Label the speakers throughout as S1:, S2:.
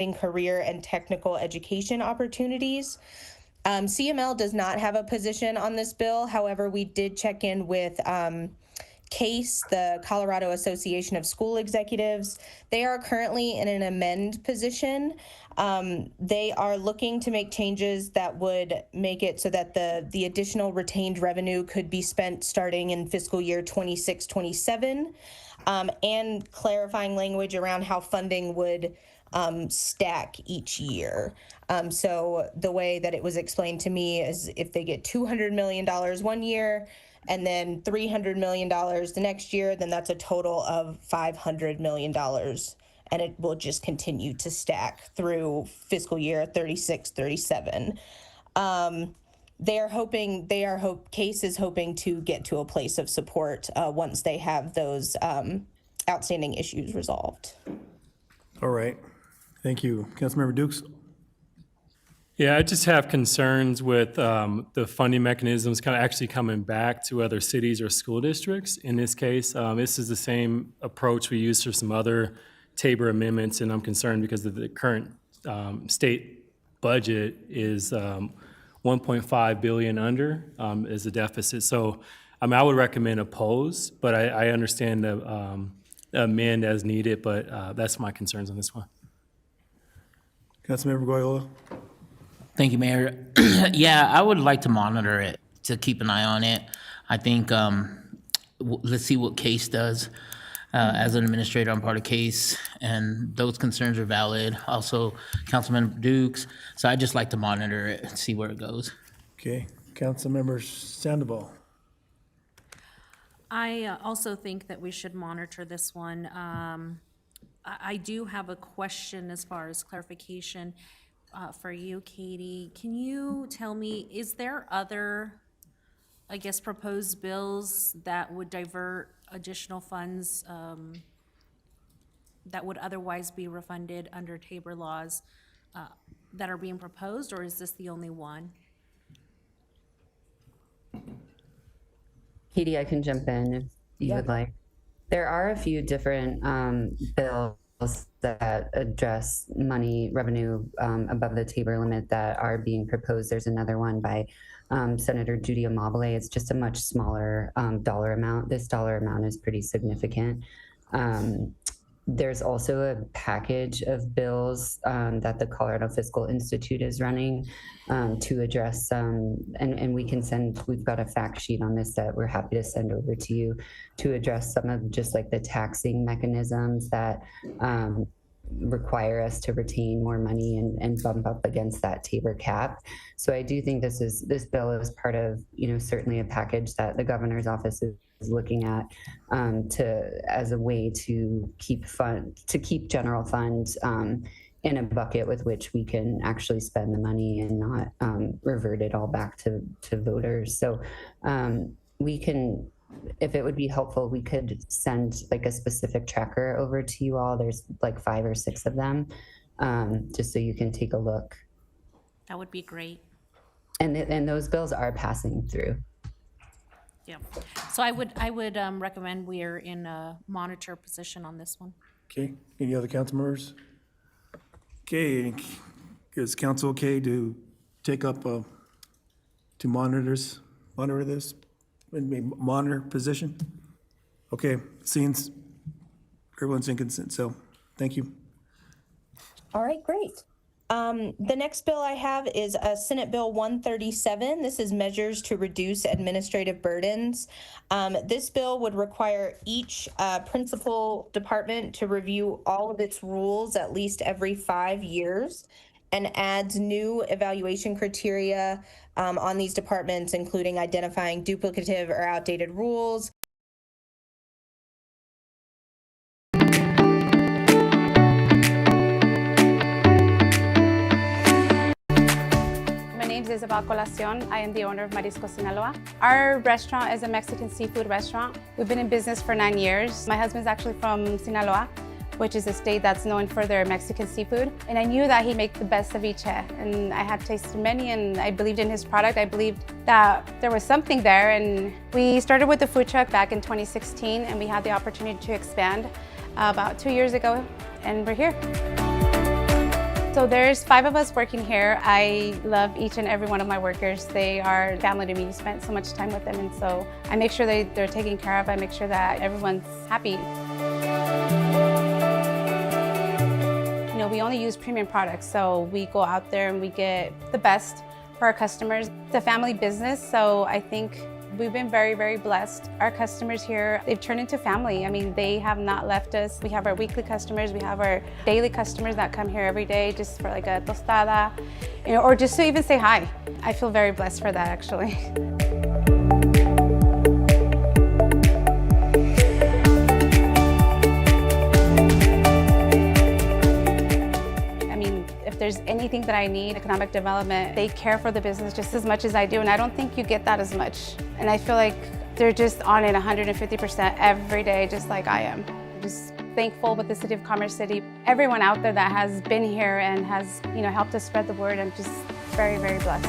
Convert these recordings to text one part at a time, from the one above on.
S1: career and technical education opportunities. CML does not have a position on this bill. However, we did check in with CASE, the Colorado Association of School Executives. They are currently in an amend position. They are looking to make changes that would make it so that the additional retained revenue could be spent starting in fiscal year 26-27, and clarifying language around how funding would stack each year. So the way that it was explained to me is if they get $200 million one year and then $300 million the next year, then that's a total of $500 million. And it will just continue to stack through fiscal year 36-37. CASE is hoping to get to a place of support once they have those outstanding issues resolved.
S2: All right. Thank you. Councilmember Dukes.
S3: Yeah, I just have concerns with the funding mechanisms kind of actually coming back to other cities or school districts. In this case, this is the same approach we used for some other Tabor amendments, and I'm concerned because of the current state budget is 1.5 billion under is the deficit. So, I would recommend oppose, but I understand the amend as needed, but that's my concerns on this one.
S2: Councilmember Goyola.
S4: Thank you, Mayor. Yeah, I would like to monitor it, to keep an eye on it. I think let's see what CASE does. As an administrator, I'm part of CASE, and those concerns are valid. Also, Councilmember Dukes. So I just like to monitor it and see where it goes.
S2: Okay, Councilmember Sandoval.
S5: I also think that we should monitor this one. I do have a question as far as clarification for you, Katie. Can you tell me, is there other, I guess, proposed bills that would divert additional funds that would otherwise be refunded under Tabor laws that are being proposed, or is this the only one?
S6: Katie, I can jump in if you would like. There are a few different bills that address money revenue above the Tabor limit that are being proposed. There's another one by Senator Judy Amabile. It's just a much smaller dollar amount. This dollar amount is pretty significant. There's also a package of bills that the Colorado Fiscal Institute is running to address, and we can send, we've got a fact sheet on this that we're happy to send over to you to address some of just like the taxing mechanisms that require us to retain more money and bump up against that Tabor cap. So I do think this bill is part of, certainly a package that the governor's office is looking at as a way to keep general funds in a bucket with which we can actually spend the money and not revert it all back to voters. So we can, if it would be helpful, we could send like a specific tracker over to you all. There's like 5 or 6 of them, just so you can take a look.
S5: That would be great.
S6: And those bills are passing through.
S5: Yeah. So I would recommend we are in a monitor position on this one.
S2: Okay, any other council members? Okay, is council okay to take up to monitor this monitor position? Okay, seems everyone's in consent, so thank you.
S1: All right, great. The next bill I have is Senate Bill 137. This is measures to reduce administrative burdens. This bill would require each principal department to review all of its rules at least every 5 years and adds new evaluation criteria on these departments, including identifying duplicative or outdated rules.
S7: Isabel Colacion. I am the owner of Marisco Sinaloa. Our restaurant is a Mexican seafood restaurant. We've been in business for 9 years. My husband's actually from Sinaloa, which is a state that's known for their Mexican seafood. And I knew that he'd make the best ceviche. And I had tasted many and I believed in his product. I believed that there was something there. And we started with the food truck back in 2016 and we had the opportunity to expand about 2 years ago and we're here. So there's 5 of us working here. I love each and every one of my workers. They are family to me. You spent so much time with them, and so I make sure they're taken care of. I make sure that everyone's happy. You know, we only use premium products, so we go out there and we get the best for our customers. It's a family business, so I think we've been very, very blessed. Our customers here, they've turned into family. I mean, they have not left us. We have our weekly customers, we have our daily customers that come here every day just for like a tostada, you know, or just to even say hi. I feel very blessed for that, actually. If there's anything that I need, economic development, they care for the business just as much as I do, and I don't think you get that as much. And I feel like they're just on it 150% every day, just like I am. I'm just thankful with the City of Commerce City. Everyone out there that has been here and has, you know, helped us spread the word, I'm just very, very blessed.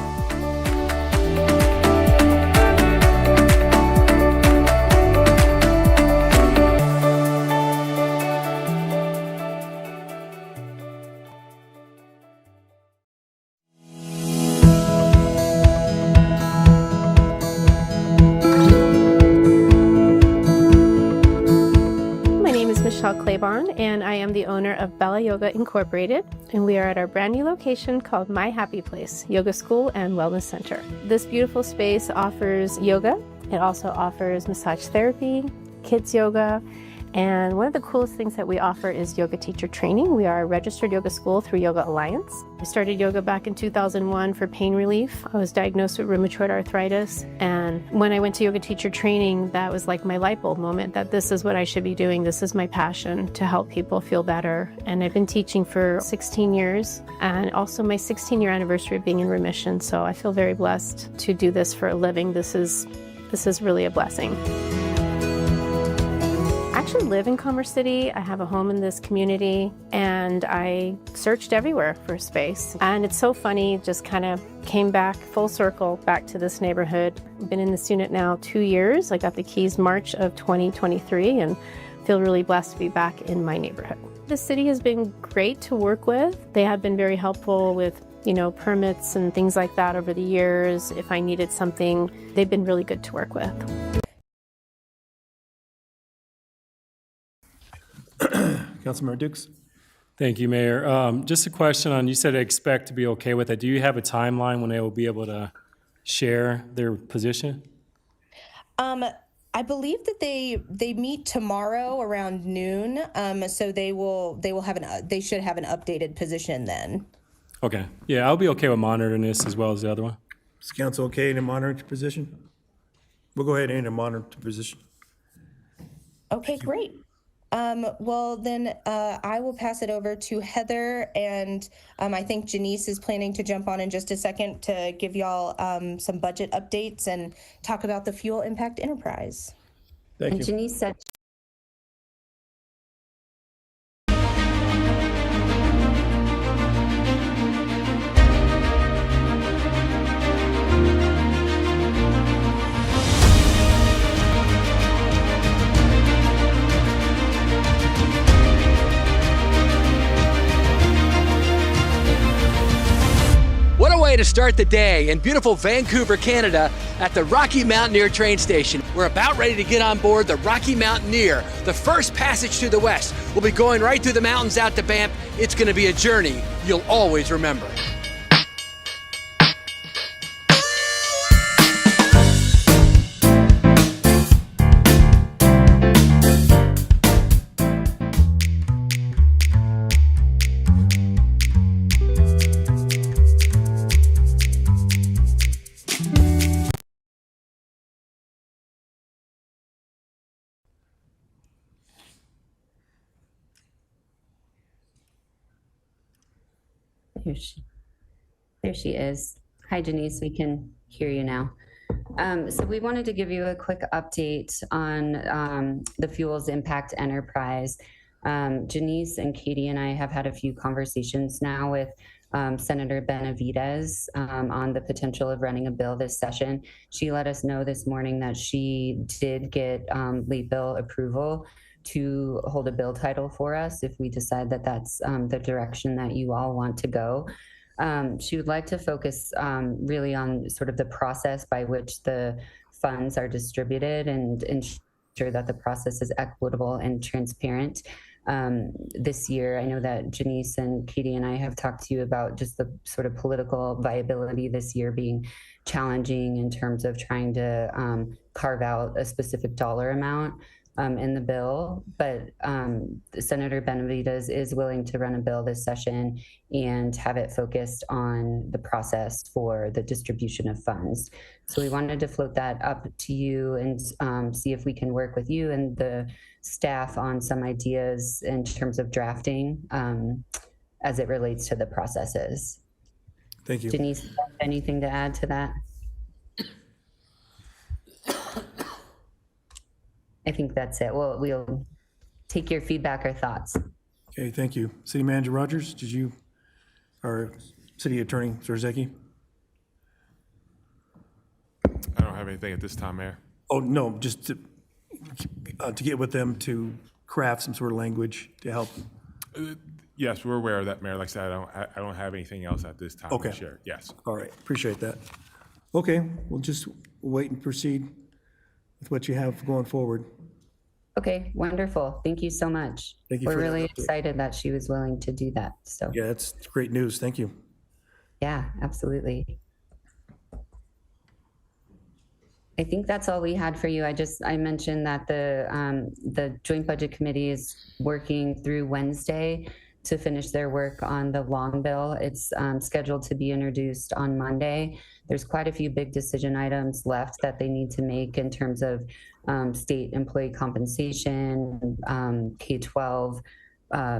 S8: Claiborne, and I am the owner of Bella Yoga Incorporated, and we are at our brand new location called My Happy Place Yoga School and Wellness Center. This beautiful space offers yoga. It also offers massage therapy, kids yoga, and one of the coolest things that we offer is yoga teacher training. We are a registered yoga school through Yoga Alliance. I started yoga back in 2001 for pain relief. I was diagnosed with rheumatoid arthritis, and when I went to yoga teacher training, that was like my light bulb moment that this is what I should be doing. This is my passion, to help people feel better. And I've been teaching for 16 years, and also my 16-year anniversary of being in remission. So I feel very blessed to do this for a living. This is really a blessing. I actually live in Commerce City. I have a home in this community, and I searched everywhere for a space. And it's so funny, just kind of came back full circle back to this neighborhood. I've been in this unit now 2 years. I got the keys March of 2023 and feel really blessed to be back in my neighborhood. The city has been great to work with. They have been very helpful with, you know, permits and things like that over the years. If I needed something, they've been really good to work with.
S2: Councilmember Dukes?
S3: Thank you, Mayor. Just a question on, you said expect to be okay with it. Do you have a timeline when they will be able to share their position?
S1: I believe that they meet tomorrow around noon. So they should have an updated position then.
S3: Okay. Yeah, I'll be okay with monitoring this as well as the other one.
S2: Is council okay to monitor the position? We'll go ahead and monitor the position.
S1: Okay, great. Well, then I will pass it over to Heather, and I think Janice is planning to jump on in just a second to give y'all some budget updates and talk about the fuel impact enterprise.
S2: Thank
S6: And
S2: you.
S6: Janice said
S9: What a way to start the day in beautiful Vancouver, Canada at the Rocky Mountaineer train station. We're about ready to get on board the Rocky Mountaineer, the first passage to the west. We'll be going right through the mountains out to Banff. It's going to be a journey you'll always remember.
S6: There she is. Hi, Janice. We can hear you now. So we wanted to give you a quick update on the Fuels Impact Enterprise. Janice and Katie and I have had a few conversations now with Senator Benavidez on the potential of running a bill this session. She let us know this morning that she did get late bill approval to hold a bill title for us if we decide that that's the direction that you all want to go. She would like to focus really on sort of the process by which the funds are distributed and ensure that the process is equitable and transparent. This year, I know that Janice and Katie and I have talked to you about just the sort of political viability this year being challenging in terms of trying to carve out a specific dollar amount in the bill, but Senator Benavides is willing to run a bill this session and have it focused on the process for the distribution of funds. So we wanted to float that up to you and see if we can work with you and the staff on some ideas in terms of drafting as it relates to the processes.
S2: Thank you.
S6: Denise, anything to add to that? I think that's it. We'll take your feedback or thoughts.
S2: Okay, thank you. City Manager Rogers, or City Attorney Zarzeki?
S10: I don't have anything at this time, Mayor.
S2: Oh, no, just to get with them to craft some sort of language to help.
S10: Yes, we're aware of that, Mayor. Like I said, I don't have anything else at this time
S2: Okay.
S10: to share. Yes.
S2: All right, appreciate that. Okay, we'll just wait and proceed with what you have going forward.
S6: Okay, wonderful. Thank you so much.
S2: Thank you
S6: We're
S2: for that
S6: really
S2: update.
S6: excited that she was willing to do that. So
S2: Yeah, that's great news. Thank you.
S6: yeah, absolutely. I think that's all we had for you. I mentioned that the Joint Budget Committee is working through Wednesday to finish their work on the long bill. It's scheduled to be introduced on Monday. There's quite a few big decision items left that they need to make in terms of state employee compensation, K-12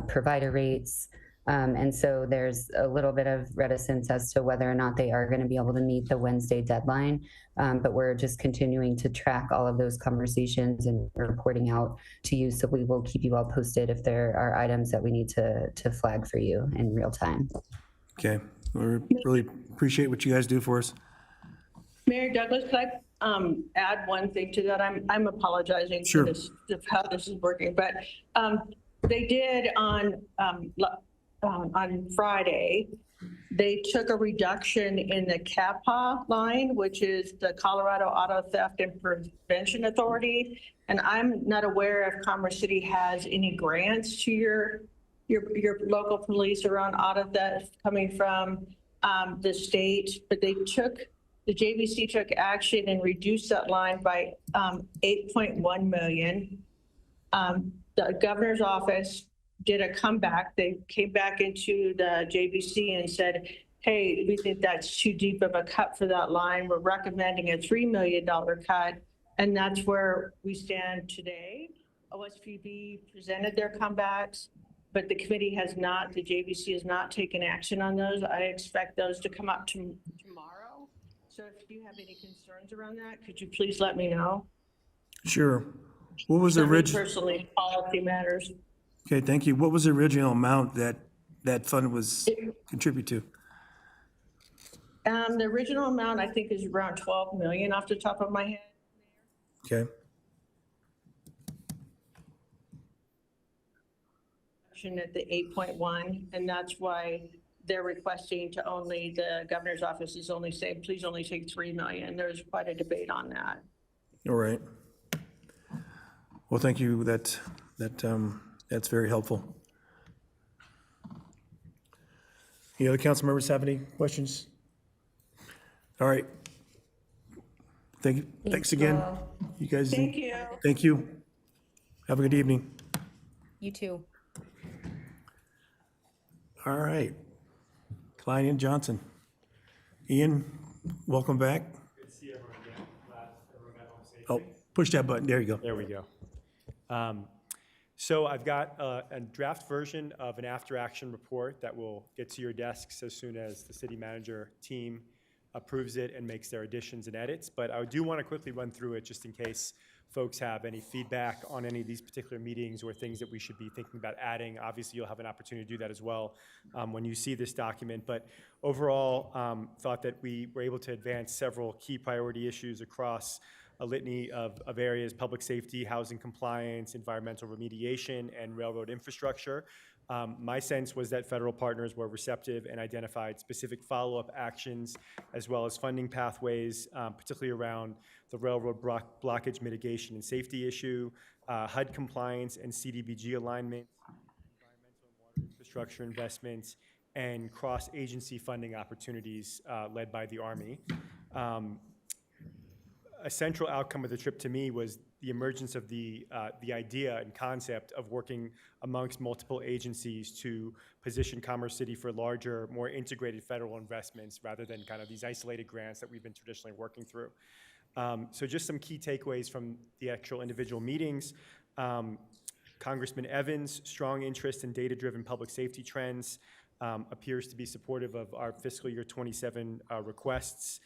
S6: provider rates. And so there's a little bit of reticence as to whether or not they are going to be able to meet the Wednesday deadline. But we're just continuing to track all of those conversations and reporting out to you. So we will keep you all posted if there are items that we need to flag for you in real time.
S2: Okay, we really appreciate what you guys do for us.
S11: Mayor Douglas, could I add one thing to that? I'm apologizing
S2: Sure.
S11: for this, of how this is working, but they did on Friday, they took a reduction in the CAPA line, which is the Colorado Auto Theft and Prevention Authority. And I'm not aware if Commerce City has any grants to your local police around auto theft coming from the state, but the JVC took action and reduced that line by 8.1 million. The governor's office did a comeback. They came back into the JVC and said, hey, we think that's too deep of a cut for that line. We're recommending a $3 million cut. And that's where we stand today. OSPB presented their comebacks, but the committee has not, the JVC has not taken action on those. I expect those to come up tomorrow. So if you have any concerns around that, could you please let me know?
S2: Sure. What was the original?
S11: Personally, policy matters.
S2: Okay, thank you. What was the original amount that fund was contribute to?
S11: The original amount, I think, is around 12 million off the top of my head.
S2: Okay.
S11: At the 8.1, and that's why they're requesting to only, the governor's office is only saying, please only take 3 million. There's quite a debate on that.
S2: All right. Well, thank you. That's very helpful. Any other council members have any questions? All right. Thanks again. You guys.
S11: Thank you.
S2: Thank you. Have a good evening.
S1: You too.
S2: All right. Klein and Johnson. Ian, welcome back.
S3: Good to see everyone again. Glad everyone got home safely.
S2: Oh, push that button. There you go.
S12: There we go. So I've got a draft version of an after-action report that will get to your desks as soon as the city manager team approves it and makes their additions and edits. But I do want to quickly run through it just in case folks have any feedback on any of these particular meetings or things that we should be thinking about adding. Obviously, you'll have an opportunity to do that as well when you see this document. But overall, thought that we were able to advance several key priority issues across a litany of areas: public safety, housing compliance, environmental remediation, and railroad infrastructure. My sense was that federal partners were receptive and identified specific follow-up actions as well as funding pathways, particularly around the railroad blockage mitigation and safety issue, HUD compliance and CDBG alignment, environmental and water infrastructure investments, and cross-agency funding opportunities led by the Army. A central outcome of the trip to me was the emergence of the idea and concept of working amongst multiple agencies to position Commerce City for larger, more integrated federal investments rather than kind of these isolated grants that we've been traditionally working through. So just some key takeaways from the actual individual meetings. Congressman Evans' strong interest in data-driven public safety trends appears to be supportive of our fiscal year 27 requests.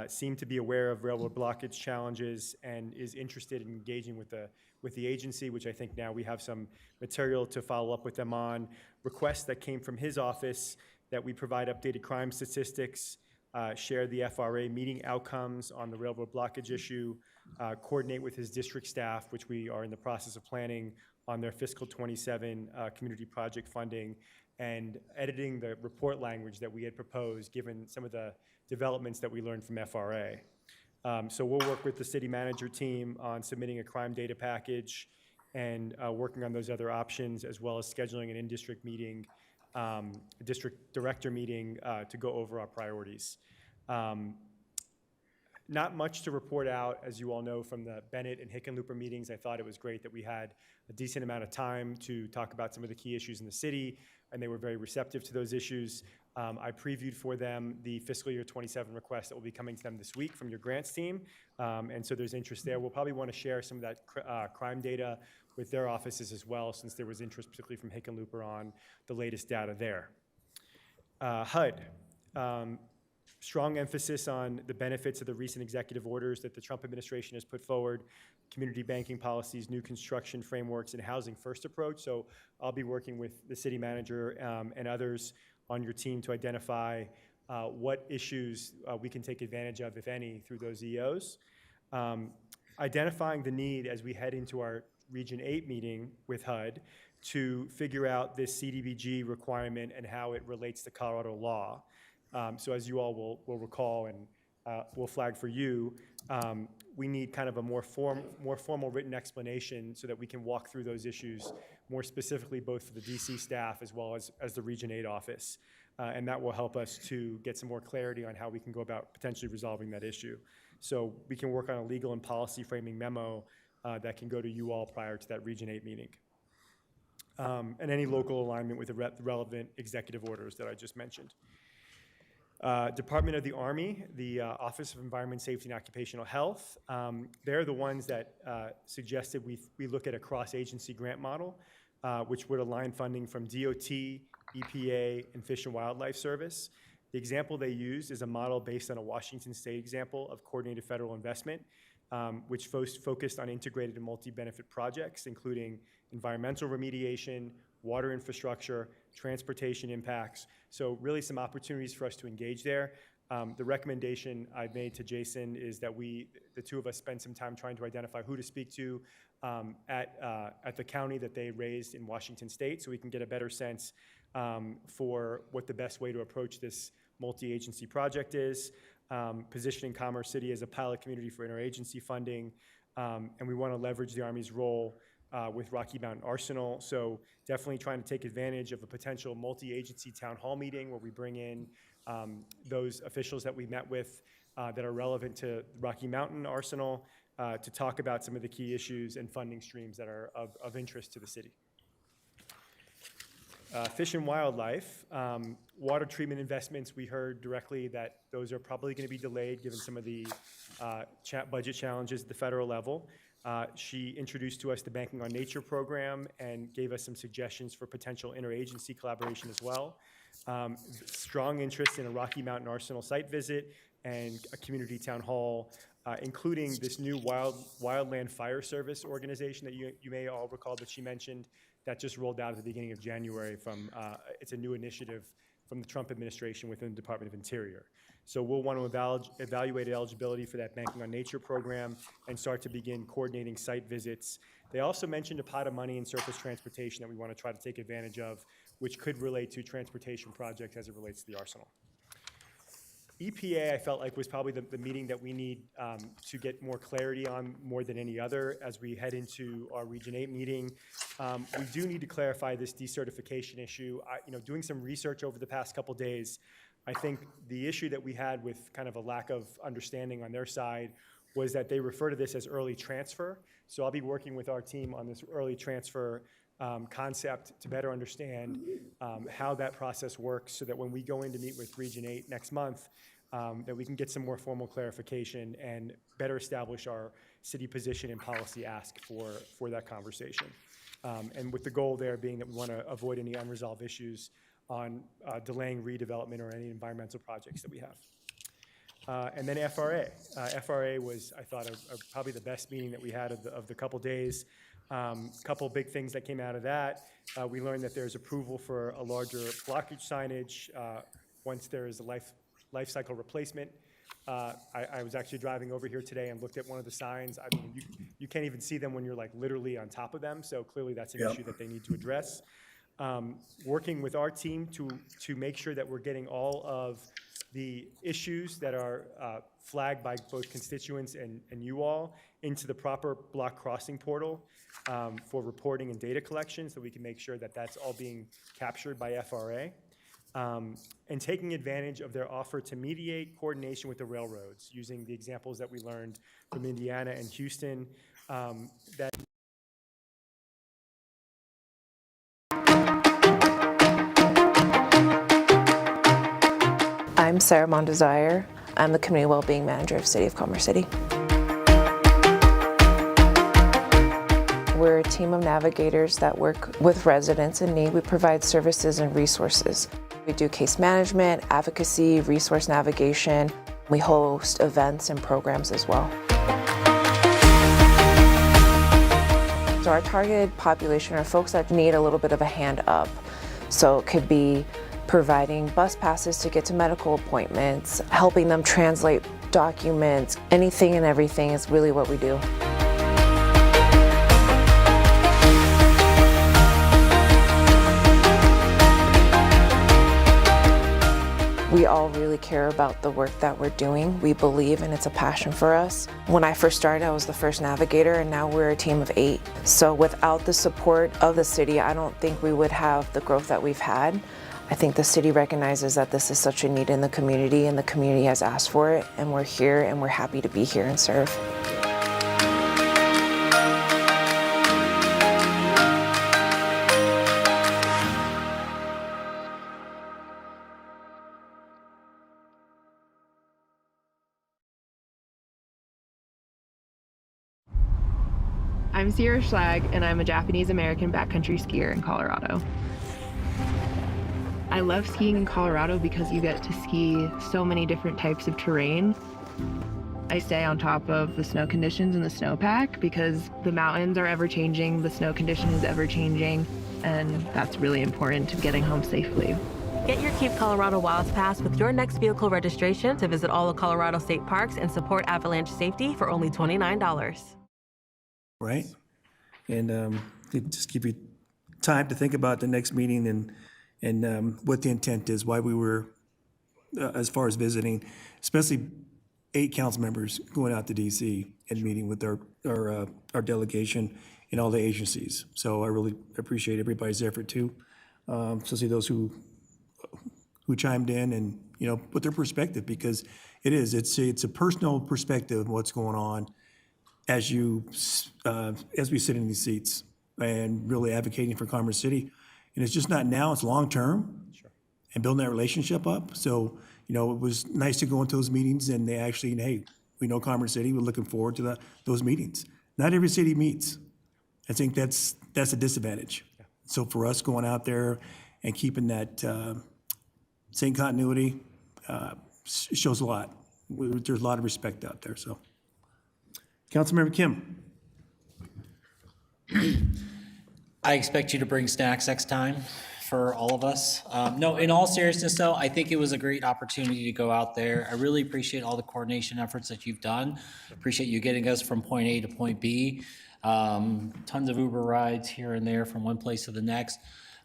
S12: Seemed to be aware of railroad blockage challenges and is interested in engaging with the agency, which I think now we have some material to follow up with them on. Requests that came from his office that we provide updated crime statistics, share the FRA meeting outcomes on the railroad blockage issue, coordinate with his district staff, which we are in the process of planning on their fiscal 27 community project funding, and editing the report language that we had proposed given some of the developments that we learned from FRA. So we'll work with the city manager team on submitting a crime data package and working on those other options, as well as scheduling an in-district meeting, a district director meeting to go over our priorities. Not much to report out, as you all know, from the Bennett and Hickenlooper meetings. I thought it was great that we had a decent amount of time to talk about some of the key issues in the city, and they were very receptive to those issues. I previewed for them the fiscal year 27 request that will be coming to them this week from your grants team, and so there's interest there. We'll probably want to share some of that crime data with their offices as well, since there was interest, particularly from Hickenlooper, on the latest data there. HUD. Strong emphasis on the benefits of the recent executive orders that the Trump administration has put forward, community banking policies, new construction frameworks, and housing first approach. So I'll be working with the city manager and others on your team to identify what issues we can take advantage of, if any, through those EOs. Identifying the need as we head into our Region 8 meeting with HUD to figure out this CDBG requirement and how it relates to Colorado law. So as you all will recall and will flag for you, we need kind of a more formal written explanation so that we can walk through those issues more specifically, both for the DC staff as well as the Region 8 office. And that will help us to get some more clarity on how we can go about potentially resolving that issue. So we can work on a legal and policy framing memo that can go to you all prior to that Region 8 meeting. And any local alignment with the relevant executive orders that I just mentioned. Department of the Army, the Office of Environment, Safety, and Occupational Health, they're the ones that suggested we look at a cross-agency grant model, which would align funding from DOT, EPA, and Fish and Wildlife Service. The example they used is a model based on a Washington State example of coordinated federal investment, which focused on integrated and multi-benefit projects, including environmental remediation, water infrastructure, transportation impacts. So really some opportunities for us to engage there. The recommendation I made to Jason is that the two of us spend some time trying to identify who to speak to at the county that they raised in Washington State, so we can get a better sense for what the best way to approach this multi-agency project is, positioning Commerce City as a pilot community for interagency funding, and we want to leverage the Army's role with Rocky Mountain Arsenal. So definitely trying to take advantage of a potential multi-agency town hall meeting where we bring in those officials that we met with that are relevant to Rocky Mountain Arsenal to talk about some of the key issues and funding streams that are of interest to the city. Fish and Wildlife, water treatment investments, we heard directly that those are probably going to be delayed given some of the budget challenges at the federal level. She introduced to us the Banking on Nature program and gave us some suggestions for potential interagency collaboration as well. Strong interest in a Rocky Mountain Arsenal site visit and a community town hall, including this new Wildland Fire Service organization that you may all recall that she mentioned that just rolled out at the beginning of January it's a new initiative from the Trump administration within the Department of Interior. So we'll want to evaluate eligibility for that Banking on Nature program and start to begin coordinating site visits. They also mentioned a pot of money in surface transportation that we want to try to take advantage of, which could relate to transportation projects as it relates to the arsenal. EPA, I felt like, was probably the meeting that we need to get more clarity on more than any other as we head into our Region 8 meeting. We do need to clarify this decertification issue. Doing some research over the past couple days, I think the issue that we had with kind of a lack of understanding on their side was that they refer to this as early transfer. So I'll be working with our team on this early transfer concept to better understand how that process works so that when we go in to meet with Region 8 next month, that we can get some more formal clarification and better establish our city position and policy ask for that conversation. And with the goal there being that we want to avoid any unresolved issues on delaying redevelopment or any environmental projects that we have. And then FRA. FRA was, I thought, probably the best meeting that we had of the couple days. Couple big things that came out of that. We learned that there's approval for a larger blockage signage once there is a life cycle replacement. I was actually driving over here today and looked at one of the signs. I mean, you can't even see them when you're like literally on top of them. So clearly that's an issue that they need to address. Working with our team to make sure that we're getting all of the issues that are flagged by both constituents and you all into the proper block crossing portal for reporting and data collection so we can make sure that that's all being captured by FRA. And taking advantage of their offer to mediate coordination with the railroads using the examples that we learned from Indiana and Houston that
S13: I'm Sarah Mondesire. I'm the Community Wellbeing Manager of City of Commerce City. We're a team of navigators that work with residents in need. We provide services and resources. We do case management, advocacy, resource navigation. We host events and programs as well. So our targeted population are folks that need a little bit of a hand up. So it could be providing bus passes to get to medical appointments, helping them translate documents. Anything and everything is really what we do. We all really care about the work that we're doing. We believe, and it's a passion for us. When I first started, I was the first navigator, and now we're a team of 8. So without the support of the city, I don't think we would have the growth that we've had. I think the city recognizes that this is such a need in the community, and the community has asked for it, and we're here, and we're happy to be here and serve.
S14: I'm Sierra Schlag, and I'm a Japanese-American backcountry skier in Colorado. I love skiing in Colorado because you get to ski so many different types of terrain. I stay on top of the snow conditions in the snowpack because the mountains are ever-changing, the snow condition is ever-changing, and that's really important to getting home safely.
S15: Get your Keep Colorado Wilds Pass with your next vehicle registration to visit all of Colorado state parks and support avalanche safety for only $29.
S2: Right? And it just give you time to think about the next meeting and what the intent is, why we were, as far as visiting, especially 8 council members going out to DC and meeting with our delegation and all the agencies. So I really appreciate everybody's effort too, especially those who chimed in and put their perspective, because it's a personal perspective of what's going on as we sit in these seats and really advocating for Commerce City. And it's just not now, it's long-term. Sure. And building that relationship up. So, it was nice to go into those meetings and they actually, hey, we know Commerce City, we're looking forward to those meetings. Not every city meets. I think that's a disadvantage. Yeah. So for us going out there and keeping that same continuity shows a lot. There's a lot of respect out there, so. Councilmember Kim.
S16: I expect you to bring snacks next time. for all of us. No, in all seriousness though, I think it was a great opportunity to go out there. I really appreciate all the coordination efforts that you've done. Appreciate you getting us from point A to point B. Tons of Uber rides here and there from one place to the next.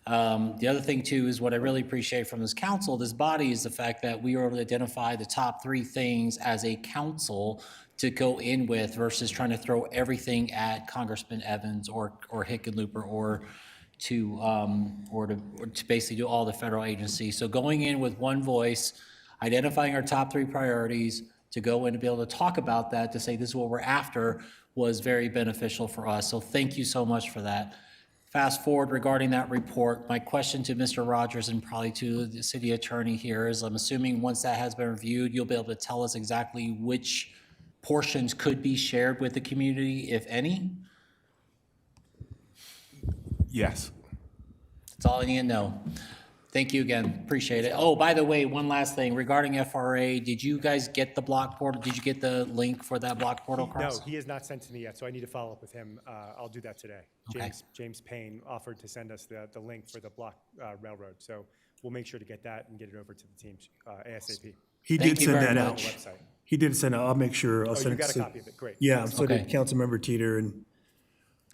S16: The other thing too is what I really appreciate from this council, this body, is the fact that we were able to identify the top 3 things as a council to go in with versus trying to throw everything at Congressman Evans or Hickenlooper or to basically do all the federal agencies. So going in with one voice, identifying our top 3 priorities, to go in and be able to talk about that, to say this is what we're after, was very beneficial for us. So thank you so much for that. Fast forward regarding that report, my question to Mr. Rogers and probably to the city attorney here is, I'm assuming once that has been reviewed, you'll be able to tell us exactly which portions could be shared with the community, if any?
S10: Yes.
S16: That's all I need to know. Thank you again, appreciate it. Oh, by the way, one last thing regarding FRA, did you guys get the block portal? Did you get the link for that block portal across?
S12: No, he has not sent to me yet, so I need to follow up with him. I'll do that today.
S16: Okay.
S12: James Payne offered to send us the link for the block railroad, so we'll make sure to get that and get it over to the teams ASAP.
S2: He
S16: Thank
S2: did
S16: you
S2: send
S16: very
S2: that
S16: much.
S2: out. He did send it. I'll make sure. I'll
S12: Oh,
S2: send
S12: you got
S2: it.
S12: a copy of it, great.
S2: Yeah, so
S16: Okay.
S2: did Councilmember Teeter and.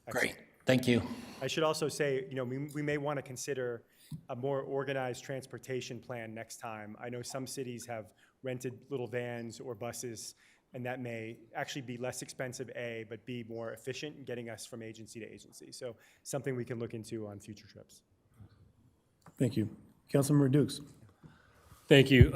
S16: Great, thank you.
S12: I should also say, we may want to consider a more organized transportation plan next time. I know some cities have rented little vans or buses, and that may actually be less expensive, A, but B, more efficient in getting us from agency to agency. So something we can look into on future trips.
S2: Thank you. Councilmember Dukes.
S3: Thank you.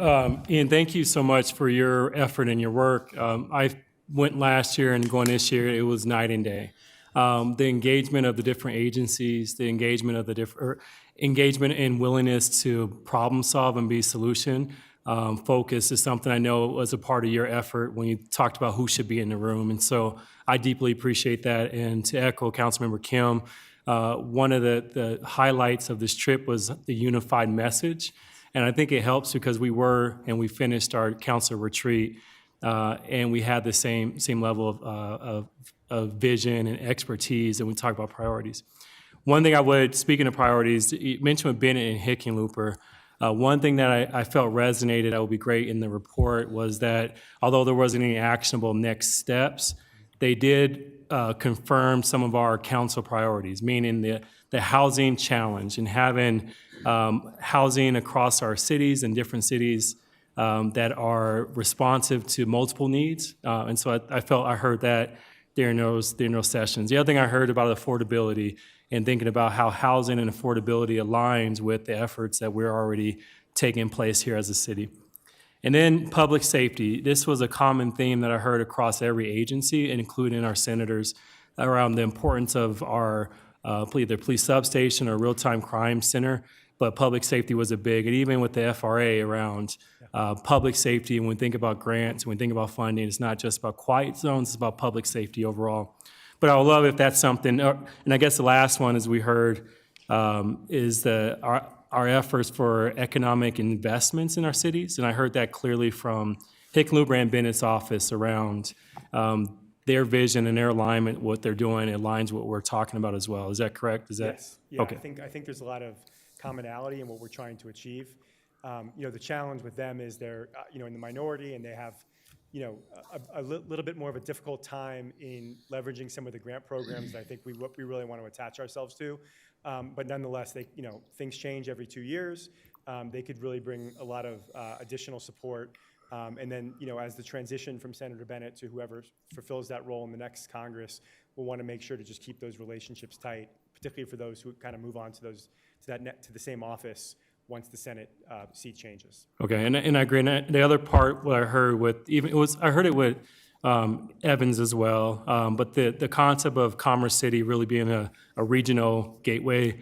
S3: Ian, thank you so much for your effort and your work. I went last year and going this year, it was night and day. The engagement of the different agencies, the engagement of the different, engagement and willingness to problem solve and be solution focused is something I know was a part of your effort when you talked about who should be in the room. And so I deeply appreciate that. And to echo Councilmember Kim, one of the highlights of this trip was the unified message. And I think it helps because we finished our council retreat and we had the same level of vision and expertise, and we talk about priorities. One thing I would, speaking of priorities, you mentioned with Bennett and Hickenlooper, one thing that I felt resonated that would be great in the report was that although there wasn't any actionable next steps, they did confirm some of our council priorities, meaning the housing challenge and having housing across our cities and different cities that are responsive to multiple needs. And so I heard that during those sessions. The other thing I heard about affordability and thinking about how housing and affordability aligns with the efforts that we're already taking place here as a city. And then public safety. This was a common theme that I heard across every agency, including our senators, around the importance of our either police substation or real-time crime center. But public safety was a big, and even with the FRA around public safety, when we think about grants, when we think about funding, it's not just about quiet zones, it's about public safety overall. But I would love if that's something, and I guess the last one, as we heard, is our efforts for economic investments in our cities. And I heard that clearly from Hickenlooper and Bennett's office around their vision and their alignment, what they're doing aligns with what we're talking about as well. Is that correct?
S12: Yes. Yeah,
S3: okay?
S12: I think there's a lot of commonality in what we're trying to achieve. The challenge with them is they're, in the minority, and they have, a little bit more of a difficult time in leveraging some of the grant programs that I think we really want to attach ourselves to. But nonetheless, things change every 2 years. They could really bring a lot of additional support. And then, as the transition from Senator Bennett to whoever fulfills that role in the next Congress, we'll want to make sure to just keep those relationships tight, particularly for those who kind of move on to the same office once the Senate seat changes.
S3: Okay, and I agree. And the other part, what I heard I heard it with Evans as well. But the concept of Commerce City really being a regional gateway,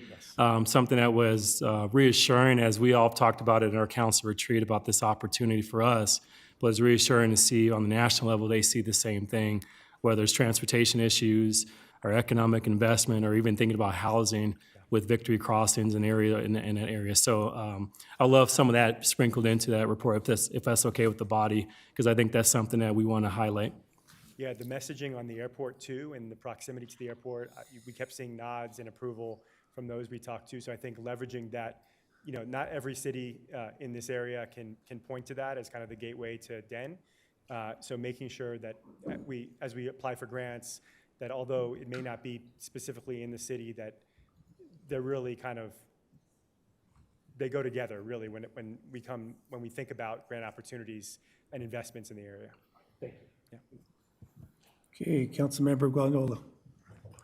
S3: something that was reassuring as we all talked about it in our council retreat about this opportunity for us, was reassuring to see on the national level they see the same thing, whether it's transportation issues or economic investment or even thinking about housing with Victory Crossings and area in that area. So I love some of that sprinkled into that report, if that's okay with the body, because I think that's something that we want to highlight.
S12: Yeah, the messaging on the airport too, and the proximity to the airport, we kept seeing nods and approval from those we talked to. So I think leveraging that, not every city in this area can point to that as kind of the gateway to DEN. So making sure that as we apply for grants, that although it may not be specifically in the city, that they're really they go together really when we think about grant opportunities and investments in the area.
S2: Thank you. Okay, Councilmember Guanola.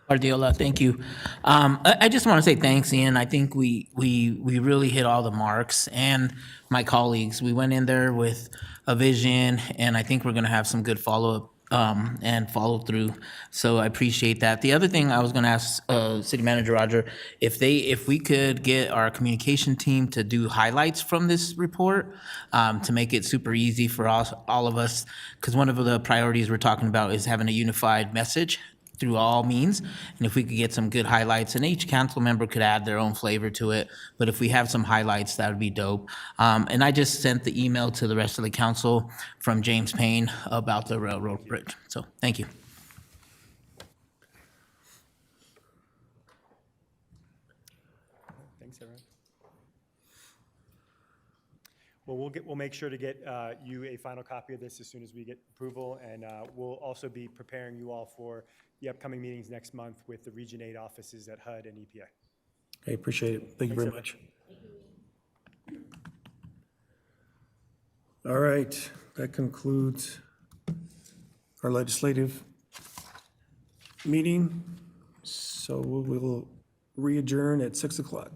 S4: Guardiola, thank you. I just want to say thanks, Ian. I think we really hit all the marks, and my colleagues. We went in there with a vision, and I think we're going to have some good follow-up and follow through. So I appreciate that. The other thing I was going to ask City Manager Roger, if we could get our communication team to do highlights from this report to make it super easy for all of us, because one of the priorities we're talking about is having a unified message through all means. And if we could get some good highlights, and each council member could add their own flavor to it, but if we have some highlights, that would be dope. And I just sent the email to the rest of the council from James Payne about the railroad bridge. So thank you.
S12: Thanks, everyone. Well, we'll make sure to get you a final copy of this as soon as we get approval, and we'll also be preparing you all for the upcoming meetings next month with the Region 8 offices at HUD and EPA.
S2: Okay, appreciate it. Thank you very
S12: Thanks,
S2: much. All right, that concludes our legislative meeting. So we will re-adjourn at 6 o'clock.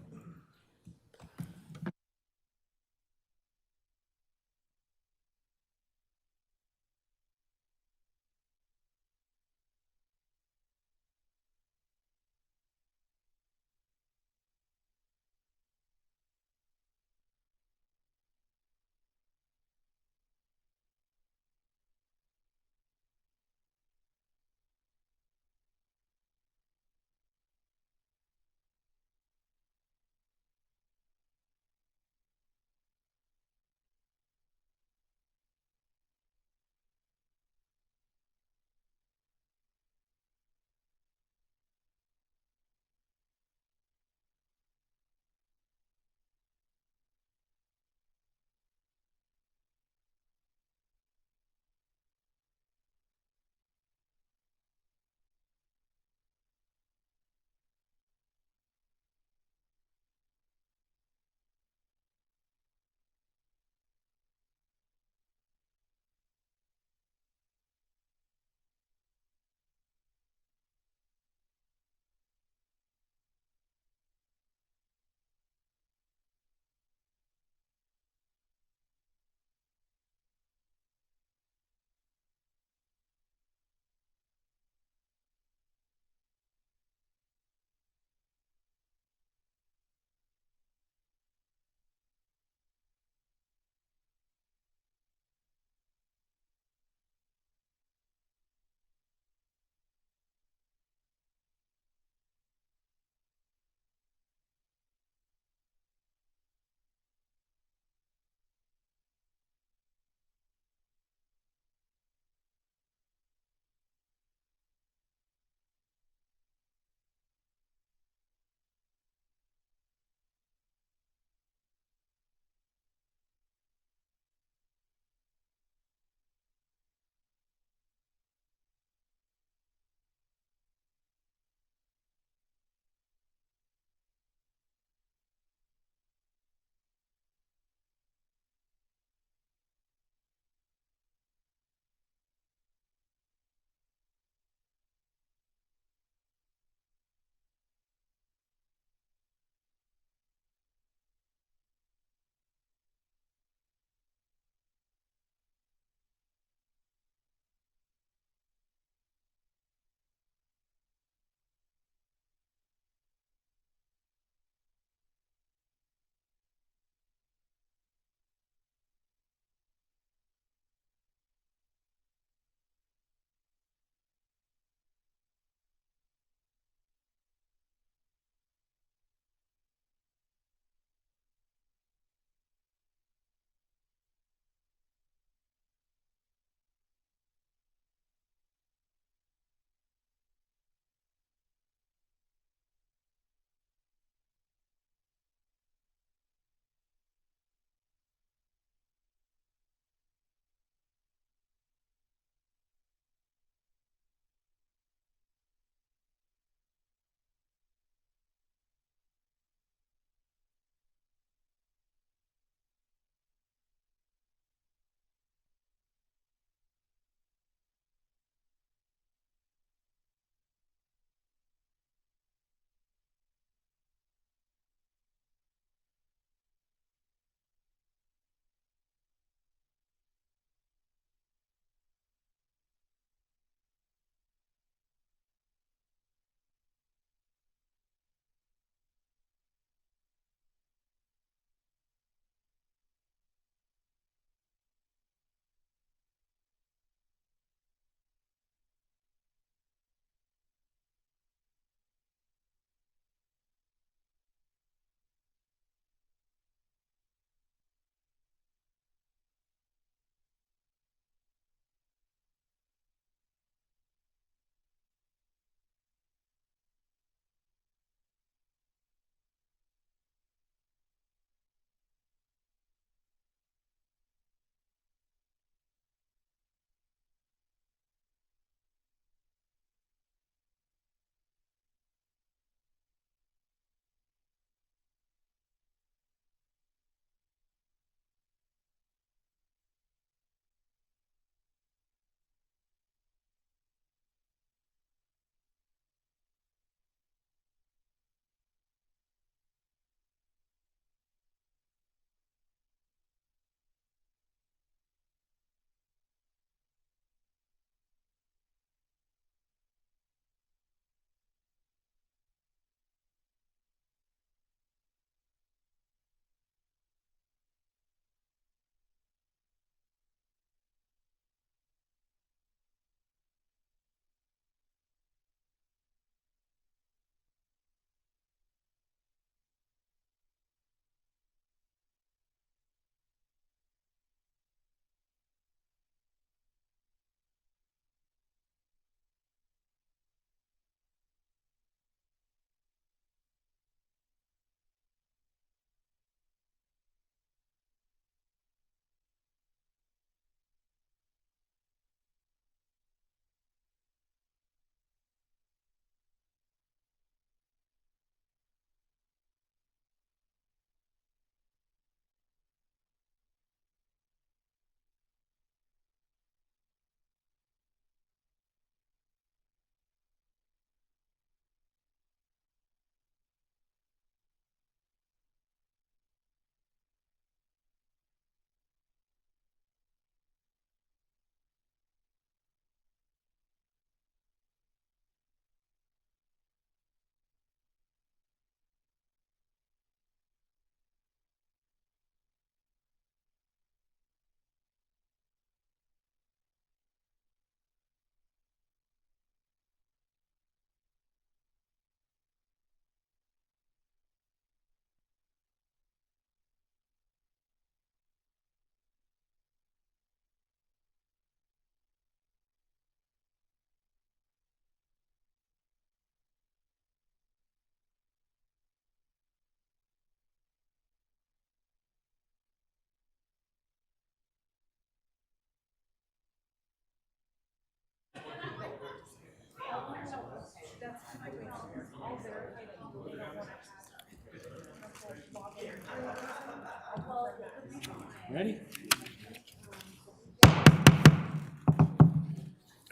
S3: Ready?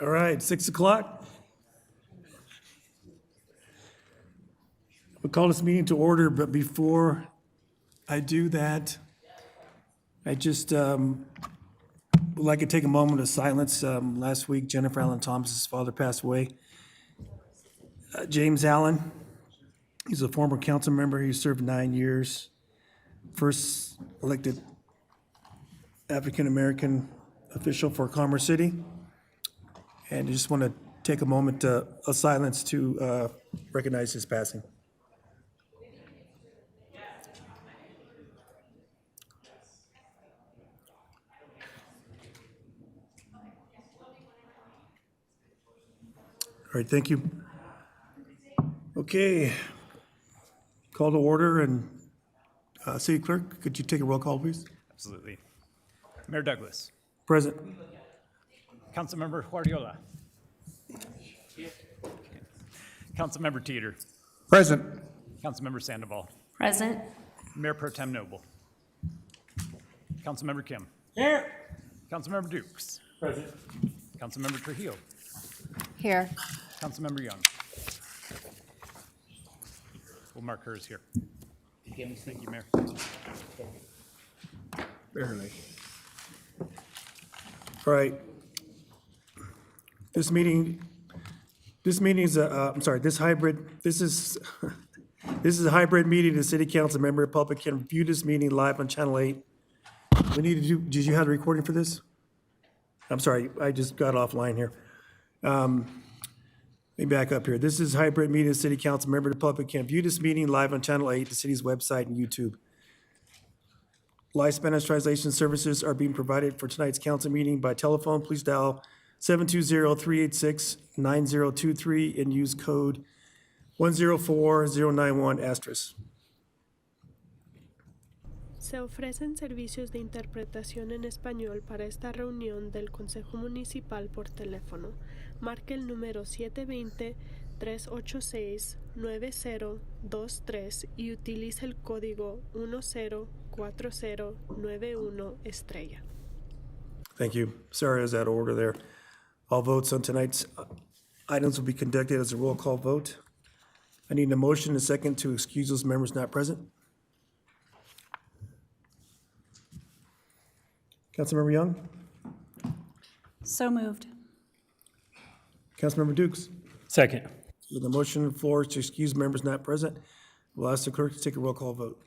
S2: All right, 6 o'clock. We'll call this meeting to order, but before I do that, I just would like to take a moment of silence. Last week, Jennifer Allen Thomas's father passed away. James Allen, he's a former council member. He served 9 years. First elected African-American official for Commerce City. And I just want to take a moment of silence to recognize his passing. All right, thank you. Okay, call to order, and City Clerk, could you take a roll call, please?
S17: Absolutely. Mayor Douglas.
S2: Present.
S17: Councilmember Guardiola. Councilmember Teeter.
S2: Present.
S17: Councilmember Sandoval.
S5: Present.
S17: Mayor Pro Tem Noble. Councilmember Kim.
S3: Here.
S17: Councilmember Dukes.
S3: Present.
S17: Councilmember Trujillo.
S5: Here.
S17: Councilmember Young. We'll mark hers here. Thank you, Mayor.
S2: Barely. All right. This meeting is this is a hybrid meeting. The city council member public can view this meeting live on Channel 8. We need to do, did you have the recording for this? I'm sorry, I just got offline here. Let me back up here. This is hybrid meeting. The city council member, the public can view this meeting live on Channel 8, the city's website and YouTube. Live Spanish translation services are being provided for tonight's council meeting by telephone. Please dial 720-386-9023 and use code 104091*.
S18: Se ofrecen servicios de interpretación en español para esta reunión del Consejo Municipal por teléfono. Marque el número 720-386-9023 y utilice el código 104091#.
S2: Thank you. Sorry, I was out of order there. All votes on tonight's items will be conducted as a roll call vote. I need a motion and a second to excuse those members not present. Councilmember Young?
S5: So moved.
S2: Councilmember Dukes?
S3: Second.
S2: With a motion on the floor to excuse members not present, we'll ask the clerk to take a roll call vote.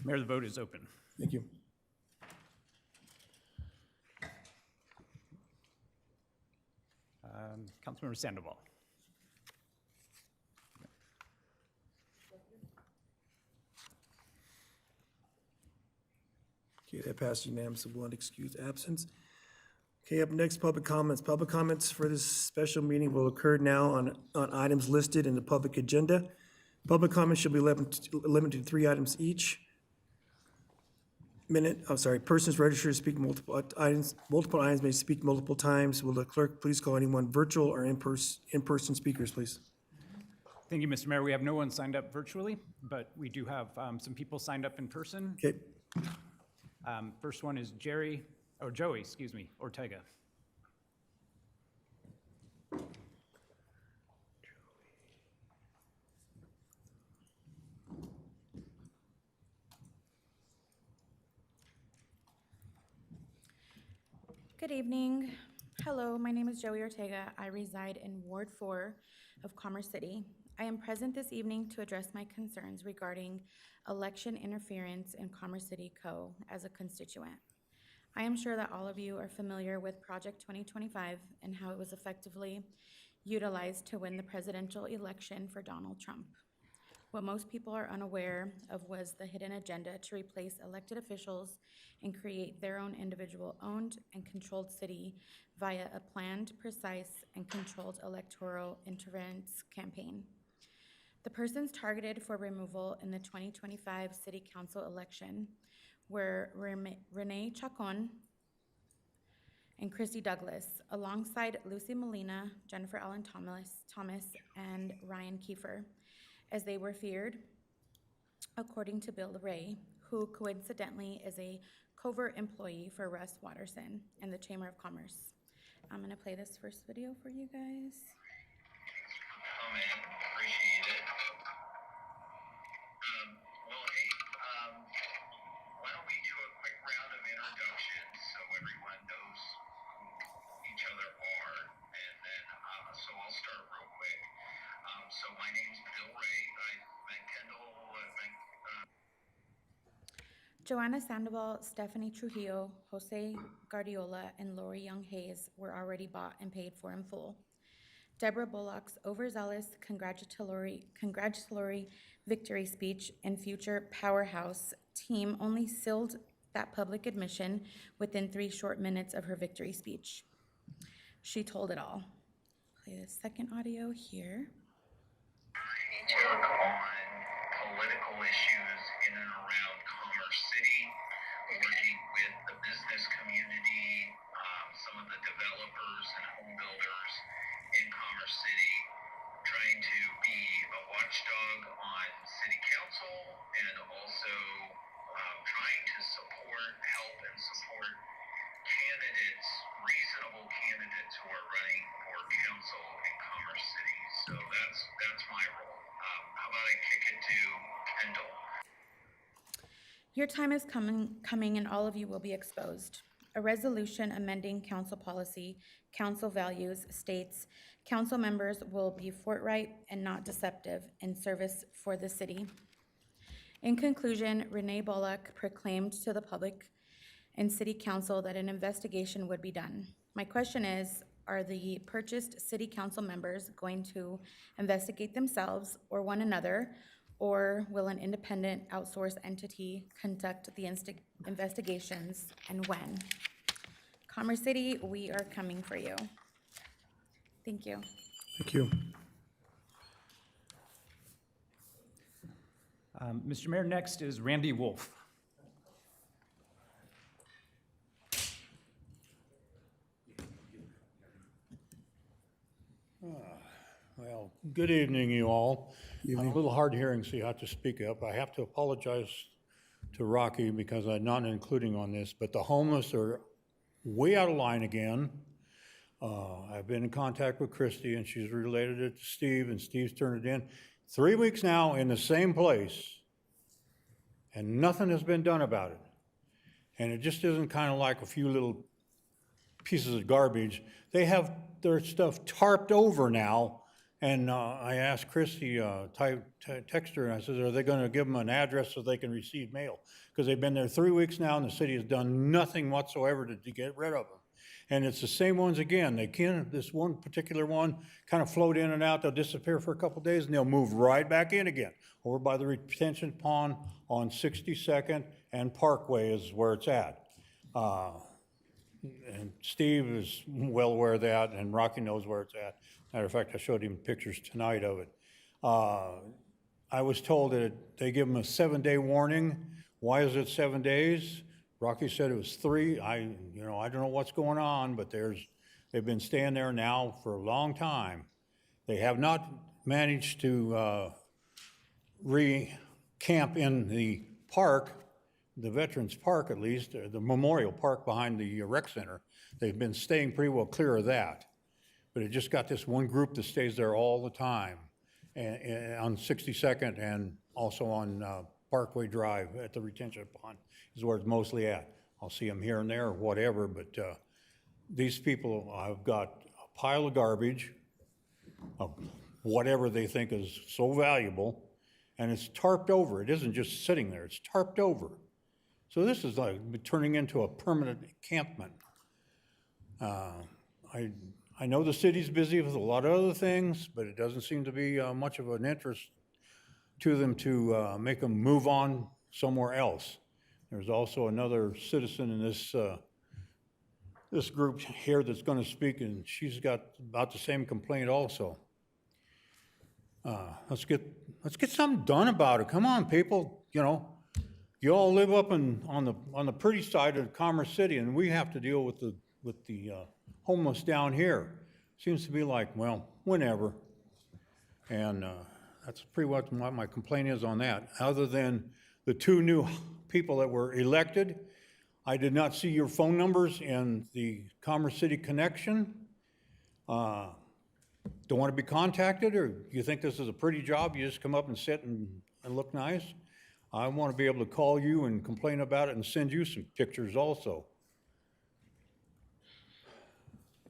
S17: Mayor, the vote is open.
S2: Thank you.
S17: Councilmember Sandoval.
S2: Okay, that passed unanimously, one excused absence. Okay, up next, public comments. Public comments for this special meeting will occur now on items listed in the public agenda. Public comments should be limited to 3 items each. Persons registered to speak multiple items may speak multiple times. Will the clerk please call anyone virtual or in-person speakers, please?
S17: Thank you, Mr. Mayor. We have no one signed up virtually, but we do have some people signed up in person.
S2: Okay.
S17: First one is Joey, Ortega.
S19: Good evening. Hello, my name is Joey Ortega. I reside in Ward 4 of Commerce City. I am present this evening to address my concerns regarding election interference in Commerce City Co. as a constituent. I am sure that all of you are familiar with Project 2025 and how it was effectively utilized to win the presidential election for Donald Trump. What most people are unaware of was the hidden agenda to replace elected officials and create their own individual owned and controlled city via a planned, precise, and controlled electoral interference campaign. The persons targeted for removal in the 2025 City Council election were Renee Chacon and Christy Douglas, alongside Lucy Molina, Jennifer Allen Thomas, and Ryan Kiefer, as they were feared, according to Bill Ray, who coincidentally is a covert employee for Russ Watterson and the Chamber of Commerce. I'm gonna play this first video for you guys.
S20: Appreciate it. Why don't we do a quick round of introductions so everyone knows who each other are, and then so I'll start real quick. So my name's Bill Ray. I met Kendall.
S19: Joanna Sandoval, Stephanie Trujillo, Jose Guardiola, and Lori Young Hayes were already bought and paid for in full. Deborah Bullock's overzealous congratulatory victory speech and future powerhouse team only sealed that public admission within 3 short minutes of her victory speech. She told it all. Play the second audio here.
S20: Took on political issues in and around Commerce City, working with the business community, some of the developers and home builders in Commerce City, trying to be a watchdog on city council and also trying to help and support candidates, reasonable candidates who are running for council in Commerce City. So that's my role. How about I kick it to Kendall?
S19: Your time is coming and all of you will be exposed. A resolution amending council policy, council values states, council members will be forthright and not deceptive in service for the city. In conclusion, Renee Bullock proclaimed to the public and city council that an investigation would be done. My question is, are the purchased city council members going to investigate themselves or one another, or will an independent outsourced entity conduct the investigations, and when? Commerce City, we are coming for you. Thank you.
S2: Thank you.
S17: Mr. Mayor, next is Randy Wolf.
S21: Well, good evening, you all. I'm a little hard of hearing, so you have to speak up. I have to apologize to Rocky because I'm not including on this, but the homeless are way out of line again. I've been in contact with Christy, and she's related it to Steve, and Steve's turned it in. 3 weeks now in the same place, and nothing has been done about it. And it just isn't kind of like a few little pieces of garbage. They have their stuff tarped over now. And I asked Christy, text her, and I said, are they going to give them an address so they can receive mail? Because they've been there 3 weeks now, and the city has done nothing whatsoever to get rid of them. And it's the same ones again. They can, this one particular one, kind of float in and out. They'll disappear for a couple of days, and they'll move right back in again. Over by the retention pond on 62nd and Parkway is where it's at. And Steve is well aware of that, and Rocky knows where it's at. Matter of fact, I showed him pictures tonight of it. I was told that they give them a 7-day warning. Why is it 7 days? Rocky said it was 3. I don't know what's going on, but they've been staying there now for a long time. They have not managed to re-camp in the park, the Veterans Park at least, the Memorial Park behind the rec center. They've been staying pretty well clear of that. But it just got this one group that stays there all the time, and on 62nd and also on Parkway Drive at the retention pond is where it's mostly at. I'll see them here and there or whatever, but these people have got a pile of garbage of whatever they think is so valuable, and it's tarped over. It isn't just sitting there, it's tarped over. So this is like turning into a permanent encampment. I know the city's busy with a lot of other things, but it doesn't seem to be much of an interest to them to make them move on somewhere else. There's also another citizen in this group here that's going to speak, and she's got about the same complaint also. Let's get something done about it. Come on, people. You all live up on the pretty side of Commerce City, and we have to deal with the with the homeless down here. Seems to be like, well, whenever. And that's pretty much what my complaint is on that. Other than the 2 new people that were elected, I did not see your phone numbers in the Commerce City connection. Don't want to be contacted, or you think this is a pretty job? You just come up and sit and look nice? I want to be able to call you and complain about it and send you some pictures also.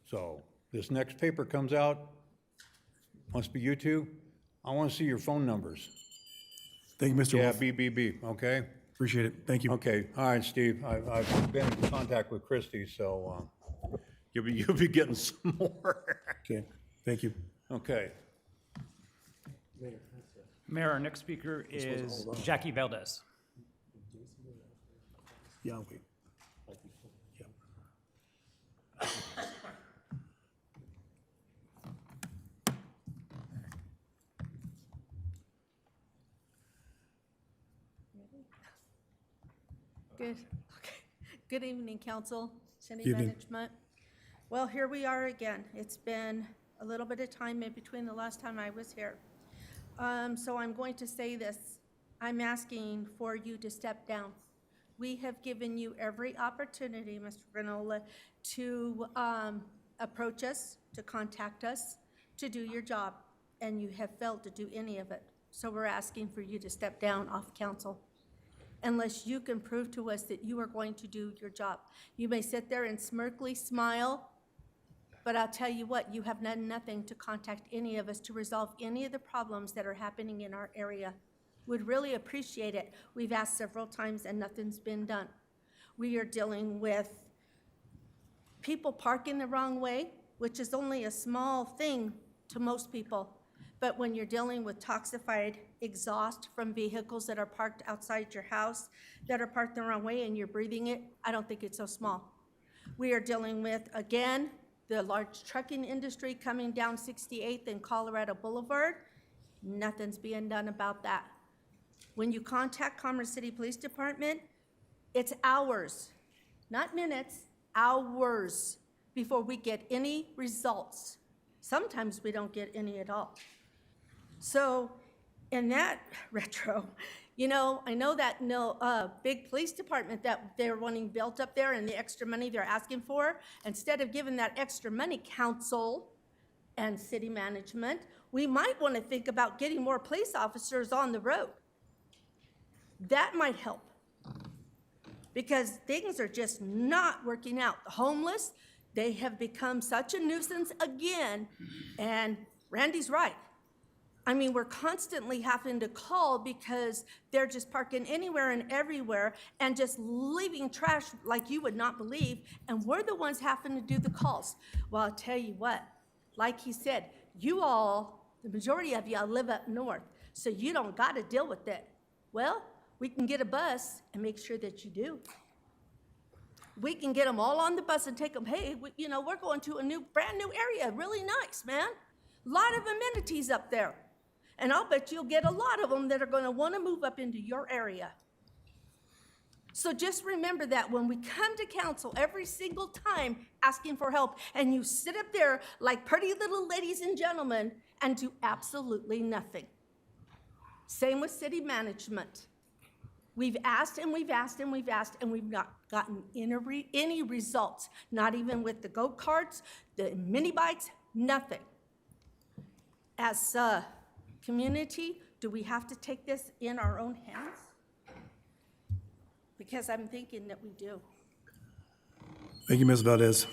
S21: So this next paper comes out, must be you two. I want to see your phone numbers.
S2: Thank you, Mr.
S21: Yeah,
S2: Wolf.
S21: BBB, okay?
S2: Appreciate it. Thank you.
S21: Okay, all right, Steve. I've been in contact with Christie, so you'll be getting some more.
S2: Okay, thank you.
S21: Okay.
S17: Mayor, our next speaker is Jackie Valdez.
S2: Yeah, okay.
S7: Good evening, council, city
S2: Evening.
S7: management. Well, here we are again. It's been a little bit of time in between the last time I was here. So I'm going to say this. I'm asking for you to step down. We have given you every opportunity, Mr. Granola, to approach us, to contact us, to do your job, and you have failed to do any of it. So we're asking for you to step down off council, unless you can prove to us that you are going to do your job. You may sit there and smirkly smile, but I'll tell you what, you have done nothing to contact any of us to resolve any of the problems that are happening in our area. Would really appreciate it. We've asked several times and nothing's been done. We are dealing with people parking the wrong way, which is only a small thing to most people. But when you're dealing with toxified exhaust from vehicles that are parked outside your house, that are parked the wrong way and you're breathing it, I don't think it's so small. We are dealing with, again, the large trucking industry coming down 68th and Colorado Boulevard. Nothing's being done about that. When you contact Commerce City Police Department, it's hours, not minutes, hours before we get any results. Sometimes we don't get any at all. So in that retro, you know, I know that big police department that they're wanting built up there and the extra money they're asking for, instead of giving that extra money, council and city management, we might want to think about getting more police officers on the road. That might help, because things are just not working out. The homeless, they have become such a nuisance again, and Randy's right. I mean, we're constantly having to call because they're just parking anywhere and everywhere and just leaving trash like you would not believe, and we're the ones having to do the calls. Well, I'll tell you what, like he said, you all, the majority of y'all live up north, so you don't got to deal with it. Well, we can get a bus and make sure that you do. We can get them all on the bus and take them, hey, you know, we're going to a brand new area, really nice, man. A lot of amenities up there. And I'll bet you'll get a lot of them that are going to want to move up into your area. So just remember that when we come to council every single time asking for help, and you sit up there like pretty little ladies and gentlemen and do absolutely nothing. Same with city management. We've asked and we've asked and we've asked, and we've not gotten any results, not even with the go-karts, the mini bikes, nothing. As a community, do we have to take this in our own hands? Because I'm thinking that we do.
S2: Thank you, Ms. Valdez.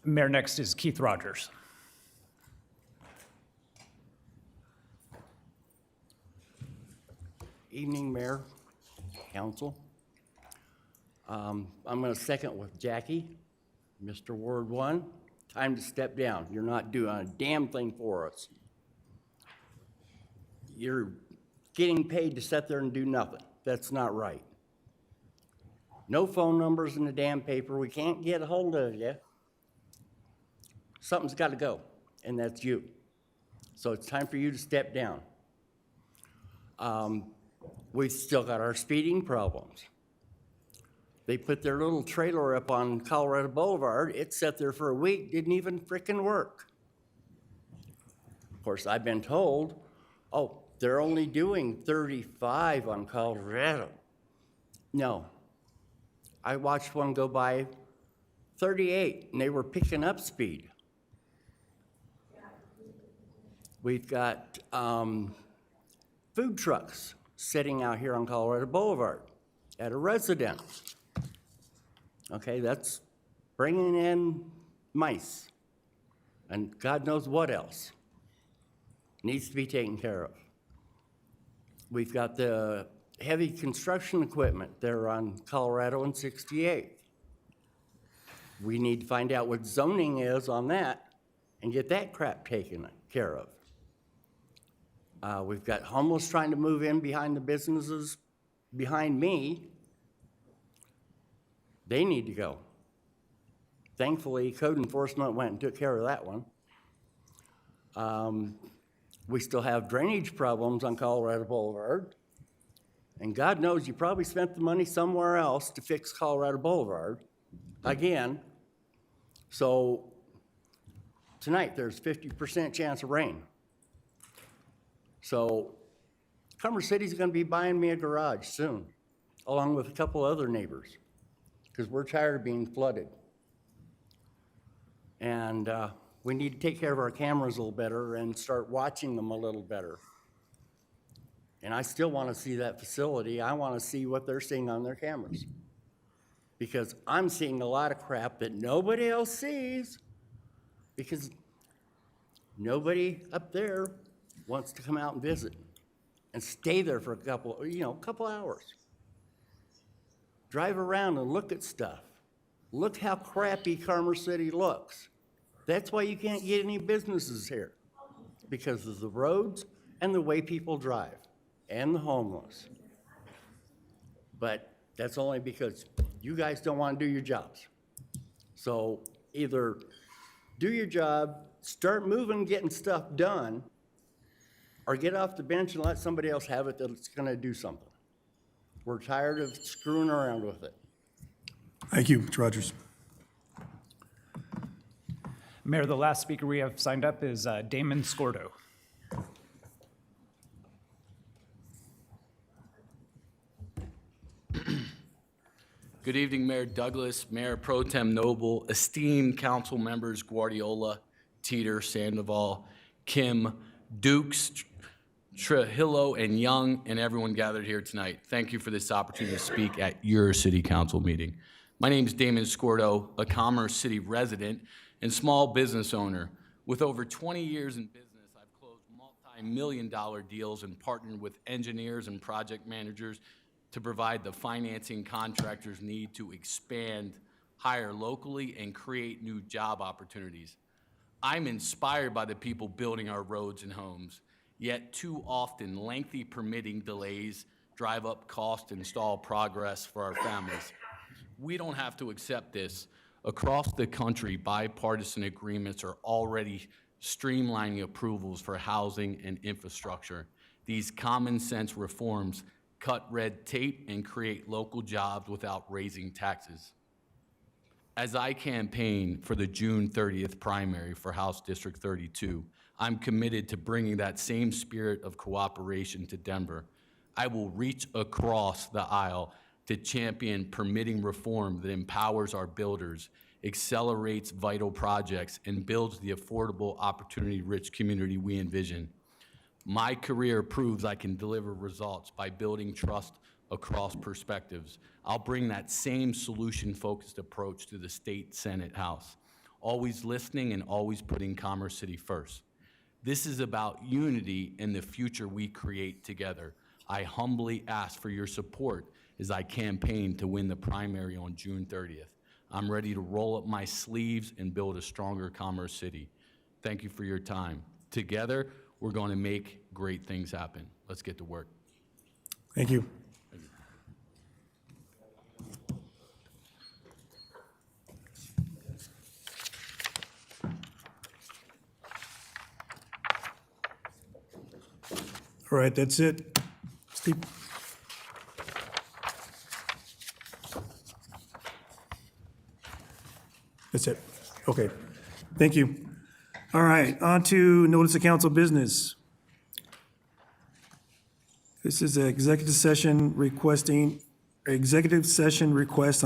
S17: Mayor, next is Keith Rogers.
S22: Evening, Mayor, Council. I'm going to second with Jackie. Mr. Ward 1, time to step down. You're not doing a damn thing for us. You're getting paid to sit there and do nothing. That's not right. No phone numbers in the damn paper. We can't get a hold of you. Something's got to go, and that's you. So it's time for you to step down. We've still got our speeding problems. They put their little trailer up on Colorado Boulevard. It sat there for a week, didn't even frickin' work. Of course, I've been told, oh, they're only doing 35 on Colorado. No. I watched one go by 38, and they were picking up speed. We've got food trucks sitting out here on Colorado Boulevard at a residence. Okay, that's bringing in mice and God knows what else needs to be taken care of. We've got the heavy construction equipment there on Colorado and 68. We need to find out what zoning is on that and get that crap taken care of. We've got homeless trying to move in behind the businesses behind me. They need to go. Thankfully, code enforcement went and took care of that one. We still have drainage problems on Colorado Boulevard. And God knows you probably spent the money somewhere else to fix Colorado Boulevard again. So tonight there's 50% chance of rain. So Commerce City's gonna be buying me a garage soon, along with a couple other neighbors, because we're tired of being flooded. And we need to take care of our cameras a little better and start watching them a little better. And I still want to see that facility. I want to see what they're seeing on their cameras. Because I'm seeing a lot of crap that nobody else sees, because nobody up there wants to come out and visit and stay there for a couple hours. Drive around and look at stuff. Look how crappy Commerce City looks. That's why you can't get any businesses here, because of the roads and the way people drive and the homeless. But that's only because you guys don't want to do your jobs. So either do your job, start moving, getting stuff done, or get off the bench and let somebody else have it that's going to do something. We're tired of screwing around with it.
S2: Thank you, Mr. Rogers.
S17: Mayor, the last speaker we have signed up is Damon Scordo.
S8: Good evening, Mayor Douglas, Mayor Pro Tem Noble, esteemed council members Guardiola, Teeter, Sandoval, Kim, Dukes, Trujillo, and Young, and everyone gathered here tonight. Thank you for this opportunity to speak at your city council meeting. My name is Damon Scordo, a Commerce City resident and small business owner. With over 20 years in business, I've closed multi-million-dollar deals and partnered with engineers and project managers to provide the financing contractors need to expand, hire locally, and create new job opportunities. I'm inspired by the people building our roads and homes, yet too often lengthy permitting delays drive up cost and stall progress for our families. We don't have to accept this. Across the country, bipartisan agreements are already streamlining approvals for housing and infrastructure. These common sense reforms cut red tape and create local jobs without raising taxes. As I campaign for the June 30th primary for House District 32, I'm committed to bringing that same spirit of cooperation to Denver. I will reach across the aisle to champion permitting reform that empowers our builders, accelerates vital projects, and builds the affordable, opportunity-rich community we envision. My career proves I can deliver results by building trust across perspectives. I'll bring that same solution-focused approach to the state, Senate, House, always listening and always putting Commerce City first. This is about unity and the future we create together. I humbly ask for your support as I campaign to win the primary on June 30th. I'm ready to roll up my sleeves and build a stronger Commerce City. Thank you for your time. Together, we're going to make great things happen. Let's get to work.
S2: Thank you. All right, that's it. Steve? That's it. Okay. Thank you. All right, on to notice of council business. This is an executive session request on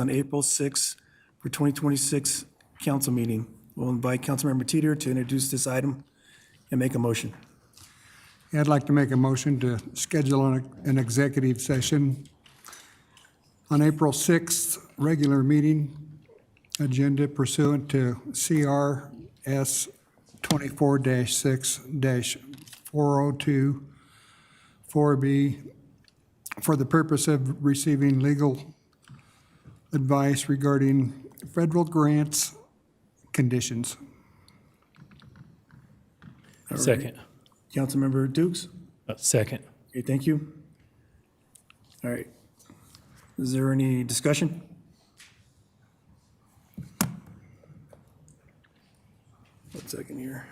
S2: April 6th for 2026 council meeting. We'll invite Councilmember Teeter to introduce this item and make a motion.
S6: Yeah, I'd like to make a motion to schedule an executive session on April 6th, regular meeting agenda pursuant to CRS 24-6-402 4B for the purpose of receiving legal advice regarding federal grants conditions.
S2: All right.
S3: Second.
S2: Councilmember Dukes?
S3: Second.
S2: Okay, thank you. All right. Is there any discussion? One second here.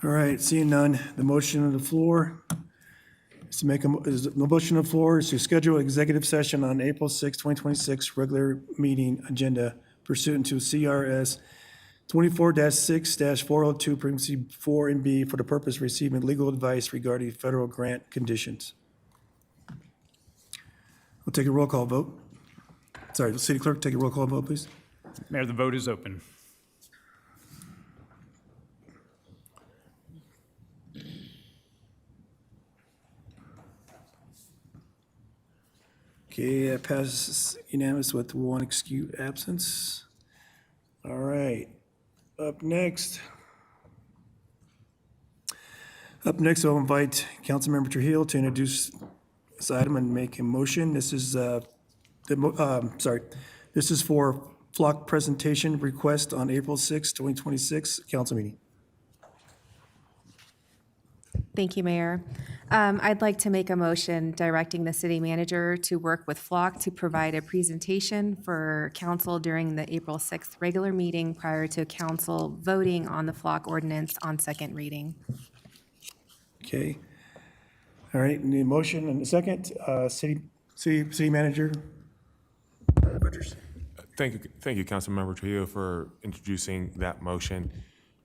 S2: All right, seeing none, the motion on the floor is to make the motion on the floor is to schedule an executive session on April 6, 2026, regular meeting agenda pursuant to CRS 24-6-402, parentheses 4 and B, for the purpose of receiving legal advice regarding federal grant conditions. We'll take a roll call vote. Sorry, the city clerk, take a roll call vote, please.
S17: Mayor, the vote is open.
S2: Okay, that passes unanimous with one excused absence. All right, up next, I'll invite Councilmember Trujillo to introduce this item and make a motion. This is this is for flock presentation request on April 6, 2026, council meeting.
S9: Thank you, Mayor. I'd like to make a motion directing the city manager to work with Flock to provide a presentation for council during the April 6th regular meeting prior to council voting on the Flock ordinance on second reading.
S2: Okay. All right, need a motion and a second. City manager Rogers.
S10: Thank you, Councilmember Trujillo, for introducing that motion.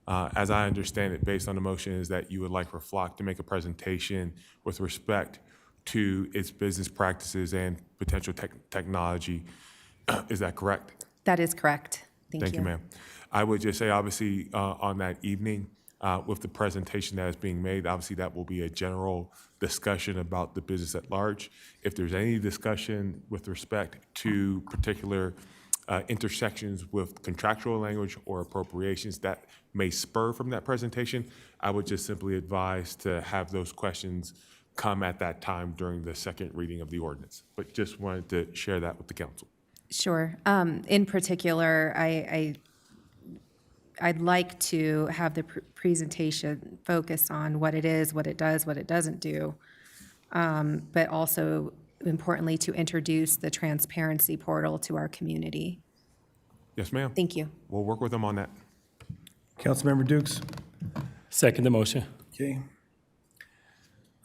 S10: As I understand it, based on the motion, is that you would like for Flock to make a presentation with respect to its business practices and potential technology. Is that correct?
S9: That is correct.
S10: Thank you, ma'am. I would just say, obviously, on that evening, with the presentation that is being made, obviously that will be a general discussion about the business at large. If there's any discussion with respect to particular intersections with contractual language or appropriations that may spur from that presentation, I would just simply advise to have those questions come at that time during the second reading of the ordinance. But just wanted to share that with the council.
S9: Sure. In particular, I'd like to have the presentation focus on what it is, what it does, what it doesn't do, but also importantly to introduce the transparency portal to our community.
S10: Yes, ma'am.
S9: Thank you.
S10: We'll work with them on that.
S2: Councilmember Dukes.
S3: Second the motion.
S2: Okay.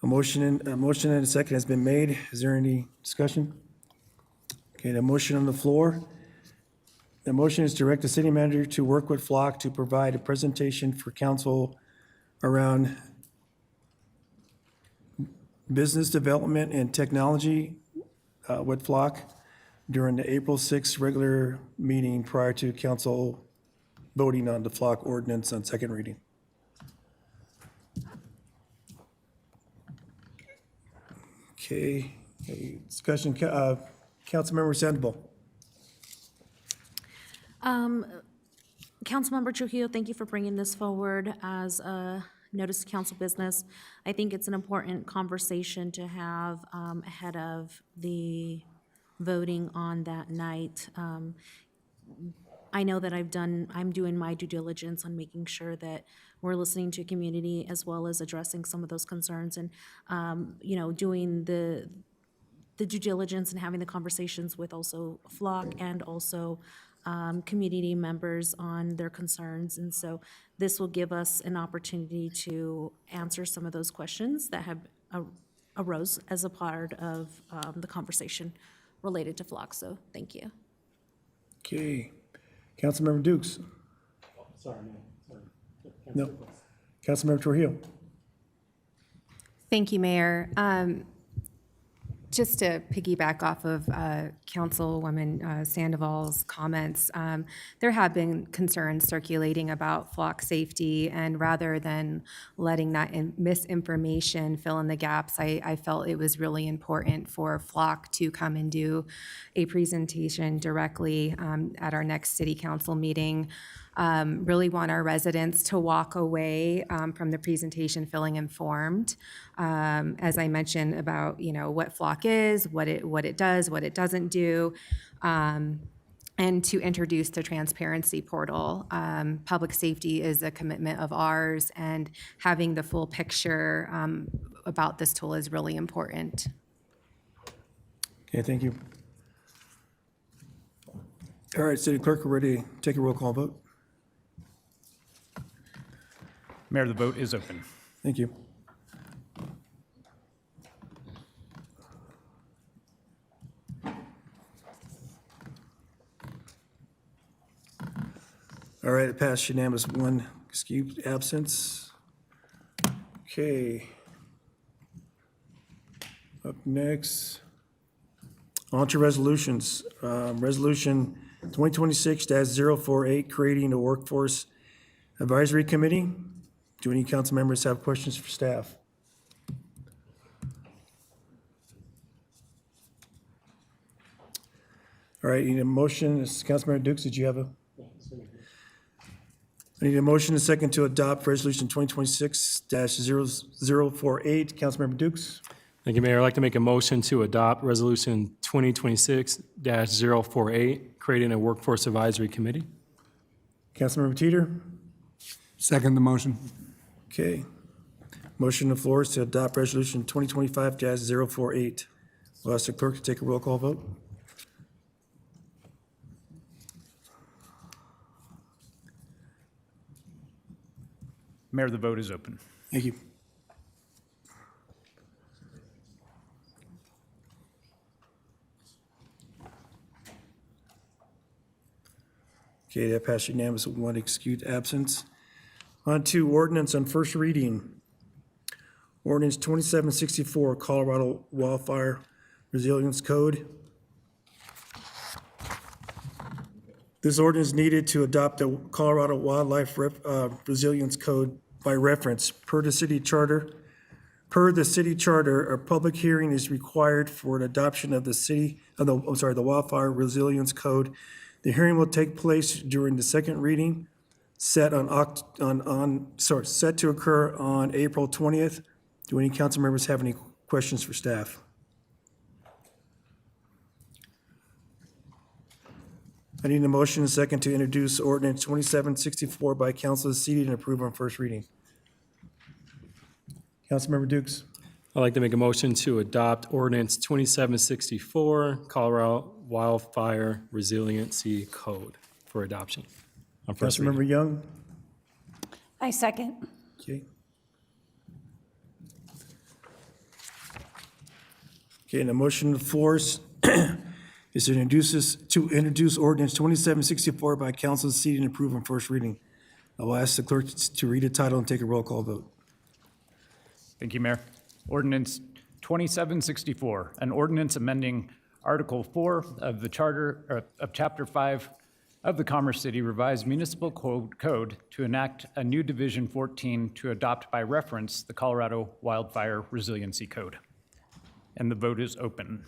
S2: A motion and a second has been made. Is there any discussion? Okay, the motion on the floor. The motion is to direct the city manager to work with Flock to provide a presentation for council around business development and technology with Flock during the April 6th regular meeting prior to council voting on the Flock ordinance on second reading. Okay, discussion, Councilmember Sandoval.
S5: Councilmember Trujillo, thank you for bringing this forward as a notice of council business. I think it's an important conversation to have ahead of the voting on that night. I know that I'm doing my due diligence on making sure that we're listening to community as well as addressing some of those concerns and, doing the the due diligence and having the conversations with also Flock and also community members on their concerns. And so this will give us an opportunity to answer some of those questions that have arose as a part of the conversation related to Flock. So thank you.
S2: Okay. Councilmember Dukes?
S3: Sorry,
S2: No. Councilmember Trujillo?
S9: Thank you, Mayor. Just to piggyback off of Councilwoman Sandoval's comments, there have been concerns circulating about flock safety, and rather than letting that misinformation fill in the gaps, I felt it was really important for Flock to come and do a presentation directly at our next city council meeting. Really want our residents to walk away from the presentation feeling informed. As I mentioned about, what Flock is, what it does, what it doesn't do, and to introduce the transparency portal. Public safety is a commitment of ours, and having the full picture about this tool is really important.
S2: Okay, thank you. All right, City Clerk, we're ready to take a roll call vote.
S17: Mayor, the vote is open.
S2: Thank you. All right, it passed unanimous, one excused absence. Okay. Up next, on to resolutions. Resolution 2026-048, creating a workforce advisory committee. Do any council members have questions for staff? All right, you need a motion. Councilmember Dukes, did you have a? I need a motion and a second to adopt resolution 2026-0048. Councilmember Dukes?
S3: Thank you, Mayor. I'd like to make a motion to adopt Resolution 2026-048, creating a workforce advisory committee.
S2: Councilmember Teeter?
S6: Second the motion.
S2: Okay. Motion on the floor is to adopt resolution 2025-048. We'll ask the clerk to take a roll call vote.
S17: Mayor, the vote is open.
S2: Thank you. Okay, that passed unanimous with one excused absence. On to ordinance on first reading. Ordinance 2764, Colorado Wildfire Resilience Code. This ordinance is needed to adopt the Colorado Wildlife Resilience Code by reference. Per the city charter, a public hearing is required for an adoption of the Wildfire Resilience Code. The hearing will take place during the second reading, set to occur on April 20th. Do any council members have any questions for staff? I need a motion and a second to introduce ordinance 2764 by council seated and approve on first reading. Councilmember Dukes.
S3: I'd like to make a motion to adopt ordinance 2764, Colorado Wildfire Resiliency Code for adoption on first reading.
S2: Councilmember Young.
S1: I second.
S2: Okay. Okay, and the motion on the floor is to introduce ordinance 2764 by council seated and approve on first reading. I will ask the clerk to read the title and take a roll call vote.
S17: Thank you, Mayor. Ordinance 2764, an ordinance amending Article 4 of the Charter of Chapter 5 of the Commerce City Revised Municipal Code to enact a new Division 14 to adopt by reference the Colorado Wildfire Resiliency Code. And the vote is open.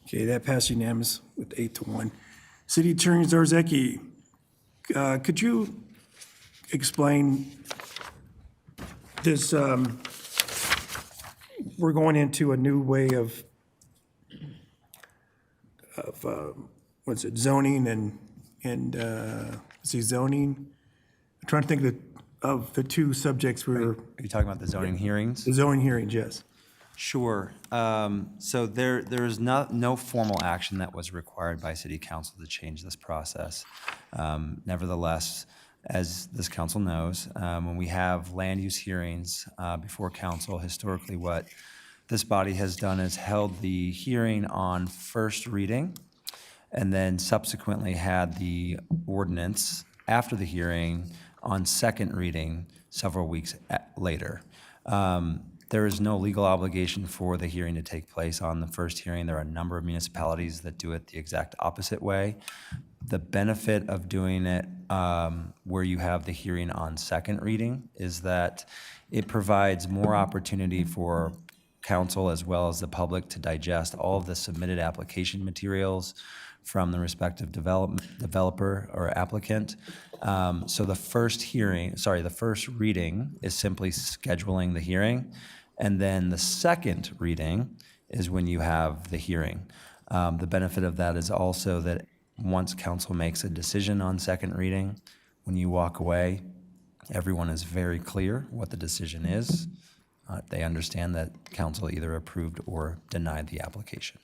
S2: Okay, that passed unanimous with 8-1. City Attorney Zarzeki, could you explain this? We're going into a new way of zoning and and, let's see, zoning. I'm trying to think of the two subjects we were,
S11: Are you talking about the zoning hearings?
S2: the zoning hearings, yes.
S11: Sure. So there is no formal action that was required by city council to change this process. Nevertheless, as this council knows, when we have land use hearings before council, historically what this body has done is held the hearing on first reading and then subsequently had the ordinance after the hearing on second reading several weeks later. There is no legal obligation for the hearing to take place on the first hearing. There are a number of municipalities that do it the exact opposite way. The benefit of doing it where you have the hearing on second reading is that it provides more opportunity for council as well as the public to digest all of the submitted application materials from the respective developer or applicant. So the first reading is simply scheduling the hearing. And then the second reading is when you have the hearing. The benefit of that is also that once council makes a decision on second reading, when you walk away, everyone is very clear what the decision is. They understand that council either approved or denied the application.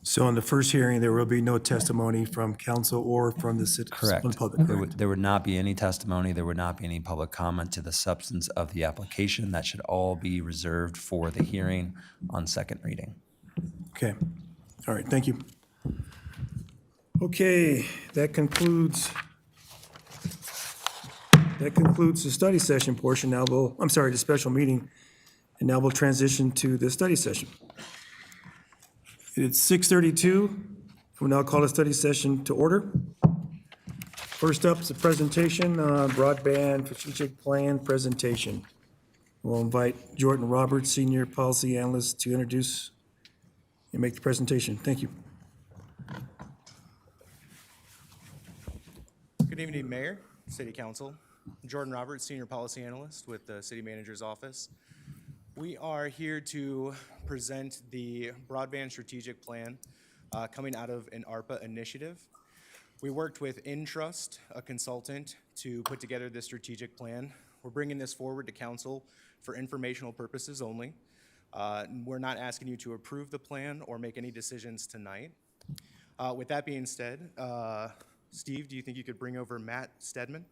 S2: So in the first hearing, there will be no testimony from council or from the city.
S11: Correct.
S2: From the public, correct?
S11: There would not be any testimony, there would not be any public comment to the substance of the application. That should all be reserved for the hearing on second reading.
S2: Okay, all right, thank you. Okay, that concludes the study session portion. Now the special meeting, and now we'll transition to the study session. It's 6:32. We'll now call a study session to order. First up is a presentation on broadband strategic plan presentation. We'll invite Jordan Roberts, Senior Policy Analyst, to introduce and make the presentation. Thank you.
S13: Good evening, Mayor, City Council. Jordan Roberts, Senior Policy Analyst with the City Manager's Office. We are here to present the Broadband Strategic Plan coming out of an ARPA initiative. We worked with Intrust, a consultant, to put together this strategic plan. We're bringing this forward to Council for informational purposes only. We're not asking you to approve the plan or make any decisions tonight. With that being said, Steve, do you think you could bring over Matt Stedman?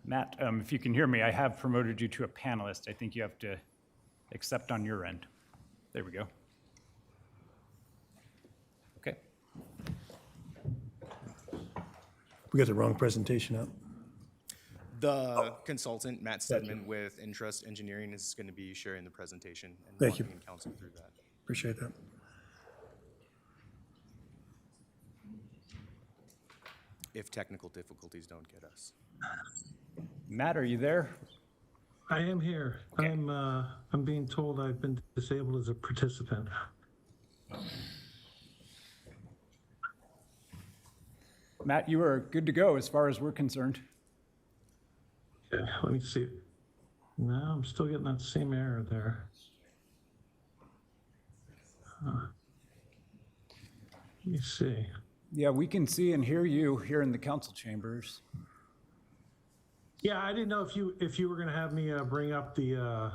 S17: Matt, if you can hear me, I have promoted you to a panelist. I think you have to accept on your end. There we go. Okay.
S2: We got the wrong presentation up.
S13: The consultant, Matt Stedman with Intrust Engineering, is going to be sharing the presentation and
S2: Thank you.
S13: walking Council through that.
S2: Appreciate that.
S13: If technical difficulties don't get us.
S17: Matt, are you there?
S23: I am here. Okay. I'm being told I've been disabled as a participant.
S17: Matt, you are good to go as far as we're concerned.
S23: Okay, let me see. No, I'm still getting that same error there. Let me see.
S17: Yeah, we can see and hear you here in the council chambers.
S23: Yeah, I didn't know if you were going to have me bring up the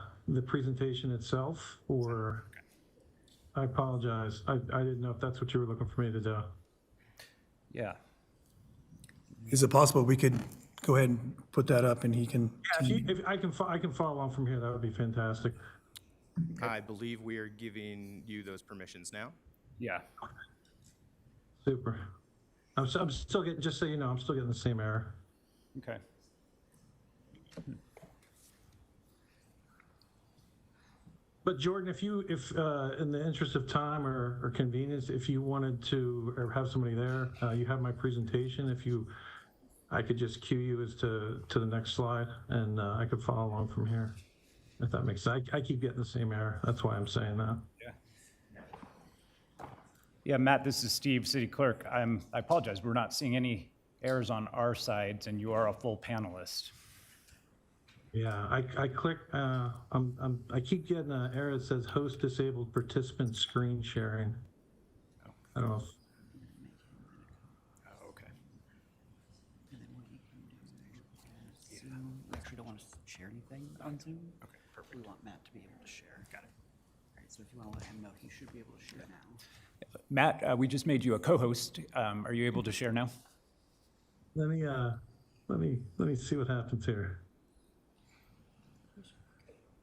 S23: presentation itself, or I apologize. I didn't know if that's what you were looking for me to do.
S17: Yeah.
S2: Is it possible we could go ahead and put that up and he can?
S23: Yeah, if I can follow along from here, that would be fantastic.
S13: I believe we are giving you those permissions now.
S17: Yeah.
S23: Super. I'm still getting, just so you know, I'm still getting the same error.
S17: Okay.
S23: But Jordan, if in the interest of time or convenience, if you wanted to or have somebody there, you have my presentation. I could just cue you as to the next slide, and I could follow along from here, if that makes sense. I keep getting the same error. That's why I'm saying that.
S17: Yeah. Yeah, Matt, this is Steve, City Clerk. I apologize, we're not seeing any errors on our sides, and you are a full panelist.
S23: Yeah, I click, I keep getting an error that says host disabled participant screen sharing. I don't know if.
S17: Okay.
S14: Zoom, we actually don't want to share anything on Zoom.
S17: Okay, perfect.
S14: We want Matt to be able to share.
S17: Got it.
S14: All right, so if you want to let him know, he should be able to share now.
S17: Matt, we just made you a co-host. Are you able to share now?
S23: Let me see what happens here.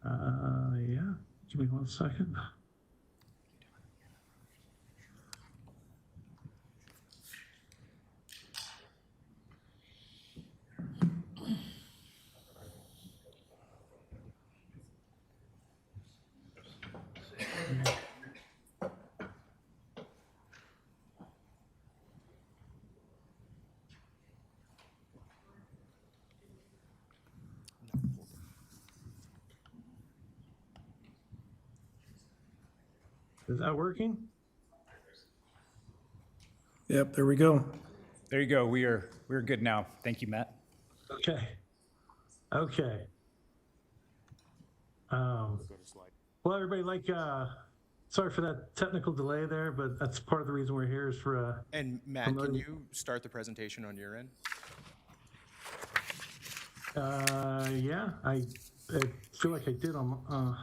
S23: Yeah, give me 1 second. Is that working?
S2: Yep, there we go.
S17: There you go. We're good now. Thank you, Matt.
S23: Okay. Okay. Well, everybody, sorry for that technical delay there, but that's part of the reason we're here is for.
S13: And Matt, can you start the presentation on your end?
S23: Yeah, I feel like I did on.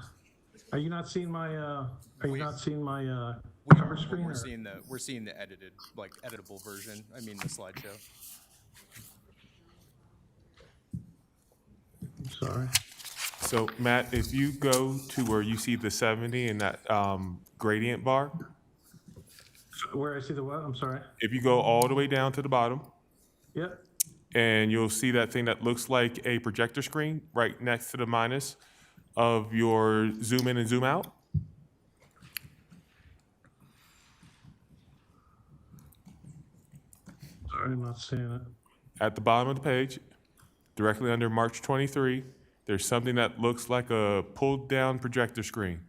S23: Are you not seeing my? Cover screen?
S13: We're seeing the edited, like editable version. I mean the slideshow.
S23: I'm sorry.
S10: So Matt, if you go to where you see the 70 in that gradient bar,
S23: Where I see the what? I'm sorry.
S10: if you go all the way down to the bottom,
S23: Yep.
S10: and you'll see that thing that looks like a projector screen right next to the minus of your zoom in and zoom out.
S23: Sorry, I'm not seeing it.
S10: At the bottom of the page, directly under March 23, there's something that looks like a pulled down projector screen.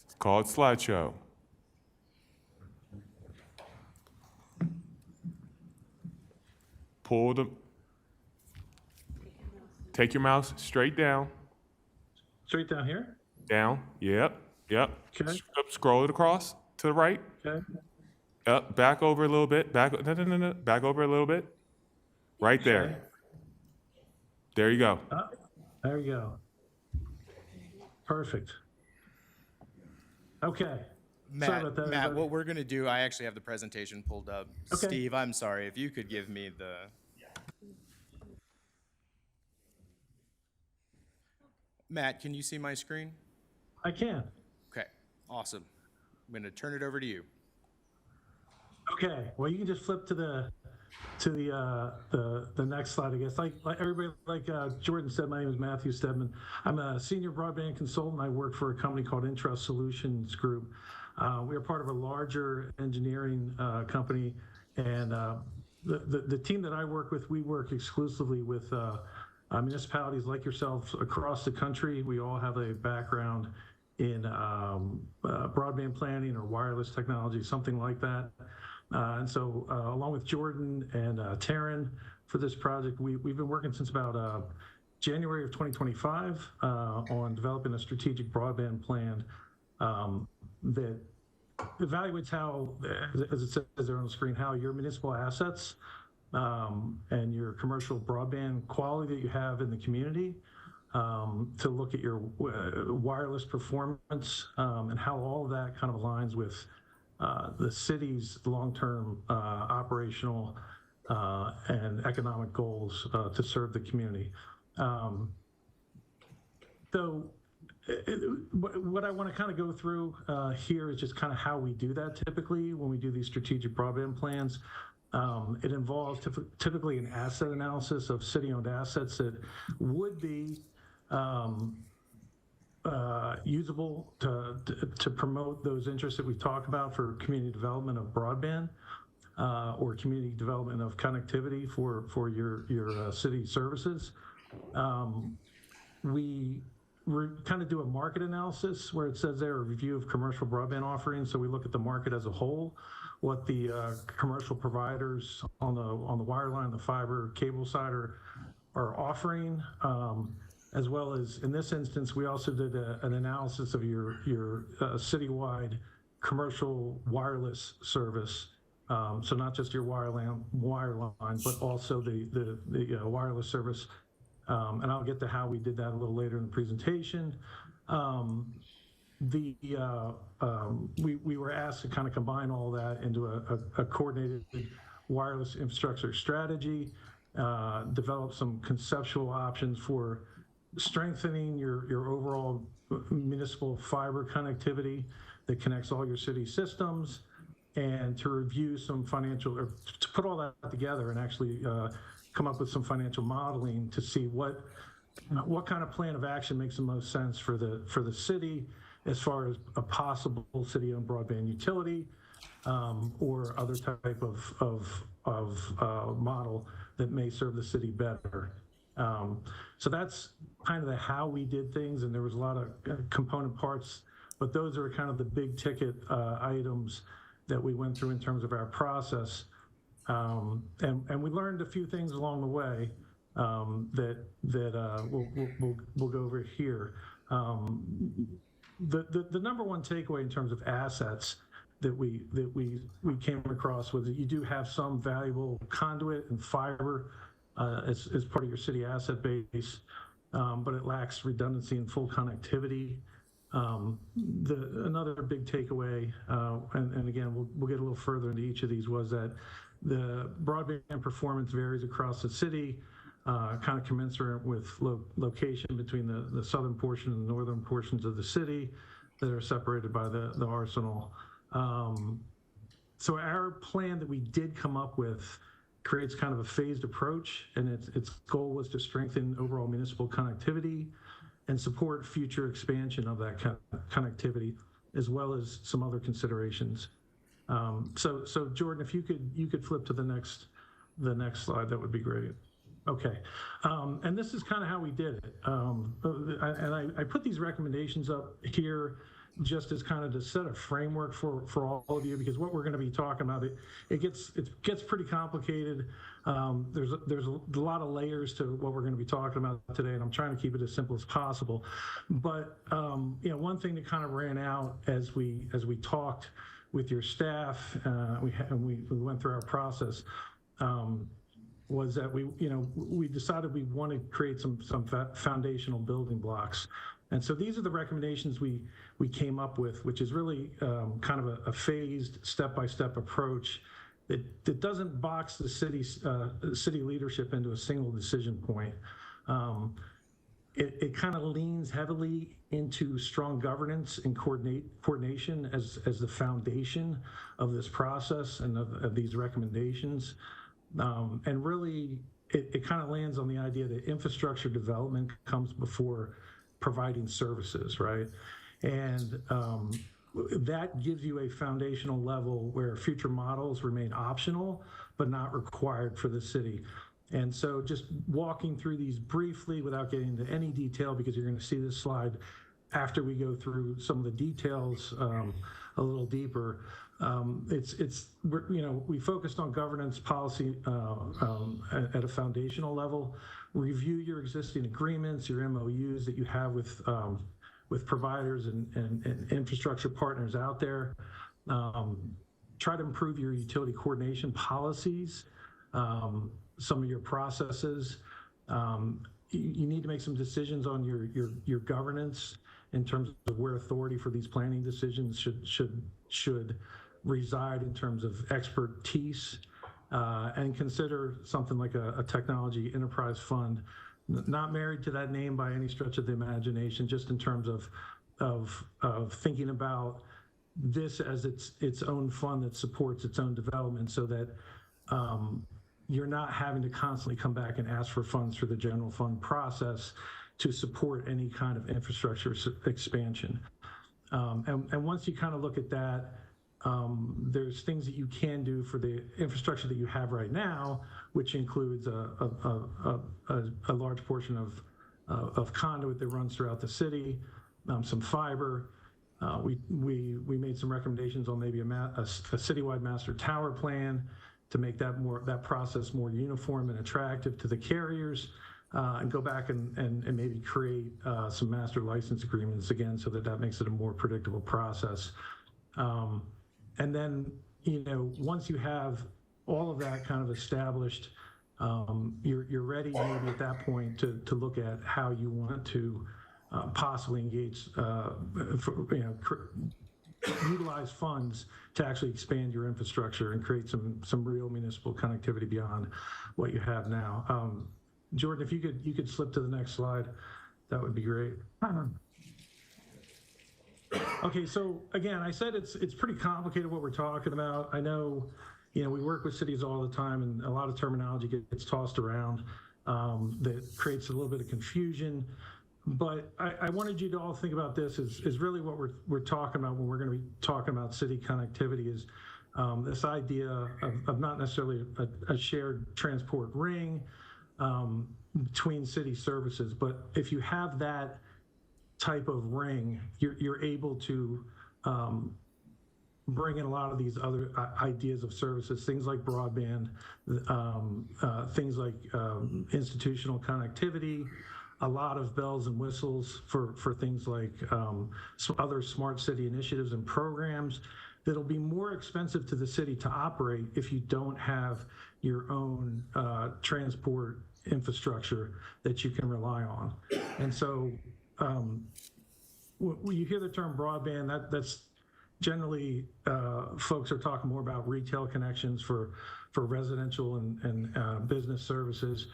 S10: It's called slideshow. Take your mouse straight down.
S23: Straight down here?
S10: Down, yep.
S23: Okay.
S10: Scroll it across to the right.
S23: Okay.
S10: Up, back over a little bit, back over a little bit. Right there.
S23: Okay.
S10: There you go.
S23: There you go. Perfect. Okay. Sorry about that,
S13: Matt,
S23: everybody.
S13: what we're gonna do, I actually have the presentation pulled up.
S23: Okay.
S13: Steve, I'm sorry, if you could give me the. Matt, can you see my screen?
S23: I can.
S13: Okay, awesome. I'm gonna turn it over to you.
S23: Okay, well, you can just flip to the next slide, I guess. Like everybody, Jordan said, my name is Matthew Stedman. I'm a senior broadband consultant. I work for a company called Intrust Solutions Group. We are part of a larger engineering company, and the team that I work with, we work exclusively with municipalities like yourselves across the country. We all have a background in broadband planning or wireless technology, something like that. And so along with Jordan and Taryn for this project, we've been working since about January of 2025 on developing a strategic broadband plan that evaluates how, as it says there on the screen, how your municipal assets and your commercial broadband quality that you have in the community to look at your wireless performance and how all of that kind of aligns with the city's long-term operational and economic goals to serve the community. So what I want to kind of go through here is just kind of how we do that typically when we do these strategic broadband plans. It involves typically an asset analysis of city-owned assets that would be usable to promote those interests that we talk about for community development of broadband or community development of connectivity for your city services. We kind of do a market analysis where it says there a review of commercial broadband offerings. So we look at the market as a whole, what the commercial providers on the wireline, the fiber, cable side are offering, as well as in this instance, we also did an analysis of your citywide commercial wireless service. So not just your wireline, but also the wireless service. And I'll get to how we did that a little later in the presentation. We were asked to kind of combine all that into a coordinated wireless infrastructure strategy, develop some conceptual options for strengthening your overall municipal fiber connectivity that connects all your city systems, and to review some financial, or to put all that together and actually come up with some financial modeling to see what kind of plan of action makes the most sense for the city as far as a possible city-owned broadband utility, or other type of model that may serve the city better. So that's kind of how we did things, and there was a lot of component parts, but those are kind of the big ticket items that we went through in terms of our process. And we learned a few things along the way that we'll go over here. The number one takeaway in terms of assets that we came across was that you do have some valuable conduit and fiber as part of your city asset base, but it lacks redundancy and full connectivity. Another big takeaway, and again, we'll get a little further into each of these, was that the broadband performance varies across the city, kind of commensurate with location between the southern portion and the northern portions of the city that are separated by the arsenal. So our plan that we did come up with creates kind of a phased approach, and its goal was to strengthen overall municipal connectivity and support future expansion of that connectivity, as well as some other considerations. So Jordan, if you could flip to the next slide, that would be great. Okay, and this is kind of how we did it. And I put these recommendations up here just as kind of to set a framework for all of you, because what we're going to be talking about, it gets pretty complicated. There's a lot of layers to what we're going to be talking about today, and I'm trying to keep it as simple as possible. But one thing that kind of ran out as we talked with your staff, we went through our process, was that we decided we want to create some foundational building blocks. And so these are the recommendations we came up with, which is really kind of a phased, step-by-step approach that doesn't box the city leadership into a single decision point. It kind of leans heavily into strong governance and coordination as the foundation of this process and of these recommendations. And really, it kind of lands on the idea that infrastructure development comes before providing services, right? And that gives you a foundational level where future models remain optional, but not required for the city. And so just walking through these briefly without getting into any detail, because you're going to see this slide after we go through some of the details a little deeper. We focused on governance policy at a foundational level. Review your existing agreements, your MOUs that you have with providers and infrastructure partners out there. Try to improve your utility coordination policies, some of your processes. You need to make some decisions on your governance in terms of where authority for these planning decisions should reside in terms of expertise, and consider something like a technology enterprise fund, not married to that name by any stretch of the imagination, just in terms of thinking about this as its own fund that supports its own development, so that you're not having to constantly come back and ask for funds through the general fund process to support any kind of infrastructure expansion. And once you kind of look at that, there's things that you can do for the infrastructure that you have right now, which includes a large portion of conduit that runs throughout the city, some fiber. We made some recommendations on maybe a citywide master tower plan to make that process more uniform and attractive to the carriers, and go back and maybe create some master license agreements again, so that makes it a more predictable process. And then, once you have all of that kind of established, you're ready maybe at that point to look at how you want to possibly engage, utilize funds to actually expand your infrastructure and create some real municipal connectivity beyond what you have now. Jordan, if you could slip to the next slide, that would be great. Okay, so again, I said it's pretty complicated what we're talking about. I know, we work with cities all the time, and a lot of terminology gets tossed around that creates a little bit of confusion. But I wanted you to all think about this is really what we're talking about when we're going to be talking about city connectivity is this idea of not necessarily a shared transport ring between city services, but if you have that type of ring, you're able to bring in a lot of these other ideas of services, things like broadband, things like institutional connectivity, a lot of bells and whistles for things like some other smart city initiatives and programs that'll be more expensive to the city to operate if you don't have your own transport infrastructure that you can rely on. And so when you hear the term broadband, that's generally folks are talking more about retail connections for residential and business services.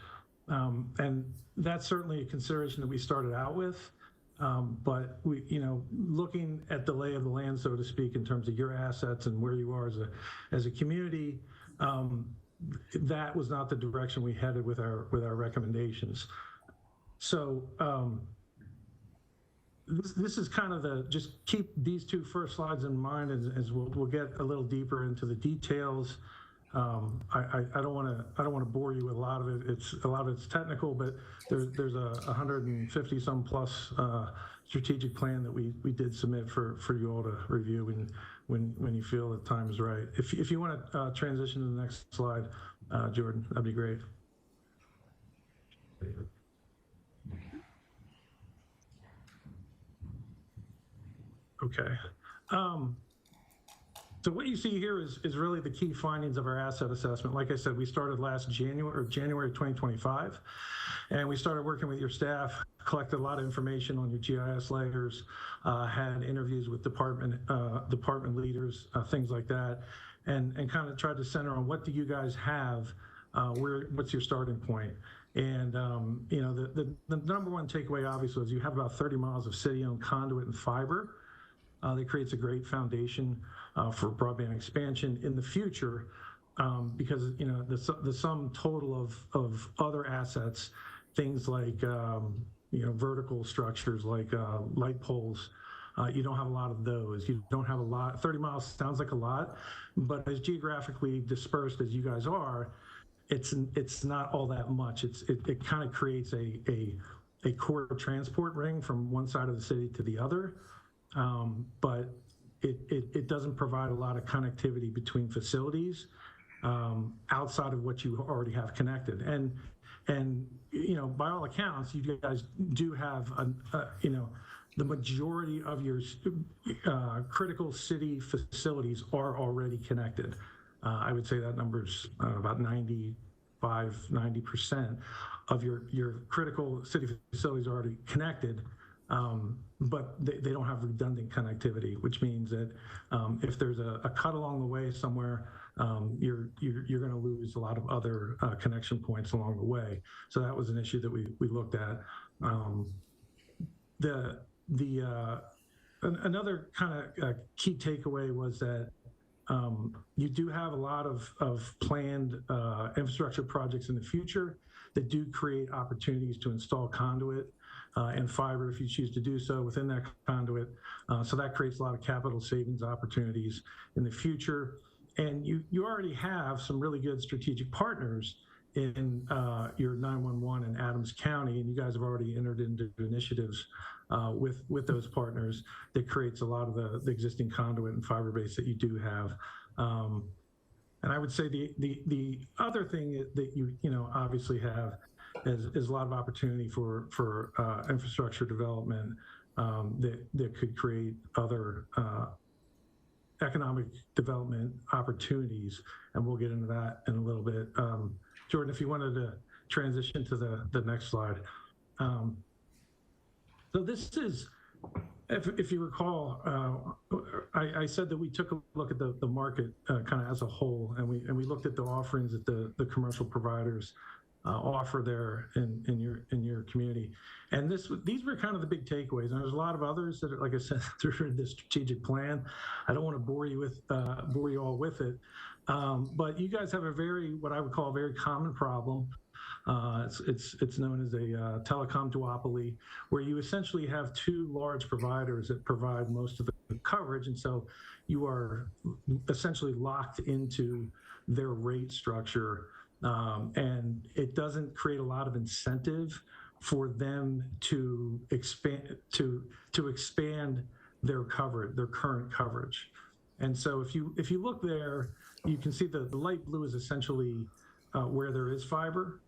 S23: And that's certainly a consideration that we started out with. But we, looking at the lay of the land, so to speak, in terms of your assets and where you are as a community, that was not the direction we headed with our recommendations. So this is kind of just keep these two first slides in mind as we'll get a little deeper into the details. I don't want to bore you with a lot of it. A lot of it's technical, but there's a 150 some plus strategic plan that we did submit for you all to review when you feel the time is right. If you want to transition to the next slide, Jordan, that'd be great. Okay. So what you see here is really the key findings of our asset assessment. Like I said, we started last January 2025, and we started working with your staff, collected a lot of information on your GIS layers, had interviews with department leaders, things like that, and kind of tried to center on what do you guys have, what's your starting point. And the number one takeaway obviously is you have about 30 miles of city-owned conduit and fiber. That creates a great foundation for broadband expansion in the future, because the sum total of other assets, things like vertical structures like light poles, you don't have a lot of those. You don't have a lot. 30 miles sounds like a lot, but as geographically dispersed as you guys are, it's not all that much. It kind of creates a core transport ring from one side of the city to the other. But it doesn't provide a lot of connectivity between facilities outside of what you already have connected. And by all accounts, you guys do have the majority of your critical city facilities are already connected. I would say that number's about 90% of your critical city facilities are already connected. But they don't have redundant connectivity, which means that if there's a cut along the way somewhere, you're going to lose a lot of other connection points along the way. So that was an issue that we looked at. Another kind of key takeaway was that you do have a lot of planned infrastructure projects in the future that do create opportunities to install conduit and fiber if you choose to do so within that conduit. So that creates a lot of capital savings opportunities in the future. And you already have some really good strategic partners in your 911 in Adams County, and you guys have already entered into initiatives with those partners that creates a lot of the existing conduit and fiber base that you do have. And I would say the other thing that you know obviously have is a lot of opportunity for infrastructure development that could create other economic development opportunities, and we'll get into that in a little bit. Jordan, if you wanted to transition to the next slide. So this is, if you recall, I said that we took a look at the market kind of as a whole, and we looked at the offerings that the commercial providers offer there in your community, and these were kind of the big takeaways. And there's a lot of others that, like I said, through the strategic plan. I don't want to bore you all with it, but you guys have what I would call a very common problem. It's known as a telecom duopoly, where you essentially have two large providers that provide most of the coverage, and so you are essentially locked into their rate structure, and it doesn't create a lot of incentive for them to expand their coverage, their current coverage. And so if you look there, you can see the light blue is essentially where there is fiber.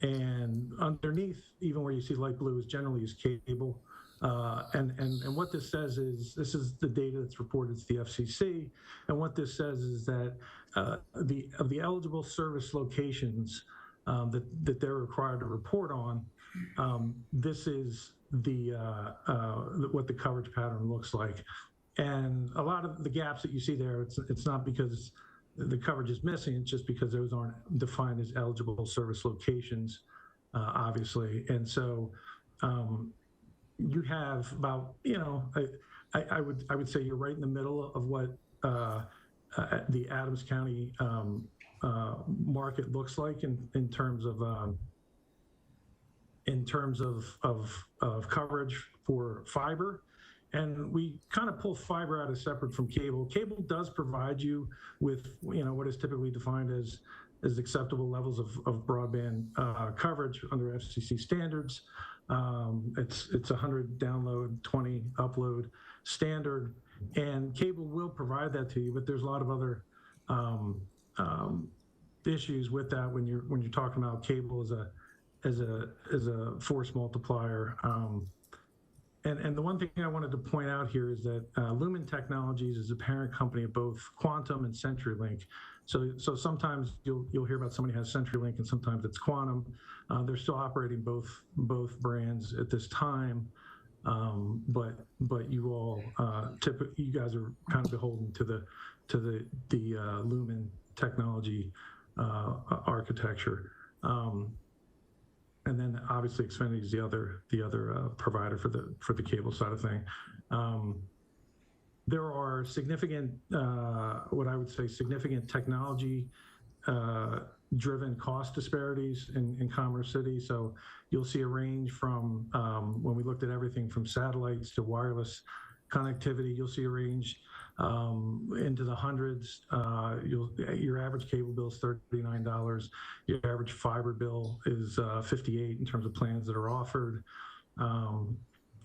S23: And underneath, even where you see light blue, is generally cable. And what this says is, this is the data that's reported to the FCC. And what this says is that of the eligible service locations that they're required to report on, this is what the coverage pattern looks like. And a lot of the gaps that you see there, it's not because the coverage is missing, it's just because those aren't defined as eligible service locations, obviously. And so you have about, I would say you're right in the middle of what the Adams County market looks like in terms of coverage for fiber. And we kind of pull fiber out as separate from cable. Cable does provide you with, what is typically defined as acceptable levels of broadband coverage under FCC standards. It's 100 download, 20 upload standard, and cable will provide that to you. But there's a lot of other issues with that when you're talking about cable as a force multiplier. And the one thing I wanted to point out here is that Lumen Technologies is a parent company of both Quantum and CenturyLink. So sometimes you'll hear about somebody has CenturyLink and sometimes it's Quantum. They're still operating both brands at this time, but you all you guys are kind of beholden to the Lumen technology architecture. And then obviously Xfinity is the other provider for the cable side of thing. There are significant, what I would say, significant technology driven cost disparities in Commerce City. So you'll see a range from when we looked at everything from satellites to wireless connectivity, you'll see a range into the hundreds. Your average cable bill is $39. Your average fiber bill is $58 in terms of plans that are offered.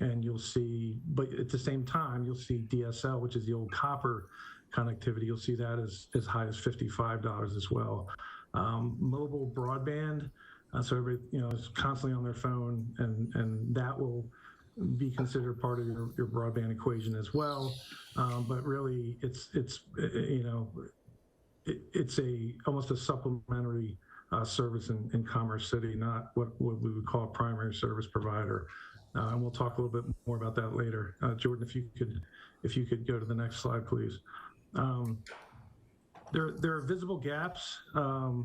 S23: And you'll see, but at the same time, you'll see DSL, which is the old copper connectivity. You'll see that as high as $55 as well. Mobile broadband, so everybody is constantly on their phone, and that will be considered part of your broadband equation as well. But really, it's almost a supplementary service in Commerce City, not what we would call a primary service provider. And we'll talk a little bit more about that later. Jordan, if you could go to the next slide, please. There are visible gaps.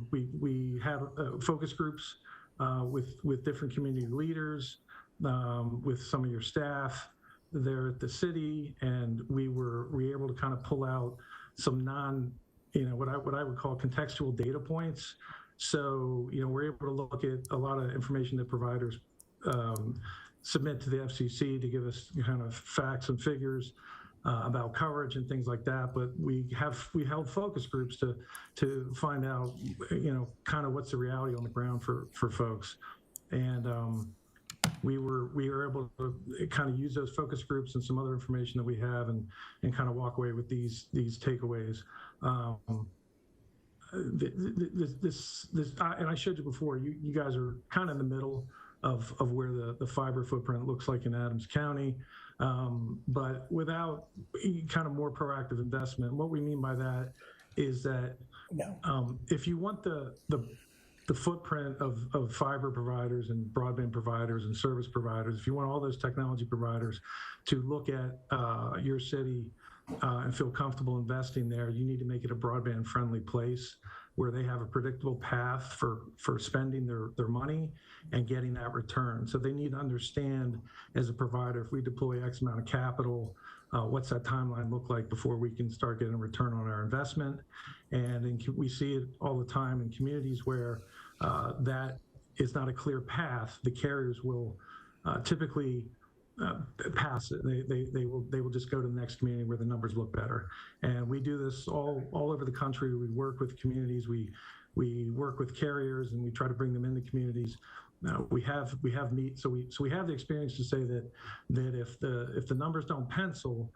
S23: We had focus groups with different community leaders, with some of your staff there at the city, and we were able to kind of pull out some what I would call contextual data points. So we're able to look at a lot of information that providers submit to the FCC to give us kind of facts and figures. about coverage and things like that. But we held focus groups to find out, kind of what's the reality on the ground for folks. And we were able to kind of use those focus groups and some other information that we have and kind of walk away with these takeaways. And I showed you before, you guys are kind of in the middle of where the fiber footprint looks like in Adams County, but without kind of more proactive investment. What we mean by that is that if you want the footprint of fiber providers and broadband providers and service providers, if you want all those technology providers to look at your city and feel comfortable investing there, you need to make it a broadband friendly place where they have a predictable path for spending their money and getting that return. So they need to understand as a provider, if we deploy X amount of capital, what's that timeline look like before we can start getting a return on our investment. And we see it all the time in communities where that is not a clear path. The carriers will typically pass it. They will just go to the next community where the numbers look better. And we do this all over the country. We work with communities. We work with carriers, and we try to bring them into communities. We have we have the experience to say that if the numbers don't pencil,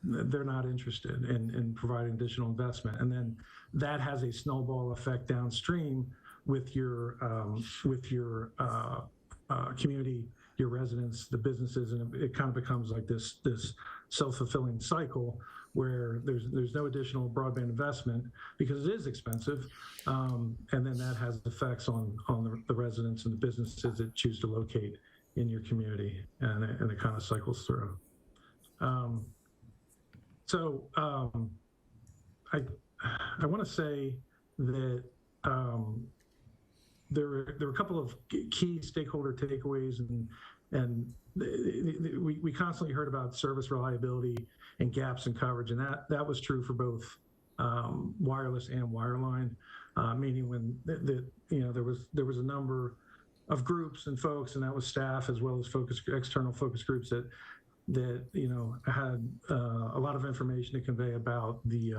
S23: they're not interested in providing additional investment. And then that has a snowball effect downstream with your community, your residents, the businesses, and it kind of becomes like this self-fulfilling cycle where there's no additional broadband investment because it is expensive, and then that has effects on the residents and the businesses that choose to locate in your community, and it kind of cycles through. I want to say that there were a couple of key stakeholder takeaways, and we constantly heard about service reliability and gaps in coverage, and that was true for both wireless and wireline, meaning when there was a number of groups and folks, and that was staff as well as external focus groups that had a lot of information to convey about the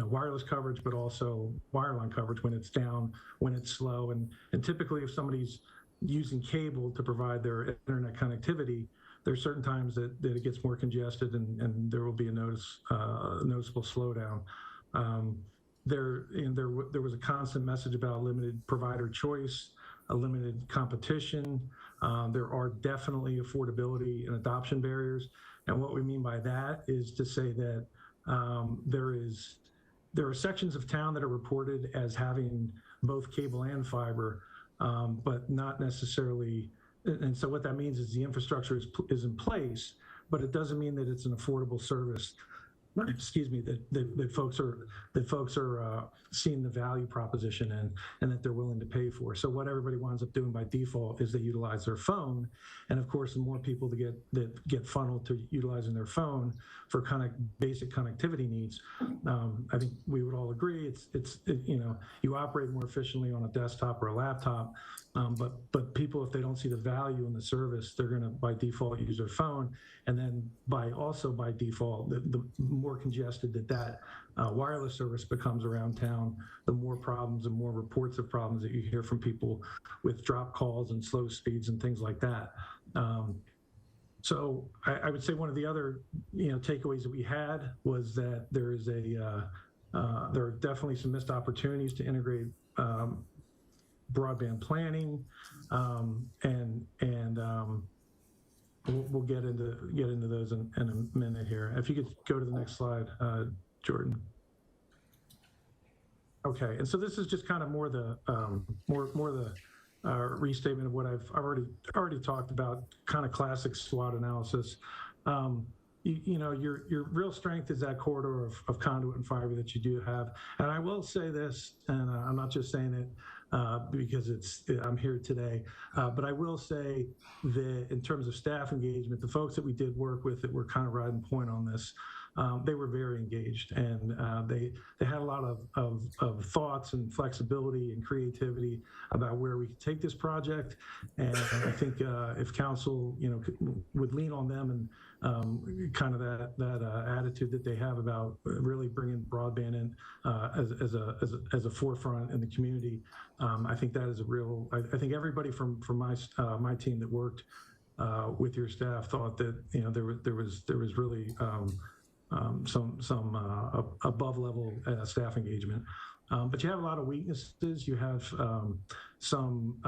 S23: wireless coverage, but also wireline coverage when it's down, when it's slow, and typically if somebody's using cable to provide their internet connectivity, there's certain times that it gets more congested and there will be a noticeable slowdown. There was a constant message about limited provider choice, a limited competition. There are definitely affordability and adoption barriers, and what we mean by that is to say that there are sections of town that are reported as having both cable and fiber, but not necessarily. And so what that means is the infrastructure is in place, but it doesn't mean that it's an affordable service. Excuse me, that folks are seeing the value proposition in and that they're willing to pay for. So what everybody winds up doing by default is they utilize their phone, and of course, the more people that get funneled to utilizing their phone for kind of basic connectivity needs, I think we would all agree you operate more efficiently on a desktop or a laptop, but people, if they don't see the value in the service, they're going to by default use their phone, and then by default, the more congested that wireless service becomes around town, the more problems and more reports of problems that you hear from people with drop calls and slow speeds and things like that. So I would say one of the other takeaways that we had was that there are definitely some missed opportunities to integrate broadband planning, and we'll get into those in a minute here. If you could go to the next slide, Jordan. Okay, and so this is just kind of more the restatement of what I've already talked about, kind of classic SWOT analysis. Your real strength is that corridor of conduit and fiber that you do have. And I will say this, and I'm not just saying it because I'm here today, but I will say that in terms of staff engagement, the folks that we did work with that were kind of riding point on this, they were very engaged, and they had a lot of thoughts and flexibility and creativity about where we could take this project. And I think if council, would lean on them and kind of that attitude that they have about really bringing broadband in as a forefront in the community, I think that is a real. I think everybody from my team that worked with your staff thought that there was really some above level staff engagement. But you have a lot of weaknesses. You have some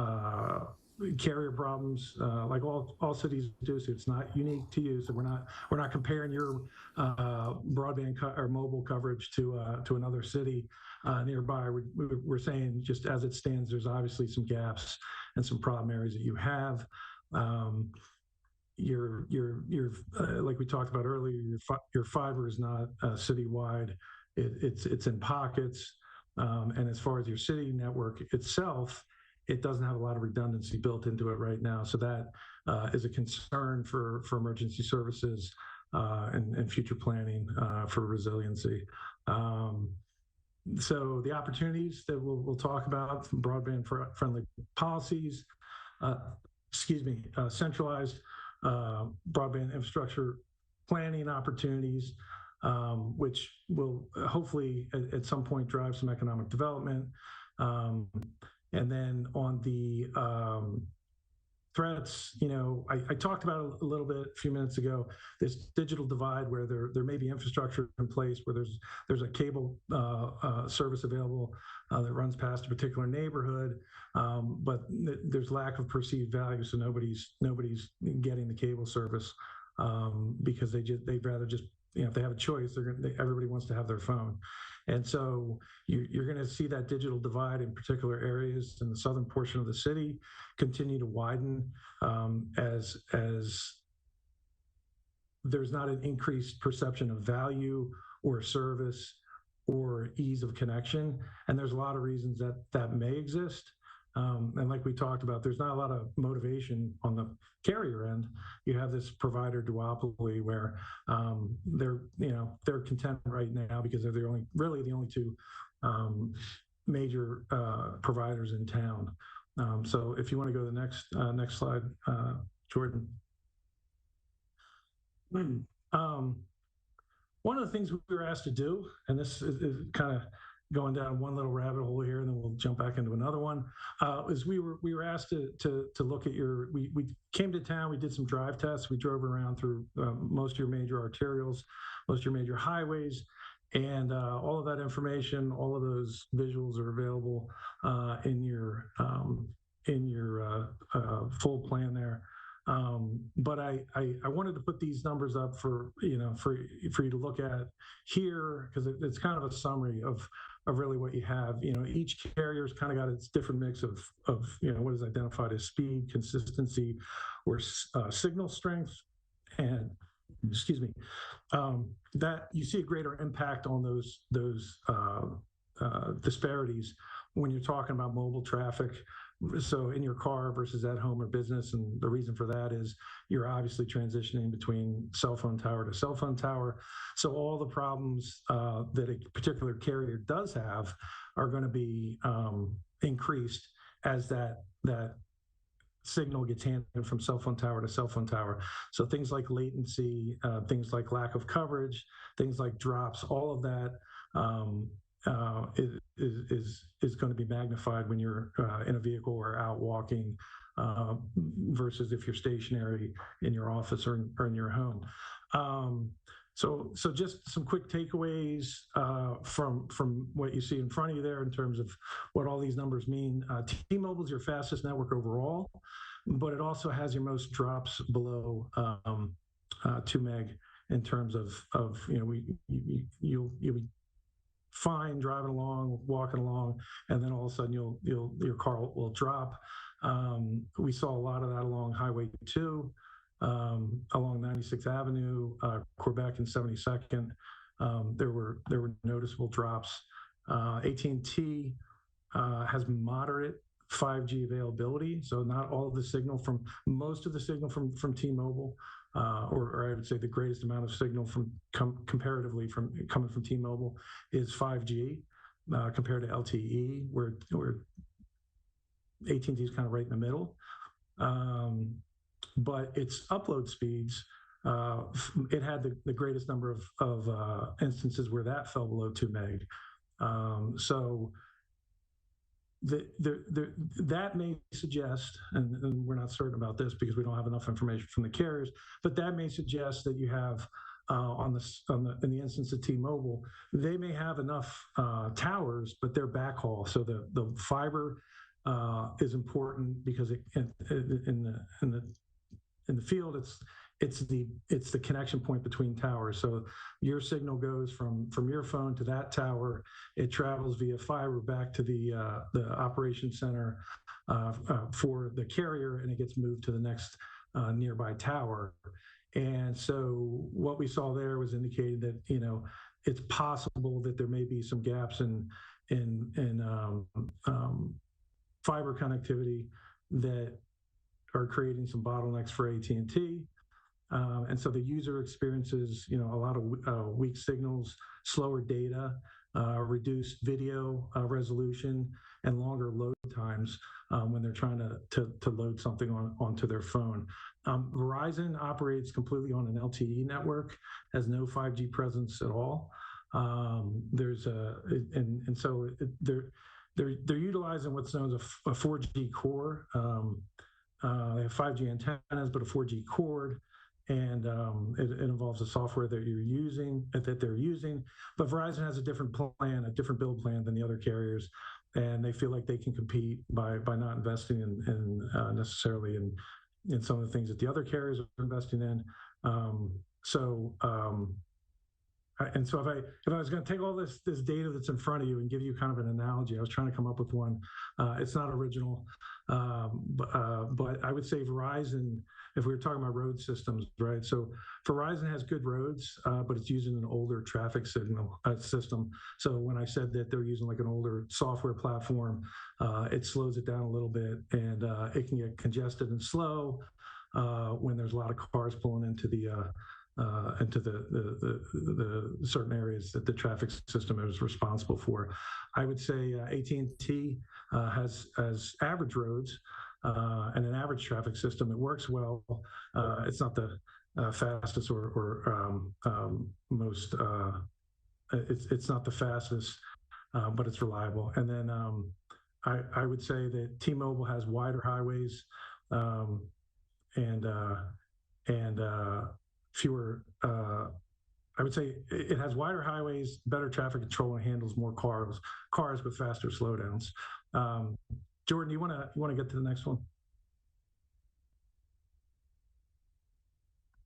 S23: carrier problems, like all cities do. So it's not unique to you. So we're not comparing your broadband or mobile coverage to another city nearby. We're saying just as it stands, there's obviously some gaps and some problem areas that you have. Your like we talked about earlier, your fiber is not citywide. It's in pockets. And as far as your city network itself, it doesn't have a lot of redundancy built into it right now. So that is a concern for emergency services and future planning for resiliency. So the opportunities that we'll talk about, broadband friendly policies, centralized broadband infrastructure planning opportunities, which will hopefully at some point drive some economic development. And then on the threats, I talked about it a little bit a few minutes ago, this digital divide where there may be infrastructure in place where there's a cable service available that runs past a particular neighborhood, but there's lack of perceived value, so nobody's getting the cable service because they'd rather just, if they have a choice, everybody wants to have their phone. And so you're going to see that digital divide in particular areas in the southern portion of the city continue to widen as there's not an increased perception of value or service or ease of connection. And there's a lot of reasons that may exist. And like we talked about, there's not a lot of motivation on the carrier end. You have this provider duopoly where they're content right now because they're the only two major providers in town. So if you want to go to the next slide, Jordan. One of the things we were asked to do, and this is kind of going down one little rabbit hole here, and then we'll jump back into another one, is we were asked to look at we came to town, we did some drive tests, we drove around through most of your major arterials, most of your major highways, and all of that information, all of those visuals are available in your full plan there. But I wanted to put these numbers up for you to look at here, because it's kind of a summary of really what you have. Each carrier's kind of got its different mix of what is identified as speed, consistency, or signal strength, and that you see a greater impact on those disparities when you're talking about mobile traffic. So in your car versus at home or business, and the reason for that is you're obviously transitioning between cell phone tower to cell phone tower. So all the problems that a particular carrier does have are going to be increased as that signal gets handed from cell phone tower to cell phone tower. So things like latency, things like lack of coverage, things like drops, all of that is going to be magnified when you're in a vehicle or out walking versus if you're stationary in your office or in your home. So just some quick takeaways from what you see in front of you there in terms of what all these numbers mean. T-Mobile is your fastest network overall, but it also has your most drops below 2 meg in terms of you'll be fine driving along, walking along, and then all of a sudden your car will drop. We saw a lot of that along Highway 2, along 96th Avenue, Quebec and 72nd. There were noticeable drops. AT&T has moderate 5G availability, so not all of the signal most of the signal from T-Mobile or I would say the greatest amount of signal comparatively coming from T-Mobile is 5G compared to LTE, where AT&T is kind of right in the middle. But its upload speeds, it had the greatest number of instances where that fell below 2 meg. So that may suggest, and we're not certain about this because we don't have enough information from the carriers, but that may suggest that you have in the instance of T-Mobile, they may have enough towers, but they're backhaul. So the fiber is important because in the field, it's the connection point between towers. So your signal goes from your phone to that tower. It travels via fiber back to the operation center for the carrier, and it gets moved to the next nearby tower. And so what we saw there was indicating that it's possible that there may be some gaps in fiber connectivity that are creating some bottlenecks for AT&T. And so the user experiences, a lot of weak signals, slower data, reduced video resolution, and longer load times when they're trying to load something onto their phone. Verizon operates completely on an LTE network, has no 5G presence at all. So they're utilizing what's known as a 4G core. They have 5G antennas, but a 4G cord. And it involves the software that they're using. But Verizon has a different plan, a different build plan than the other carriers, and they feel like they can compete by not investing in necessarily in some of the things that the other carriers are investing in. So if I was going to take all this data that's in front of you and give you kind of an analogy, I was trying to come up with one. It's not original, but I would say Verizon, if we were talking about road systems, right? So Verizon has good roads, but it's using an older traffic signal system. So when I said that they're using like an older software platform, it slows it down a little bit, and it can get congested and slow when there's a lot of cars pulling into the certain areas that the traffic system is responsible for. I would say AT&T has average roads and an average traffic system. It works well. It's not the fastest or most. It's not the fastest, but it's reliable. And then I would say that T-Mobile has wider highways and fewer. I would say it has wider highways, better traffic control, and handles more cars with faster slowdowns. Jordan, you want to get to the next one?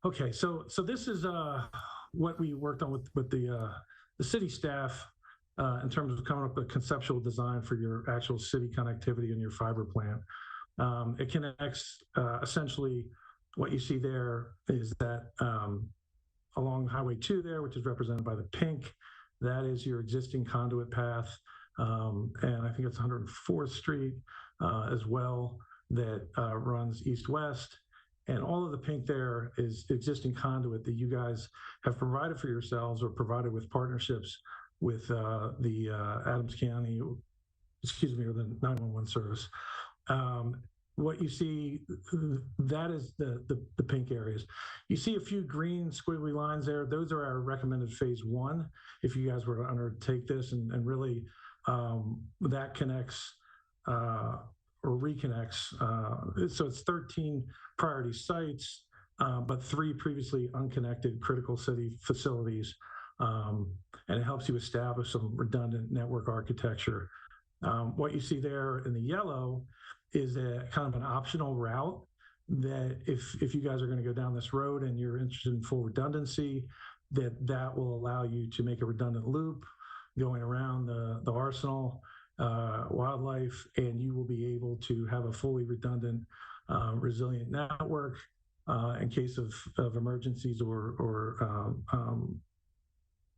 S23: Okay, so this is what we worked on with the city staff in terms of coming up with a conceptual design for your actual city connectivity and your fiber plant. It connects essentially. What you see there is that along Highway 2 there, which is represented by the pink, that is your existing conduit path. And I think it's 104th Street as well that runs east-west. And all of the pink there is existing conduit that you guys have provided for yourselves or provided with partnerships with the Adams County, or the 911 service. What you see, that is the pink areas. You see a few green squiggly lines there. Those are our recommended phase 1 if you guys were to undertake this, and really that connects or reconnects. So it's 13 priority sites, but 3 previously unconnected critical city facilities. And it helps you establish some redundant network architecture. What you see there in the yellow is a kind of an optional route that if you guys are going to go down this road and you're interested in full redundancy, that will allow you to make a redundant loop going around the Arsenal wildlife, and you will be able to have a fully redundant, resilient network in case of emergencies or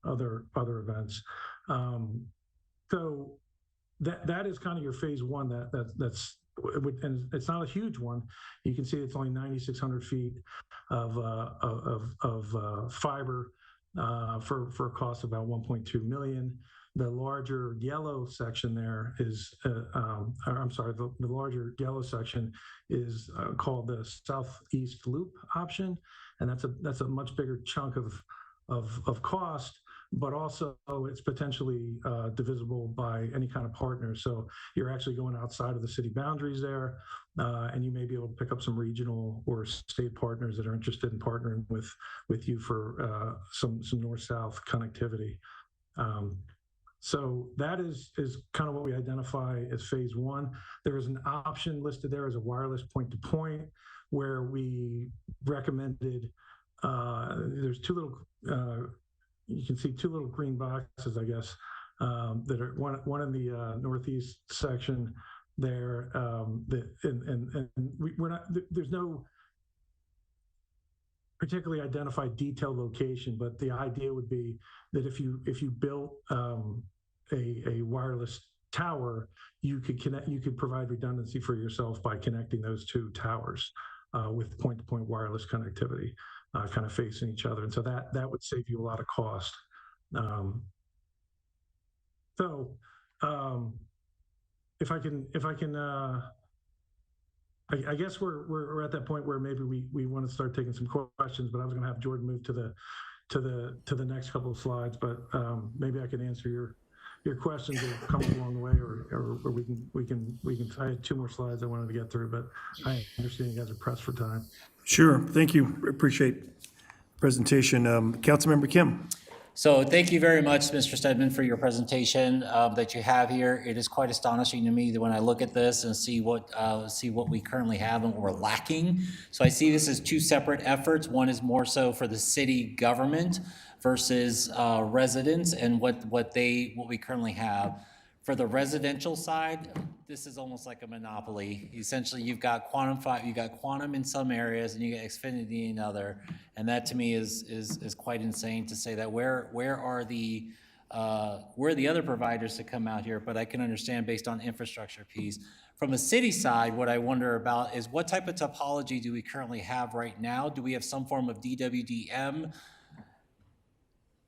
S23: other events. So that is kind of your phase 1 that's and it's not a huge one. You can see it's only 9,600 feet of fiber for a cost of about 1.2 million. The larger yellow section there is, I'm sorry, the larger yellow section is called the Southeast Loop option, and that's a much bigger chunk of cost, but also it's potentially divisible by any kind of partner. So you're actually going outside of the city boundaries there, and you may be able to pick up some regional or state partners that are interested in partnering with you for some north-south connectivity. So that is kind of what we identify as phase one. There is an option listed there as a wireless point-to-point, where we recommended, there's two little, you can see two little green boxes, I guess, that are one in the northeast section there. We're not, there's no particularly identified detailed location, but the idea would be that if you built a wireless tower, you could provide redundancy for yourself by connecting those two towers with point-to-point wireless connectivity, kind of facing each other, and so that would save you a lot of cost. I guess we're at that point where maybe we want to start taking some questions, but I was going to have Jordan move to the next couple of slides, but maybe I can answer your questions that have come along the way, or we can. I had two more slides I wanted to get through, but I understand you guys are pressed for time.
S2: Sure, thank you. Appreciate the presentation. Councilmember Kim.
S14: So thank you very much, Mr. Stedman, for your presentation that you have here. It is quite astonishing to me that when I look at this and see what we currently have and what we're lacking. So I see this as two separate efforts. One is more so for the city government versus residents and what we currently have. For the residential side, this is almost like a monopoly. Essentially, you've got quantum in some areas, and you get Xfinity in other, and that to me is quite insane to say that where are the other providers to come out here? But I can understand based on infrastructure piece. From a city side, what I wonder about is what type of topology do we currently have right now? Do we have some form of DWDM?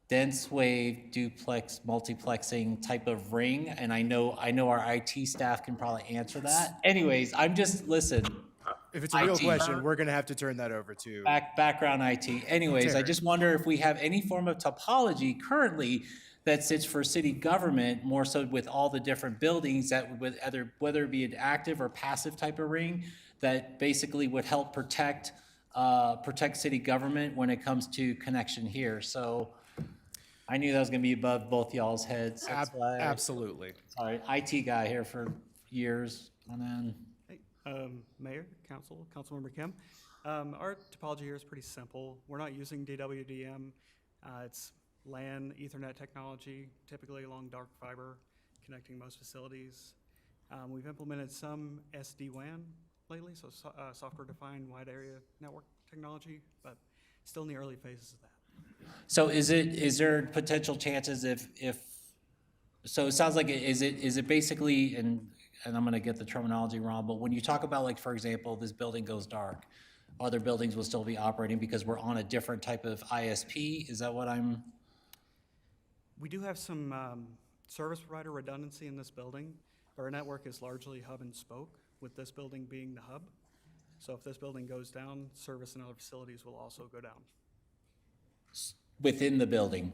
S14: Dense wave duplex multiplexing type of ring, and I know our IT staff can probably answer that. Anyways, I'm just listen.
S13: If it's a real question, we're going to have to turn that over to
S14: background IT. Anyways,
S13: Terry.
S14: I just wonder if we have any form of topology currently that sits for city government, more so with all the different buildings that would whether it be an active or passive type of ring that basically would help protect city government when it comes to connection here. So I knew that was going to be above both y'all's heads. That's why
S13: Absolutely.
S14: Sorry, IT guy here for years on end.
S4: Hey, Mayor, Councilmember Kim. Our topology here is pretty simple. We're not using DWDM. It's LAN Ethernet technology, typically along dark fiber, connecting most facilities. We've implemented some SD-WAN lately, so software-defined wide area network technology, but still in the early phases of that.
S14: So is there potential chances so it sounds like is it basically, and I'm going to get the terminology wrong, but when you talk about, like, for example, this building goes dark, other buildings will still be operating because we're on a different type of ISP? Is that what I'm?
S4: We do have some service provider redundancy in this building. Our network is largely hub and spoke, with this building being the hub. So if this building goes down, service in other facilities will also go down.
S14: Within the building,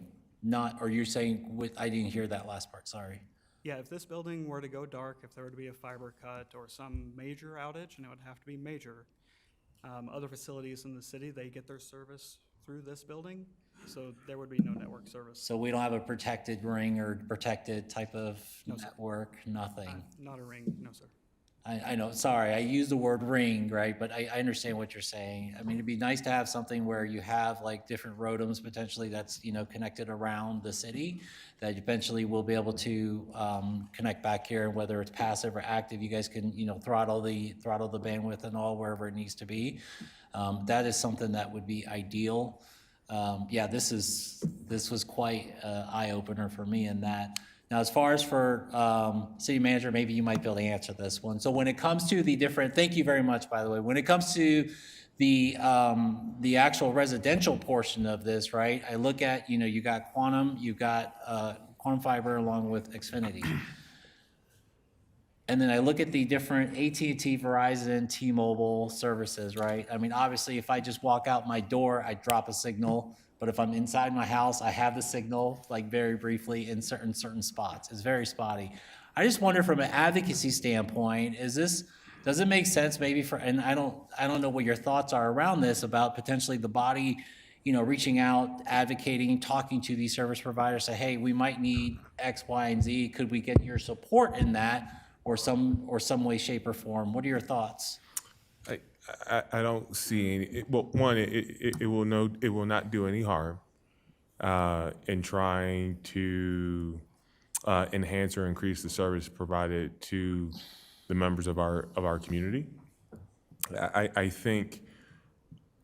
S14: or you're saying I didn't hear that last part, sorry.
S4: Yeah, if this building were to go dark, if there were to be a fiber cut or some major outage, and it would have to be major, other facilities in the city, they get their service through this building, so there would be no network service.
S14: So we don't have a protected ring or protected type of network, nothing?
S4: Not a ring, no, sir.
S14: I know, sorry, I use the word ring, right, but I understand what you're saying. I mean, it'd be nice to have something where you have like different ROADMs potentially that's, connected around the city that eventually we'll be able to connect back here, and whether it's passive or active, you guys can, throttle the bandwidth and all wherever it needs to be. That is something that would be ideal. Yeah, this was quite an eye-opener for me in that. Now, as far as for city manager, maybe you might be able to answer this one. So when it comes to the different, thank you very much, by the way. When it comes to the actual residential portion of this, right? I look at, you got Quantum, you got Quantum Fiber along with Xfinity. And then I look at the different AT&T, Verizon, T-Mobile services, right? I mean, obviously, if I just walk out my door, I drop a signal. But if I'm inside my house, I have the signal, like very briefly in certain spots. It's very spotty. I just wonder from an advocacy standpoint, does it make sense maybe and I don't know what your thoughts are around this about potentially the body, reaching out, advocating, talking to these service providers, say, hey, we might need X, Y, and Z. Could we get your support in that or some way, shape, or form? What are your thoughts?
S10: I don't see any. Well, one, it will not do any harm in trying to enhance or increase the service provided to the members of our community. I think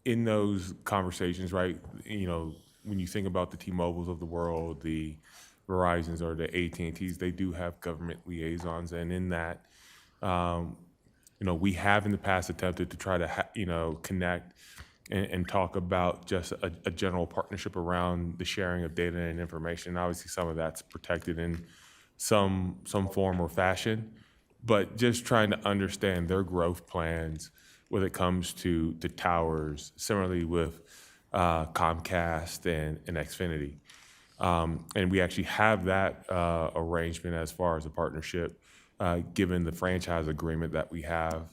S10: in those conversations, right? When you think about the T-Mobiles of the world, the Verizons or the AT&Ts, they do have government liaisons, and in that. We have in the past attempted to try to, connect and talk about just a general partnership around the sharing of data and information. Obviously, some of that's protected in some form or fashion, but just trying to understand their growth plans when it comes to towers, similarly with Comcast and Xfinity. And we actually have that arrangement as far as a partnership, given the franchise agreement that we have,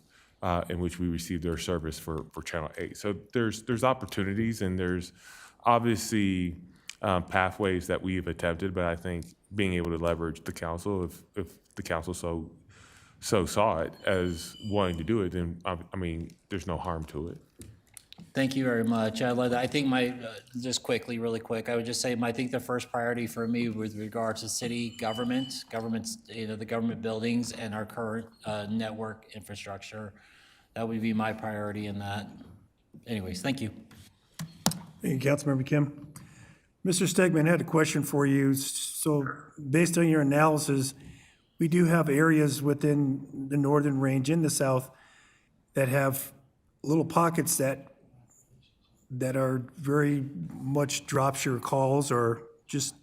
S10: in which we receive their service for Channel 8. So there's opportunities, and there's obviously pathways that we've attempted, but I think being able to leverage the council, if the council so saw it as wanting to do it, then there's no harm to it.
S14: Thank you very much. I think just really quick, I would just say, I think the first priority for me with regards to city governments, the government buildings and our current network infrastructure, that would be my priority in that. Anyways, thank you.
S2: Thank you, Councilmember Kim. Mr. Stegman, I had a question for you. So based on your analysis, we do have areas within the northern range in the south that have little pockets that are very much drops your calls or just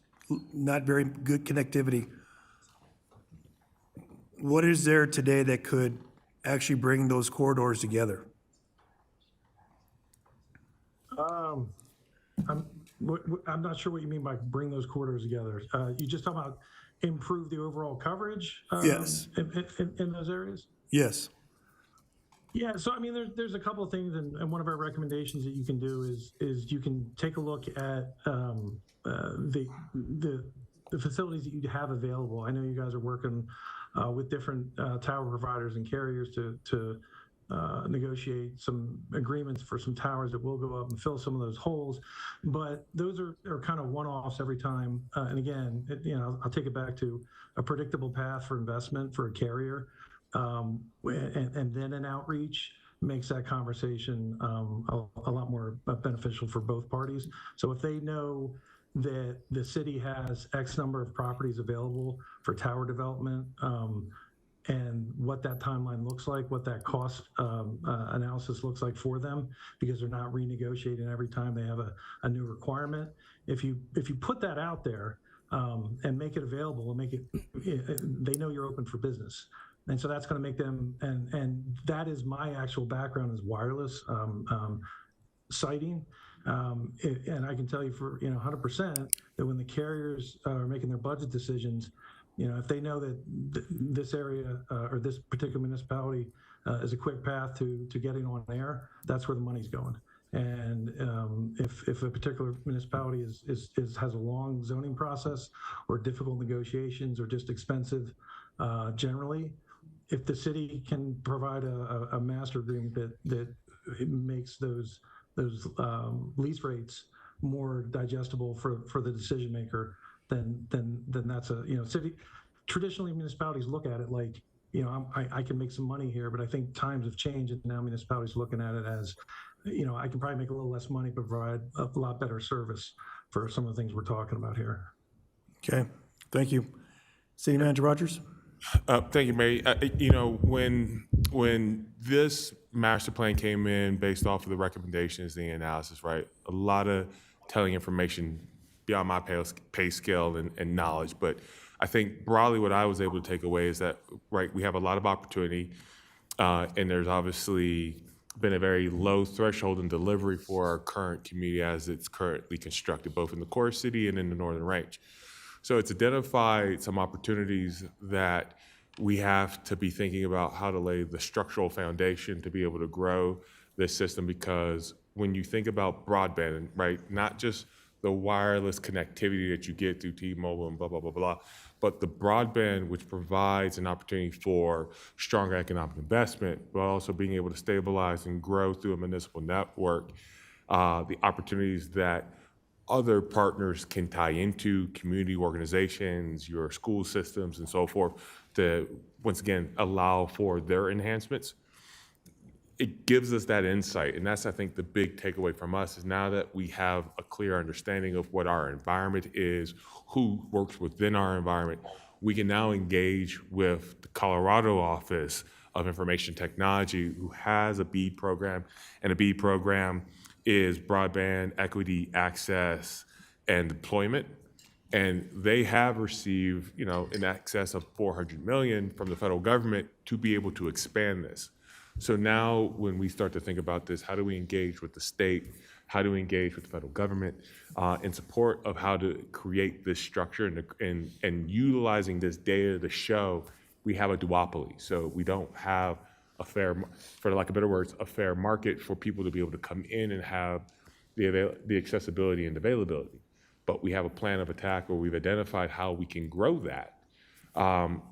S2: not very good connectivity. What is there today that could actually bring those corridors together?
S23: I'm not sure what you mean by bring those corridors together. You just talking about improve the overall coverage?
S2: Yes.
S23: In those areas?
S2: Yes.
S23: Yeah, so there's a couple of things, and one of our recommendations that you can do is you can take a look at the facilities that you have available. I know you guys are working with different tower providers and carriers to negotiate some agreements for some towers that will go up and fill some of those holes, but those are kind of one-offs every time. And again, I'll take it back to a predictable path for investment for a carrier. And then an outreach makes that conversation a lot more beneficial for both parties. So if they know that the city has X number of properties available for tower development, and what that timeline looks like, what that cost analysis looks like for them, because they're not renegotiating every time they have a new requirement. If you put that out there and make it available and they know you're open for business. And so that's going to make them, and that is my actual background is wireless siting. And I can tell you for 100% that when the carriers are making their budget decisions, if they know that this area or this particular municipality is a quick path to getting on air, that's where the money's going. And if a particular municipality has a long zoning process or difficult negotiations or just expensive generally, if the city can provide a master agreement that makes those lease rates more digestible for the decision maker, then that's city. Traditionally, municipalities look at it like, I can make some money here, but I think times have changed, and now municipalities looking at it as, I can probably make a little less money, but provide a lot better service for some of the things we're talking about here.
S2: Okay, thank you. City Manager Rogers?
S10: Thank you, Mayor. You know, when this master plan came in based off of the recommendations, the analysis, right? A lot of telling information beyond my pay scale and knowledge. But I think broadly what I was able to take away is that, right, we have a lot of opportunity, and there's obviously been a very low threshold in delivery for our current community as it's currently constructed, both in the core city and in the Northern Range. So it's identified some opportunities that we have to be thinking about how to lay the structural foundation to be able to grow this system, because when you think about broadband, right, not just the wireless connectivity that you get through T-Mobile and blah, blah, blah, blah, but the broadband, which provides an opportunity for stronger economic investment, but also being able to stabilize and grow through a municipal network, the opportunities that other partners can tie into, community organizations, your school systems, and so forth, to, once again, allow for their enhancements. It gives us that insight, and that's, I think, the big takeaway from us is now that we have a clear understanding of what our environment is, who works within our environment, we can now engage with the Colorado Office of Information Technology, who has a BEAD program, and a BEAD program is broadband, equity, access, and deployment. And they have received, you know, in excess of $400 million from the federal government to be able to expand this. So now when we start to think about this, how do we engage with the state? How do we engage with the federal government in support of how to create this structure and utilizing this data to show we have a duopoly. So we don't have a fair, for lack of better words, a fair market for people to be able to come in and have the accessibility and availability. But we have a plan of attack where we've identified how we can grow that.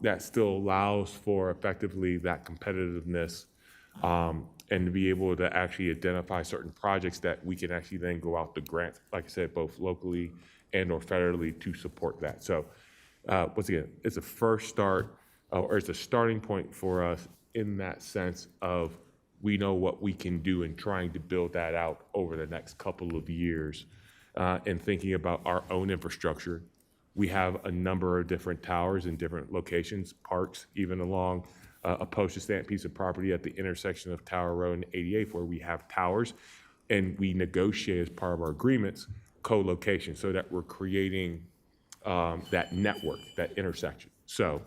S10: That still allows for effectively that competitiveness and to be able to actually identify certain projects that we can actually then go out to grant, like I said, both locally and or federally to support that. So once again, it's a first start, or it's a starting point for us in that sense of we know what we can do and trying to build that out over the next couple of years and thinking about our own infrastructure. We have a number of different towers in different locations, parks, even along a postage stamp piece of property at the intersection of Tower Road and 88th, where we have towers, and we negotiate as part of our agreements co-location so that we're creating that network, that intersection. So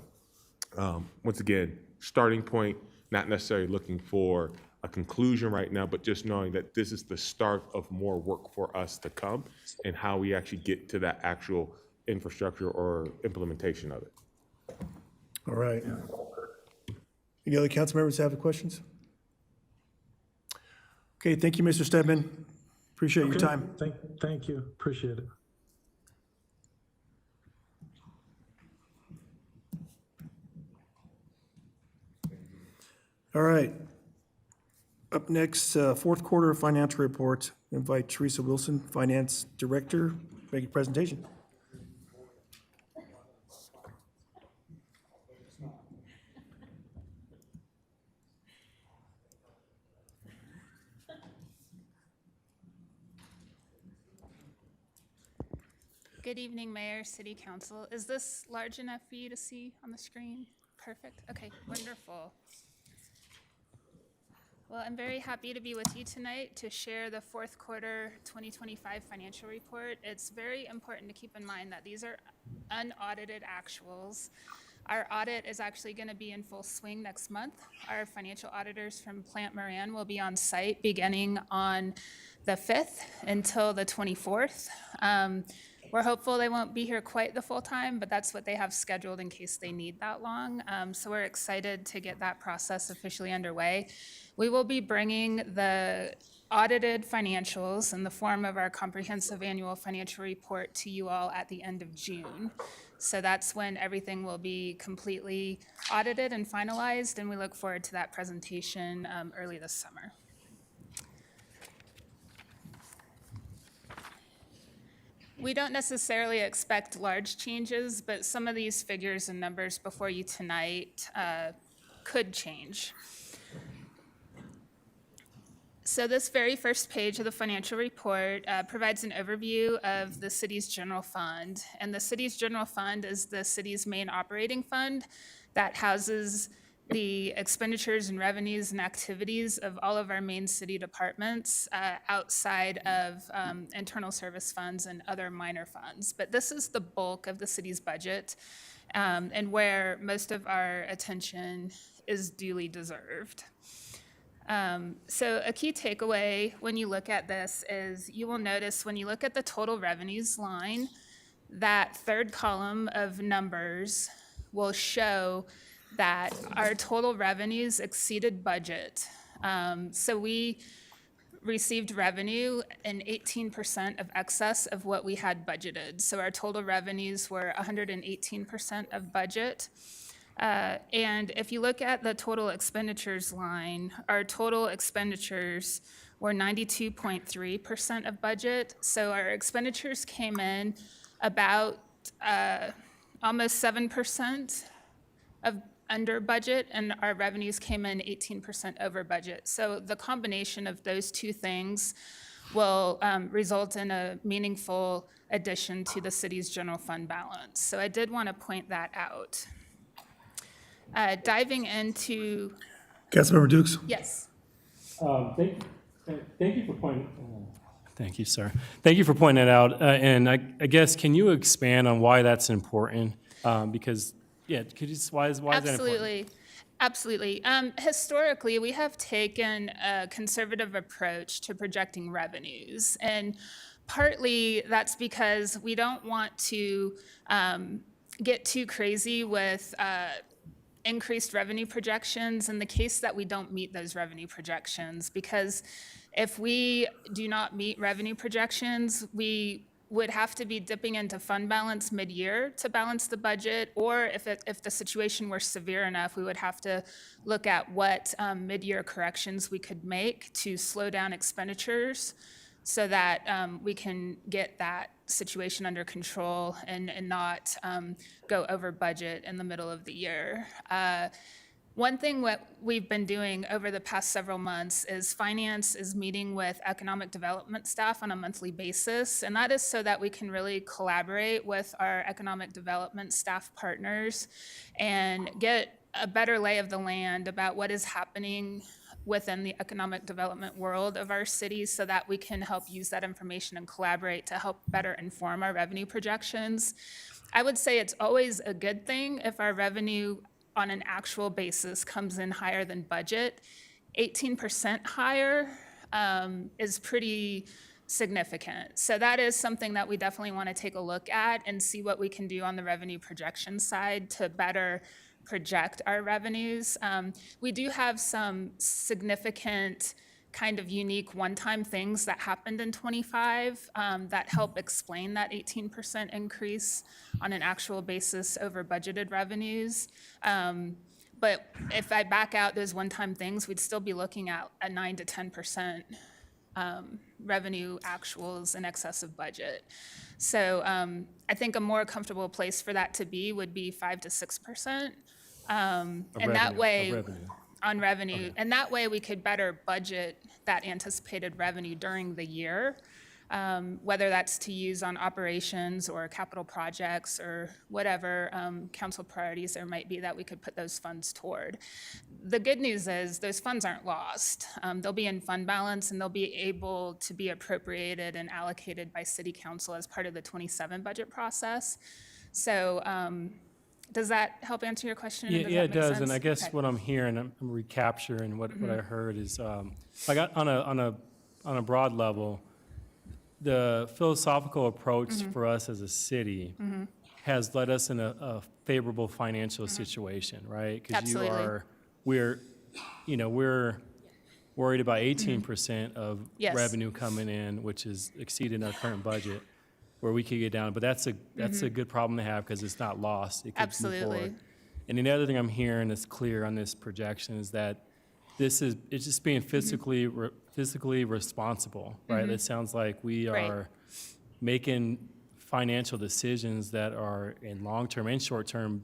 S10: once again, starting point, not necessarily looking for a conclusion right now, but just knowing that this is the start of more work for us to come and how we actually get to that actual infrastructure or implementation of it.
S2: All right. Any other council members have questions? Okay, thank you, Mr. Stedman. Appreciate your time.
S23: Thank you, appreciate it.
S2: All right. Up next, fourth quarter financial report. Invite Teresa Wilson, Finance Director, make a presentation.
S12: Good evening, Mayor, City Council. Is this large enough for you to see on the screen? Perfect. Okay, wonderful. Well, I'm very happy to be with you tonight to share the fourth quarter 2025 financial report. It's very important to keep in mind that these are unaudited actuals. Our audit is actually going to be in full swing next month. Our financial auditors from Plant Moran will be on site beginning on the 5th until the 24th. We're hopeful they won't be here quite the full time, but that's what they have scheduled in case they need that long. So we're excited to get that process officially underway. We will be bringing the audited financials in the form of our comprehensive annual financial report to you all at the end of June. So that's when everything will be completely audited and finalized, and we look forward to that presentation early this summer. We don't necessarily expect large changes, but some of these figures and numbers before you tonight could change. So this very first page of the financial report provides an overview of the city's general fund. And the city's general fund is the city's main operating fund that houses the expenditures and revenues and activities of all of our main city departments outside of internal service funds and other minor funds. But this is the bulk of the city's budget and where most of our attention is duly deserved. So a key takeaway when you look at this is you will notice when you look at the total revenues line, that third column of numbers will show that our total revenues exceeded budget. So we received revenue in 18% of excess of what we had budgeted. So our total revenues were 118% of budget. And if you look at the total expenditures line, our total expenditures were 92.3% of budget. So our expenditures came in about almost 7% of under budget, and our revenues came in 18% over budget. So the combination of those two things will result in a meaningful addition to the city's general fund balance. So I did want to point that out. Diving into,
S2: Councilmember Dukes?
S12: yes.
S3: Thank you for pointing. Thank you, sir. Thank you for pointing that out. And I guess, can you expand on why that's important? Because, yeah, could you just, why is that important?
S12: Absolutely. Historically, we have taken a conservative approach to projecting revenues. And partly that's because we don't want to get too crazy with increased revenue projections in the case that we don't meet those revenue projections. Because if we do not meet revenue projections, we would have to be dipping into fund balance mid-year to balance the budget, or if the situation were severe enough, we would have to look at what mid-year corrections we could make to slow down expenditures so that we can get that situation under control and not go over budget in the middle of the year. One thing what we've been doing over the past several months is finance is meeting with economic development staff on a monthly basis, and that is so that we can really collaborate with our economic development staff partners and get a better lay of the land about what is happening within the economic development world of our city so that we can help use that information and collaborate to help better inform our revenue projections. I would say it's always a good thing if our revenue on an actual basis comes in higher than budget. 18% higher is pretty significant. So that is something that we definitely want to take a look at and see what we can do on the revenue projection side to better project our revenues. We do have some significant kind of unique one-time things that happened in 25 that help explain that 18% increase on an actual basis over budgeted revenues. But if I back out those one-time things, we'd still be looking at a 9 to 10% revenue actuals in excess of budget. So I think a more comfortable place for that to be would be 5 to 6%. And that way, on revenue, okay. And that way we could better budget that anticipated revenue during the year, whether that's to use on operations or capital projects or whatever council priorities there might be that we could put those funds toward. The good news is those funds aren't lost. They'll be in fund balance and they'll be able to be appropriated and allocated by city council as part of the 27 budget process. So does that help answer your question?
S3: Yeah, it does. And I guess what I'm hearing, I'm recapturing what I heard is, like on a broad level, the philosophical approach for us as a city has led us in a favorable financial situation, right? Because we're worried about 18% of revenue coming in, which is exceeding our current budget, where we could get down. But that's a good problem to have because it's not lost. It could move forward. And the other thing I'm hearing that's clear on this projection is that it's just being fiscally responsible, right? It sounds like we are making financial decisions that are in long-term and short-term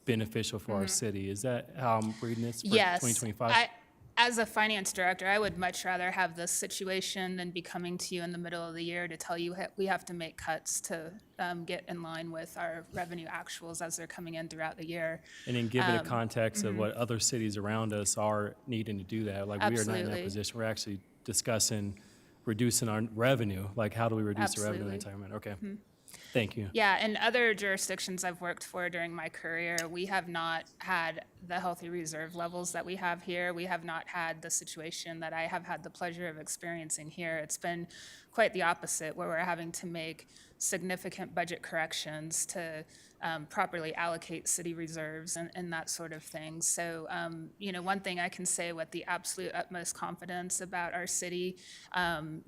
S3: beneficial for our city. Is that how I'm reading this for 2025?
S12: as a finance director, I would much rather have this situation than be coming to you in the middle of the year to tell you we have to make cuts to get in line with our revenue actuals as they're coming in throughout the year.
S3: And then give it a context of what other cities around us are needing to do that. Like, we are not in that
S12: Absolutely.
S3: position. We're actually discussing reducing our revenue. Like, how do we reduce the revenue
S12: Absolutely.
S3: entitlement? Okay. Thank you.
S12: Yeah, in other jurisdictions I've worked for during my career, we have not had the healthy reserve levels that we have here. We have not had the situation that I have had the pleasure of experiencing here. It's been quite the opposite, where we're having to make significant budget corrections to properly allocate city reserves and that sort of thing. So, one thing I can say with the absolute utmost confidence about our city,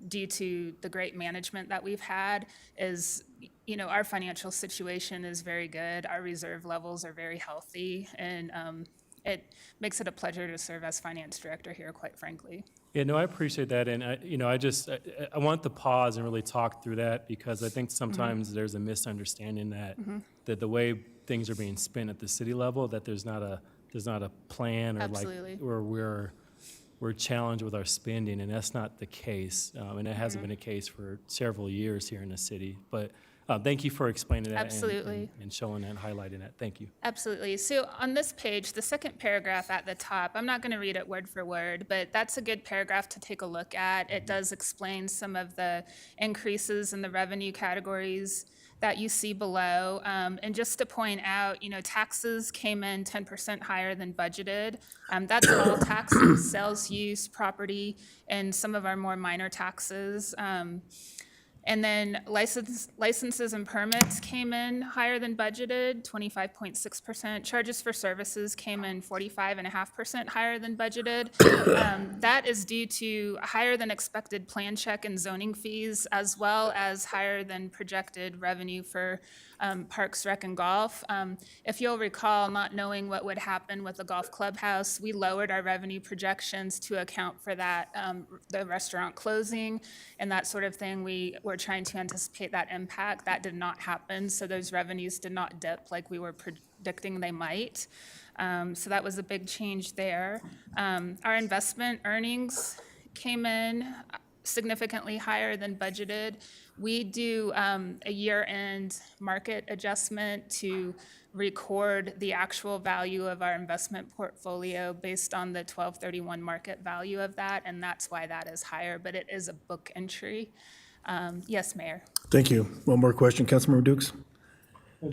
S12: due to the great management that we've had, is our financial situation is very good. Our reserve levels are very healthy, and it makes it a pleasure to serve as finance director here, quite frankly.
S3: Yeah, no, I appreciate that, and I want to pause and really talk through that, because I think sometimes there's a misunderstanding that the way things are being spent at the city level, that there's not a plan, or
S12: Absolutely.
S3: like, or we're challenged with our spending, and that's not the case, and it hasn't been the case for several years here in the city. But thank you for explaining that.
S12: Absolutely.
S3: And showing that and highlighting that. Thank you.
S12: Absolutely. So on this page, the second paragraph at the top, I'm not going to read it word for word, but that's a good paragraph to take a look at. It does explain some of the increases in the revenue categories that you see below. And just to point out, taxes came in 10% higher than budgeted. That's all taxes, sales use, property, and some of our more minor taxes. And then licenses and permits came in higher than budgeted, 25.6%. Charges for services came in 45.5% higher than budgeted. That is due to higher than expected plan check and zoning fees, as well as higher than projected revenue for Parks, Rec, and Golf. If you'll recall, not knowing what would happen with the golf clubhouse, we lowered our revenue projections to account for that, the restaurant closing and that sort of thing. We were trying to anticipate that impact. That did not happen, so those revenues did not dip like we were predicting they might. So that was a big change there. Our investment earnings came in significantly higher than budgeted. We do a year-end market adjustment to record the actual value of our investment portfolio based on the 12/31 market value of that, and that's why that is higher, but it is a book entry. Yes, Mayor.
S2: Thank you. One more question, Councilmember Dukes?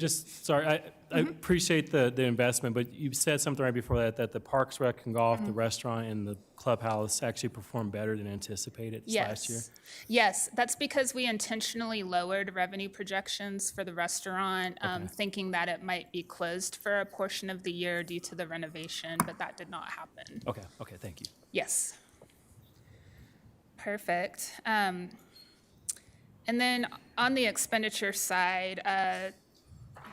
S3: Sorry, I appreciate the investment, but you said something right before that the Parks, Rec, and Golf, the restaurant, and the clubhouse actually performed better than anticipated last year?
S12: Yes, that's because we intentionally lowered revenue projections for the restaurant, thinking that it might be closed for a portion of the year due to the renovation, but that did not happen.
S3: Okay, thank you.
S12: Yes. Perfect. And then on the expenditure side,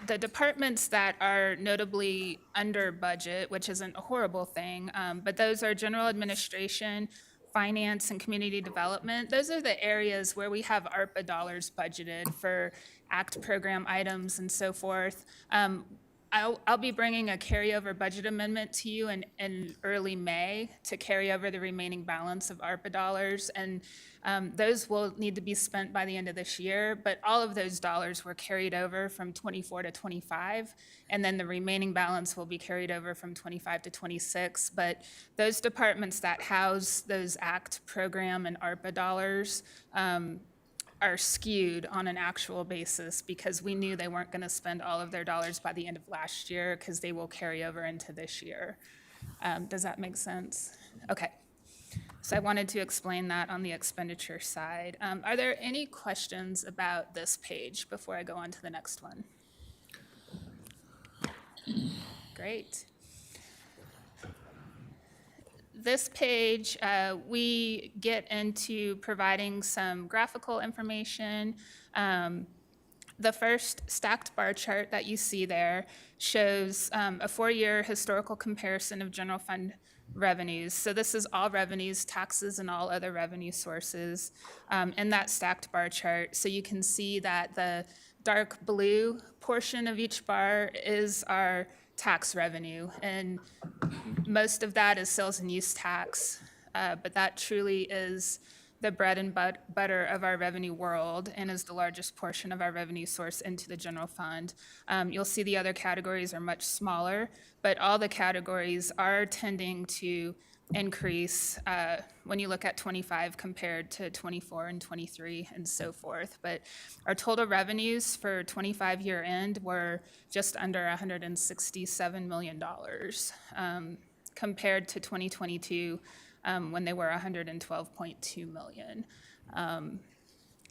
S12: the departments that are notably under budget, which isn't a horrible thing, but those are general administration, finance, and community development. Those are the areas where we have ARPA dollars budgeted for ACT program items and so forth. I'll be bringing a carryover budget amendment to you in early May to carry over the remaining balance of ARPA dollars, and those will need to be spent by the end of this year, but all of those dollars were carried over from 24 to 25, and then the remaining balance will be carried over from 25 to 26, but those departments that house those ACT program and ARPA dollars are skewed on an actual basis because we knew they weren't going to spend all of their dollars by the end of last year because they will carry over into this year. Does that make sense? Okay. So I wanted to explain that on the expenditure side. Are there any questions about this page before I go on to the next one? Great. This page, we get into providing some graphical information. The first stacked bar chart that you see there shows a 4-year historical comparison of general fund revenues. So this is all revenues, taxes, and all other revenue sources in that stacked bar chart. So you can see that the dark blue portion of each bar is our tax revenue. And most of that is sales and use tax, but that truly is the bread and butter of our revenue world and is the largest portion of our revenue source into the general fund. You'll see the other categories are much smaller, but all the categories are tending to increase when you look at 25 compared to 24 and 23 and so forth. But our total revenues for 25 year end were just under $167 million compared to 2022 when they were 112.2 million.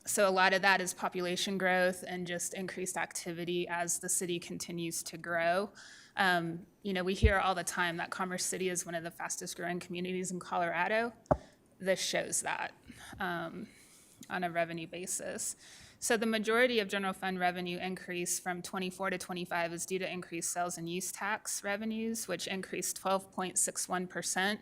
S12: So a lot of that is population growth and just increased activity as the city continues to grow. You know, we hear all the time that Commerce City is one of the fastest growing communities in Colorado. This shows that on a revenue basis. So the majority of general fund revenue increase from 24 to 25 is due to increased sales and use tax revenues, which increased 12.61%.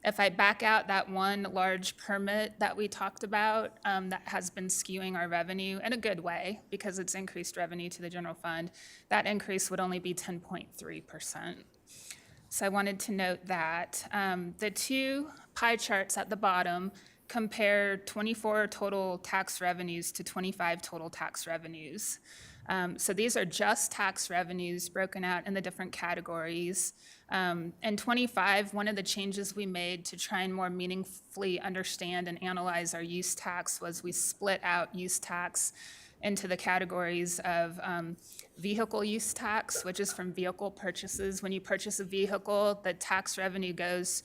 S12: If I back out that one large permit that we talked about that has been skewing our revenue in a good way because it's increased revenue to the general fund, that increase would only be 10.3%. So I wanted to note that. The two pie charts at the bottom compare 24 total tax revenues to 25 total tax revenues. So these are just tax revenues broken out in the different categories. In 25, one of the changes we made to try and more meaningfully understand and analyze our use tax was we split out use tax into the categories of vehicle use tax, which is from vehicle purchases. When you purchase a vehicle, the tax revenue goes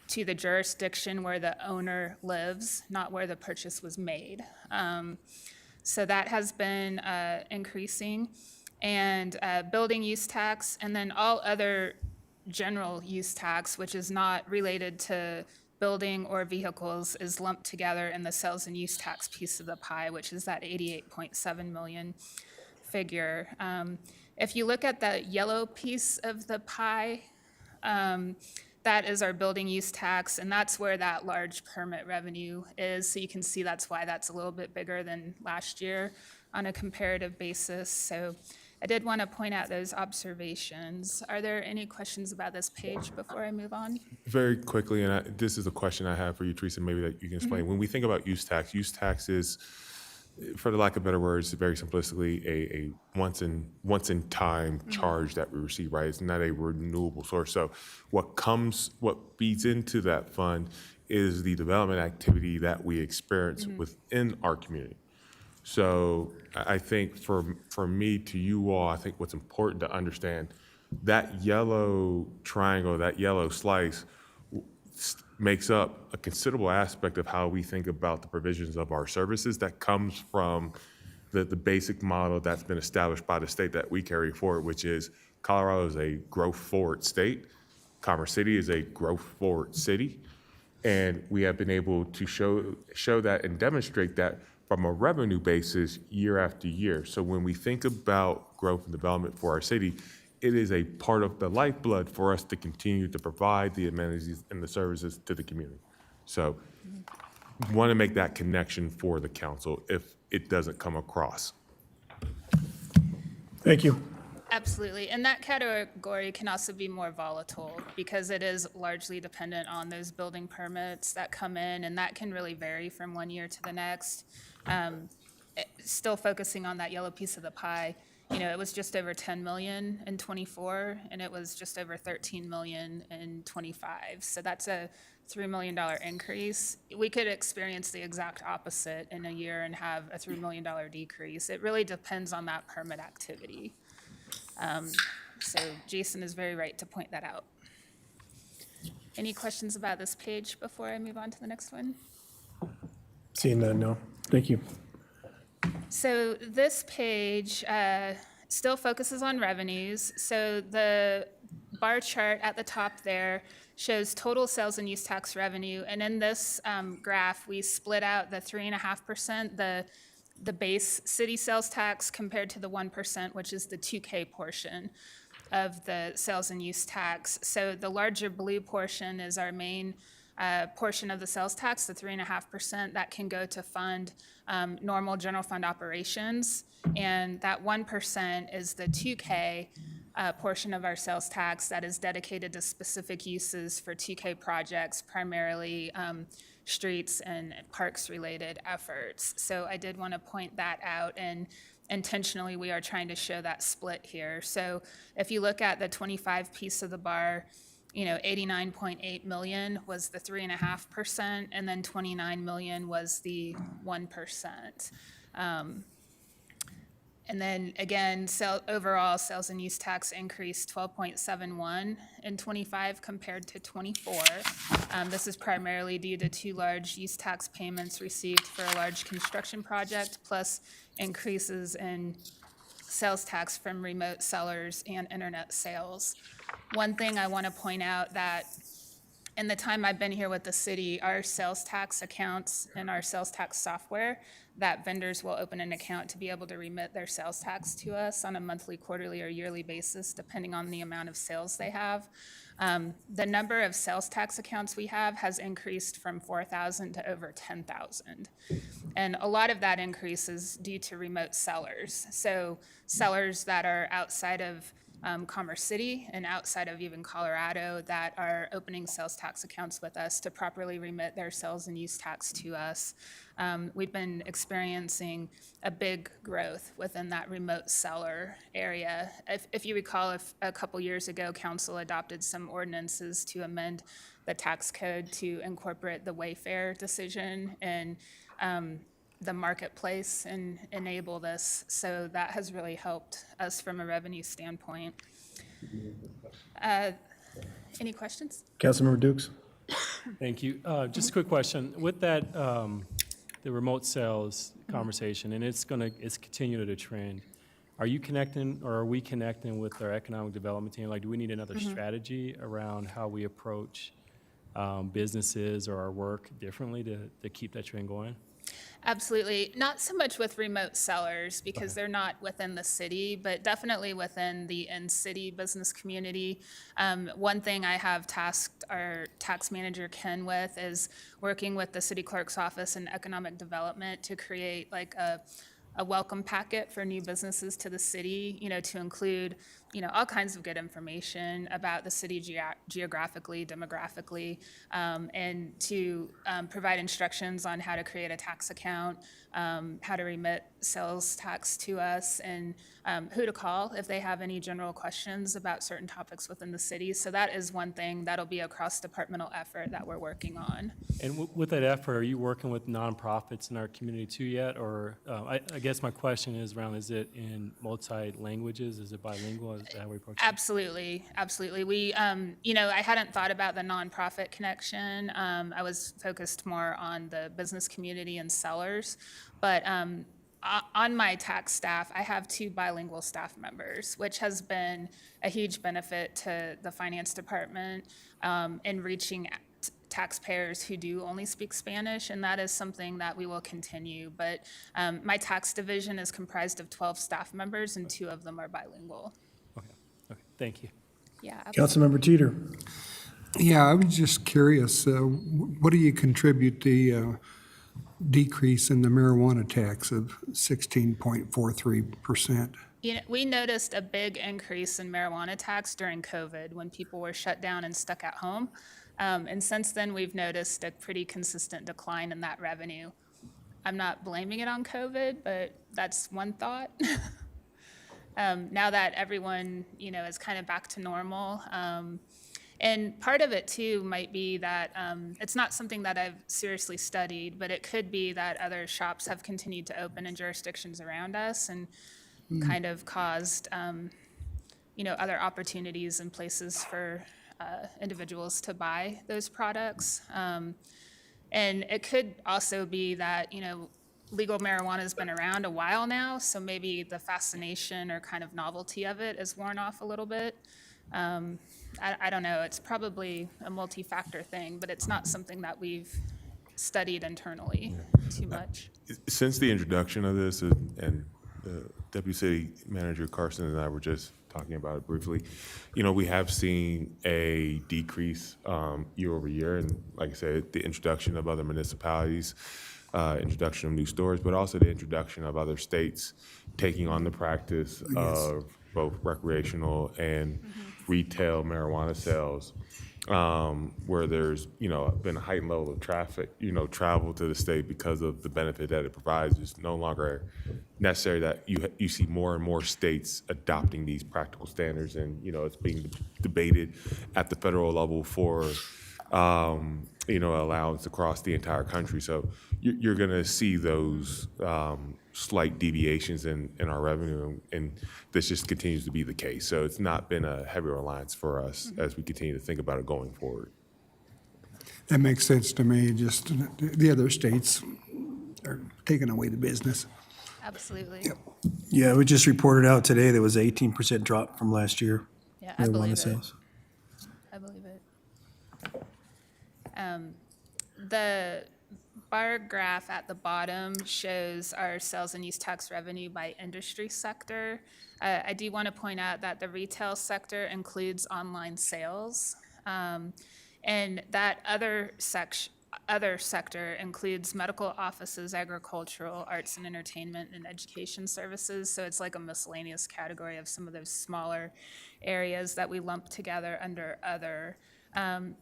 S12: to the jurisdiction where the owner lives, not where the purchase was made. So that has been increasing. And building use tax, and then all other general use tax, which is not related to building or vehicles, is lumped together in the sales and use tax piece of the pie, which is that 88.7 million figure. If you look at the yellow piece of the pie, that is our building use tax, and that's where that large permit revenue is. So you can see that's why that's a little bit bigger than last year on a comparative basis. So I did want to point out those observations. Are there any questions about this page before I move on?
S10: Very quickly, and this is a question I have for you, Teresa, maybe that you can explain. When we think about use tax is, for the lack of better words, very simplistically, a once in time charge that we receive, right? It's not a renewable source. So what feeds into that fund is the development activity that we experience within our community. So I think for me to you all, I think what's important to understand, that yellow triangle, that yellow slice makes up a considerable aspect of how we think about the provisions of our services that comes from the basic model that's been established by the state that we carry forward, which is Colorado is a growth forward state. Commerce City is a growth forward city. And we have been able to show that and demonstrate that from a revenue basis year after year. So when we think about growth and development for our city, it is a part of the lifeblood for us to continue to provide the amenities and the services to the community. So want to make that connection for the council if it doesn't come across.
S2: Thank you.
S12: Absolutely. And that category can also be more volatile because it is largely dependent on those building permits that come in, and that can really vary from one year to the next. Still focusing on that yellow piece of the pie, you know, it was just over 10 million in 24, and it was just over 13 million in 25. So that's a $3 million increase. We could experience the exact opposite in a year and have a $3 million decrease. It really depends on that permit activity. So Jason is very right to point that out. Any questions about this page before I move on to the next one?
S2: Seeing none, no. Thank you.
S12: So this page still focuses on revenues. So the bar chart at the top there shows total sales and use tax revenue. And in this graph, we split out the 3.5%, the base city sales tax compared to the 1%, which is the 2K portion of the sales and use tax. So the larger blue portion is our main portion of the sales tax, the 3.5%, that can go to fund normal general fund operations. And that 1% is the 2K portion of our sales tax that is dedicated to specific uses for TK projects, primarily streets and parks-related efforts. So I did want to point that out, and intentionally, we are trying to show that split here. So if you look at the 25 piece of the bar, 89.8 million was the 3.5%, and then 29 million was the 1%. And then again, overall sales and use tax increased 12.71 in 25 compared to 24. This is primarily due to 2 large use tax payments received for a large construction project, plus increases in sales tax from remote sellers and internet sales. One thing I want to point out that in the time I've been here with the city, our sales tax accounts and our sales tax software, that vendors will open an account to be able to remit their sales tax to us on a monthly, quarterly, or yearly basis, depending on the amount of sales they have. The number of sales tax accounts we have has increased from 4,000 to over 10,000. And a lot of that increase is due to remote sellers. So sellers that are outside of Commerce City and outside of even Colorado that are opening sales tax accounts with us to properly remit their sales and use tax to us. We've been experiencing a big growth within that remote seller area. If you recall, a couple years ago, council adopted some ordinances to amend the tax code to incorporate the Wayfair decision and the marketplace and enable this. So that has really helped us from a revenue standpoint. Any questions?
S2: Councilmember Dukes?
S3: Thank you. Just a quick question. With that, the remote sales conversation, and it's continuing to trend, are you connecting, or are we connecting with our economic development team? Like, do we need another strategy around how we approach businesses or our work differently to keep that trend going?
S12: Absolutely. Not so much with remote sellers because they're not within the city, but definitely within the in-city business community. One thing I have tasked our tax manager, Ken, with is working with the city clerk's office and economic development to create like a welcome packet for new businesses to the city, to include, all kinds of good information about the city geographically, demographically, and to provide instructions on how to create a tax account, how to remit sales tax to us, and who to call if they have any general questions about certain topics within the city. So that is one thing that'll be a cross-departmental effort that we're working on.
S3: And with that effort, are you working with nonprofits in our community too yet? Or I guess my question is around, is it in multi-languages? Is it bilingual? Is that how we approach it?
S12: Absolutely, absolutely. We, I hadn't thought about the nonprofit connection. I was focused more on the business community and sellers. But on my tax staff, I have 2 bilingual staff members, which has been a huge benefit to the finance department in reaching taxpayers who do only speak Spanish, and that is something that we will continue. But my tax division is comprised of 12 staff members, and 2 of them are bilingual.
S3: Okay, thank you.
S12: Yeah, absolutely.
S2: Councilmember Teeter?
S6: Yeah, I was just curious, what do you contribute the decrease in the marijuana tax of 16.43%?
S12: We noticed a big increase in marijuana tax during COVID when people were shut down and stuck at home. And since then, we've noticed a pretty consistent decline in that revenue. I'm not blaming it on COVID, but that's one thought. Now that everyone, is kind of back to normal. And part of it too might be that it's not something that I've seriously studied, but it could be that other shops have continued to open in jurisdictions around us and kind of caused, other opportunities and places for individuals to buy those products. And it could also be that, legal marijuana has been around a while now, so maybe the fascination or kind of novelty of it is worn off a little bit. I don't know. It's probably a multi-factor thing, but it's not something that we've studied internally too much.
S10: Since the introduction of this, and Deputy City Manager Carson and I were just talking about it briefly, we have seen a decrease year over year. And like I said, the introduction of other municipalities, introduction of new stores, but also the introduction of other states taking on the practice of both recreational and retail marijuana sales, where there's, been a heightened level of traffic, travel to the state because of the benefit that it provides. Is no longer necessary that you see more and more states adopting these practical standards, and, it's being debated at the federal level for, allowance across the entire country. So you're going to see those slight deviations in our revenue, and this just continues to be the case. So it's not been a heavy reliance for us as we continue to think about it going forward.
S6: That makes sense to me. Just the other states are taking away the business.
S12: Absolutely.
S2: Yeah, we just reported out today there was an 18% drop from last year.
S12: Yeah, I believe
S2: marijuana
S12: it.
S2: sales.
S12: I believe it. The bar graph at the bottom shows our sales and use tax revenue by industry sector. I do want to point out that the retail sector includes online sales, and that other sector includes medical offices, agricultural, arts and entertainment, and education services. So it's like a miscellaneous category of some of those smaller areas that we lump together under other.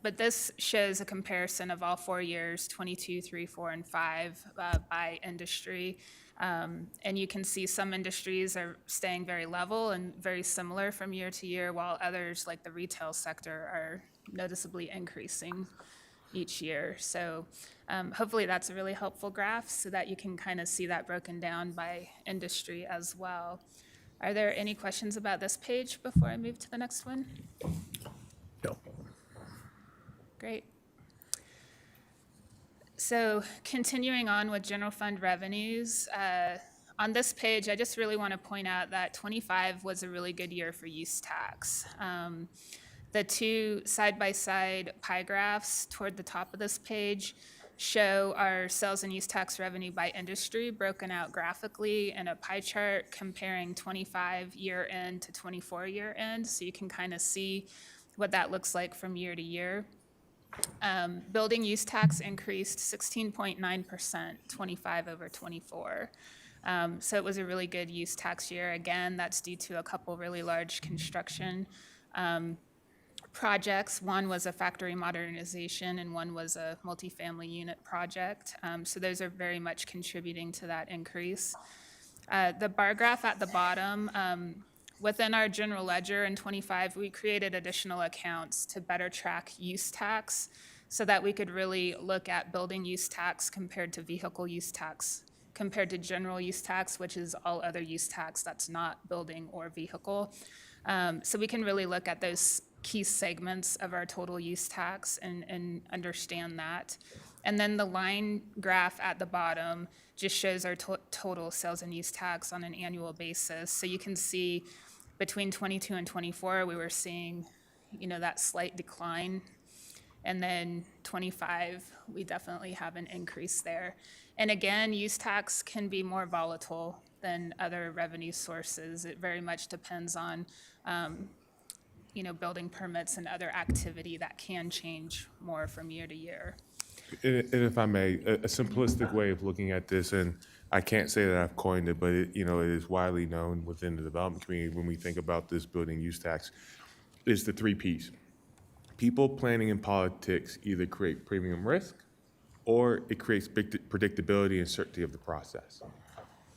S12: But this shows a comparison of all 4 years, 22, 3, 4, and 5 by industry. And you can see some industries are staying very level and very similar from year to year, while others, like the retail sector, are noticeably increasing each year. So hopefully that's a really helpful graph so that you can kind of see that broken down by industry as well. Are there any questions about this page before I move to the next one?
S21: No.
S12: Great. So continuing on with general fund revenues, on this page, I just really want to point out that 25 was a really good year for use tax. The two side-by-side pie graphs toward the top of this page show our sales and use tax revenue by industry broken out graphically in a pie chart comparing 25 year end to 24 year end. So you can kind of see what that looks like from year to year. Building use tax increased 16.9%, 25 over 24. So it was a really good use tax year. Again, that's due to a couple really large construction projects. One was a factory modernization and one was a multifamily unit project. So those are very much contributing to that increase. The bar graph at the bottom, within our general ledger in 25, we created additional accounts to better track use tax so that we could really look at building use tax compared to vehicle use tax, compared to general use tax, which is all other use tax that's not building or vehicle. So we can really look at those key segments of our total use tax and understand that. And then the line graph at the bottom just shows our total sales and use tax on an annual basis. So you can see between 22 and 24, we were seeing, that slight decline. And then 25, we definitely have an increase there. And again, use tax can be more volatile than other revenue sources. It very much depends on, building permits and other activity that can change more from year to year.
S10: And if I may, a simplistic way of looking at this, and I can't say that I've coined it, but it is widely known within the development community when we think about this building use tax, is the 3 Ps. People, planning, and politics either create premium risk or it creates predictability and certainty of the process.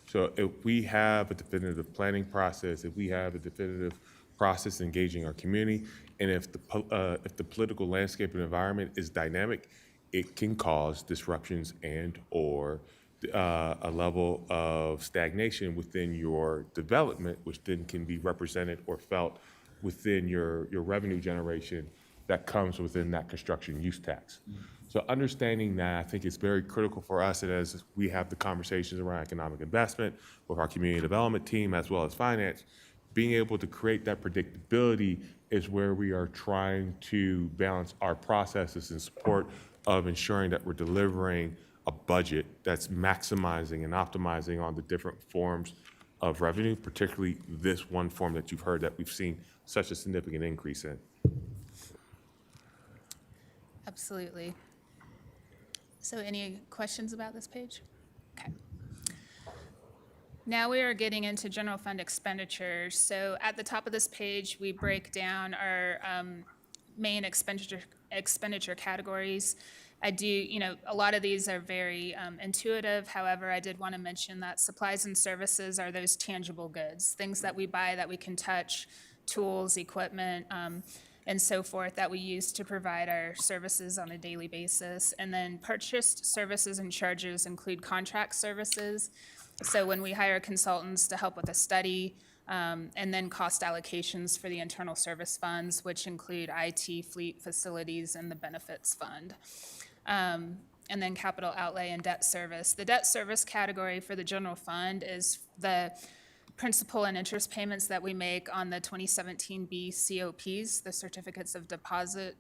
S10: So if we have a definitive planning process, if we have a definitive process engaging our community, and if the political landscape and environment is dynamic, it can cause disruptions and or a level of stagnation within your development, which then can be represented or felt within your revenue generation that comes within that construction use tax. So understanding that, I think it's very critical for us, and as we have the conversations around economic investment with our community development team as well as finance, being able to create that predictability is where we are trying to balance our processes in support of ensuring that we're delivering a budget that's maximizing and optimizing on the different forms of revenue, particularly this one form that you've heard that we've seen such a significant increase in.
S12: Absolutely. So any questions about this page? Okay. Now we are getting into general fund expenditures. So at the top of this page, we break down our main expenditure categories. I do, a lot of these are very intuitive. However, I did want to mention that supplies and services are those tangible goods, things that we buy that we can touch, tools, equipment, and so forth that we use to provide our services on a daily basis. And then purchased services and charges include contract services. So when we hire consultants to help with a study, and then cost allocations for the internal service funds, which include IT, fleet, facilities, and the benefits fund. And then capital outlay and debt service. The debt service category for the general fund is the principal and interest payments that we make on the 2017B COPs, the certificates of deposit,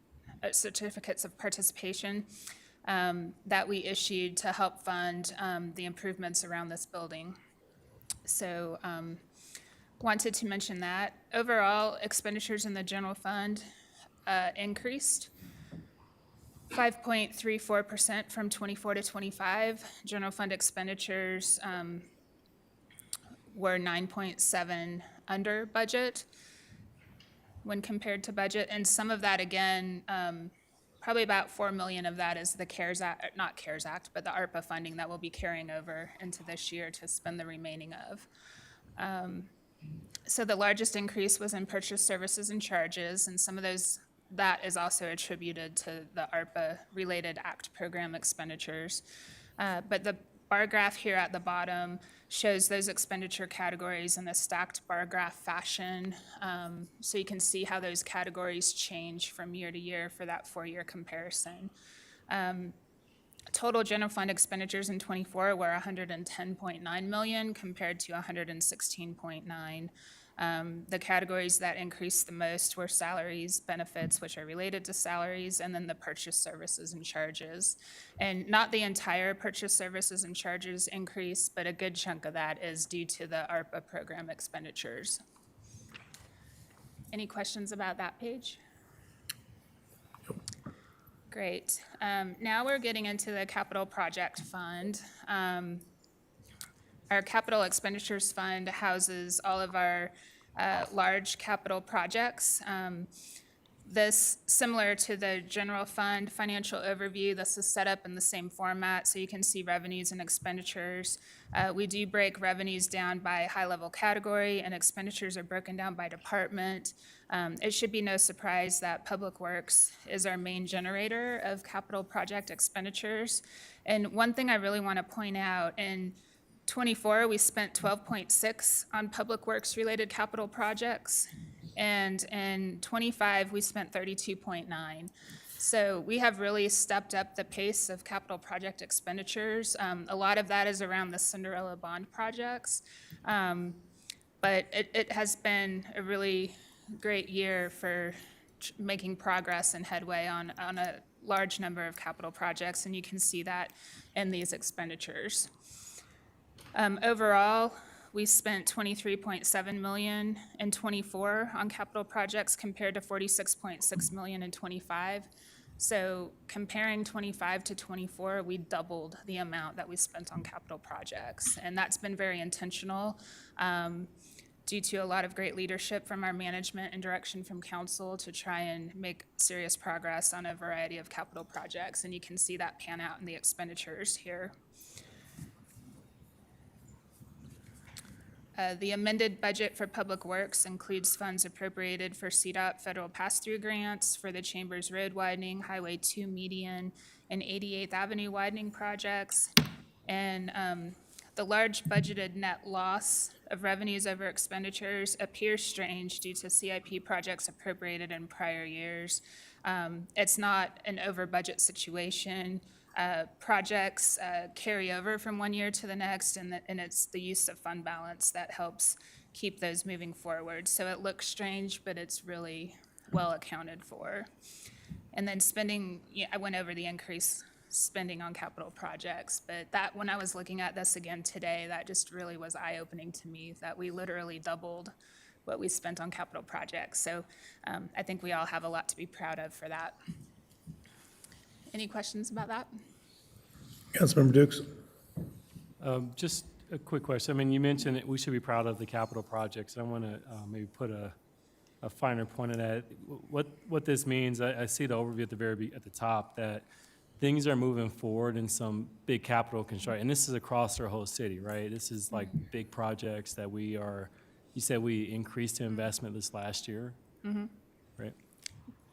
S12: certificates of participation, that we issued to help fund the improvements around this building. So wanted to mention that. Overall, expenditures in the general fund increased 5.34% from 24 to 25. General fund expenditures were 9.7 under budget when compared to budget. And some of that, again, probably about 4 million of that is the CARES Act, not CARES Act, but the ARPA funding that we'll be carrying over into this year to spend the remaining of. So the largest increase was in purchase services and charges, and some of those, that is also attributed to the ARPA-related ACT program expenditures. But the bar graph here at the bottom shows those expenditure categories in a stacked bar graph fashion. So you can see how those categories change from year to year for that 4-year comparison. Total general fund expenditures in 24 were 110.9 million compared to 116.9. The categories that increased the most were salaries, benefits, which are related to salaries, and then the purchase services and charges. And not the entire purchase services and charges increase, but a good chunk of that is due to the ARPA program expenditures. Any questions about that page? Great. Now we're getting into the capital project fund. Our capital expenditures fund houses all of our large capital projects. This, similar to the general fund financial overview, this is set up in the same format so you can see revenues and expenditures. We do break revenues down by high-level category, and expenditures are broken down by department. It should be no surprise that Public Works is our main generator of capital project expenditures. And one thing I really want to point out, in 24, we spent 12.6 on Public Works related capital projects. And in 25, we spent 32.9. So we have really stepped up the pace of capital project expenditures. A lot of that is around the Cinderella bond projects. But it has been a really great year for making progress and headway on a large number of capital projects, and you can see that in these expenditures. Overall, we spent 23.7 million in 24 on capital projects compared to 46.6 million in 25. So comparing 25 to 24, we doubled the amount that we spent on capital projects. And that's been very intentional due to a lot of great leadership from our management and direction from council to try and make serious progress on a variety of capital projects. And you can see that pan out in the expenditures here. The amended budget for Public Works includes funds appropriated for CDOT federal pass-through grants for the Chambers Road widening, Highway 2 median, and 88th Avenue widening projects. And the large budgeted net loss of revenues over expenditures appears strange due to CIP projects appropriated in prior years. It's not an over-budget situation. Projects carry over from one year to the next, and it's the use of fund balance that helps keep those moving forward. So it looks strange, but it's really well accounted for. And then spending, I went over the increased spending on capital projects, but that, when I was looking at this again today, that just really was eye-opening to me, that we literally doubled what we spent on capital projects. So I think we all have a lot to be proud of for that. Any questions about that?
S2: Councilmember Dukes.
S3: Just a quick question. I mean, you mentioned that we should be proud of the capital projects. I want to maybe put a finer point on that. What this means, I see the overview at at the top, that things are moving forward in some big capital construction, and this is across our whole city, right? This is like big projects that you said we increased the investment this last year, right?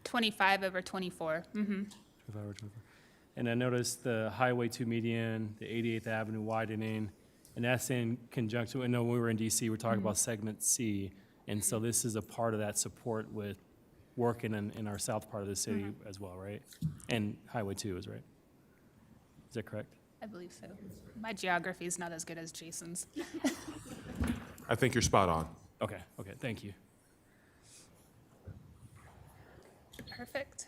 S12: 25 over 24.
S3: 25 over 24. And I noticed the Highway 2 median, the 88th Avenue widening, and that's in conjunction, I know when we were in DC, we were talking about segment C, and so this is a part of that support with working in our south part of the city as well, right? And Highway 2 is right. Is that correct?
S12: I believe so. My geography is not as good as Jason's.
S10: I think you're spot on.
S3: Okay, thank you.
S12: Perfect.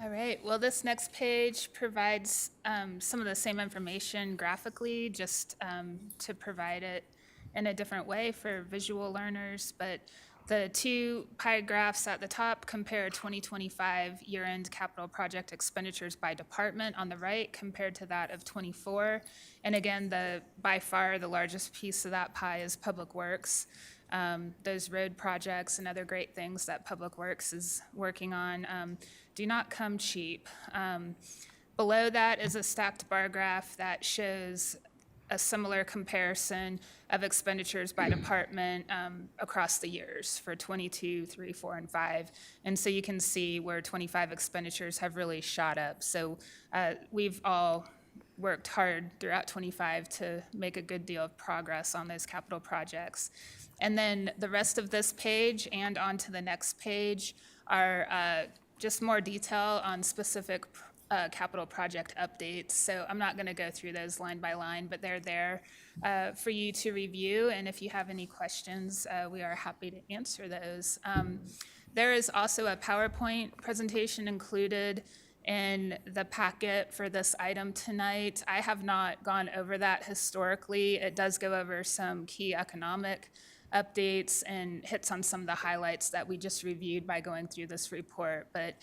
S12: All right, well, this next page provides some of the same information graphically, just to provide it in a different way for visual learners, but the two pie graphs at the top compare 2025 year-end capital project expenditures by department on the right compared to that of 24. And again, by far the largest piece of that pie is Public Works. Those road projects and other great things that Public Works is working on do not come cheap. Below that is a stacked bar graph that shows a similar comparison of expenditures by department across the years for 22, 3, 4, and 5. And so you can see where 25 expenditures have really shot up. So we've all worked hard throughout 25 to make a good deal of progress on those capital projects. And then the rest of this page and on to the next page are just more detail on specific capital project updates. So I'm not going to go through those line by line, but they're there for you to review. And if you have any questions, we are happy to answer those. There is also a PowerPoint presentation included in the packet for this item tonight. I have not gone over that historically. It does go over some key economic updates and hits on some of the highlights that we just reviewed by going through this report. But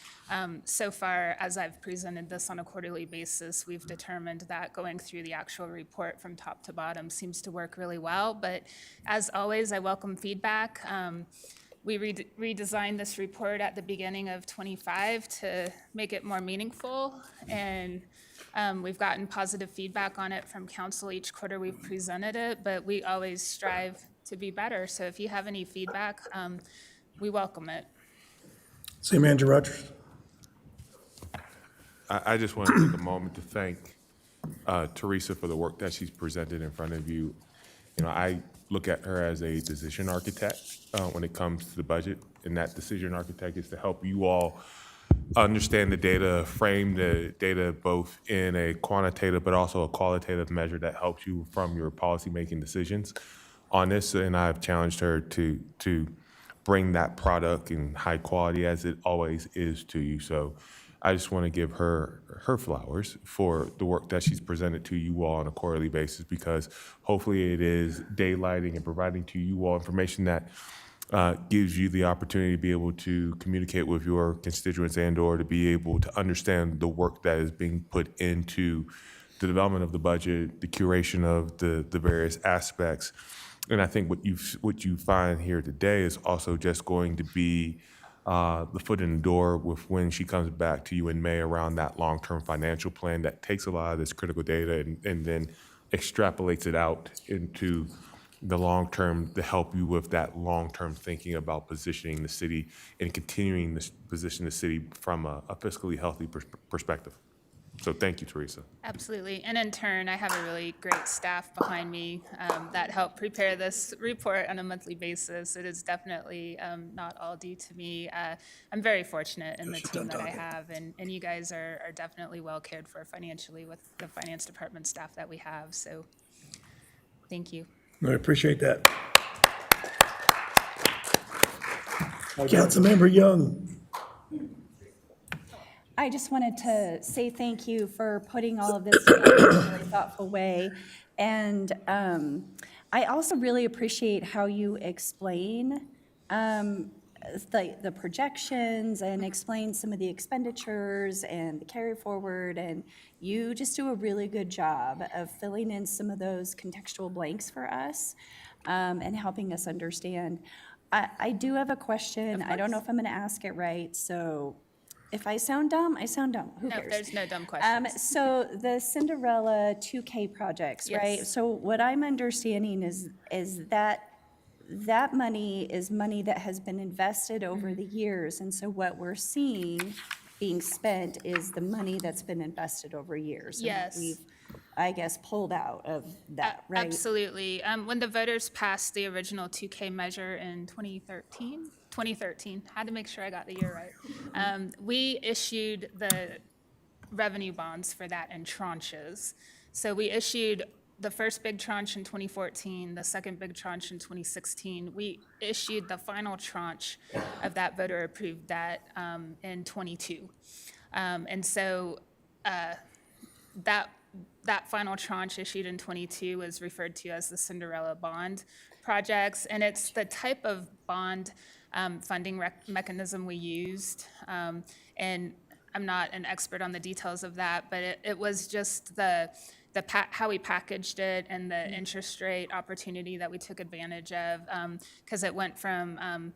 S12: so far, as I've presented this on a quarterly basis, we've determined that going through the actual report from top to bottom seems to work really well. But as always, I welcome feedback. We redesigned this report at the beginning of 25 to make it more meaningful, and we've gotten positive feedback on it from council each quarter we've presented it, but we always strive to be better. So if you have any feedback, we welcome it.
S2: City Manager Rogers.
S10: I just want to take a moment to thank Teresa for the work that she's presented in front of you. You know, I look at her as a decision architect when it comes to the budget, and that decision architect is to help you all understand the data, frame the data both in a quantitative but also a qualitative measure that helps you from your policymaking decisions on this. And I've challenged her to bring that product in high quality as it always is to you. So I just want to give her flowers for the work that she's presented to you all on a quarterly basis, because hopefully it is daylighting and providing to you all information that gives you the opportunity to be able to communicate with your constituents and or to be able to understand the work that is being put into the development of the budget, the curation of the various aspects. And I think what you find here today is also just going to be the foot in the door with when she comes back to you in May around that long-term financial plan that takes a lot of this critical data and then extrapolates it out into the long-term to help you with that long-term thinking about positioning the city and continuing to position the city from a fiscally healthy perspective. So thank you, Teresa.
S12: Absolutely. And in turn, I have a really great staff behind me that help prepare this report on a monthly basis. It is definitely not all due to me. I'm very fortunate in the team that I have, and you guys are definitely well cared for financially with the finance department staff that we have. So thank you.
S2: I appreciate that. Councilmember Young.
S1: I just wanted to say thank you for putting all of this together in a really thoughtful way. And I also really appreciate how you explain the projections and explain some of the expenditures and the carry forward, and you just do a really good job of filling in some of those contextual blanks for us, and helping us understand. I do have a question. I don't know if I'm gonna ask it right, so if I sound dumb, I sound dumb. Who
S12: No,
S1: cares?
S12: there's no dumb questions.
S1: So the Cinderella 2K projects, right?
S12: Yes.
S1: So what I'm understanding is that that money is money that has been invested over
S12: Mm-hmm.
S1: the years. And so what we're seeing being spent is the money that's been invested over years. and that
S12: Yes.
S1: We've, I guess, pulled out of that, right?
S12: Absolutely. When the voters passed the original 2K measure in 2013, had to make sure I got the year right. We issued the revenue bonds for that in tranches. So we issued the first big tranche in 2014, the second big tranche in 2016. We issued the final tranche of that voter-approved debt in 22. And so that final tranche issued in 22 was referred to as the Cinderella bond projects, and it's the type of bond funding mechanism we used. And I'm not an expert on the details of that, but it was just how we packaged it and the interest rate opportunity that we took advantage of, because it went from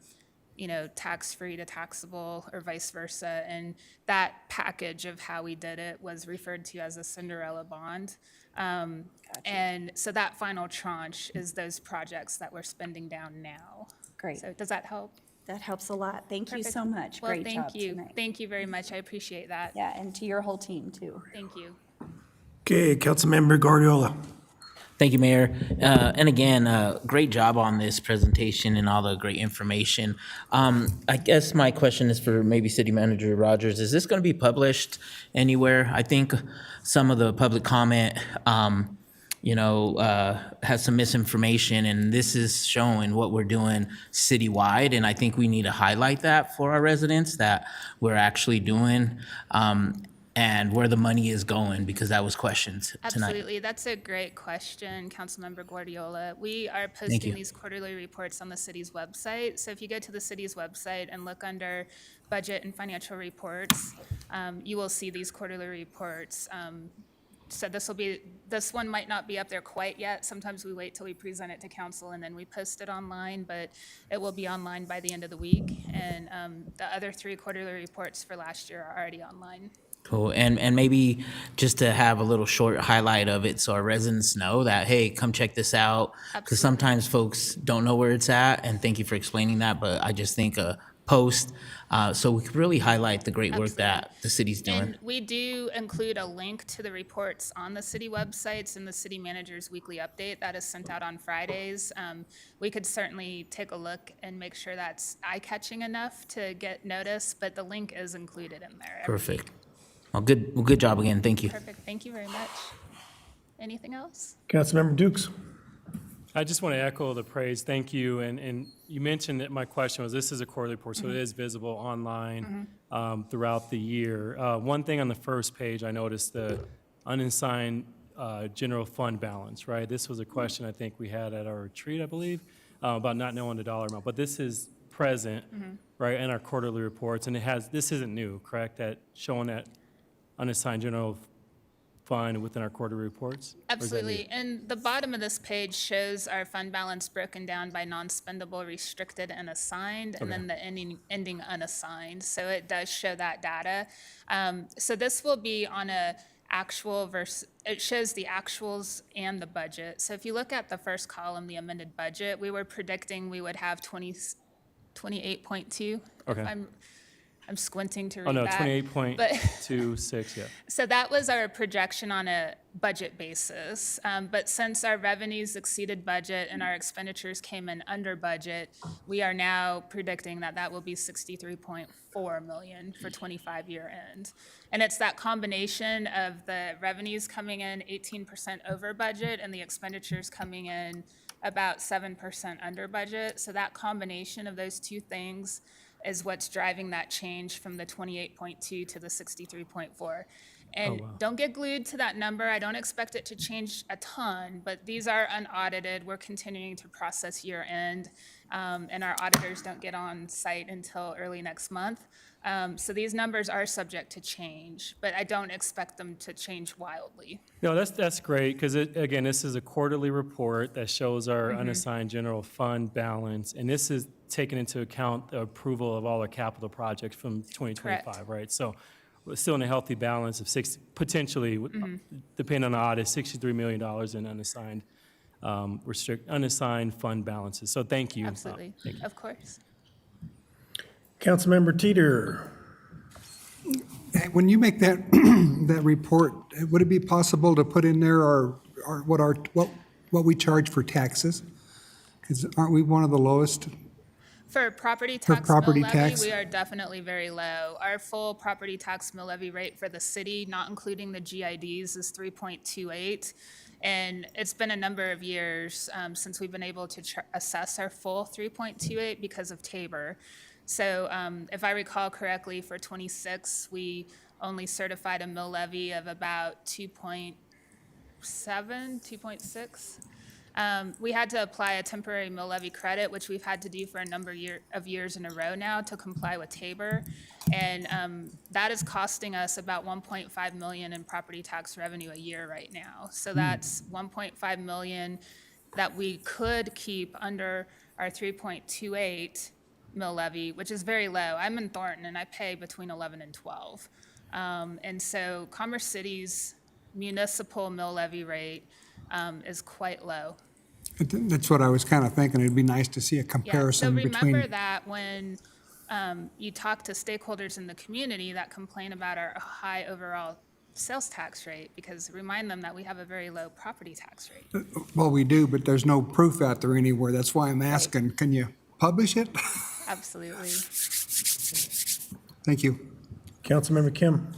S12: tax-free to taxable or vice versa. And that package of how we did it was referred to as a Cinderella bond. And so that final tranche is those projects that we're spending down now.
S1: Great.
S12: So does that help?
S1: That helps a lot. Thank you
S12: Perfect.
S1: so much.
S12: Well,
S1: Great job
S12: thank you.
S1: tonight.
S12: Thank you very much. I appreciate that.
S1: Yeah, and to your whole team, too.
S12: Thank you.
S2: Okay, Councilmember Guardiola.
S15: Thank you, Mayor. And again, great job on this presentation and all the great information. I guess my question is for maybe City Manager Rogers. Is this going to be published anywhere? I think some of the public comment, has some misinformation, and this is showing what we're doing citywide. And I think we need to highlight that for our residents, that we're actually doing, and where the money is going, because that was questioned tonight.
S12: Absolutely. That's a great question, Councilmember Guardiola. We are
S15: you.
S12: posting these quarterly reports on the city's website. So if you go to the city's website and look under budget and financial reports, you will see these quarterly reports. So this one might not be up there quite yet. Sometimes we wait till we present it to council and then we post it online, but it will be online by the end of the week. And the other 3 quarterly reports for last year are already online.
S15: Cool. And maybe just to have a little short highlight of it so our residents know that, hey, come check this out. Because sometimes folks don't know where it's at, and thank you for explaining that, but I just think a post, so we could really highlight the great work that the city's doing.
S12: And we do include a link to the reports on the city websites and the city manager's weekly update that is sent out on Fridays. We could certainly take a look and make sure that's eye-catching enough to get notice, but the link is included in there.
S15: Perfect. Well, good job again. Thank you.
S12: Perfect. Thank you very much. Anything else?
S2: Councilmember Dukes.
S3: I just want to echo the praise. Thank you. And you mentioned that my question was, this is a quarterly report, so it is visible online throughout the year. One thing on the first page, I noticed the unassigned general fund balance, right? This was a question I think we had at our retreat, I believe, about not knowing the dollar amount. But this is present, right, in our quarterly reports. And this isn't new, correct? That showing that unassigned general fund within our quarterly reports?
S12: Absolutely. And the bottom of this page shows our fund balance broken down by non-spendable, restricted, and assigned, and then the ending unassigned. So it does show that data. So this will be on a actual versus, it shows the actuals and the budget. So if you look at the first column, the amended budget, we were predicting we would have 28.2.
S3: Okay.
S12: I'm squinting to read
S3: Oh, no,
S12: that.
S3: 28.26, yeah.
S12: So that was our projection on a budget basis. But since our revenues exceeded budget and our expenditures came in under budget, we are now predicting that that will be 63.4 million for 25 year end. And it's that combination of the revenues coming in 18% over budget and the expenditures coming in about 7% under budget. So that combination of those two things is what's driving that change from the 28.2 to the 63.4. And don't get glued to that number. I don't expect it to change a ton, but these are unaudited. We're continuing to process year end, and our auditors don't get on site until early next month. So these numbers are subject to change, but I don't expect them to change wildly.
S3: No, that's great, because again, this is a quarterly report that shows our unassigned general fund balance, and this is taking into account the approval of all our capital projects from 2025,
S12: Correct.
S3: right? So we're still in a healthy balance of potentially, depending on the audit, $63 million in unassigned fund balances. So thank you.
S12: Absolutely, of course.
S2: Councilmember Teeter.
S6: When you make that, that report, would it be possible to put in there what we charge for taxes? Because aren't we one of the lowest?
S12: For property
S6: For
S12: tax
S6: property
S12: mill levy,
S6: tax?
S12: we are definitely very low. Our full property tax mill levy rate for the city, not including the GIDs, is 3.28. And it's been a number of years since we've been able to assess our full 3.28 because of Tabor. So if I recall correctly, for 26, we only certified a mill levy of about 2.7, 2.6. We had to apply a temporary mill levy credit, which we've had to do for a number of years in a row now to comply with Tabor. And that is costing us about 1.5 million in property tax revenue a year right now. So that's 1.5 million that we could keep under our 3.28 mill levy, which is very low. I'm in Thornton and I pay between 11 and 12. And so Commerce City's municipal mill levy rate is quite low.
S6: That's what I was kind of thinking. It'd be nice to see a comparison
S12: So
S6: between.
S12: remember that when you talk to stakeholders in the community that complain about our high overall sales tax rate, because remind them that we have a very low property tax rate.
S6: Well, we do, but there's no proof out there anywhere. That's why I'm asking. Can you publish it?
S12: Absolutely.
S6: Thank you.
S2: Councilmember Kim.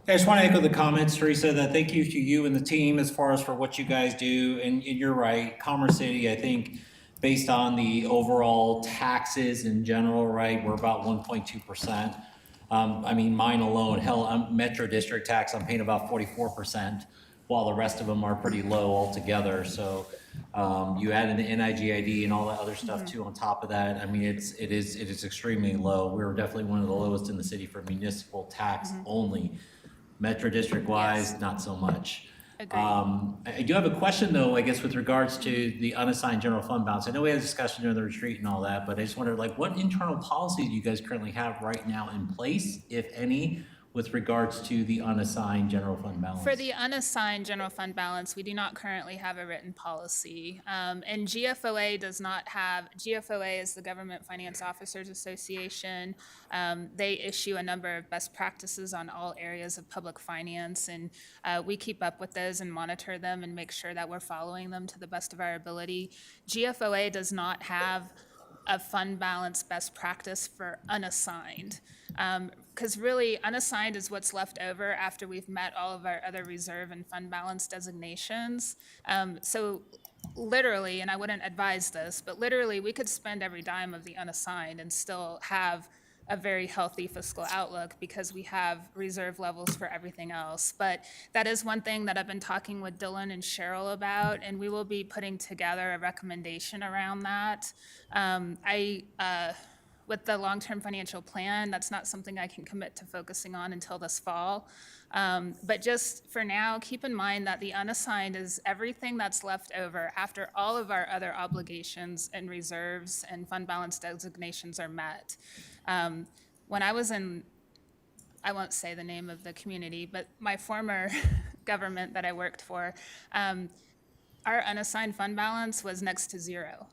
S14: I just want to echo the comments, Teresa, that thank you to you and the team as far as for what you guys do. And you're right, Commerce City, I think, based on the overall taxes in general, right, we're about 1.2%. I mean, mine alone, hell, I'm Metro District tax, I'm paying about 44%, while the rest of them are pretty low altogether. So you add in the NIGID and all that other stuff too on top of that. I mean, it is extremely low. We're definitely one of the lowest in the city for municipal tax only. Metro District wise, not so much. I do have a question though, I guess, with regards to the unassigned general fund balance. I know we had a discussion during the retreat and all that, but I just wondered, like, what internal policies do you guys currently have right now in place, if any, with regards to the unassigned general fund balance?
S12: For the unassigned general fund balance, we do not currently have a written policy. And GFOA does not have, GFOA is the Government Finance Officers Association. They issue a number of best practices on all areas of public finance, and we keep up with those and monitor them and make sure that we're following them to the best of our ability. GFOA does not have a fund balance best practice for unassigned. Because really, unassigned is what's left over after we've met all of our other reserve and fund balance designations. So literally, and I wouldn't advise this, but literally we could spend every dime of the unassigned and still have a very healthy fiscal outlook because we have reserve levels for everything else. But that is one thing that I've been talking with Dylan and Cheryl about, and we will be putting together a recommendation around that. With the long-term financial plan, that's not something I can commit to focusing on until this fall. But just for now, keep in mind that the unassigned is everything that's left over after all of our other obligations and reserves and fund balance designations are met. When I was in, I won't say the name of the community, but my former government that I worked for, our unassigned fund balance was next to zero.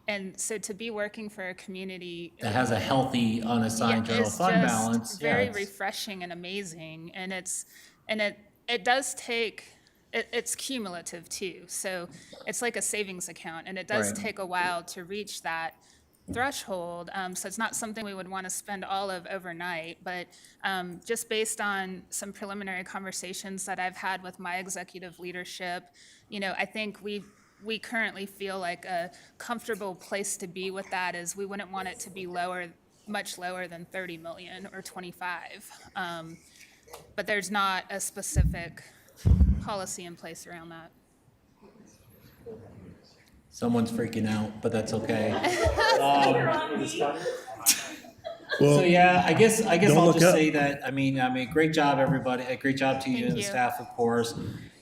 S12: And so to be working for a community
S14: that has a healthy unassigned general fund balance,
S12: very refreshing and amazing. And it does take, it's cumulative too. So it's like a savings account, and it does take a while to reach that threshold. So it's not something we would want to spend all of overnight, but just based on some preliminary conversations that I've had with my executive leadership, I think we currently feel like a comfortable place to be with that is we wouldn't want it to be lower much lower than 30 million or 25. But there's not a specific policy in place around that.
S14: Someone's freaking out, but that's okay.
S2: Well,
S14: So yeah, I guess
S2: don't
S14: I'll
S2: look
S14: just
S2: up.
S14: say that, I mean, great job, everybody. Great job to you
S12: Thank
S14: and the
S12: you.
S14: staff, of course.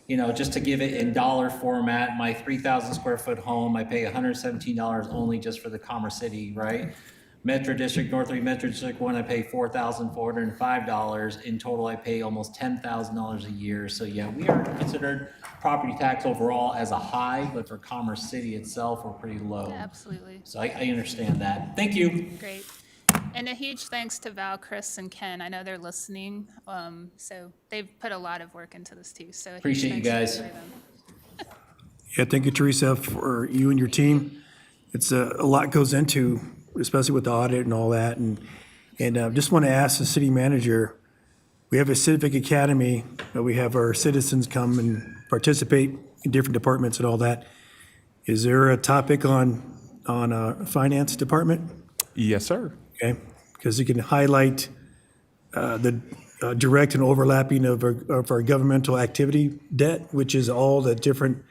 S14: You know, just to give it in dollar format, my 3,000 square foot home, I pay $117 only just for the Commerce City, right? Metro District, North 3 Metro District 1, I pay $4,405. In total, I pay almost $10,000 a year. So yeah, we are considered property tax overall as a high, but for Commerce City itself, we're pretty low.
S12: Yeah, absolutely.
S14: So I understand that. Thank you.
S12: Great. And a huge thanks to Val, Chris, and Ken. I know they're listening. So they've put a lot of work into this too. So a huge
S14: Appreciate you
S12: thanks
S14: guys.
S12: to them.
S2: Yeah, thank you, Teresa, for you and your team. It's a lot goes into, especially with the audit and all that. And just want to ask the city manager, we have a civic academy, we have our citizens come and participate in different departments and all that. Is there a topic on finance department?
S10: Yes, sir.
S2: Okay, because you can highlight the direct and overlapping of our governmental activity debt, which is all the different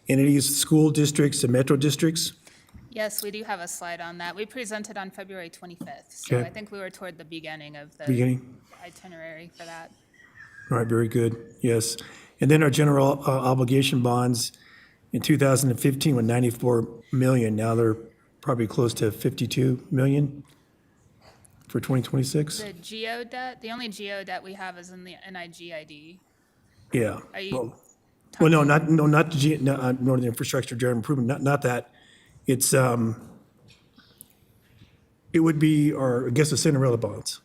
S2: entities, school districts and metro districts.
S12: Yes, we do have a slide on that. We presented on February 25th. So
S2: Okay.
S12: I think we were toward the beginning of the itinerary for that.
S2: All right, very good, yes. And then our general obligation bonds in 2015 were 94 million. Now they're probably close to 52 million for 2026.
S12: The geo debt, the only geo debt we have is in the NIGID.
S2: Yeah.
S12: Are you
S2: Well, no, not the Northern Infrastructure General Improvement, not that. It's, it would be, or I guess the Cinderella bonds.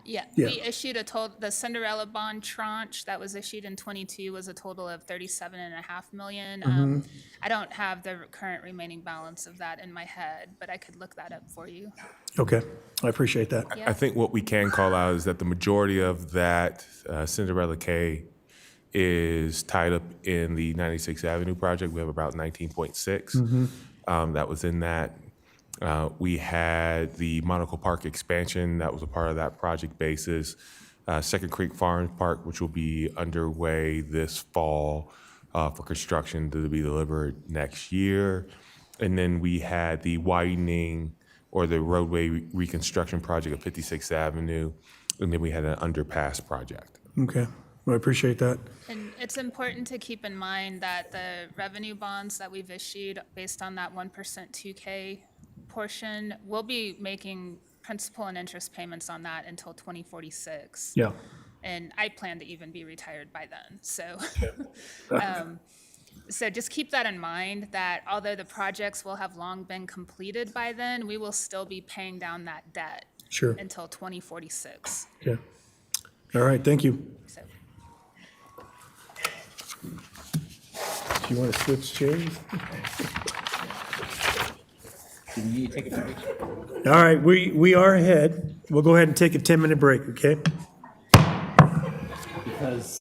S12: Yeah,
S2: Yeah.
S12: we issued the Cinderella bond tranche that was issued in 22 was a total of 37.5 million.
S2: Mm-hmm.
S12: I don't have the current remaining balance of that in my head, but I could look that up for you.
S2: Okay, I appreciate that.
S12: Yeah.
S10: I think what we can call out is that the majority of that Cinderella K is tied up in the 96th Avenue project. We have about 19.6 that was in that. We had the Monaco Park expansion that was a part of that project basis. Second Creek Farms Park, which will be underway this fall for construction to be delivered next year. And then we had the widening or the roadway reconstruction project of 56th Avenue. And then we had an underpass project.
S2: Okay, well, I appreciate that.
S12: And it's important to keep in mind that the revenue bonds that we've issued based on that 1% 2K portion, we'll be making principal and interest payments on that until 2046.
S2: Yeah.
S12: And I plan to even be retired by then. So, so just keep that in mind that although the projects will have long been completed by then, we will still be paying down that debt
S2: Sure.
S12: until 2046.
S2: Okay. All right, thank you.
S12: So,
S2: Do you want to switch chairs?
S14: Do you need to take a break?
S2: All right, we are ahead. We'll go ahead and take a 10-minute break, okay?
S14: Because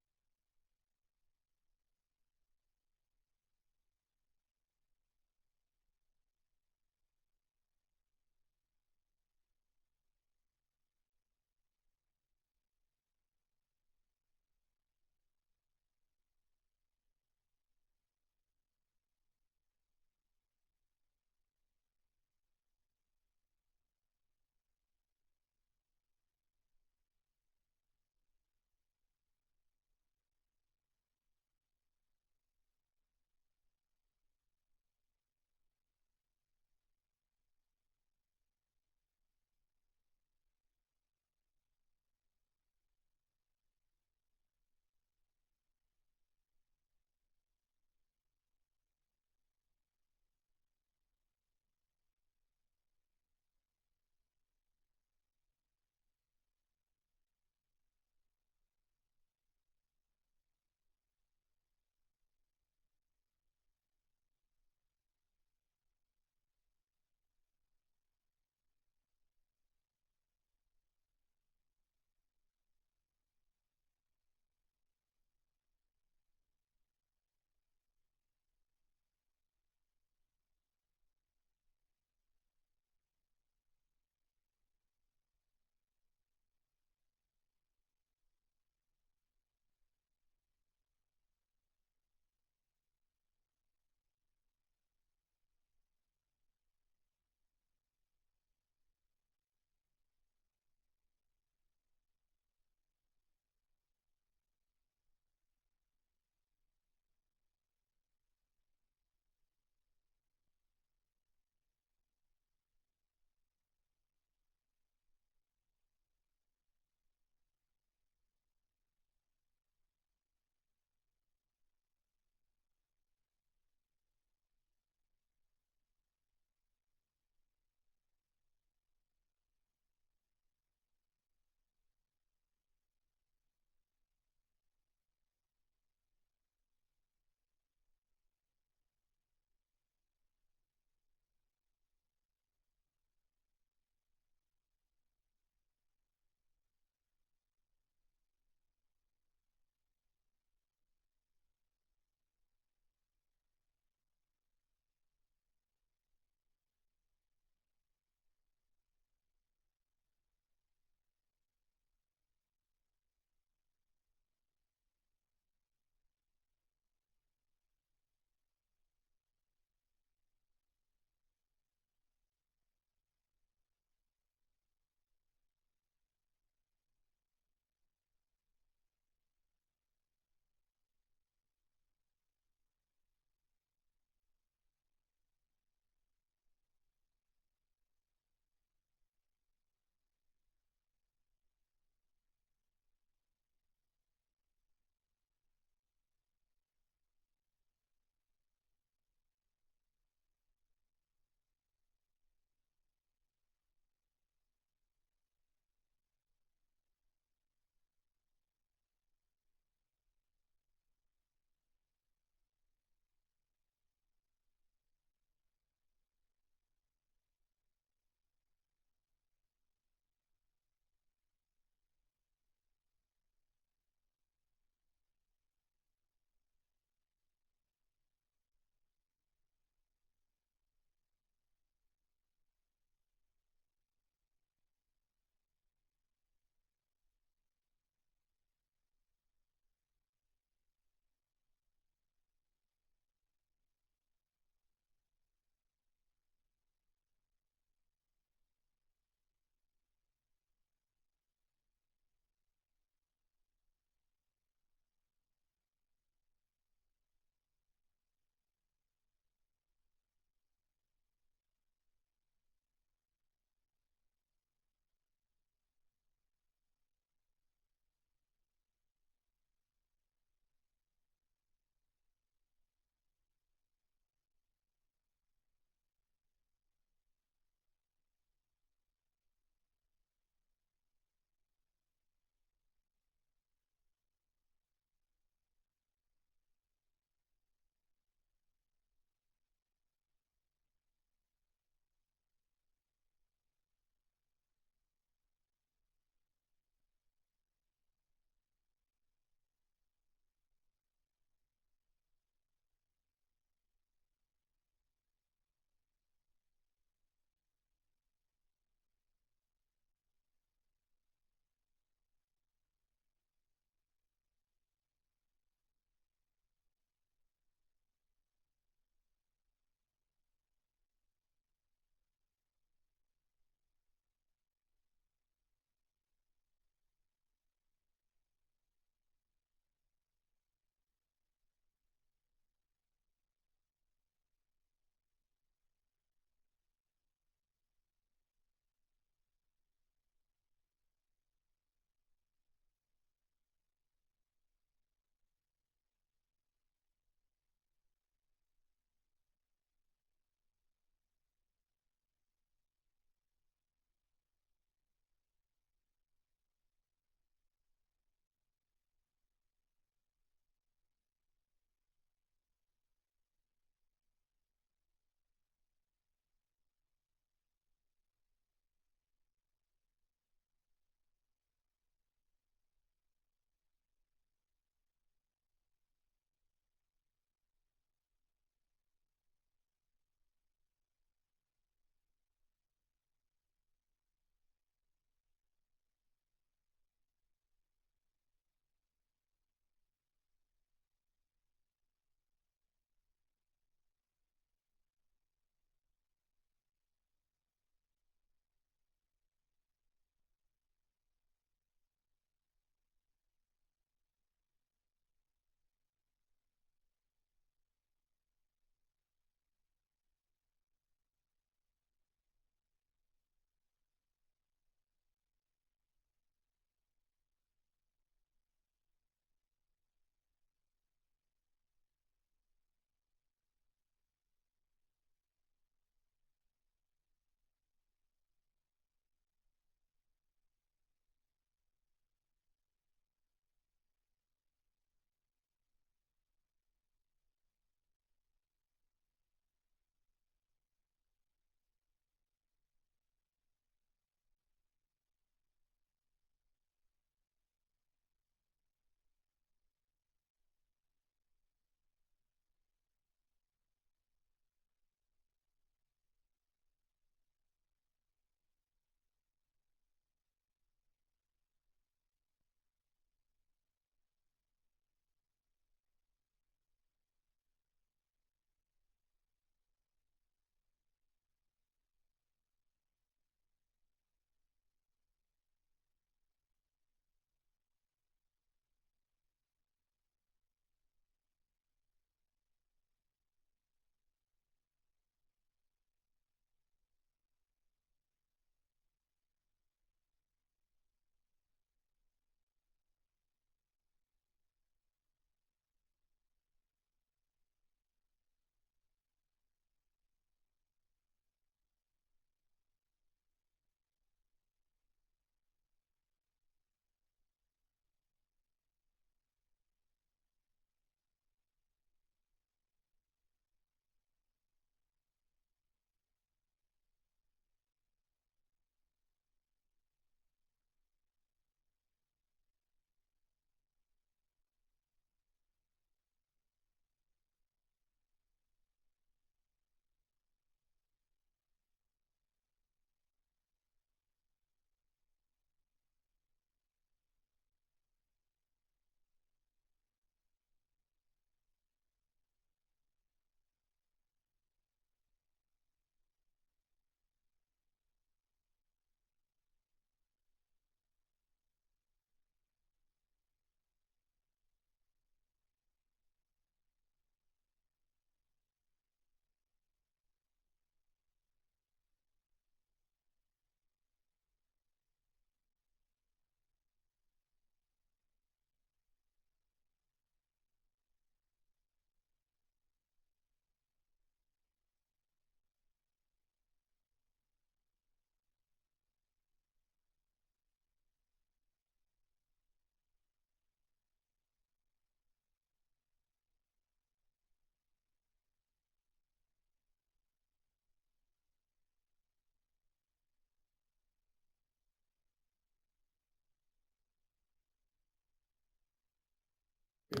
S2: All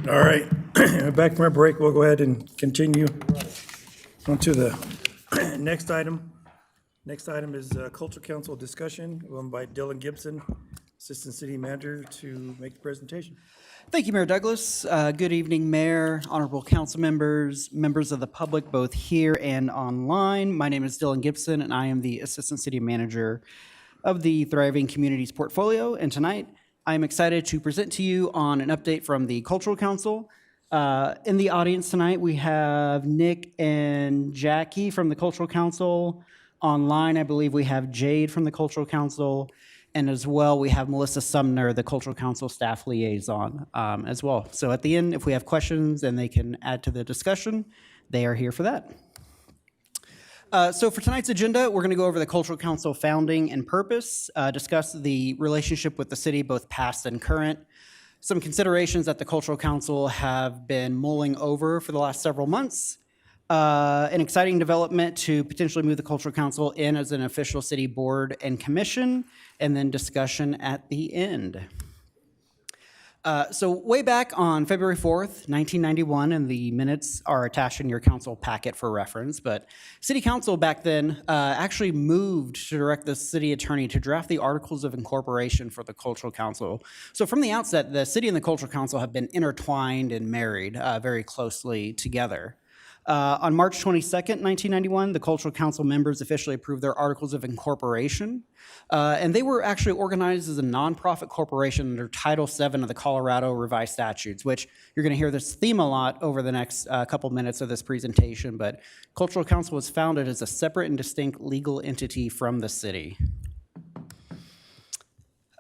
S2: right, back from our break, we'll go ahead and continue on to the next item. Next item is Cultural Council discussion. We'll invite Dylan Gibson, Assistant City Manager, to make the presentation.
S16: Thank you, Mayor Douglas. Good evening, Mayor, honorable council members, members of the public, both here and online. My name is Dylan Gibson, and I am the Assistant City Manager of the Thriving Communities portfolio. And tonight, I'm excited to present to you on an update from the Cultural Council. In the audience tonight, we have Nick and Jackie from the Cultural Council. Online, I believe we have Jade from the Cultural Council. And as well, we have Melissa Sumner, the Cultural Council staff liaison, as well. So at the end, if we have questions and they can add to the discussion, they are here for that. So for tonight's agenda, we're going to go over the Cultural Council founding and purpose, discuss the relationship with the city, both past and current, some considerations that the Cultural Council have been mulling over for the last several months, an exciting development to potentially move the Cultural Council in as an official city board and commission, and then discussion at the end. So way back on February 4th, 1991, and the minutes are attached in your council packet for reference, but City Council back then actually moved to direct the city attorney to draft the Articles of Incorporation for the Cultural Council. So from the outset, the city and the Cultural Council have been intertwined and married very closely together. On March 22nd, 1991, the Cultural Council members officially approved their Articles of Incorporation, and they were actually organized as a nonprofit corporation under Title VII of the Colorado Revised Statutes, which you're going to hear this theme a lot over the next couple minutes of this presentation, but Cultural Council was founded as a separate and distinct legal entity from the city.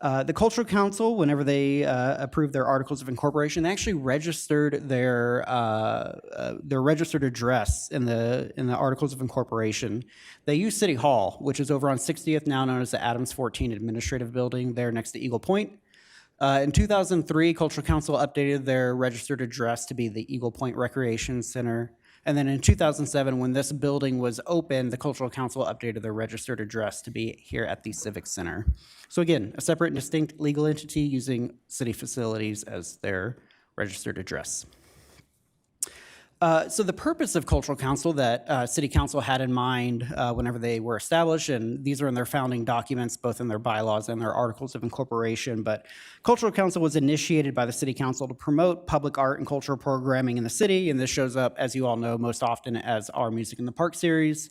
S16: The Cultural Council, whenever they approved their Articles of Incorporation, they actually registered their registered address in the Articles of Incorporation. They used City Hall, which is over on 60th, now known as the Adams 14 Administrative Building, there next to Eagle Point. In 2003, Cultural Council updated their registered address to be the Eagle Point Recreation Center. And then in 2007, when this building was open, the Cultural Council updated their registered address to be here at the Civic Center. So again, a separate and distinct legal entity using city facilities as their registered address. So the purpose of Cultural Council that City Council had in mind whenever they were established, and these are in their founding documents, both in their bylaws and their Articles of Incorporation, but Cultural Council was initiated by the City Council to promote public art and cultural programming in the city, and this shows up, as you all know, most often as our Music in the Park series,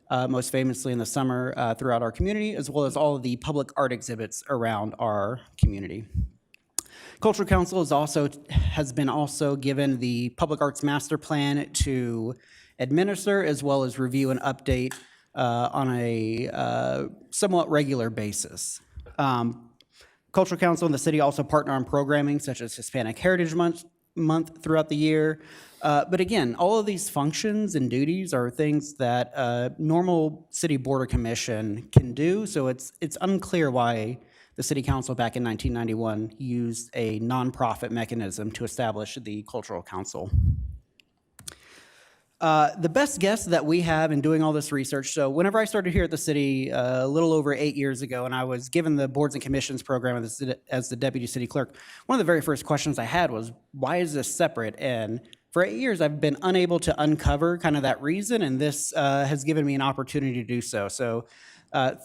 S16: most famously in the summer throughout our community, as well as all of the public art exhibits around our community. Cultural Council has been also given the Public Arts Master Plan to administer, as well as review and update on a somewhat regular basis. Cultural Council and the city also partner on programming such as Hispanic Heritage Month throughout the year. But again, all of these functions and duties are things that a normal city board or commission can do, so it's unclear why the City Council back in 1991 used a nonprofit mechanism to establish the Cultural Council. The best guess that we have in doing all this research, so whenever I started here at the city a little over 8 years ago, and I was given the boards and commissions program as the deputy city clerk, one of the very first questions I had was, why is this separate? And for 8 years, I've been unable to uncover kind of that reason, and this has given me an opportunity to do so. So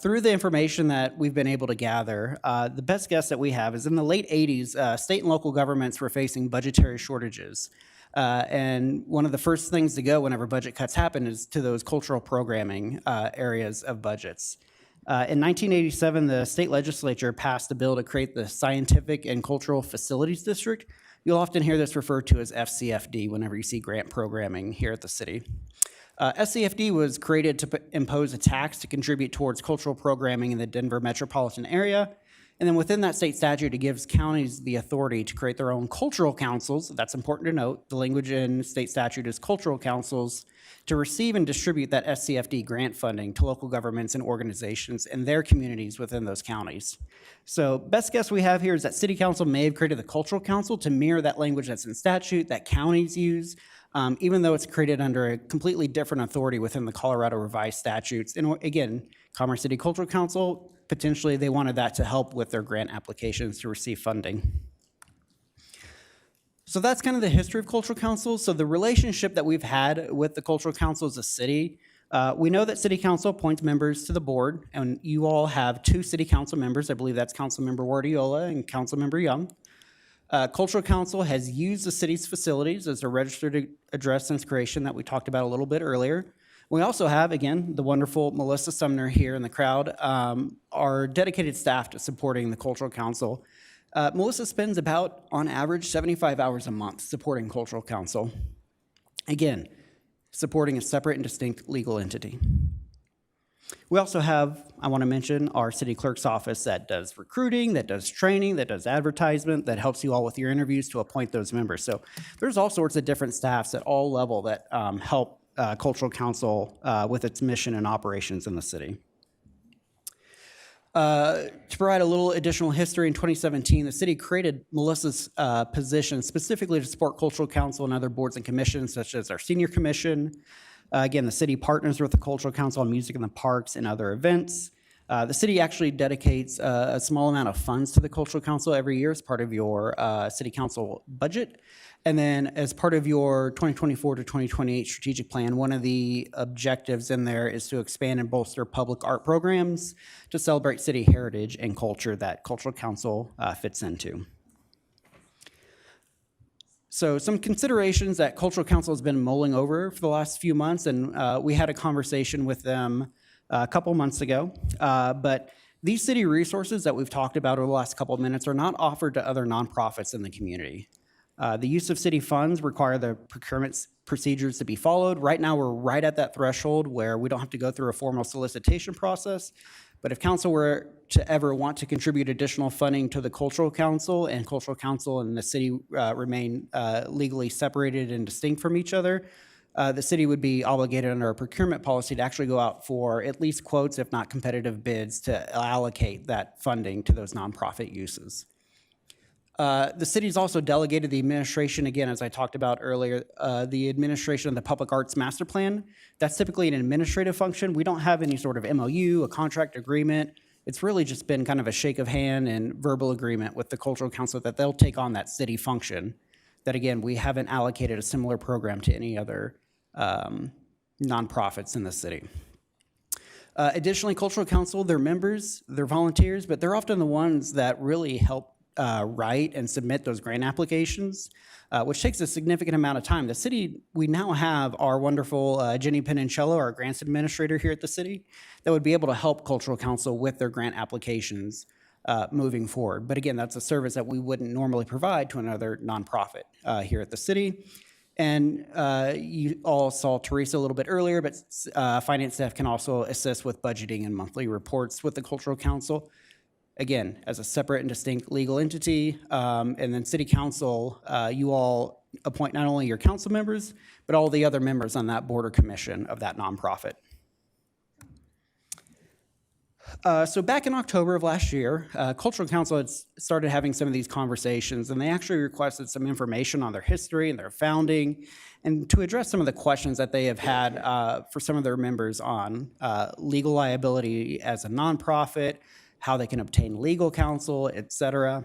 S16: through the information that we've been able to gather, the best guess that we have is in the late 80s, state and local governments were facing budgetary shortages. And one of the first things to go whenever budget cuts happen is to those cultural programming areas of budgets. In 1987, the state legislature passed a bill to create the Scientific and Cultural Facilities District. You'll often hear this referred to as FCFD whenever you see grant programming here at the city. SCFD was created to impose a tax to contribute towards cultural programming in the Denver metropolitan area. And then within that state statute, it gives counties the authority to create their own cultural councils. That's important to note. The language in state statute is cultural councils to receive and distribute that SCFD grant funding to local governments and organizations and their communities within those counties. So best guess we have here is that City Council may have created the Cultural Council to mirror that language that's in statute that counties use, even though it's created under a completely different authority within the Colorado Revised Statutes. And again, Commerce City Cultural Council, potentially they wanted that to help with their grant applications to receive funding. So that's kind of the history of cultural councils. So the relationship that we've had with the cultural council as a city, we know that city council appoints members to the board, and you all have 2 city council members. I believe that's Councilmember Guardiola and Councilmember Young. Cultural council has used the city's facilities as a registered address since creation that we talked about a little bit earlier. We also have, again, the wonderful Melissa Sumner here in the crowd, our dedicated staff to supporting the cultural council. Melissa spends about, on average, 75 hours a month supporting cultural council. Again, supporting a separate and distinct legal entity. We also have, I want to mention, our city clerk's office that does recruiting, that does training, that does advertisement, that helps you all with your interviews to appoint those members. So there's all sorts of different staffs at all level that help cultural council with its mission and operations in the city. To provide a little additional history, in 2017, the city created Melissa's position specifically to support cultural council and other boards and commissions, such as our senior commission. Again, the city partners with the cultural council on music in the parks and other events. The city actually dedicates a small amount of funds to the cultural council every year as part of your city council budget. And then as part of your 2024 to 2028 strategic plan, one of the objectives in there is to expand and bolster public art programs to celebrate city heritage and culture that cultural council fits into. So some considerations that cultural council has been mulling over for the last few months, and we had a conversation with them a couple months ago, but these city resources that we've talked about over the last couple of minutes are not offered to other nonprofits in the community. The use of city funds require the procurement procedures to be followed. Right now, we're right at that threshold where we don't have to go through a formal solicitation process. But if council were to ever want to contribute additional funding to the cultural council and the city remain legally separated and distinct from each other, the city would be obligated under a procurement policy to actually go out for at least quotes, if not competitive bids, to allocate that funding to those nonprofit uses. The city's also delegated the administration, again, as I talked about earlier, the administration of the Public Arts Master Plan. That's typically an administrative function. We don't have any sort of MOU, a contract agreement. It's really just been kind of a shake of hand and verbal agreement with the Cultural Council that they'll take on that city function. That, again, we haven't allocated a similar program to any other nonprofits in the city. Additionally, Cultural Council, they're members, they're volunteers, but they're often the ones that really help write and submit those grant applications, which takes a significant amount of time. The city, we now have our wonderful Jenny Penincello, our grants administrator here at the city, that would be able to help Cultural Council with their grant applications moving forward. But again, that's a service that we wouldn't normally provide to another nonprofit here at the city. And you all saw Teresa a little bit earlier, but finance staff can also assist with budgeting and monthly reports with the Cultural Council. Again, as a separate and distinct legal entity, and then city council, you all appoint not only your council members, but all the other members on that board or commission of that nonprofit. So back in October of last year, Cultural Council had started having some of these conversations, and they actually requested some information on their history and their founding, and to address some of the questions that they have had for some of their members on legal liability as a nonprofit, how they can obtain legal counsel, et cetera.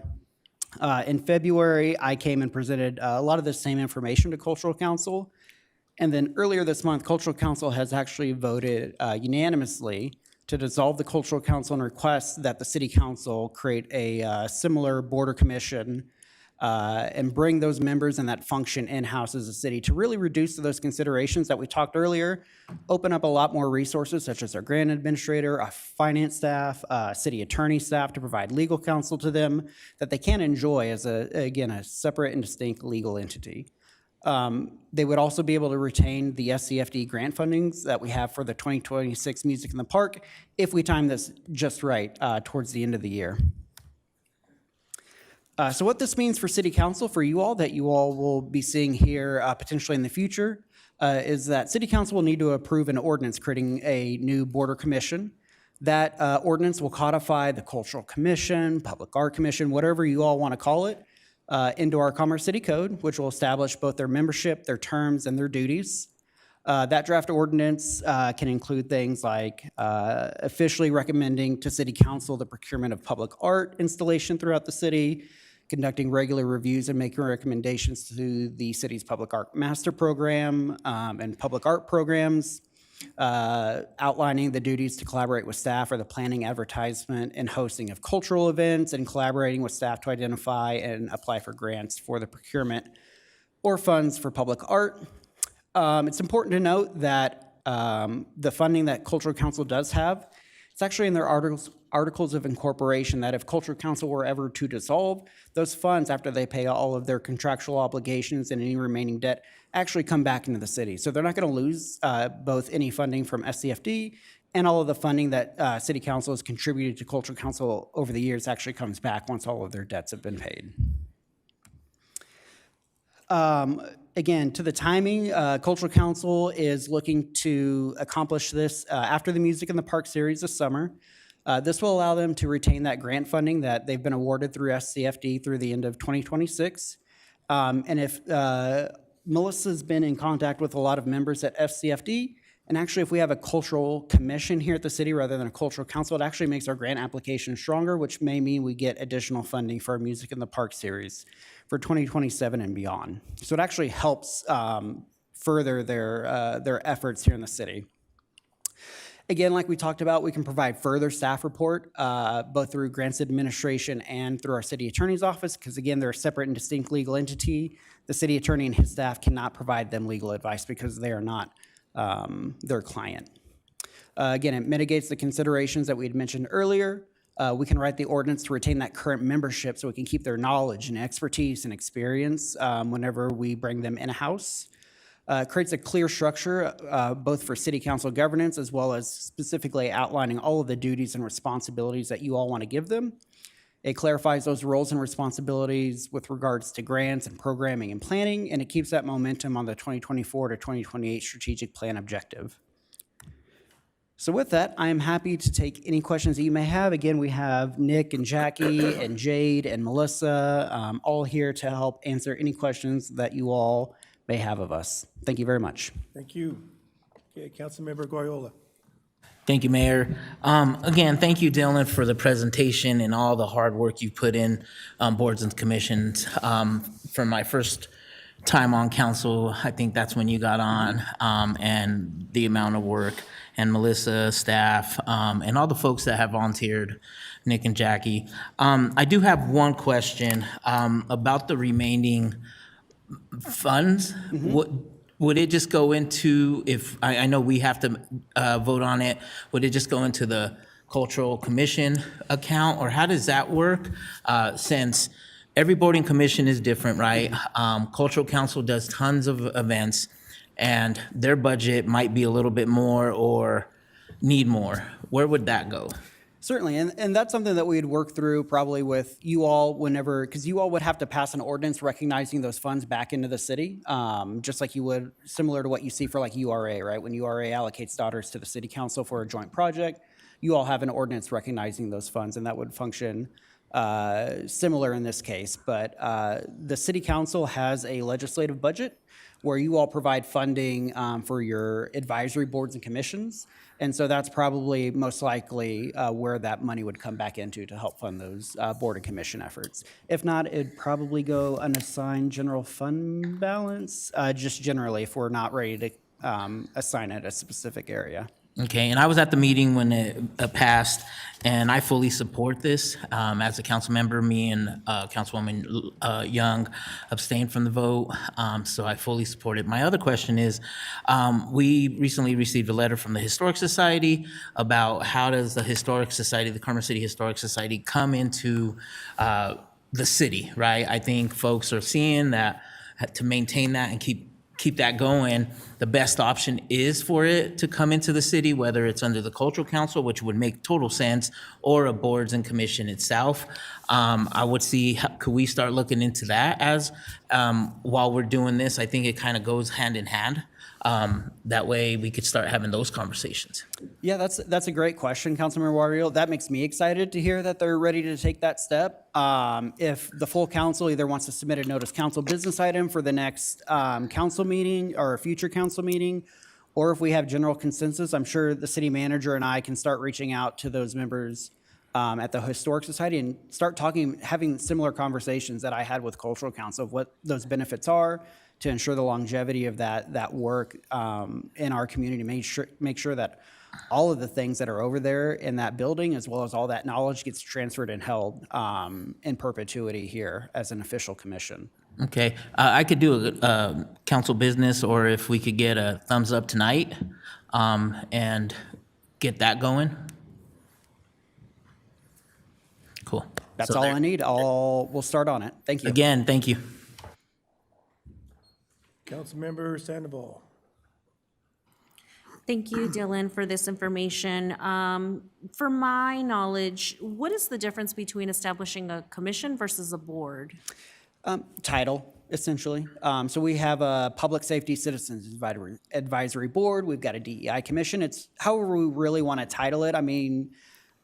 S16: In February, I came and presented a lot of the same information to Cultural Council. And then earlier this month, Cultural Council has actually voted unanimously to dissolve the Cultural Council and request that the City Council create a similar board or commission and bring those members and that function in-house as a city to really reduce those considerations that we talked earlier, open up a lot more resources such as our grant administrator, our finance staff, city attorney staff to provide legal counsel to them that they can enjoy as, again, a separate and distinct legal entity. They would also be able to retain the SCFD grant fundings that we have for the 2026 Music in the Park if we time this just right towards the end of the year. So what this means for City Council, for you all, that you all will be seeing here potentially in the future, is that City Council will need to approve an ordinance creating a new board or commission. That ordinance will codify the Cultural Commission, Public Art Commission, whatever you all want to call it, into our Commerce City Code, which will establish both their membership, their terms, and their duties. That draft ordinance can include things like officially recommending to City Council the procurement of public art installation throughout the city, conducting regular reviews and making recommendations to the city's public art master program and public art programs, outlining the duties to collaborate with staff for the planning, advertisement, and hosting of cultural events, and collaborating with staff to identify and apply for grants for the procurement or funds for public art. It's important to note that the funding that Cultural Council does have, it's actually in their articles of incorporation that if Cultural Council were ever to dissolve, those funds, after they pay all of their contractual obligations and any remaining debt, actually come back into the city. So they're not going to lose both any funding from SCFD and all of the funding that City Council has contributed to Cultural Council over the years actually comes back once all of their debts have been paid. Again, to the timing, Cultural Council is looking to accomplish this after the Music in the Park series this summer. This will allow them to retain that grant funding that they've been awarded through SCFD through the end of 2026. And if Melissa's been in contact with a lot of members at SCFD, and actually if we have a cultural commission here at the city rather than a cultural council, it actually makes our grant application stronger, which may mean we get additional funding for our Music in the Park series for 2027 and beyond. So it actually helps further their efforts here in the city. Again, like we talked about, we can provide further staff report, both through grants administration and through our city attorney's office, because again, they're a separate and distinct legal entity. The city attorney and his staff cannot provide them legal advice because they are not their client. Again, it mitigates the considerations that we had mentioned earlier. We can write the ordinance to retain that current membership so we can keep their knowledge and expertise and experience whenever we bring them in-house. Creates a clear structure both for city council governance as well as specifically outlining all of the duties and responsibilities that you all want to give them. It clarifies those roles and responsibilities with regards to grants and programming and planning, and it keeps that momentum on the 2024 to 2028 strategic plan objective. So with that, I am happy to take any questions that you may have. Again, we have Nick and Jackie and Jade and Melissa all here to help answer any questions that you all may have of us. Thank you very much.
S2: Thank you. Okay, Councilmember Guardiola.
S15: Thank you, Mayor. Again, thank you, Dylan, for the presentation and all the hard work you put in boards and commissions. For my first time on council, I think that's when you got on, and the amount of work, and Melissa, staff, and all the folks that have volunteered, Nick and Jackie. I do have one question about the remaining funds. Would it just go into, if, I know we have to vote on it, would it just go into the Cultural Commission account, or how does that work? Since every board and commission is different, right? Cultural Council does tons of events, and their budget might be a little bit more or need more. Where would that go?
S16: Certainly, and that's something that we'd work through probably with you all whenever, because you all would have to pass an ordinance recognizing those funds back into the city, just like you would, similar to what you see for like URA, right? When URA allocates dollars to the city council for a joint project, you all have an ordinance recognizing those funds, and that would function similar in this case. But the city council has a legislative budget where you all provide funding for your advisory boards and commissions. And so that's probably most likely where that money would come back into to help fund those board and commission efforts. If not, it'd probably go unassigned general fund balance, just generally if we're not ready to assign it a specific area.
S15: Okay, and I was at the meeting when it passed, and I fully support this. As a council member, me and Councilwoman Young abstained from the vote, so I fully support it. My other question is, we recently received a letter from the Historic Society about how does the Historic Society, the Commerce City Historic Society, come into the city, right? I think folks are seeing that to maintain that and keep that going, the best option is for it to come into the city, whether it's under the Cultural Council, which would make total sense, or a boards and commission itself. I would see, could we start looking into that as, while we're doing this? I think it kind of goes hand in hand. That way we could start having those conversations.
S16: Yeah, that's a great question, Councilmember Wario. That makes me excited to hear that they're ready to take that step. If the full council either wants to submit a notice council business item for the next council meeting or a future council meeting, or if we have general consensus, I'm sure the city manager and I can start reaching out to those members at the Historic Society and start talking, having similar conversations that I had with Cultural Council of what those benefits are to ensure the longevity of that work in our community. Make sure that all of the things that are over there in that building, as well as all that knowledge, gets transferred and held in perpetuity here as an official commission.
S15: Okay, I could do a council business, or if we could get a thumbs up tonight and get that going. Cool.
S16: That's
S15: So
S16: all
S15: there-
S16: I need. We'll start on it. Thank you.
S15: Again, thank you.
S2: Councilmember Sandoval.
S5: Thank you, Dylan, for this information. For my knowledge, what is the difference between establishing a commission versus a board?
S16: Title, essentially. So we have a Public Safety Citizens Advisory Board. We've got a DEI commission. It's however we really want to title it. I mean,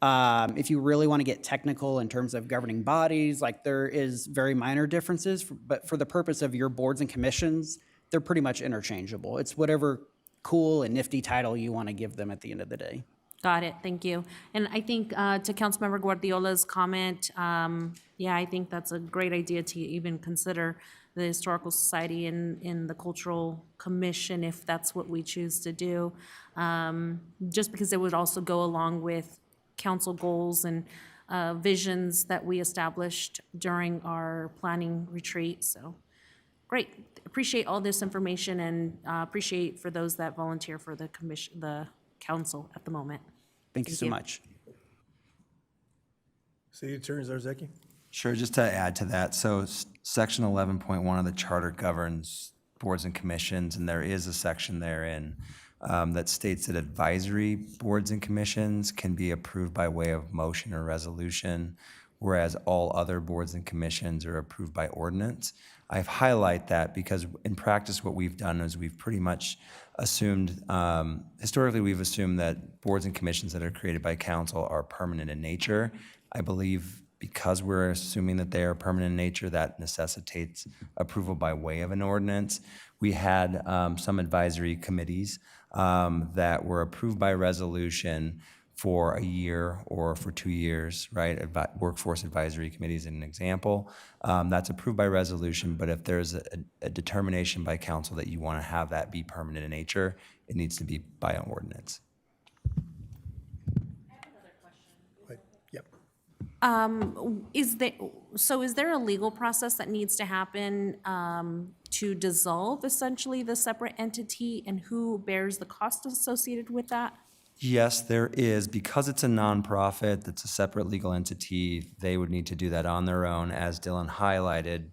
S16: if you really want to get technical in terms of governing bodies, like there is very minor differences, but for the purpose of your boards and commissions, they're pretty much interchangeable. It's whatever cool and nifty title you want to give them at the end of the day.
S5: Got it, thank you. And I think to Councilmember Guardiola's comment, yeah, I think that's a great idea to even consider the Historical Society in the Cultural Commission, if that's what we choose to do. Just because it would also go along with council goals and visions that we established during our planning retreat, so. Great, appreciate all this information and appreciate for those that volunteer for the commission, the council at the moment.
S16: Thank you so much.
S2: City Attorney Zarzaki.
S11: Sure, just to add to that, so section 11.1 of the charter governs boards and commissions, and there is a section therein that states that advisory boards and commissions can be approved by way of motion or resolution, whereas all other boards and commissions are approved by ordinance. I've highlight that because in practice what we've done is we've pretty much assumed, historically we've assumed that boards and commissions that are created by council are permanent in nature. I believe because we're assuming that they are permanent in nature, that necessitates approval by way of an ordinance. We had some advisory committees that were approved by resolution for a year or for 2 years, right? Workforce advisory committee is an example. That's approved by resolution, but if there's a determination by council that you want to have that be permanent in nature, it needs to be by an ordinance.
S2: Yep.
S5: Is there a legal process that needs to happen to dissolve essentially the separate entity, and who bears the cost associated with that?
S11: Yes, there is. Because it's a nonprofit, that's a separate legal entity, they would need to do that on their own. As Dylan highlighted,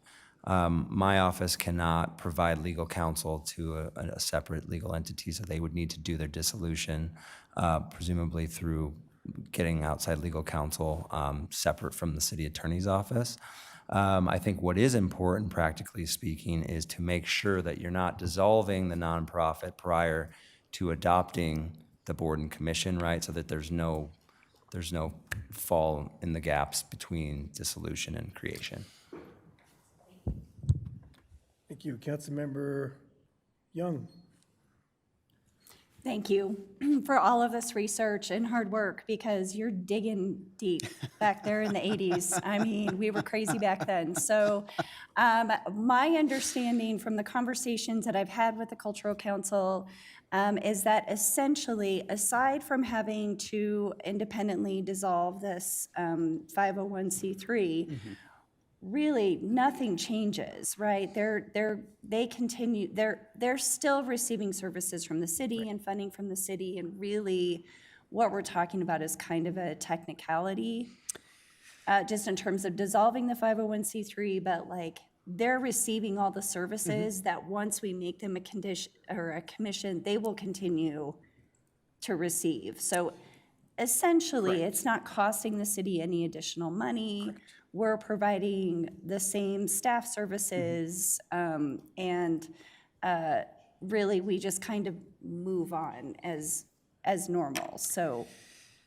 S11: my office cannot provide legal counsel to a separate legal entity, so they would need to do their dissolution, presumably through getting outside legal counsel separate from the city attorney's office. I think what is important, practically speaking, is to make sure that you're not dissolving the nonprofit prior to adopting the board and commission, right? So that there's no fall in the gaps between dissolution and creation.
S2: Thank you. Councilmember Young.
S1: Thank you for all of this research and hard work, because you're digging deep back there in the 80s. I mean, we were crazy back then. So my understanding from the conversations that I've had with the Cultural Council is that essentially, aside from having to independently dissolve this 501c3, really nothing changes, right? They continue, they're still receiving services from the city and funding from the city, and really what we're talking about is kind of a technicality, just in terms of dissolving the 501c3, but like they're receiving all the services that once we make them a condition or a commission, they will continue to receive. So essentially, it's not costing the city any additional money. Correct. We're providing the same staff services, and really we just kind of move on as normal. So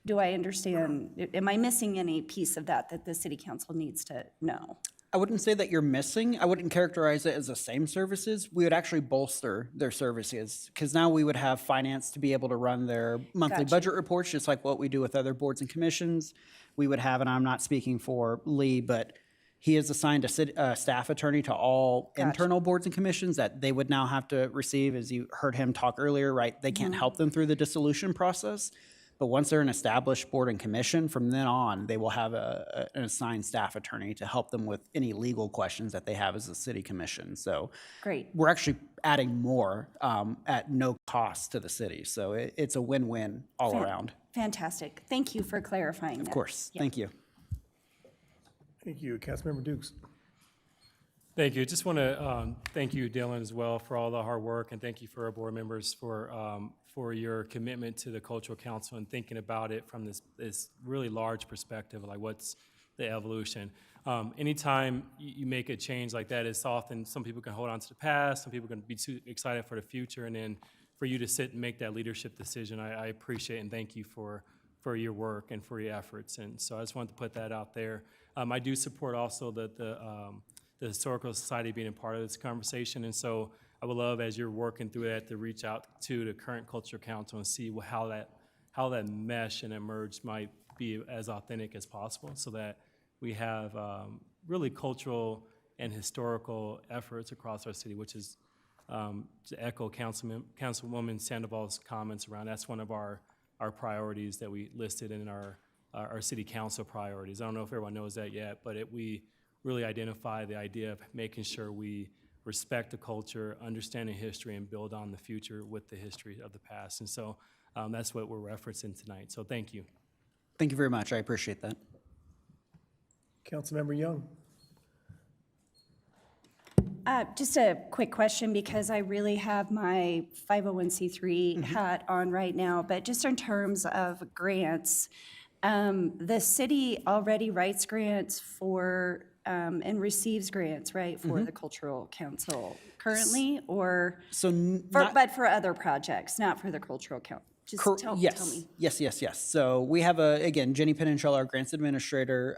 S1: do I understand, am I missing any piece of that the city council needs to know?
S16: I wouldn't say that you're missing. I wouldn't characterize it as the same services. We would actually bolster their services because now we would have finance to be able to run their monthly
S1: Gotcha.
S16: budget reports, just like what we do with other boards and commissions. We would have, and I'm not speaking for Lee, but he is assigned a staff attorney to all internal boards and commissions that they would now have to receive, as you heard him talk earlier, right? They can't help them through the dissolution process. But once they're an established board and commission, from then on, they will have an assigned staff attorney to help them with any legal questions that they have as a city commission. So
S1: Great.
S16: we're actually adding more at no cost to the city. So it's a win-win all around.
S1: Fantastic. Thank you for clarifying that.
S16: Of course.
S1: Yeah.
S16: Thank you.
S2: Thank you. Councilmember Dukes.
S3: Thank you. Just want to thank you, Dylan, as well, for all the hard work, and thank you for our board members for your commitment to the Cultural Council and thinking about it from this really large perspective, like what's the evolution. Anytime you make a change like that, it's often some people can hold on to the past, some people can be too excited for the future, and then for you to sit and make that leadership decision, I appreciate and thank you for your work and for your efforts. And so I just wanted to put that out there. I do support also the Historical Society being a part of this conversation, and so I would love, as you're working through that, to reach out to the current Cultural Council and see how that mesh and emerge might be as authentic as possible, so that we have really cultural and historical efforts across our city, which is to echo Councilwoman Sandoval's comments around. That's one of our priorities that we listed in our city council priorities. I don't know if everyone knows that yet, but we really identify the idea of making sure we respect the culture, understand the history, and build on the future with the history of the past. And so that's what we're referencing tonight. So thank you.
S16: Thank you very much. I appreciate that.
S2: Councilmember Young.
S1: Just a quick question, because I really have my 501c3 hat on right now, but just in terms of grants, the city already writes grants for and receives grants, right, for the Cultural Council currently, or but for other projects, not for the Cultural Council. Just tell me.
S16: Yes. So we have again, Jenny Penninchel, our grants administrator,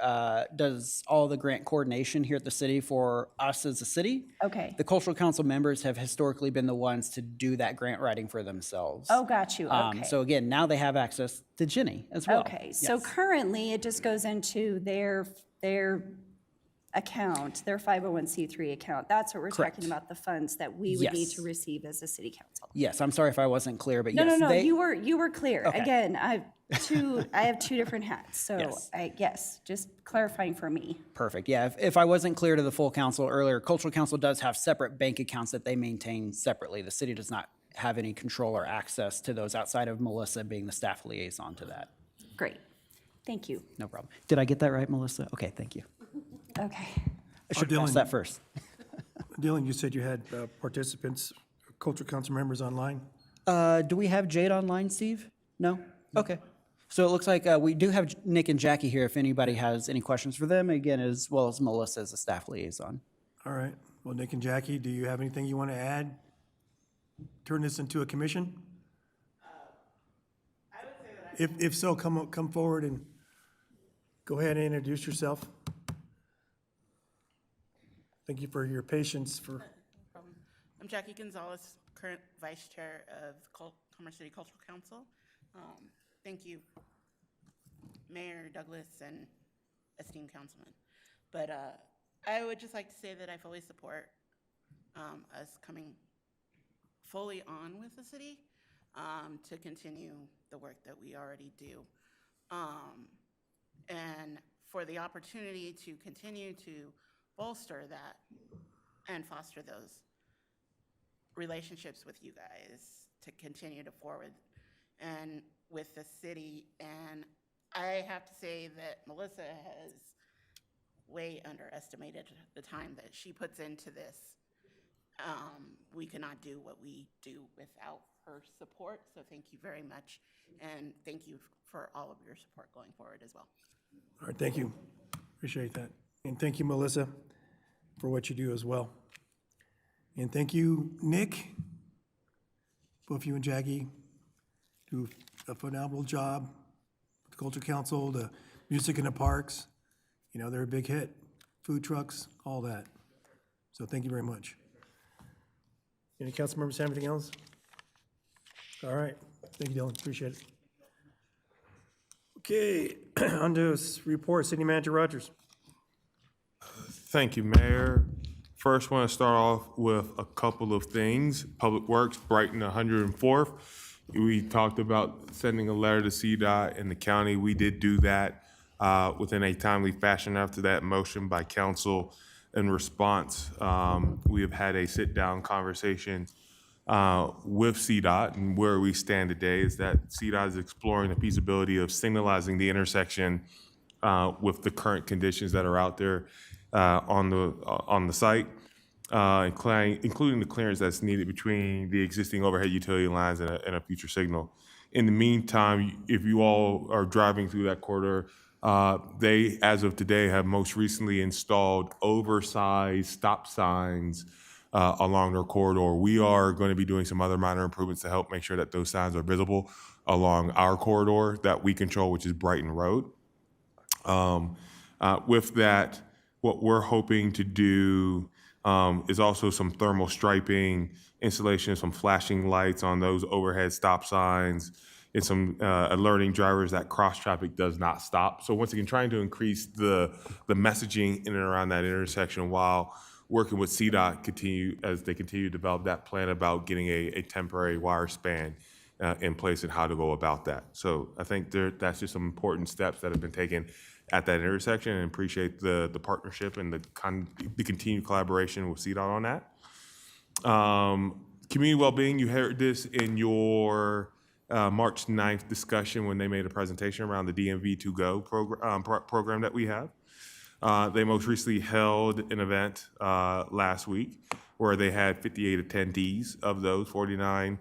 S16: does all the grant coordination here at the city for us as a city.
S1: Okay.
S16: The Cultural Council members have historically been the ones to do that grant writing for themselves.
S1: Oh, got you. Okay.
S16: So again, now they have access to Jenny as well.
S1: Okay, so
S16: Yes.
S1: currently it just goes into their account, their 501c3 account. That's what we're
S16: Correct.
S1: talking about, the funds that we would need
S16: Yes.
S1: to receive as a city council.
S16: Yes, I'm sorry if I wasn't clear, but
S1: No,
S16: yes.
S1: no,
S16: they-
S1: you were clear.
S16: Okay.
S1: Again, I have two different hats, so
S16: Yes.
S1: just clarifying for me.
S16: Perfect. Yeah, if I wasn't clear to the full council earlier, Cultural Council does have separate bank accounts that they maintain separately. The city does not have any control or access to those outside of Melissa being the staff liaison to that.
S1: Great, thank you.
S16: No problem. Did I get that right, Melissa? Okay, thank you.
S1: Okay.
S16: I should
S2: Dylan.
S16: ask that first.
S2: Dylan, you said you had participants, Cultural Council members online?
S16: Do we have Jade online, Steve? No? Okay. So it looks like we do have Nick and Jackie here if anybody has any questions for them, again, as well as Melissa as a staff liaison.
S2: All right. Well, Nick and Jackie, do you have anything you want to add? Turn this into a commission? If so, come forward and go ahead and introduce yourself. Thank you for your patience for.
S18: I'm Jackie Gonzalez, current Vice Chair of the Commerce City Cultural Council. Thank you, Mayor Douglas and esteemed councilman. But I would just like to say that I fully support us coming fully on with the city to continue the work that we already do. And for the opportunity to continue to bolster that and foster those relationships with you guys to continue to forward and with the city. And I have to say that Melissa has way underestimated the time that she puts into this. We cannot do what we do without her support, so thank you very much, and thank you for all of your support going forward as well.
S2: All right, thank you. Appreciate that. And thank you, Melissa, for what you do as well. And thank you, Nick, both you and Jackie do a phenomenal job. The Culture Council, the music in the parks, you know, they're a big hit. Food trucks, all that. So thank you very much. Any council members have anything else? All right, thank you, Dylan, appreciate it. Okay, on to report, City Manager Rogers.
S10: Thank you, Mayor. First, want to start off with a couple of things. Public Works, Brighton 104th. We talked about sending a letter to CDOT and the county. We did do that within a timely fashion after that motion by council. In response, we have had a sit-down conversation with CDOT, and where we stand today is that CDOT is exploring the feasibility of signalizing the intersection with the current conditions that are out there on the site, including the clearance that's needed between the existing overhead utility lines and a future signal. In the meantime, if you all are driving through that corridor, they, as of today, have most recently installed oversized stop signs along their corridor. We are going to be doing some other minor improvements to help make sure that those signs are visible along our corridor that we control, which is Brighton Road. With that, what we're hoping to do is also some thermal striping, installation of some flashing lights on those overhead stop signs, and some alerting drivers that cross traffic does not stop. So once again, trying to increase the messaging in and around that intersection while working with CDOT as they continue to develop that plan about getting a temporary wire span in place and how to go about that. So I think that's just some important steps that have been taken at that intersection, and appreciate the partnership and the continued collaboration with CDOT on that. Community well-being, you heard this in your March 9th discussion when they made a presentation around the DMV2Go program that we have. They most recently held an event last week where they had 58 attendees. Of those, 49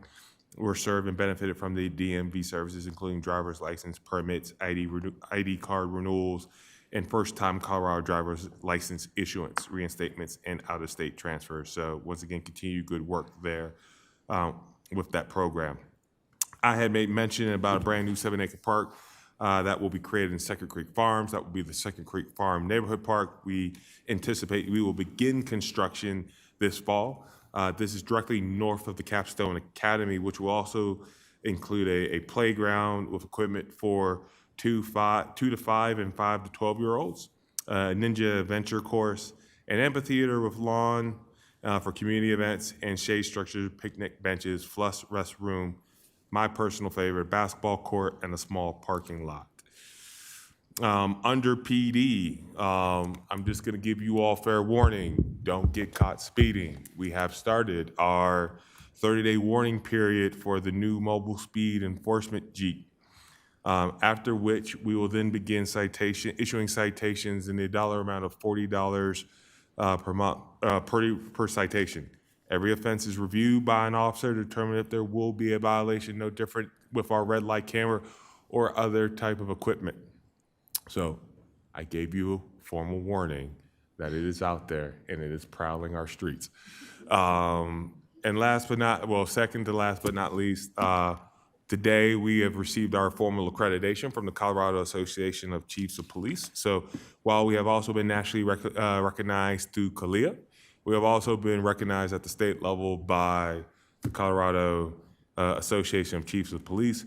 S10: were served and benefited from the DMV services, including driver's license, permits, ID card renewals, and first-time Colorado driver's license issuance, reinstatements, and out-of-state transfers. So once again, continued good work there with that program. I had made mention about a brand new 7-acre park that will be created in Second Creek Farms. That will be the Second Creek Farm Neighborhood Park. We anticipate we will begin construction this fall. This is directly north of the Capstone Academy, which will also include a playground with equipment for 2 to 5 and 5 to 12-year-olds, a ninja adventure course, an amphitheater with lawn for community events, and shade structures, picnic benches, flush restroom, my personal favorite, basketball court, and a small parking lot. Under PD, I'm just going to give you all fair warning. Don't get caught speeding. We have started our 30-day warning period for the new mobile speed enforcement Jeep, after which we will then begin issuing citations in the dollar amount of $40 per month per citation. Every offense is reviewed by an officer to determine if there will be a violation, no different with our red light camera or other type of equipment. So I gave you formal warning that it is out there and it is prowling our streets. And second to last but not least, today we have received our formal accreditation from the Colorado Association of Chiefs of Police. So while we have also been nationally recognized through CALEA, we have also been recognized at the state level by the Colorado Association of Chiefs of Police.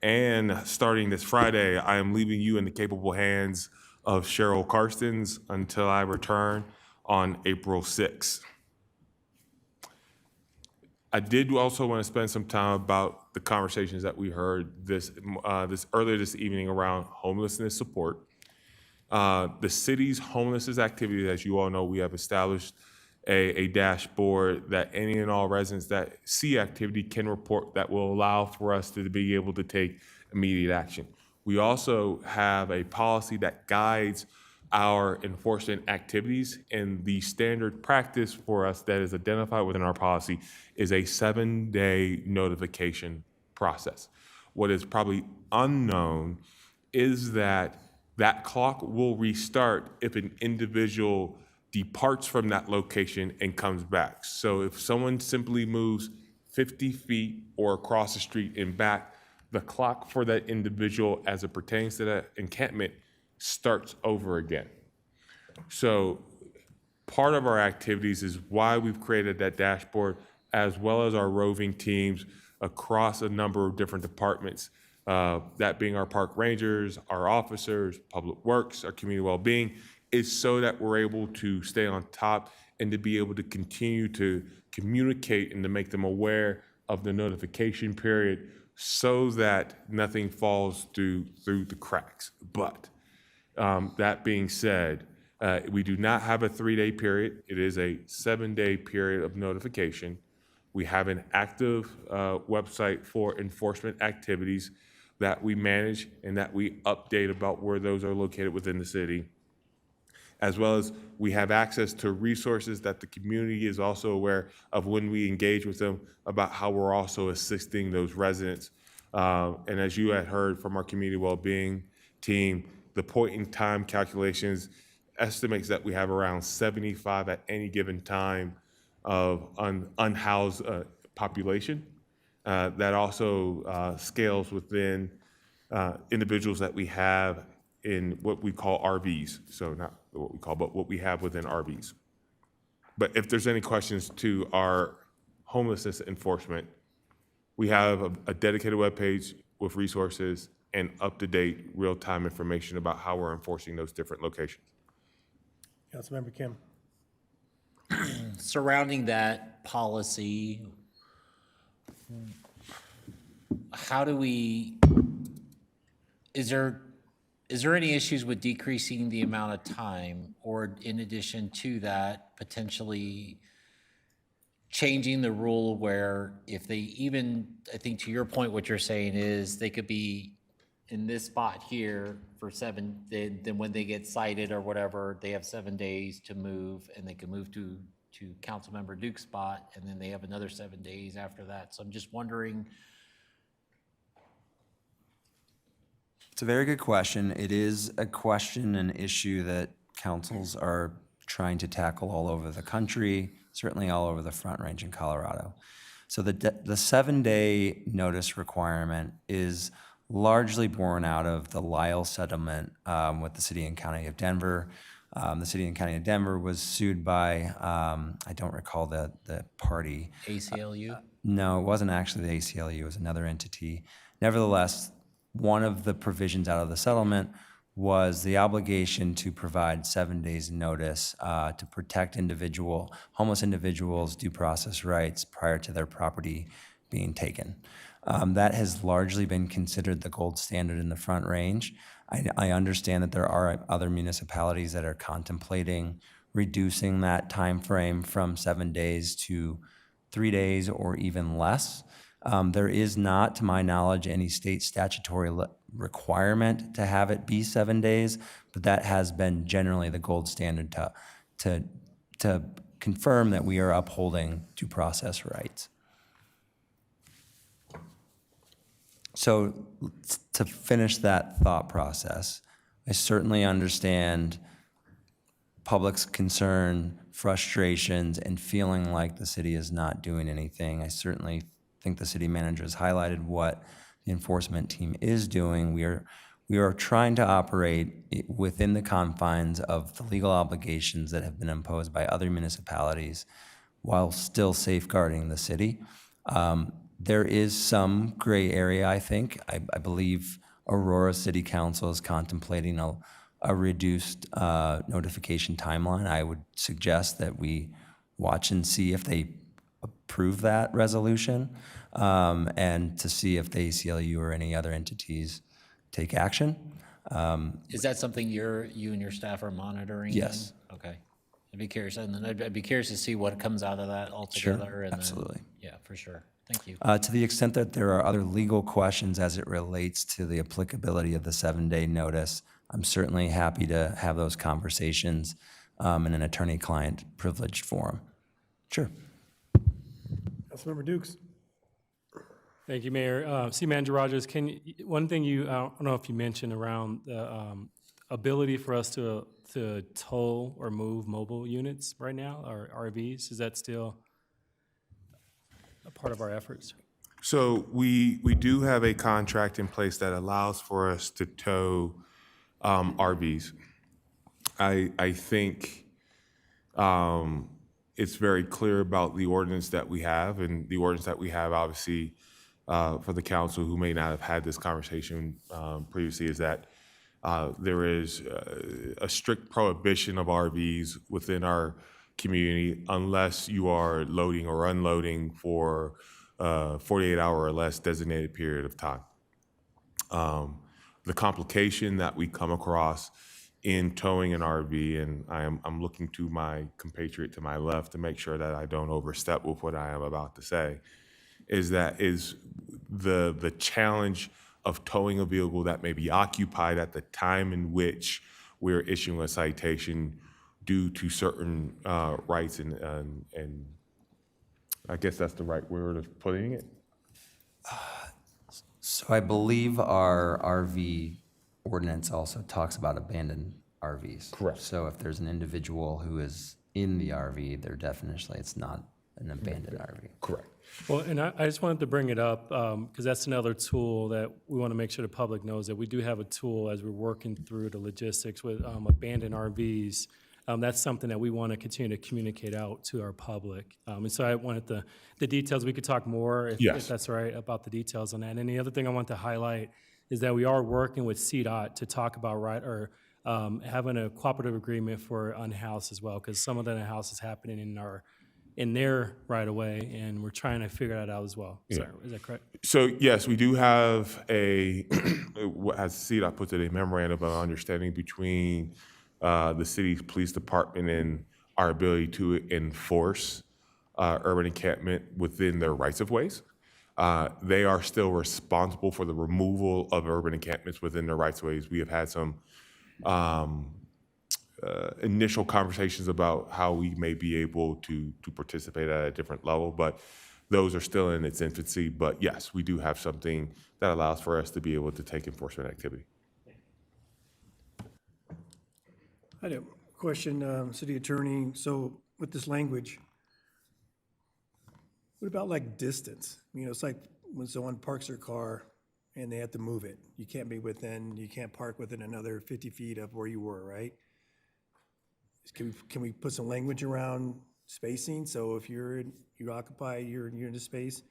S10: And starting this Friday, I am leaving you in the capable hands of Cheryl Karstens until I return on April 6th. I did also want to spend some time about the conversations that we heard earlier this evening around homelessness support. The city's homelessness activities, as you all know, we have established a dashboard that any and all residents that see activity can report that will allow for us to be able to take immediate action. We also have a policy that guides our enforcement activities, and the standard practice for us that is identified within our policy is a 7-day notification process. What is probably unknown is that clock will restart if an individual departs from that location and comes back. So if someone simply moves 50 feet or across the street and back, the clock for that individual as it pertains to that encampment starts over again. So part of our activities is why we've created that dashboard, as well as our roving teams across a number of different departments, that being our park rangers, our officers, public works, our community well-being, is so that we're able to stay on top and to be able to continue to communicate and to make them aware of the notification period so that nothing falls through the cracks. But that being said, we do not have a 3-day period. It is a 7-day period of notification. We have an active website for enforcement activities that we manage and that we update about where those are located within the city, as well as we have access to resources that the community is also aware of when we engage with them about how we're also assisting those residents. And as you had heard from our community well-being team, the point in time calculations estimates that we have around 75 at any given time of unhoused population. That also scales within individuals that we have in what we call RVs. So not what we call, but what we have within RVs. But if there's any questions to our homelessness enforcement, we have a dedicated webpage with resources and up-to-date real-time information about how we're enforcing those different locations.
S2: Councilmember Kim.
S14: Surrounding that policy, how do we, is there any issues with decreasing the amount of time, or in addition to that, potentially changing the rule where if they even, I think to your point, what you're saying is they could be in this spot here for 7, then when they get cited or whatever, they have 7 days to move, and they can move to Councilmember Duke's spot, and then they have another 7 days after that. So I'm just wondering.
S11: It's a very good question. It is a question, an issue that councils are trying to tackle all over the country, certainly all over the Front Range in Colorado. So the 7-day notice requirement is largely born out of the Lyle settlement with the City and County of Denver. The City and County of Denver was sued by, I don't recall the party.
S14: ACLU?
S11: No, it wasn't actually the ACLU, it was another entity. Nevertheless, one of the provisions out of the settlement was the obligation to provide 7 days notice to protect homeless individuals' due process rights prior to their property being taken. That has largely been considered the gold standard in the Front Range. I understand that there are other municipalities that are contemplating reducing that time frame from 7 days to 3 days or even less. There is not, to my knowledge, any state statutory requirement to have it be 7 days, but that has been generally the gold standard to confirm that we are upholding due process rights. So to finish that thought process, I certainly understand public's concern, frustrations, and feeling like the city is not doing anything. I certainly think the city manager has highlighted what the enforcement team is doing. We are trying to operate within the confines of the legal obligations that have been imposed by other municipalities while still safeguarding the city. There is some gray area, I think. I believe Aurora City Council is contemplating a reduced notification timeline. I would suggest that we watch and see if they approve that resolution, and to see if the ACLU or any other entities take action.
S14: Is that something you and your staff are monitoring?
S11: Yes.
S14: Then? Okay. I'd be curious, and then I'd be curious to see what comes out of that altogether.
S11: Sure,
S14: and
S11: absolutely.
S14: Then, yeah, for sure. Thank you.
S11: To the extent that there are other legal questions as it relates to the applicability of the 7-day notice, I'm certainly happy to have those conversations in an attorney-client privileged forum. Sure.
S2: Councilmember Dukes.
S3: Thank you, Mayor. City Manager Rogers, one thing I don't know if you mentioned around the ability for us to tow or move mobile units right now, or RVs, is that still a part of our efforts.
S10: So we do have a contract in place that allows for us to tow RVs. I think it's very clear about the ordinance that we have, and the ordinance that we have, obviously, for the council who may not have had this conversation previously, is that there is a strict prohibition of RVs within our community unless you are loading or unloading for 48-hour or less designated period of time. The complication that we come across in towing an RV, and I'm looking to my compatriot to my left to make sure that I don't overstep with what I am about to say, is the challenge of towing a vehicle that may be occupied at the time in which we're issuing a citation due to certain rights, and I guess that's the right word of putting it.
S11: So I believe our RV ordinance also talks about abandoned RVs.
S10: Correct.
S11: So if there's an individual who is in the RV, they're definitely, it's not an abandoned RV.
S10: Correct.
S3: Well, and I just wanted to bring it up because that's another tool that we want to make sure the public knows, that we do have a tool as we're working through the logistics with abandoned RVs. That's something that we want to continue to communicate out to our public. And so I wanted the details, we could talk more if that's all right about the details on that. And the other thing I want to highlight is that we are working with CDOT to talk about having a cooperative agreement for unhoused as well, because some of the unhoused is happening in their right of way, and we're trying to figure that out as well.
S10: Yeah.
S3: Sorry, is that correct?
S10: So yes, we do have as CDOT puts it, a memorandum of understanding between the city's police department and our ability to enforce urban encampment within their rights of ways. They are still responsible for the removal of urban encampments within their rights of ways. We have had some initial conversations about how we may be able to participate at a different level, but those are still in its infancy. But yes, we do have something that allows for us to be able to take enforcement activity.
S2: I had a question, City Attorney. So with this language, what about like distance? You know, it's like when someone parks their car and they have to move it. You can't park within another 50 feet of where you were, right? Can we put some language around spacing? So if you occupy your unit of space,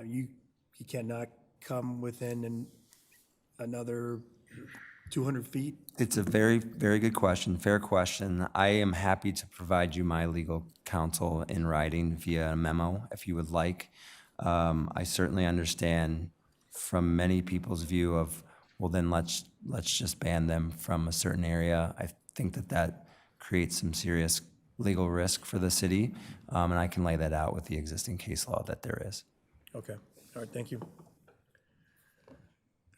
S2: you cannot come within another 200 feet?
S11: It's a very, very good question, fair question. I am happy to provide you my legal counsel in writing via a memo if you would like. I certainly understand from many people's view of, well, then let's just ban them from a certain area. I think that creates some serious legal risk for the city, and I can lay that out with the existing case law that there is.
S2: Okay, all right, thank you. All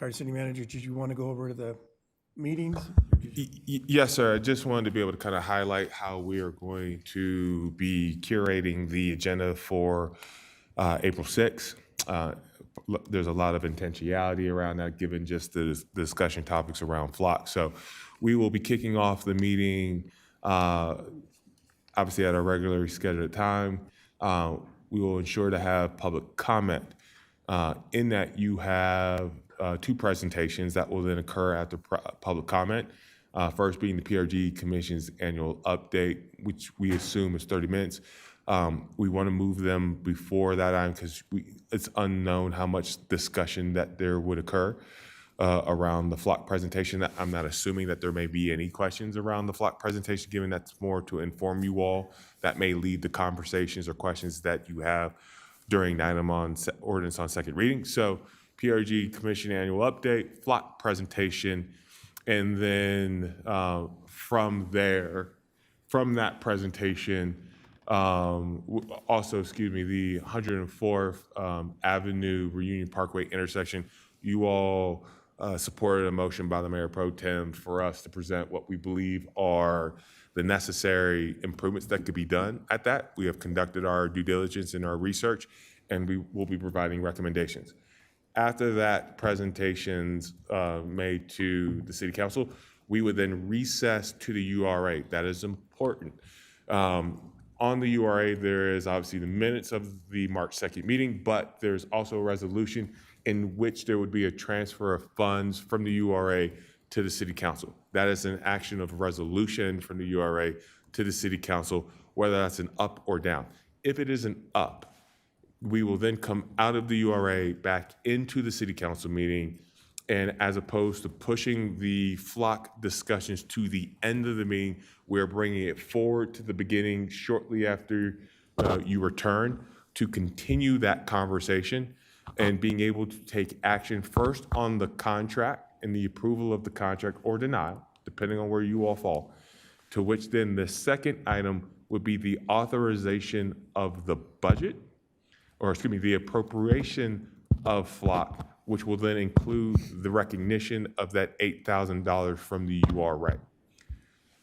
S2: right, City Manager, did you want to go over to the meetings?
S10: Yes, sir. I just wanted to be able to kind of highlight how we are going to be curating the agenda for April 6th. There's a lot of intentionality around that, given just the discussion topics around Flock. So we will be kicking off the meeting, obviously at our regularly scheduled time. We will ensure to have public comment. In that you have two presentations that will then occur after public comment. First being the PRG Commission's annual update, which we assume is 30 minutes. We want to move them before that time because it's unknown how much discussion that there would occur around the Flock presentation. I'm not assuming that there may be any questions around the Flock presentation, given that's more to inform you all. That may lead to conversations or questions that you have during the item on ordinance on second reading. So PRG Commission annual update, Flock presentation, and then from that presentation, also, the 104th Avenue Reunion Parkway intersection, you all supported a motion by the Mayor Pro Tem for us to present what we believe are the necessary improvements that could be done at that. We have conducted our due diligence and our research, and we will be providing recommendations. After that presentation's made to the City Council, we would then recess to the URA. That is important. On the URA, there is obviously the minutes of the March 2nd meeting, but there's also a resolution in which there would be a transfer of funds from the URA to the city council. That is an action of resolution from the URA to the city council, whether that's an up or down. If it is an up, we will then come out of the URA back into the city council meeting, and as opposed to pushing the flock discussions to the end of the meeting, we're bringing it forward to the beginning shortly after you return to continue that conversation and being able to take action first on the contract and the approval of the contract or denial, depending on where you all fall, to which then the second item would be the authorization of the budget, or excuse me, the appropriation of flock, which will then include the recognition of that $8,000 from the URA.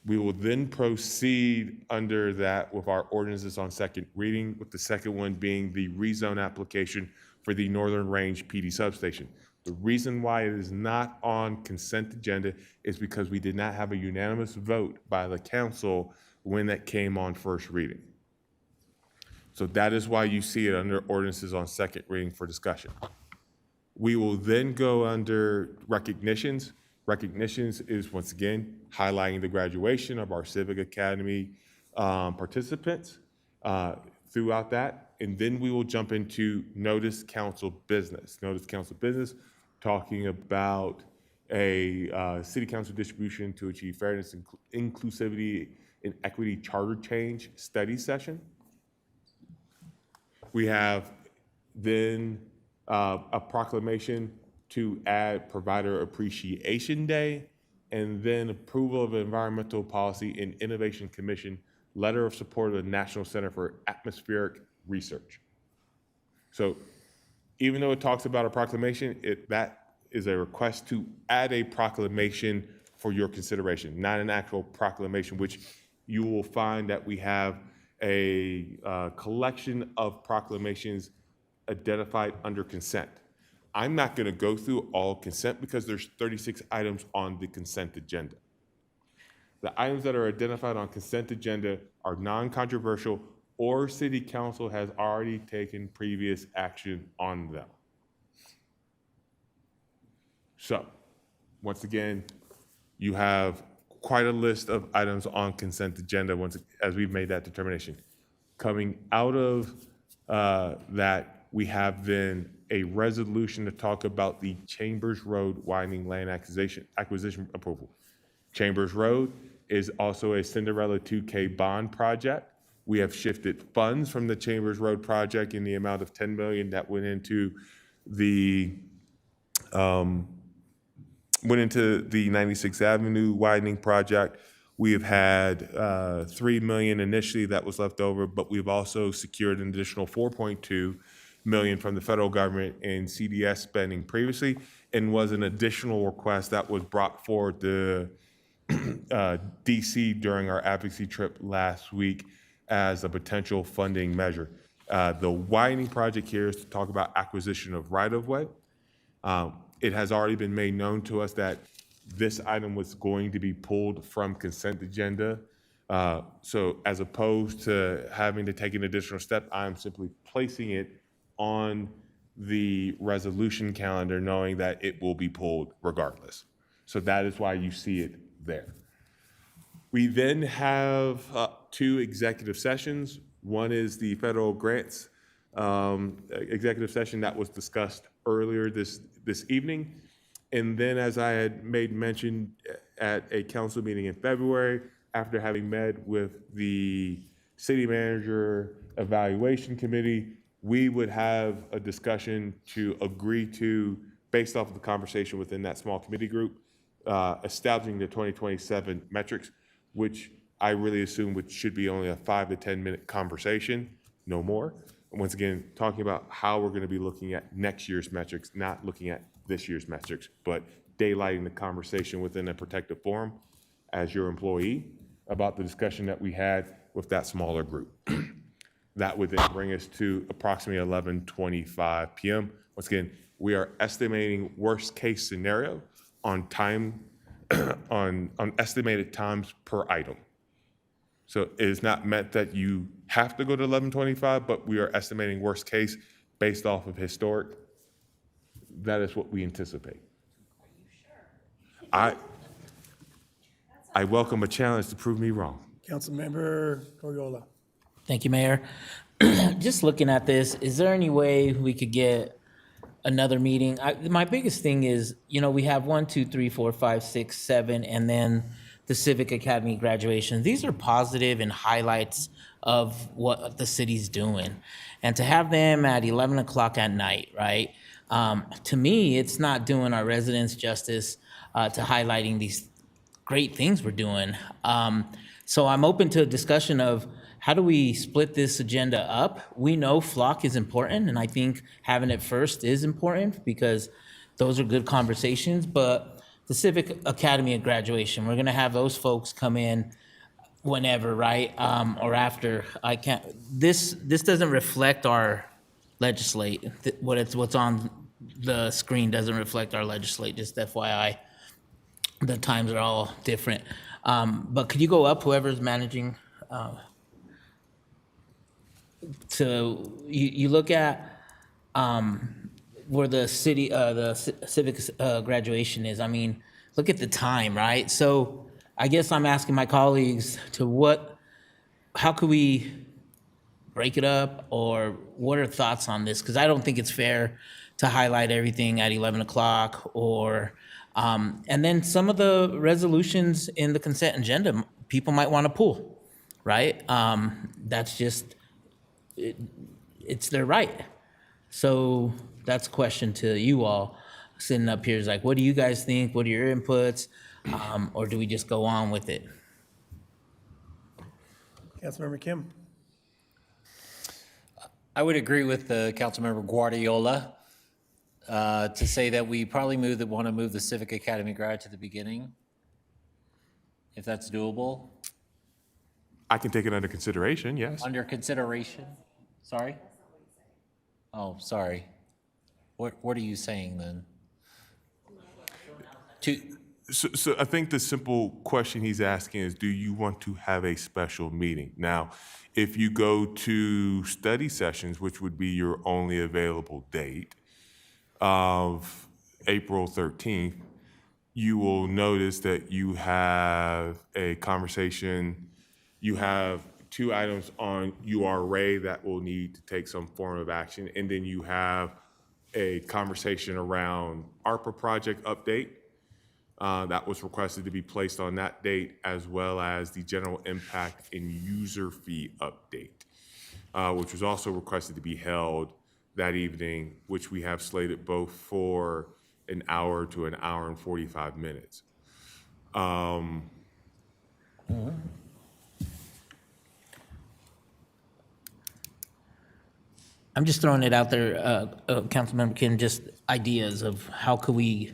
S10: We will then proceed under that with our ordinances on second reading, with the second one being the rezone application for the Northern Range PD substation. The reason why it is not on consent agenda is because we did not have a unanimous vote by the council when that came on first reading. So that is why you see it under ordinances on second reading for discussion. We will then go under recognitions. Recognitions is, once again, highlighting the graduation of our Civic Academy participants throughout that. And then we will jump into notice council business. Notice council business, talking about a city council distribution to achieve fairness, inclusivity, and equity charter change study session. We have then a proclamation to add Provider Appreciation Day, and then approval of Environmental Policy and Innovation Commission letter of support of the National Center for Atmospheric Research. So even though it talks about a proclamation, that is a request to add a proclamation for your consideration, not an actual proclamation, which you will find that we have a collection of proclamations identified under consent. I'm not going to go through all consent because there's 36 items on the consent agenda. The items that are identified on consent agenda are non-controversial or city council has already taken previous action on them. So, once again, you have quite a list of items on consent agenda as we've made that determination. Coming out of that, we have then a resolution to talk about the Chambers Road widening land acquisition approval. Chambers Road is also a Cinderella 2K bond project. We have shifted funds from the Chambers Road project in the amount of $10 million that went into the 96th Avenue widening project. We have had $3 million initially that was left over, but we've also secured an additional $4.2 million from the federal government in CDS spending previously, and was an additional request that was brought forward to DC during our advocacy trip last week as a potential funding measure. The widening project here is to talk about acquisition of right-of-way. It has already been made known to us that this item was going to be pulled from consent agenda. So as opposed to having to take an additional step, I'm simply placing it on the resolution calendar, knowing that it will be pulled regardless. So that is why you see it there. We then have 2 executive sessions. One is the federal grants executive session that was discussed earlier this evening. And then, as I had made mention at a council meeting in February, after having met with the city manager evaluation committee, we would have a discussion to agree to, based off of the conversation within that small committee group, establishing the 2027 metrics, which I really assume should be only a 5 to 10 minute conversation, no more. And once again, talking about how we're going to be looking at next year's metrics, not looking at this year's metrics, but daylighting the conversation within a protective forum as your employee about the discussion that we had with that smaller group. That would then bring us to approximately 11:25 p.m. Once again, we are estimating worst case scenario on time, on estimated times per item. So it is not meant that you have to go to 1125, but we are estimating worst case based off of historic. That is what we anticipate. I welcome a challenge to prove me wrong.
S2: Councilmember Goriola.
S15: Thank you, Mayor. Just looking at this, is there any way we could get another meeting? My biggest thing is, we have 1, 2, 3, 4, 5, 6, 7, and then the Civic Academy graduation. These are positive and highlights of what the city's doing. And to have them at 11 o'clock at night, right? To me, it's not doing our residents justice to highlighting these great things we're doing. So I'm open to a discussion of how do we split this agenda up? We know flock is important, and I think having it first is important because those are good conversations, but the Civic Academy at graduation, we're gonna have those folks come in whenever, right? Or after. This doesn't reflect our legislate. What's on the screen doesn't reflect our legislate, just FYI. The times are all different. But could you go up, whoever's managing? So you look at where the city, the civic graduation is. I mean, look at the time, right? So I guess I'm asking my colleagues how could we break it up, or what are thoughts on this? Because I don't think it's fair to highlight everything at 11 o'clock or, and then some of the resolutions in the consent agenda, people might want to pull, right? That's just, it's their right. So that's a question to you all sitting up here is like, what do you guys think? What are your inputs? Or do we just go on with it?
S2: Councilmember Kim.
S14: I would agree with Councilmember Guardiola to say that we probably want to move the Civic Academy grad to the beginning, if that's doable.
S10: I can take it under consideration, yes.
S14: Under consideration? Sorry? Oh, sorry. What are you saying then?
S10: So I think the simple question he's asking is, do you want to have a special meeting? Now, if you go to study sessions, which would be your only available date of April 13th, you will notice that you have a conversation, you have 2 items on URA that will need to take some form of action, and then you have a conversation around ARPA project update that was requested to be placed on that date, as well as the general impact and user fee update, which was also requested to be held that evening, which we have slated both for an hour to an hour and 45 minutes.
S15: I'm just throwing it out there, Councilmember Kim, just ideas of how could we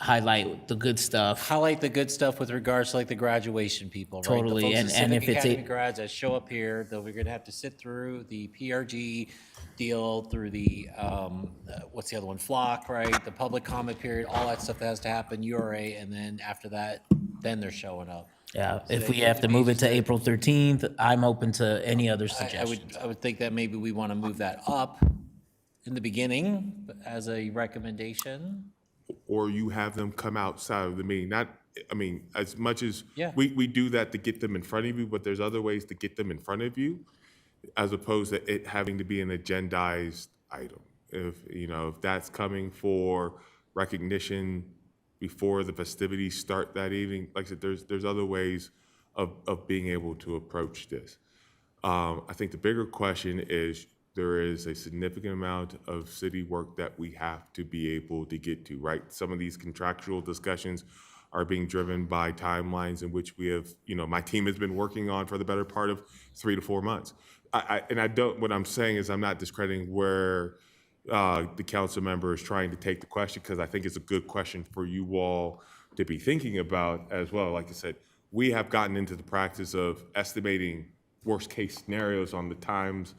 S15: highlight the good stuff.
S14: Highlight the good stuff with regards to like the graduation people, right?
S15: Totally,
S14: The folks
S15: and
S14: at Civic
S15: if it's
S14: Academy grads that show up here, though we're gonna have to sit through the PRG deal, through the, what's the other one, Flock, right? The public comment period, all that stuff that has to happen, URA, and then after that, then they're showing up.
S15: Yeah,
S14: So
S15: if
S14: they
S15: we
S14: get
S15: have to move it to
S14: be-
S15: April 13th, I'm open to any other suggestions.
S14: I would think that maybe we want to move that up in the beginning as a recommendation.
S10: Or you have them come outside of the meeting. As much as
S14: Yeah.
S10: we do that to get them in front of you, but there's other ways to get them in front of you, as opposed to it having to be an agendized item. If that's coming for recognition before the festivities start that evening, like I said, there's other ways of being able to approach this. I think the bigger question is, there is a significant amount of city work that we have to be able to get to, right? Some of these contractual discussions are being driven by timelines in which we have, my team has been working on for the better part of 3 to 4 months. What I'm saying is I'm not discrediting where the council member is trying to take the question, because I think it's a good question for you all to be thinking about as well. Like I said, we have gotten into the practice of estimating worst case scenarios on the times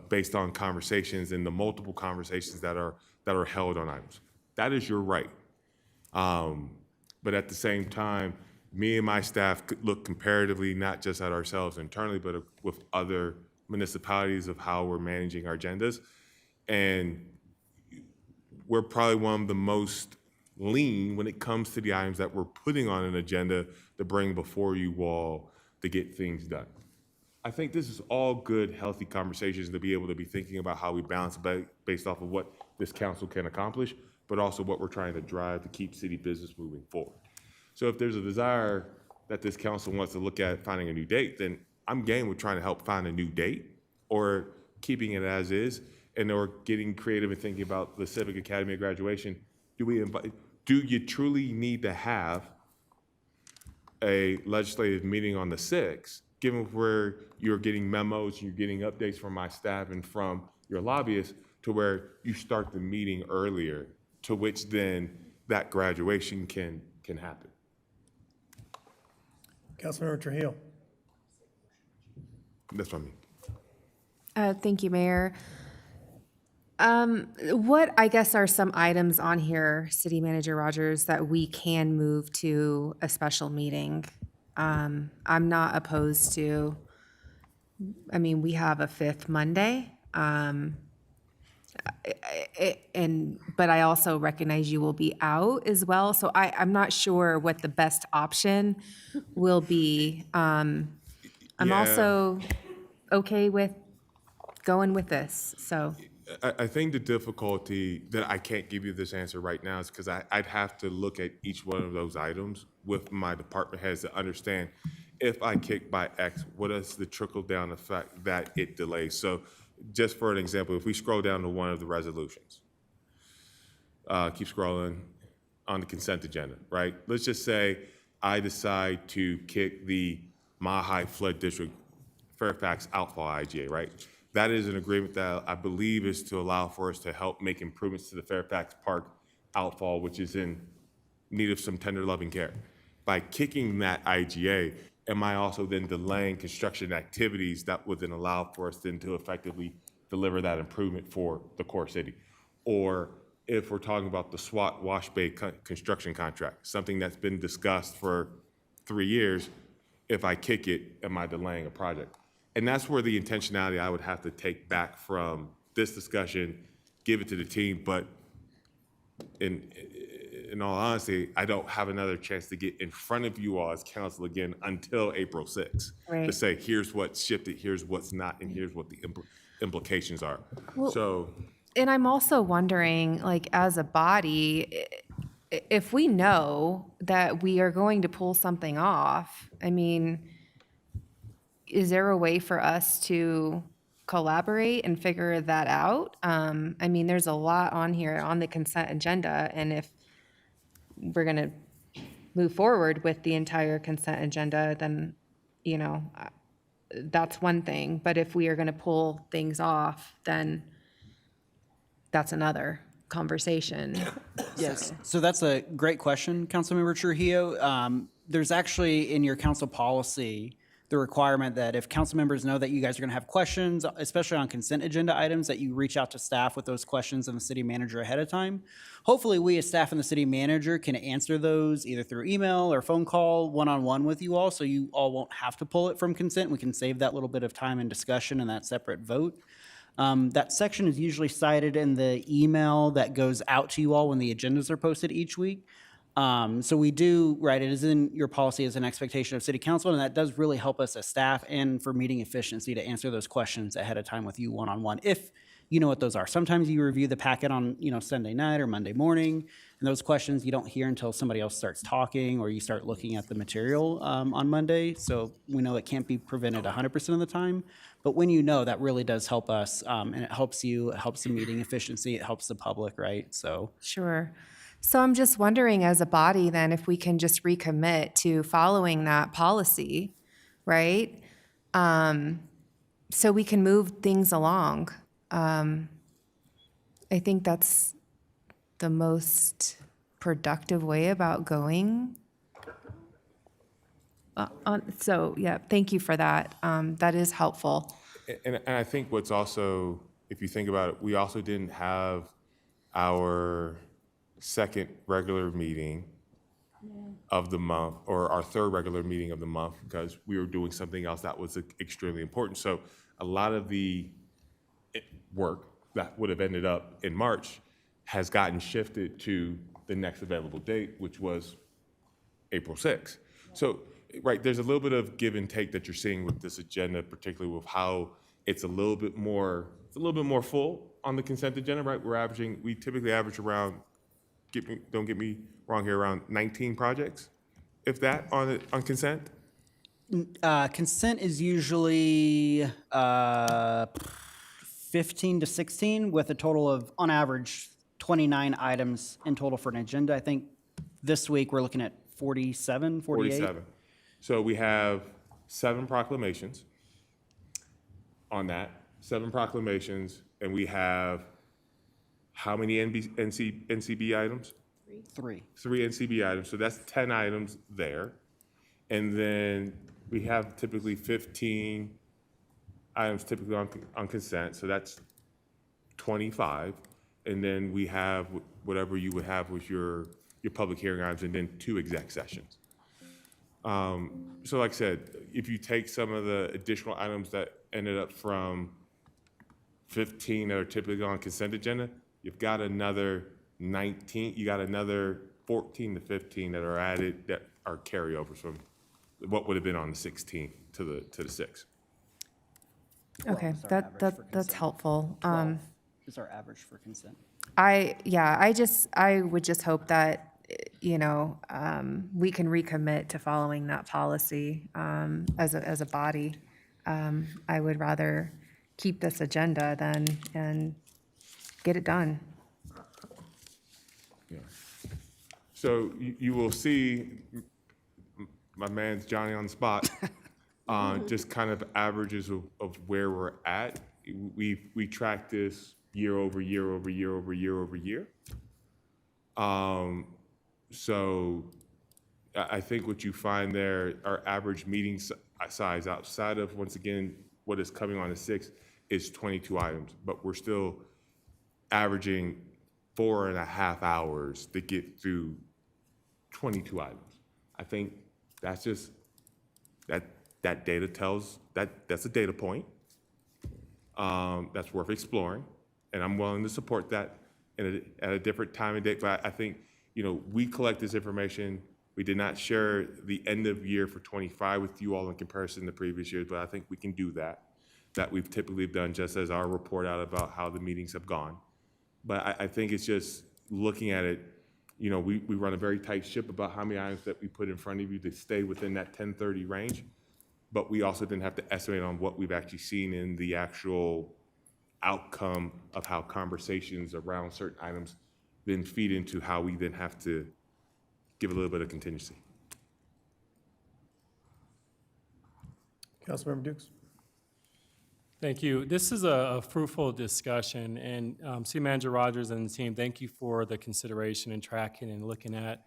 S10: based on conversations and the multiple conversations that are held on items. That is your right. But at the same time, me and my staff could look comparatively, not just at ourselves internally, but with other municipalities of how we're managing our agendas. And we're probably one of the most lean when it comes to the items that we're putting on an agenda to bring before you all to get things done. I think this is all good, healthy conversations to be able to be thinking about how we balance based off of what this council can accomplish, but also what we're trying to drive to keep city business moving forward. So if there's a desire that this council wants to look at finding a new date, then I'm game with trying to help find a new date or keeping it as is, and or getting creative and thinking about the Civic Academy of graduation. Do you truly need to have a legislative meeting on the 6th, given where you're getting memos, you're getting updates from my staff and from your lobbyists, to where you start the meeting earlier, to which then that graduation can happen?
S2: Councilmember Trujillo.
S10: That's what I mean.
S9: Thank you, Mayor. What, I guess, are some items on here, City Manager Rogers, that we can move to a special meeting? I'm not opposed to, I mean, we have a 5th Monday. But I also recognize you will be out as well. So I'm not sure what the best option will be. I'm also okay with going with this, so.
S10: I think the difficulty that I can't give you this answer right now is because I'd have to look at each one of those items with my department heads to understand, if I kick by X, what is the trickle down effect that it delays? So just for an example, if we scroll down to one of the resolutions, keep scrolling on the consent agenda, right? Let's just say I decide to kick the Mile High Flood District Fairfax outfall IGA, right? That is an agreement that I believe is to allow for us to help make improvements to the Fairfax Park outfall, which is in need of some tender loving care. By kicking that IGA, am I also then delaying construction activities that would then allow for us then to effectively deliver that improvement for the core city? Or if we're talking about the SWAT Wash Bay construction contract, something that's been discussed for 3 years, if I kick it, am I delaying a project? And that's where the intentionality I would have to take back from this discussion, give it to the team, but in all honesty, I don't have another chance to get in front of you all as council again until April 6th.
S9: Right.
S10: To say, here's what's shifted, here's what's not, and here's what the implications are.
S9: Well,
S10: So,
S9: and I'm also wondering, like, as a body, if we know that we are going to pull something off, I mean, is there a way for us to collaborate and figure that out? I mean, there's a lot on here on the consent agenda, and if we're going to move forward with the entire consent agenda, then, you know, that's one thing. But if we are going to pull things off, then that's another conversation.
S16: Yes, so that's a great question, Councilmember Trujillo. There's actually in your council policy the requirement that if council members know that you guys are going to have questions, especially on consent agenda items, that you reach out to staff with those questions and the city manager ahead of time. Hopefully, we as staff and the city manager can answer those either through email or phone call, one-on-one with you all, so you all won't have to pull it from consent. We can save that little bit of time and discussion and that separate vote. That section is usually cited in the email that goes out to you all when the agendas are posted each week. So we do, right, it is in your policy as an expectation of city council, and that does really help us as staff and for meeting efficiency to answer those questions ahead of time with you one-on-one, if you know what those are. Sometimes you review the packet on, Sunday night or Monday morning, and those questions you don't hear until somebody else starts talking or you start looking at the material on Monday. So we know it can't be prevented 100% of the time, but when you know, that really does help us, and it helps you, it helps the meeting efficiency, it helps the public, right? So.
S9: Sure. So I'm just wondering, as a body, then, if we can just recommit to following that policy, right? So we can move things along. I think that's the most productive way about going. So, yeah, thank you for that. That is helpful.
S10: and I think what's also, if you think about it, we also didn't have our second regular meeting of the month, or our third regular meeting of the month, because we were doing something else that was extremely important. So a lot of the work that would have ended up in March has gotten shifted to the next available date, which was April 6th. So, right, there's a little bit of give and take that you're seeing with this agenda, particularly with how it's a little bit more full on the consent agenda, right? We typically average around, don't get me wrong here, around 19 projects, if that, on consent?
S16: Consent is usually 15 to 16 with a total of, on average, 29 items in total for an agenda. I think this week we're looking at 47, 48.
S10: 47. So we have 7 proclamations on that, 7 proclamations, and we have how many NCB items?
S16: 3.
S10: 3 NCB items, so that's 10 items there. And then we have typically 15 items typically on consent, so that's 25. And then we have whatever you would have with your public hearing items, and then 2 exec sessions. So like I said, if you take some of the additional items that ended up from 15 that are typically on consent agenda, you've got another 19, you got another 14 to 15 that are added, that are carryovers from what would have been on the 16th to the 6th.
S9: Okay, that's helpful.
S16: Is our average for consent.
S9: I would just hope that, you know, we can recommit to following that policy as a body. I would rather keep this agenda and get it done.
S10: Yeah. So you will see, my man's Johnny on the spot, just kind of averages of where we're at. We track this year over year over year over year over year. So I think what you find there, our average meeting size outside of, once again, what is coming on the 6th is 22 items, but we're still averaging 4.5 hours to get through 22 items. I think that's just, that data tells, that's a data point that's worth exploring, and I'm willing to support that at a different time and date. But I think, you know, we collect this information. We did not share the end of year for 25 with you all in comparison to previous years, but I think we can do that. That we've typically done just as our report out about how the meetings have gone. But I think it's just looking at it, you know, we run a very tight ship about how many items that we put in front of you to stay within that 1030 range. But we also didn't have to estimate on what we've actually seen in the actual outcome of how conversations around certain items then feed into how we then have to give a little bit of contingency.
S2: Councilmember Dukes.
S3: Thank you. This is a fruitful discussion, and City Manager Rogers and the team, thank you for the consideration and tracking and looking at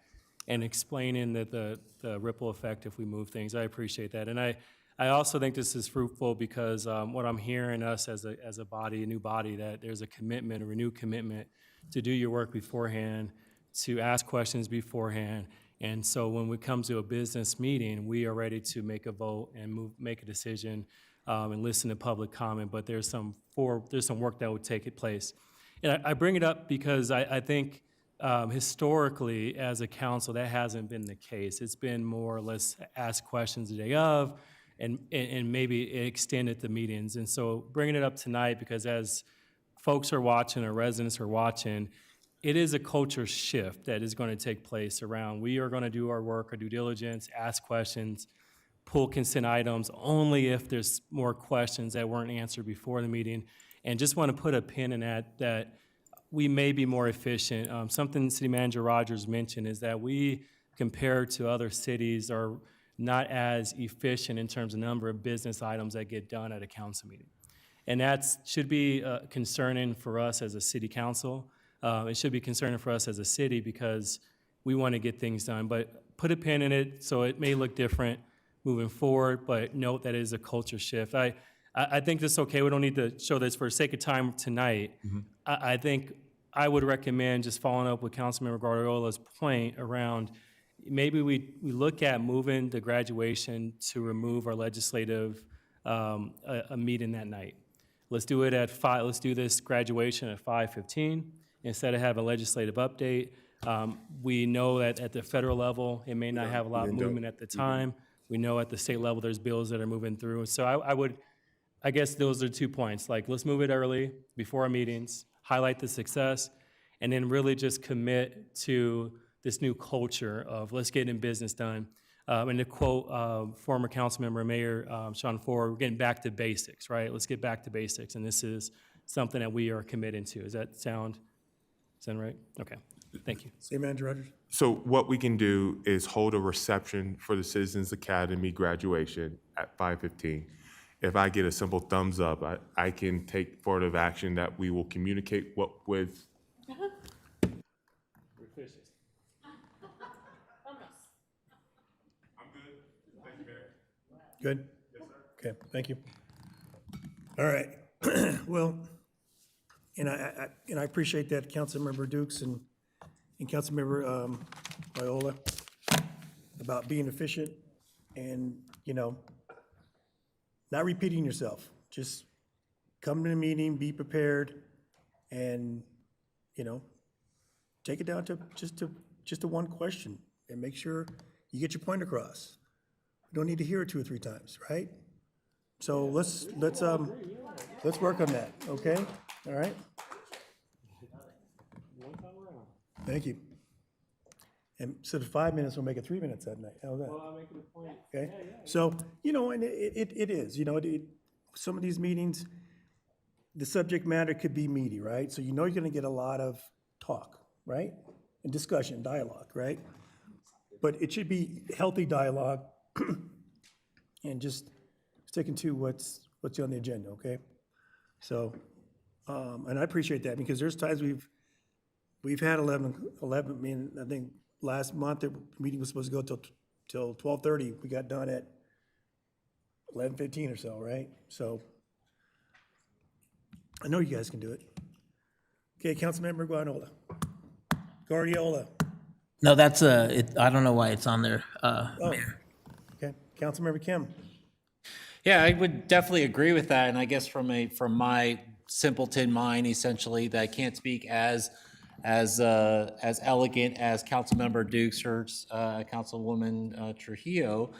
S3: and explaining the ripple effect if we move things. I appreciate that. And I also think this is fruitful because what I'm hearing us as a body, a new body, that there's a commitment, a renewed commitment to do your work beforehand, to ask questions beforehand. And so when we come to a business meeting, we are ready to make a vote and make a decision and listen to public comment. But there's some work that would take place. And I bring it up because I think historically, as a council, that hasn't been the case. It's been more or less ask questions the day of, and maybe extended the meetings. And so bringing it up tonight, because as folks are watching or residents are watching, it is a culture shift that is going to take place around. We are going to do our work, our due diligence, ask questions, pull consent items only if there's more questions that weren't answered before the meeting. And just want to put a pin in that we may be more efficient. Something City Manager Rogers mentioned is that we, compared to other cities, are not as efficient in terms of number of business items that get done at a council meeting. And that should be concerning for us as a city council. It should be concerning for us as a city because we want to get things done. But put a pin in it so it may look different moving forward, but note that it is a culture shift. I think this is okay. We don't need to show this for the sake of time tonight. Mm-hmm. I think I would recommend just following up with Councilmember Guardiola's point around maybe we look at moving the graduation to remove our legislative, a meeting that night. Let's do it at 5, let's do this graduation at 5:15 instead of having a legislative update. We know that at the federal level, it may not have a lot of movement at the time. We know at the state level, there's bills that are moving through. So I guess those are 2 points. Like, let's move it early, before our meetings, highlight the success, and then really just commit to this new culture of let's get in business done. And to quote former council member, Mayor Sean Ford, we're getting back to basics, right? Let's get back to basics. And this is something that we are committing to. Does that sound right? Okay, thank you.
S2: City Manager Rogers?
S10: So what we can do is hold a reception for the Citizens Academy graduation at 5:15. If I get a simple thumbs up, I can take further action that we will communicate what with.
S2: Good? Yes, sir. Okay, thank you. All right. Well, and I appreciate that, Councilmember Dukes and Councilmember Viola, about being efficient and, not repeating yourself. Just come to the meeting, be prepared, and, take it down to just to one question and make sure you get your point across. You don't need to hear it 2 or 3 times, right? So let's work on that, okay? All right? Thank you. And so the 5 minutes will make it 3 minutes that night. How's that?
S3: Well, I'm making a point.
S2: Okay? So, and it is, some of these meetings, the subject matter could be meaty, right? So you're gonna get a lot of talk, right? And discussion, dialogue, right? But it should be healthy dialogue and just sticking to what's on the agenda, okay? So, and I appreciate that, because there's times we've had 11, I think last month, the meeting was supposed to go till 12:30. We got done at 11:15 or so, right? So, I know you guys can do it. Okay, Councilmember Guardiola.
S15: No, that's I don't know why it's on there, Mayor.
S2: Okay, Councilmember Kim.
S14: Yeah, I would definitely agree with that, and I guess from my simpleton mind, essentially, that I can't speak as elegant as Councilmember Dukes or Councilwoman Trujillo.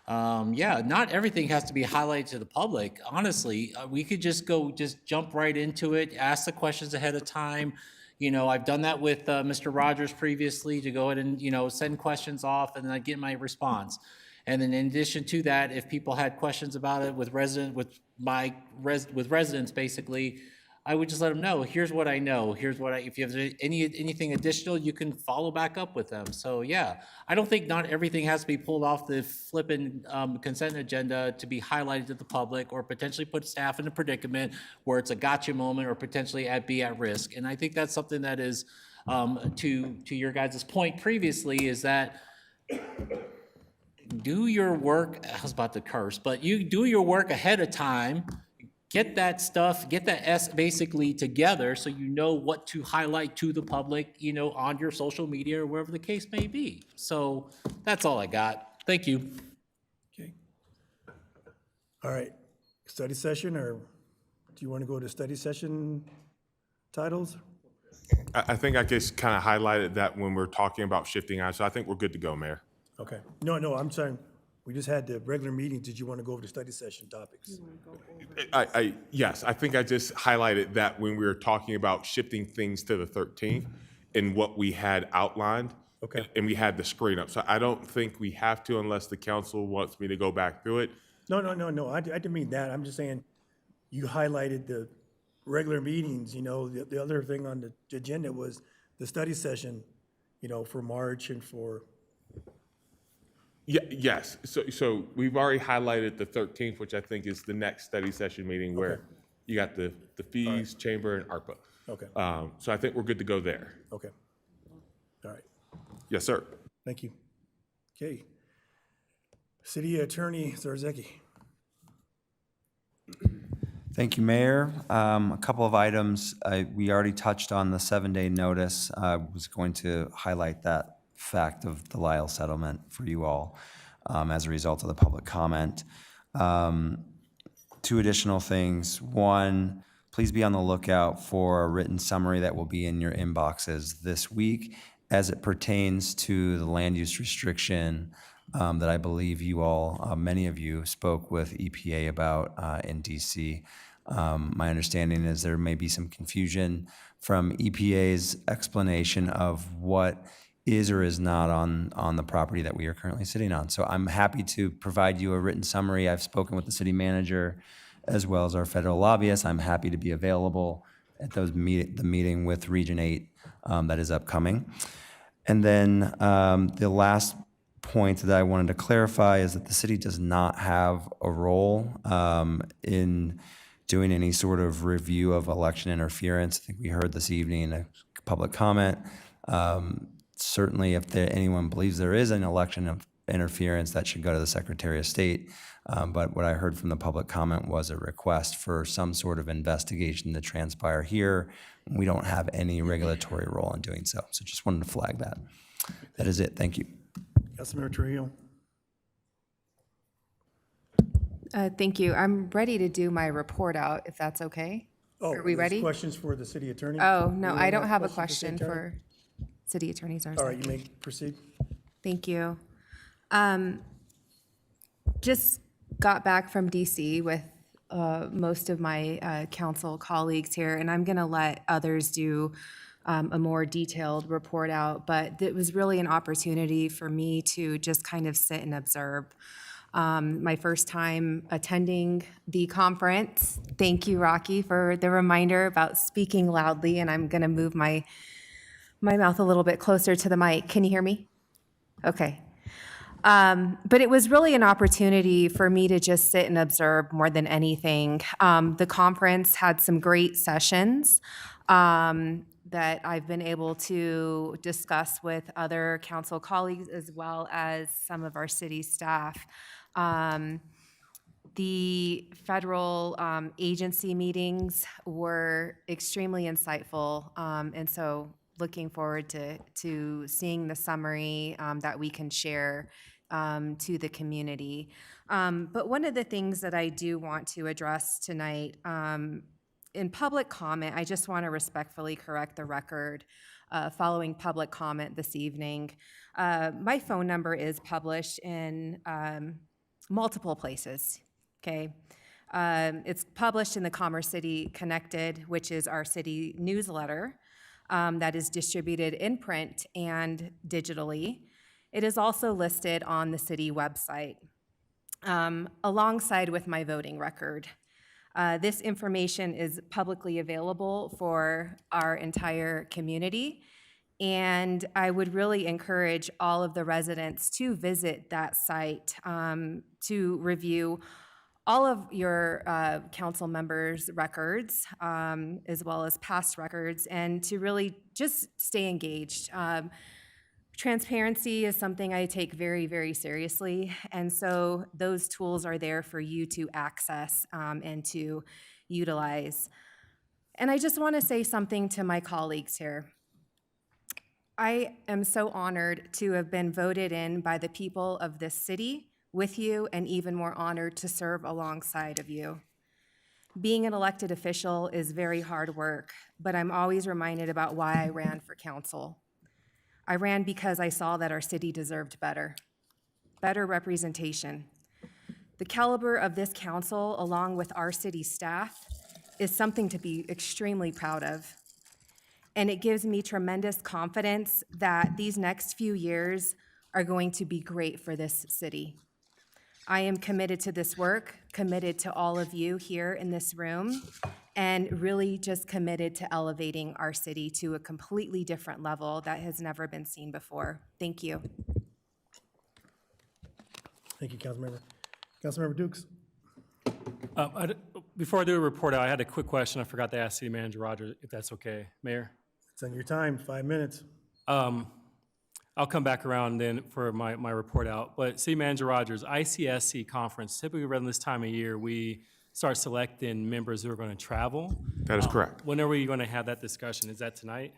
S14: Not everything has to be highlighted to the public. Honestly, we could just jump right into it, ask the questions ahead of time. I've done that with Mr. Rogers previously, to go ahead and, send questions off and then I get my response. And then in addition to that, if people had questions about it with residents, basically, I would just let them know, here's what I know, if you have anything additional, you can follow back up with them. So yeah, I don't think not everything has to be pulled off the flippin' consent agenda to be highlighted to the public, or potentially put staff in a predicament where it's a gotcha moment, or potentially be at risk. And I think that's something that is, to your guys' point previously, is that do your work, I was about to curse, but you do your work ahead of time. Get that S basically together, so you know what to highlight to the public, on your social media or wherever the case may be. So that's all I got. Thank you.
S2: Okay. All right, study session, or do you want to go to study session titles?
S10: I think I just kind of highlighted that when we're talking about shifting items, so I think we're good to go, Mayor.
S2: Okay. No, I'm saying, we just had the regular meeting. Did you want to go over the study session topics?
S10: Yes, I think I just highlighted that when we were talking about shifting things to the 13th and what we had outlined.
S2: Okay.
S10: And we had the screen up. So I don't think we have to, unless the council wants me to go back through it.
S2: No. I didn't mean that. I'm just saying, you highlighted the regular meetings, the other thing on the agenda was the study session, for March and for.
S10: Yeah, yes. So we've already highlighted the 13th, which I think is the next study session meeting where you got the fees, chamber, and ARPA.
S2: Okay.
S10: So I think we're good to go there.
S2: Okay. All right.
S10: Yes, sir.
S2: Thank you. Okay. City Attorney Zarzeki.
S11: Thank you, Mayor. A couple of items. We already touched on the 7-day notice. I was going to highlight that fact of the Lyle settlement for you all as a result of the public comment. Two additional things. One, please be on the lookout for a written summary that will be in your inboxes this week as it pertains to the land use restriction that I believe you all, many of you, spoke with EPA about in DC. My understanding is there may be some confusion from EPA's explanation of what is or is not on the property that we are currently sitting on. So I'm happy to provide you a written summary. I've spoken with the city manager as well as our federal lobbyists. I'm happy to be available at the meeting with Region 8 that is upcoming. And then the last point that I wanted to clarify is that the city does not have a role in doing any sort of review of election interference. I think we heard this evening a public comment. Certainly, if anyone believes there is an election of interference, that should go to the Secretary of State. But what I heard from the public comment was a request for some sort of investigation to transpire here. We don't have any regulatory role in doing so. So just wanted to flag that. That is it. Thank you.
S2: Councilmember Trujillo.
S9: Thank you. I'm ready to do my report out, if that's okay.
S2: Oh,
S9: Are we ready?
S2: Questions for the city attorney?
S9: Oh, no,
S2: Anyone
S9: I don't have a
S2: question
S9: question for city attorneys.
S2: All right, you may proceed.
S9: Thank you. Just got back from DC with most of my council colleagues here, and I'm going to let others do a more detailed report out, but it was really an opportunity for me to just kind of sit and observe. My first time attending the conference. Thank you, Rocky, for the reminder about speaking loudly, and I'm going to move my mouth a little bit closer to the mic. Can you hear me? Okay. But it was really an opportunity for me to just sit and observe more than anything. The conference had some great sessions that I've been able to discuss with other council colleagues as well as some of our city staff. The federal agency meetings were extremely insightful, and so looking forward to seeing the summary that we can share to the community. But one of the things that I do want to address tonight, in public comment, I just want to respectfully correct the record following public comment this evening. My phone number is published in multiple places, okay? It's published in the Commerce City Connected, which is our city newsletter that is distributed in print and digitally. It is also listed on the city website, alongside with my voting record. This information is publicly available for our entire community, and I would really encourage all of the residents to visit that site to review all of your council members' records, as well as past records, and to really just stay engaged. Transparency is something I take very, very seriously, and so those tools are there for you to access and to utilize. And I just want to say something to my colleagues here. I am so honored to have been voted in by the people of this city with you, and even more honored to serve alongside of you. Being an elected official is very hard work, but I'm always reminded about why I ran for council. I ran because I saw that our city deserved better representation. The caliber of this council, along with our city staff, is something to be extremely proud of. And it gives me tremendous confidence that these next few years are going to be great for this city. I am committed to this work, committed to all of you here in this room, and really just committed to elevating our city to a completely different level that has never been seen before. Thank you.
S2: Thank you, Councilmember. Councilmember Dukes.
S3: Before I do a report out, I had a quick question. I forgot to ask City Manager Rogers, if that's okay. Mayor?
S2: It's on your time, 5 minutes.
S3: I'll come back around then for my report out. But City Manager Rogers, ICSC conference, typically around this time of year, we start selecting members who are going to travel.
S10: That is correct.
S3: When are we going to have that discussion? Is that tonight?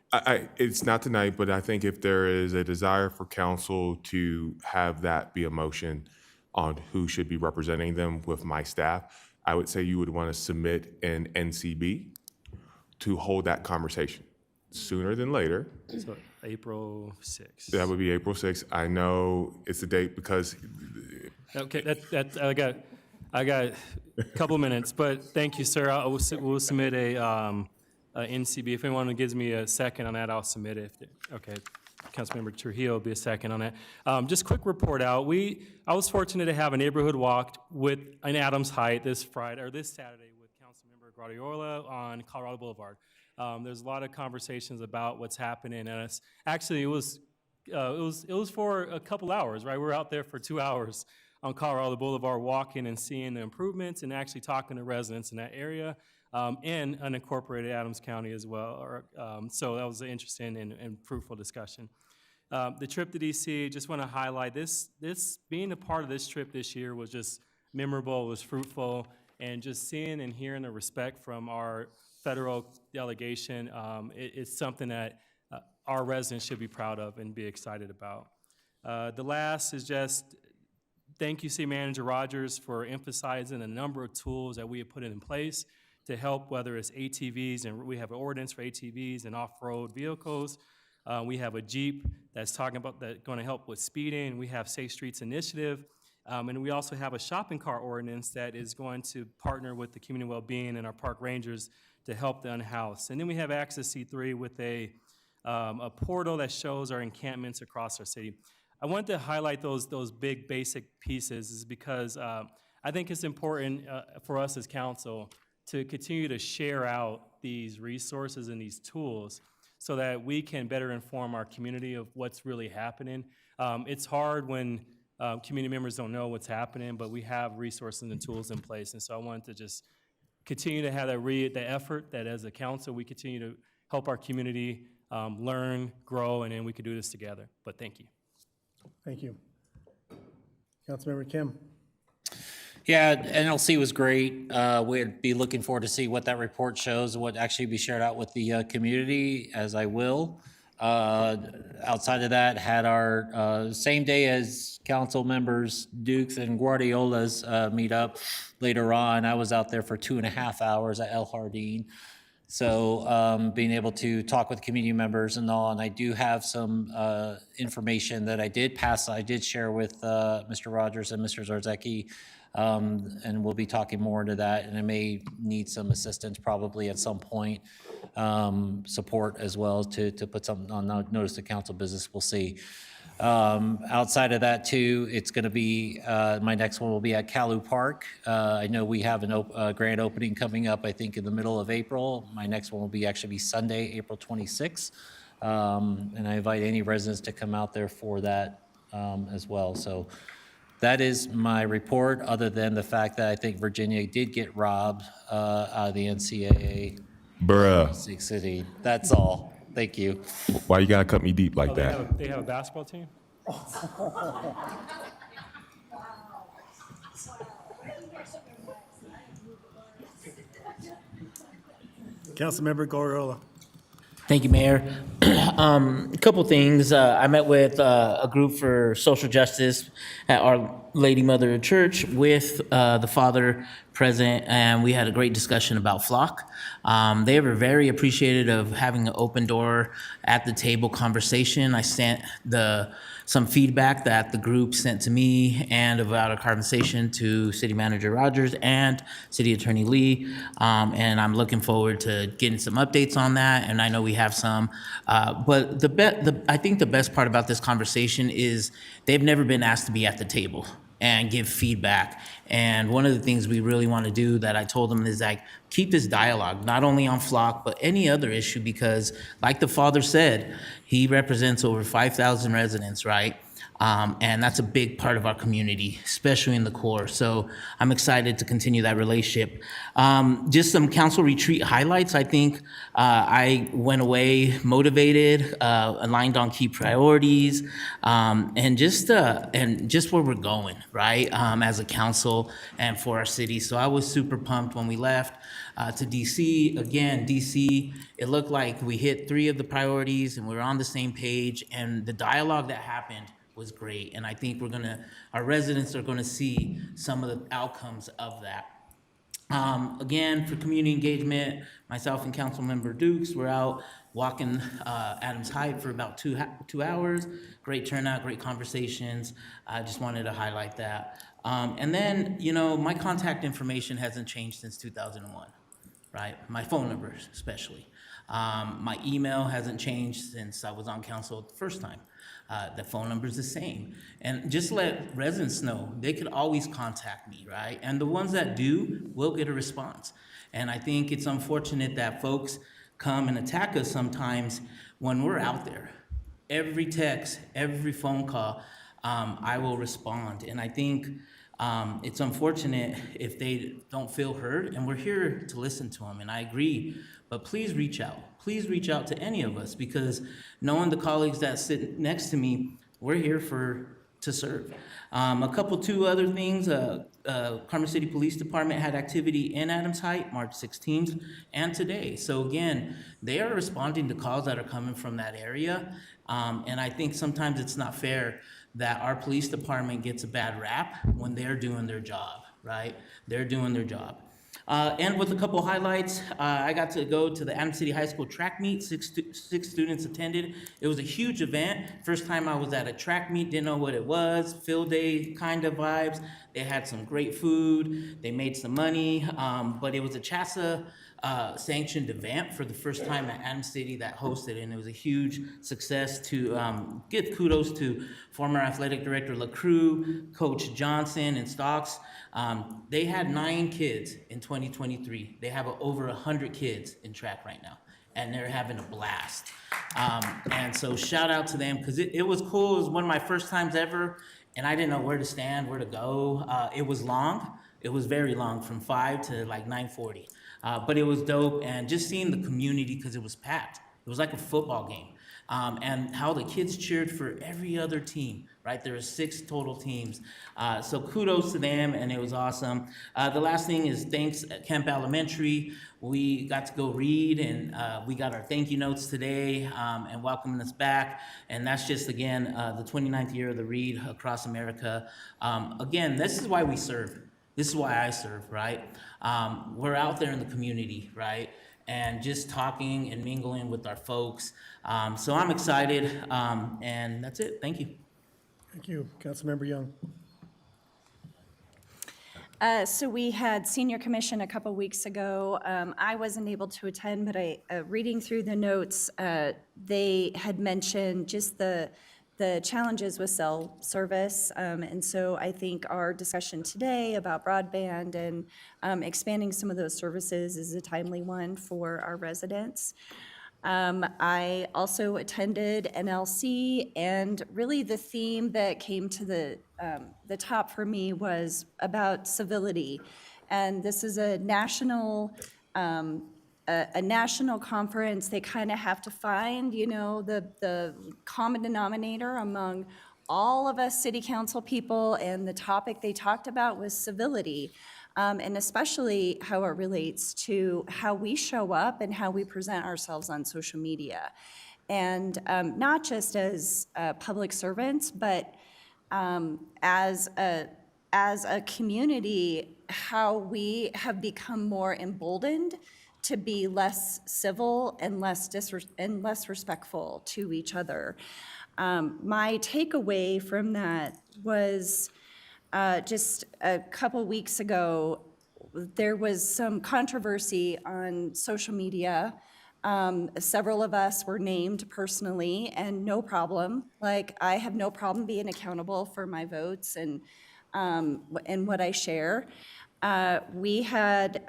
S10: It's not tonight, but I think if there is a desire for council to have that be a motion on who should be representing them with my staff, I would say you would want to submit an NCB to hold that conversation sooner than later.
S3: So April 6th.
S10: That would be April 6th. I know it's the date because
S3: Okay, I got a couple minutes, but thank you, sir. We'll submit a NCB. If anyone gives me a second on that, I'll submit it. Okay, Councilmember Trujillo will be a second on that. Just quick report out. I was fortunate to have a neighborhood walk in Adams Height this Saturday with Councilmember Guardiola on Colorado Boulevard. There's a lot of conversations about what's happening, and it was for a couple hours, right? We were out there for 2 hours on Colorado Boulevard, walking and seeing the improvements and actually talking to residents in that area, and unincorporated Adams County as well. So that was an interesting and fruitful discussion. The trip to DC, just want to highlight this being a part of this trip this year was just memorable, was fruitful, and just seeing and hearing the respect from our federal delegation, it's something that our residents should be proud of and be excited about. The last is just thank you, City Manager Rogers, for emphasizing a number of tools that we have put in place to help, whether it's ATVs, and we have an ordinance for ATVs and off-road vehicles. We have a Jeep that's talking about going to help with speeding. We have Safe Streets Initiative. And we also have a shopping cart ordinance that is going to partner with the community well-being and our park rangers to help the unhoused. And then we have Access C3 with a portal that shows our encampments across our city. I wanted to highlight those big basic pieces is because I think it's important for us as council to continue to share out these resources and these tools so that we can better inform our community of what's really happening. It's hard when community members don't know what's happening, but we have resources and tools in place. And so I wanted to just continue to have the effort that as a council, we continue to help our community learn, grow, and then we can do this together. But thank you.
S2: Thank you. Councilmember Kim.
S14: Yeah, NLC was great. We'd be looking forward to see what that report shows, what actually be shared out with the community, as I will. Outside of that, had our same day as council members Dukes and Guardiola's meet up later on. I was out there for 2.5 hours at El Jardín. So being able to talk with community members and all, and I do have some information that I did share with Mr. Rogers and Mr. Zarzecki, and we'll be talking more into that, and I may need some assistance probably at some point, support as well to put something on notice to council business, we'll see. Outside of that too, it's going to be, my next one will be at Calu Park. I know we have a grand opening coming up, I think in the middle of April. My next one will be actually Sunday, April 26th. And I invite any residents to come out there for that as well. So that is my report, other than the fact that I think Virginia did get robbed out of the NCAA.
S10: Bruh.
S14: Six City. That's all. Thank you.
S10: Why you gotta cut me deep like that?
S3: They have a basketball team?
S2: Councilmember Guardiola.
S15: Thank you, Mayor. A couple things. I met with a group for social justice at Our Lady Mother of Church with the father present, and we had a great discussion about flock. They were very appreciative of having an open door at the table conversation. I sent some feedback that the group sent to me and about a conversation to City Manager Rogers and City Attorney Lee, and I'm looking forward to getting some updates on that, and I know we have some. But I think the best part about this conversation is they've never been asked to be at the table and give feedback. And one of the things we really want to do that I told them is like, keep this dialogue, not only on flock, but any other issue, because like the father said, he represents over 5,000 residents, right? And that's a big part of our community, especially in the core. So I'm excited to continue that relationship. Just some council retreat highlights. I think I went away motivated, aligned on key priorities, and just where we're going, right, as a council and for our city. So I was super pumped when we left to DC. Again, DC, it looked like we hit 3 of the priorities and we were on the same page, and the dialogue that happened was great. And I think our residents are gonna see some of the outcomes of that. Again, for community engagement, myself and Councilmember Dukes were out walking Adams Heights for about 2 hours. Great turnout, great conversations. I just wanted to highlight that. And then, my contact information hasn't changed since 2001, right? My phone number especially. My email hasn't changed since I was on council the first time. The phone number is the same. And just let residents know they could always contact me, right? And the ones that do will get a response. And I think it's unfortunate that folks come and attack us sometimes when we're out there. Every text, every phone call, I will respond. And I think it's unfortunate if they don't feel heard, and we're here to listen to them, and I agree. But please reach out. Please reach out to any of us, because knowing the colleagues that sit next to me, we're here to serve. Two other things. Commerce City Police Department had activity in Adams Heights, March 16th, and today. So again, they are responding to calls that are coming from that area. And I think sometimes it's not fair that our police department gets a bad rap when they're doing their job, right? They're doing their job. And with a couple highlights, I got to go to the Adams City High School track meet. Six students attended. It was a huge event. First time I was at a track meet, didn't know what it was. Field day kind of vibes. They had some great food. They made some money. But it was a CHASA sanctioned event for the first time at Adams City that hosted, and it was a huge success. To give kudos to former athletic director LaCrue, Coach Johnson and Stocks. They had 9 kids in 2023. They have over 100 kids in track right now, and they're having a blast. And so shout out to them, because it was cool. It was one of my first times ever, and I didn't know where to stand, where to go. It was long. It was very long, from 5 to like 9:40. But it was dope, and just seeing the community, because it was packed. It was like a football game. And how the kids cheered for every other team, right? There were 6 total teams. So kudos to them, and it was awesome. The last thing is thanks at Camp Elementary. We got to go read, and we got our thank you notes today, and welcoming us back. And that's just, again, the 29th year of the Read across America. Again, this is why we serve. This is why I serve, right? We're out there in the community, right? And just talking and mingling with our folks. So I'm excited, and that's it. Thank you.
S2: Thank you. Councilmember Young.
S1: So we had senior commission a couple weeks ago. I wasn't able to attend, but reading through the notes, they had mentioned just the challenges with cell service. And so I think our discussion today about broadband and expanding some of those services is a timely one for our residents. I also attended NLC, and really the theme that came to the top for me was about civility. And this is a national conference. They kind of have to find, the common denominator among all of us city council people, and the topic they talked about was civility. And especially how it relates to how we show up and how we present ourselves on social media. And not just as public servants, but as a community, how we have become more emboldened to be less civil and less respectful to each other. My takeaway from that was just a couple weeks ago, there was some controversy on social media. Several of us were named personally, and no problem. Like, I have no problem being accountable for my votes and what I share. We had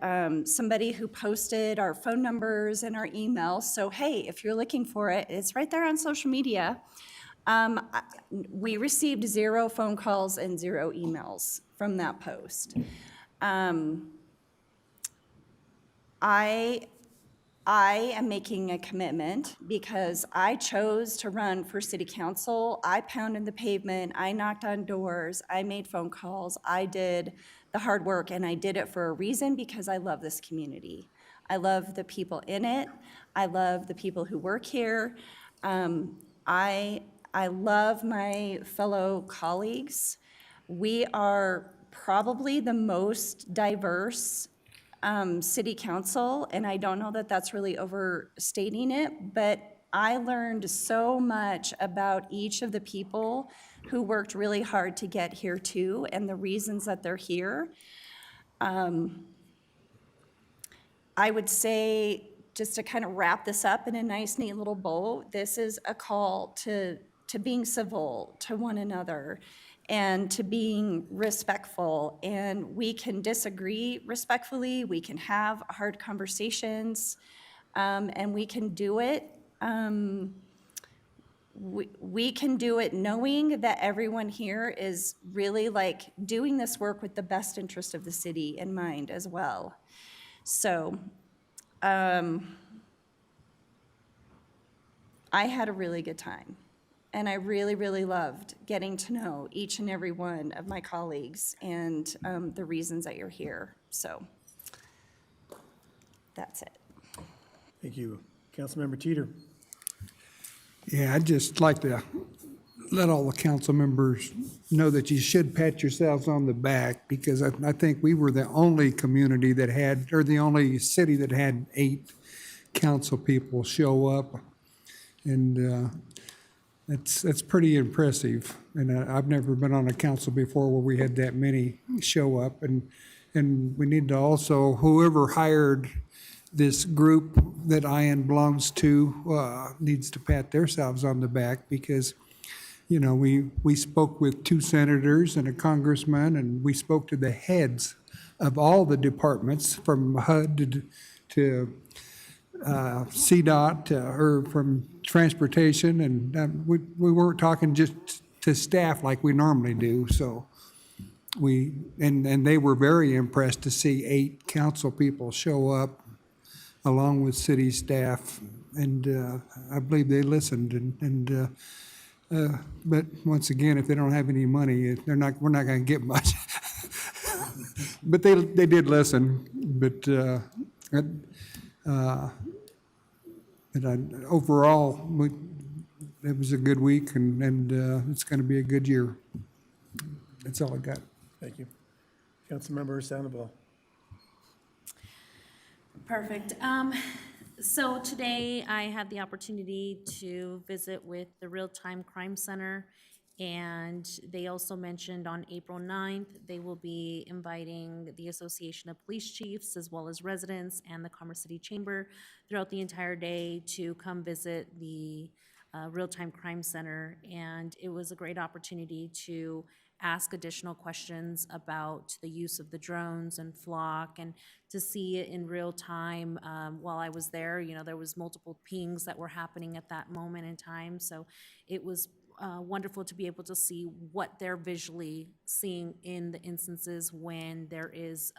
S1: somebody who posted our phone numbers and our emails. So, hey, if you're looking for it, it's right there on social media. We received 0 phone calls and 0 emails from that post. I am making a commitment because I chose to run for city council. I pounded the pavement, I knocked on doors, I made phone calls, I did the hard work, and I did it for a reason, because I love this community. I love the people in it. I love the people who work here. I love my fellow colleagues. We are probably the most diverse city council, and I don't know that that's really overstating it, but I learned so much about each of the people who worked really hard to get here too, and the reasons that they're here. I would say, just to kind of wrap this up in a nice, neat little bow, this is a call to being civil to one another and to being respectful. And we can disagree respectfully, we can have hard conversations, and we can do it. We can do it knowing that everyone here is really like doing this work with the best interest of the city in mind as well. So, I had a really good time, and I really, really loved getting to know each and every one of my colleagues and the reasons that you're here. So, that's it.
S2: Thank you. Councilmember Teeter.
S6: Yeah, I'd just like to let all the council members know that you should pat yourselves on the back, because I think we were the only community that had, or the only city that had 8 council people show up. And that's pretty impressive. And I've never been on a council before where we had that many show up. And we need to also, whoever hired this group that Ian belongs to needs to pat themselves on the back, because you know, we spoke with 2 senators and a congressman, and we spoke to the heads of all the departments, from HUD to CDOT, or from transportation, and we weren't talking just to staff like we normally do. So and they were very impressed to see 8 council people show up along with city staff, and I believe they listened. But once again, if they don't have any money, we're not going to get much. But they did listen. But overall, it was a good week, and it's going to be a good year. That's all I got.
S2: Thank you. Councilmember Sandoval.
S5: Perfect. So today I had the opportunity to visit with the Real-Time Crime Center, and they also mentioned on April 9th, they will be inviting the Association of Police Chiefs as well as residents and the Commerce City Chamber throughout the entire day to come visit the Real-Time Crime Center. And it was a great opportunity to ask additional questions about the use of the drones and Flock, and to see it in real time. While I was there, you know, there was multiple pings that were happening at that moment in time. So it was wonderful to be able to see what they're visually seeing in the instances when there is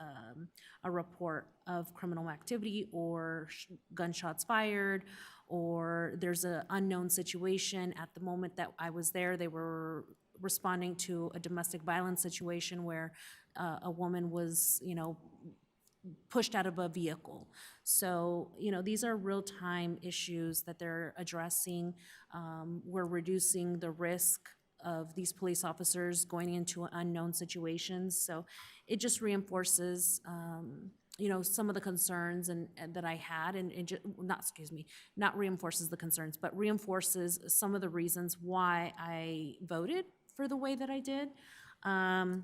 S5: a report of criminal activity or gunshots fired, or there's an unknown situation. At the moment that I was there, they were responding to a domestic violence situation where a woman was, you know, pushed out of a vehicle. So, you know, these are real-time issues that they're addressing. We're reducing the risk of these police officers going into unknown situations. So it just reinforces, you know, some of the concerns and that I had, and not reinforces the concerns, but reinforces some of the reasons why I voted for the way that I did. And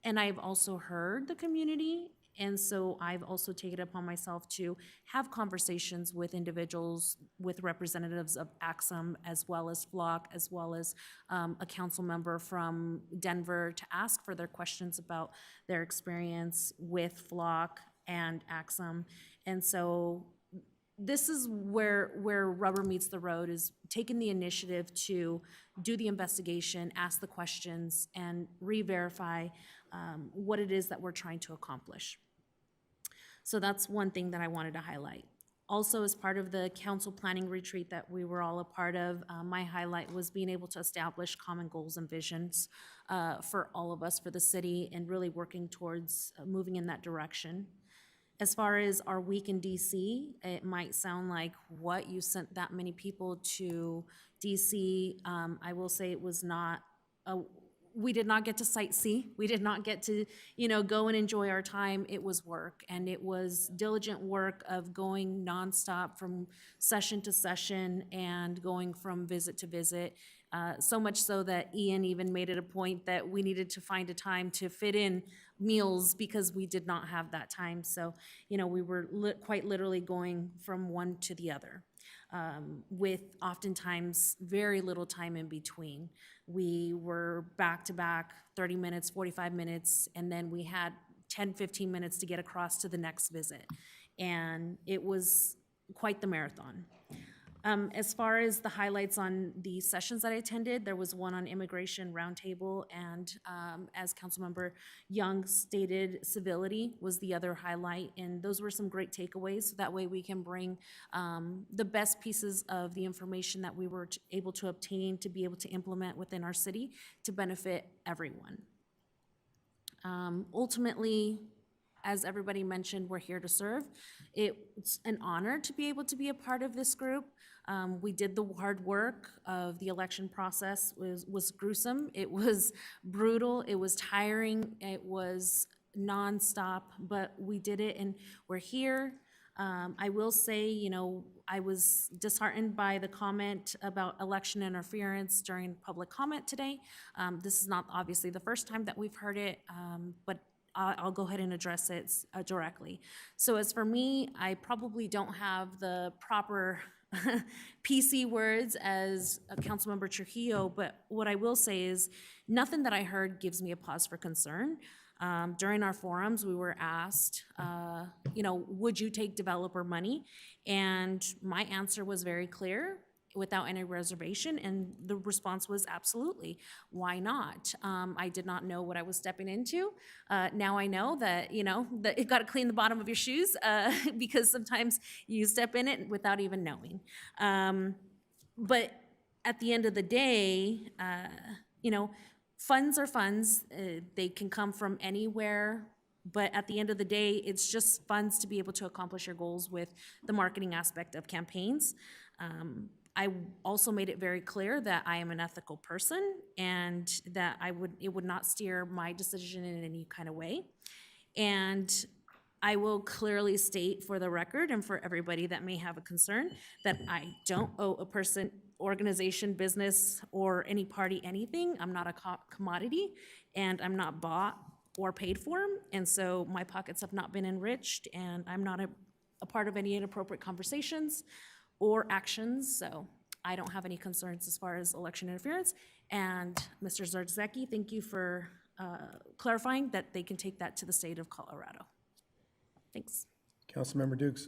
S5: I've also heard the community, and so I've also taken it upon myself to have conversations with individuals, with representatives of Axum, as well as Flock, as well as a council member from Denver, to ask further questions about their experience with Flock and Axum. And so this is where rubber meets the road, is taking the initiative to do the investigation, ask the questions, and re-verify what it is that we're trying to accomplish. So that's one thing that I wanted to highlight. Also, as part of the council planning retreat that we were all a part of, my highlight was being able to establish common goals and visions for all of us, for the city, and really working towards moving in that direction. As far as our week in DC, it might sound like, what, you sent that many people to DC? I will say it was not we did not get to sightsee. We did not get to, go and enjoy our time. It was work, and it was diligent work of going nonstop from session to session and going from visit to visit. So much so that Ian even made it a point that we needed to find a time to fit in meals because we did not have that time. So, we were quite literally going from one to the other. With oftentimes very little time in between. We were back to back 30 minutes, 45 minutes, and then we had 10, 15 minutes to get across to the next visit. And it was quite the marathon. As far as the highlights on the sessions that I attended, there was one on immigration roundtable, and as Councilmember Young stated, civility was the other highlight, and those were some great takeaways. So that way we can bring the best pieces of the information that we were able to obtain to be able to implement within our city to benefit everyone. Ultimately, as everybody mentioned, we're here to serve. It's an honor to be able to be a part of this group. We did the hard work of the election process. Was gruesome. It was brutal. It was tiring. It was nonstop, but we did it, and we're here. I will say, I was disheartened by the comment about election interference during public comment today. This is not obviously the first time that we've heard it, but I'll go ahead and address it directly. So as for me, I probably don't have the proper PC words as Councilmember Trujillo, but what I will say is nothing that I heard gives me a pause for concern. During our forums, we were asked, would you take developer money? And my answer was very clear, without any reservation, and the response was absolutely. Why not? I did not know what I was stepping into. Now I know that, that you got to clean the bottom of your shoes because sometimes you step in it without even knowing. But at the end of the day, funds are funds. They can come from anywhere. But at the end of the day, it's just funds to be able to accomplish your goals with the marketing aspect of campaigns. I also made it very clear that I am an ethical person and that it would not steer my decision in any kind of way. And I will clearly state for the record and for everybody that may have a concern that I don't owe a person, organization, business, or any party anything. I'm not a commodity, and I'm not bought or paid for. And so my pockets have not been enriched, and I'm not a part of any inappropriate conversations or actions, so I don't have any concerns as far as election interference. And Mr. Zarzecki, thank you for clarifying that they can take that to the state of Colorado. Thanks.
S2: Councilmember Dukes.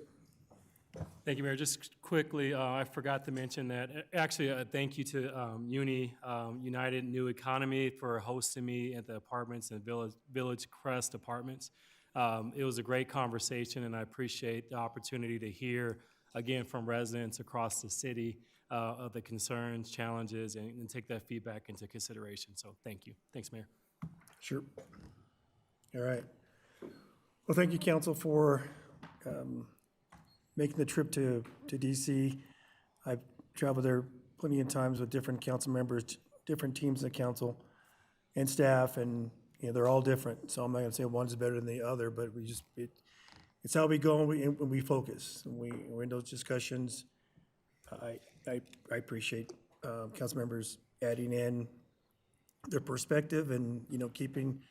S3: Thank you, Mayor. Just quickly, I forgot to mention that, actually, thank you to United New Economy for hosting me at the apartments and Village Crest Apartments. It was a great conversation, and I appreciate the opportunity to hear again from residents across the city of the concerns, challenges, and take that feedback into consideration. So thank you. Thanks, Mayor.
S2: Sure. All right. Well, thank you, council, for making the trip to DC. I've traveled there plenty of times with different council members, different teams of council and staff, and they're all different. So I'm not gonna say one's better than the other, but it's how we go and we focus. And we're in those discussions. I appreciate council members adding in their perspective and keeping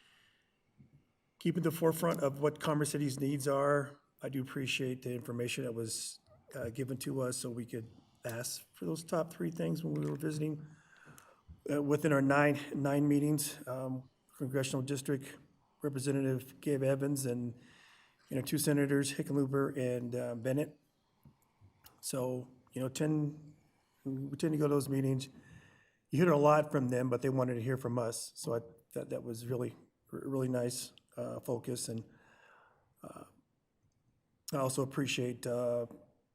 S2: the forefront of what Commerce City's needs are. I do appreciate the information that was given to us so we could ask for those top 3 things when we were visiting within our nine meetings. Congressional District Representative Gabe Evans and 2 Senators, Hickenlooper and Bennett. So, we tend to go to those meetings. You hear a lot from them, but they wanted to hear from us. So I thought that was really nice focus. And I also appreciate,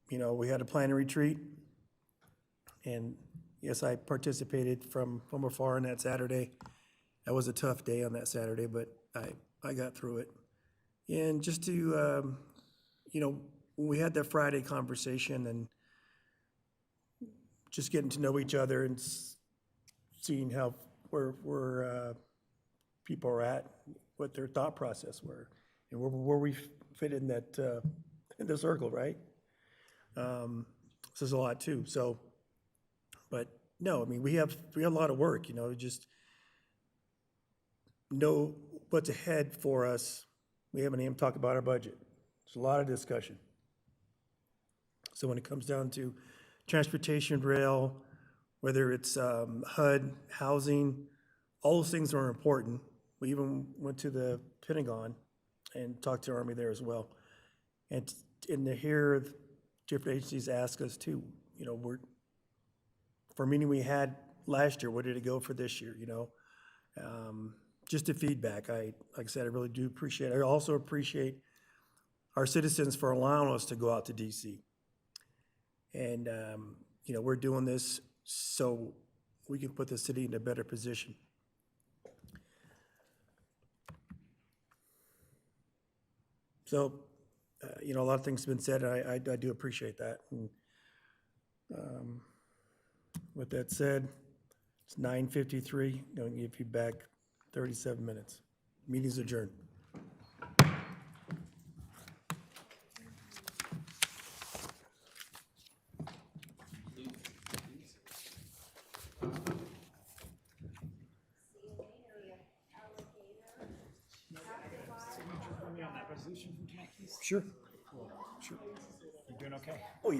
S2: we had a planning retreat. And yes, I participated from afar on that Saturday. That was a tough day on that Saturday, but I got through it. And just to, when we had that Friday conversation and just getting to know each other and seeing how where people are at, what their thought process were, and where we fit in that in the circle, right? Says a lot too. So, but no, I mean we have a lot of work. Just know what's ahead for us. We haven't even talked about our budget. There's a lot of discussion. So when it comes down to transportation, rail, whether it's HUD, housing, all those things are important. We even went to the Pentagon and talked to the Army there as well. And to hear different agencies ask us too, for a meeting we had last year, where did it go for this year, just the feedback. Like I said, I really do appreciate it. I also appreciate our citizens for allowing us to go out to DC. And, we're doing this so we can put the city in a better position. So, a lot of things have been said, and I do appreciate that. And with that said, it's 9:53. Going to give you back 37 minutes. Meeting's adjourned. Sure.
S17: You doing okay?
S2: Oh, yeah.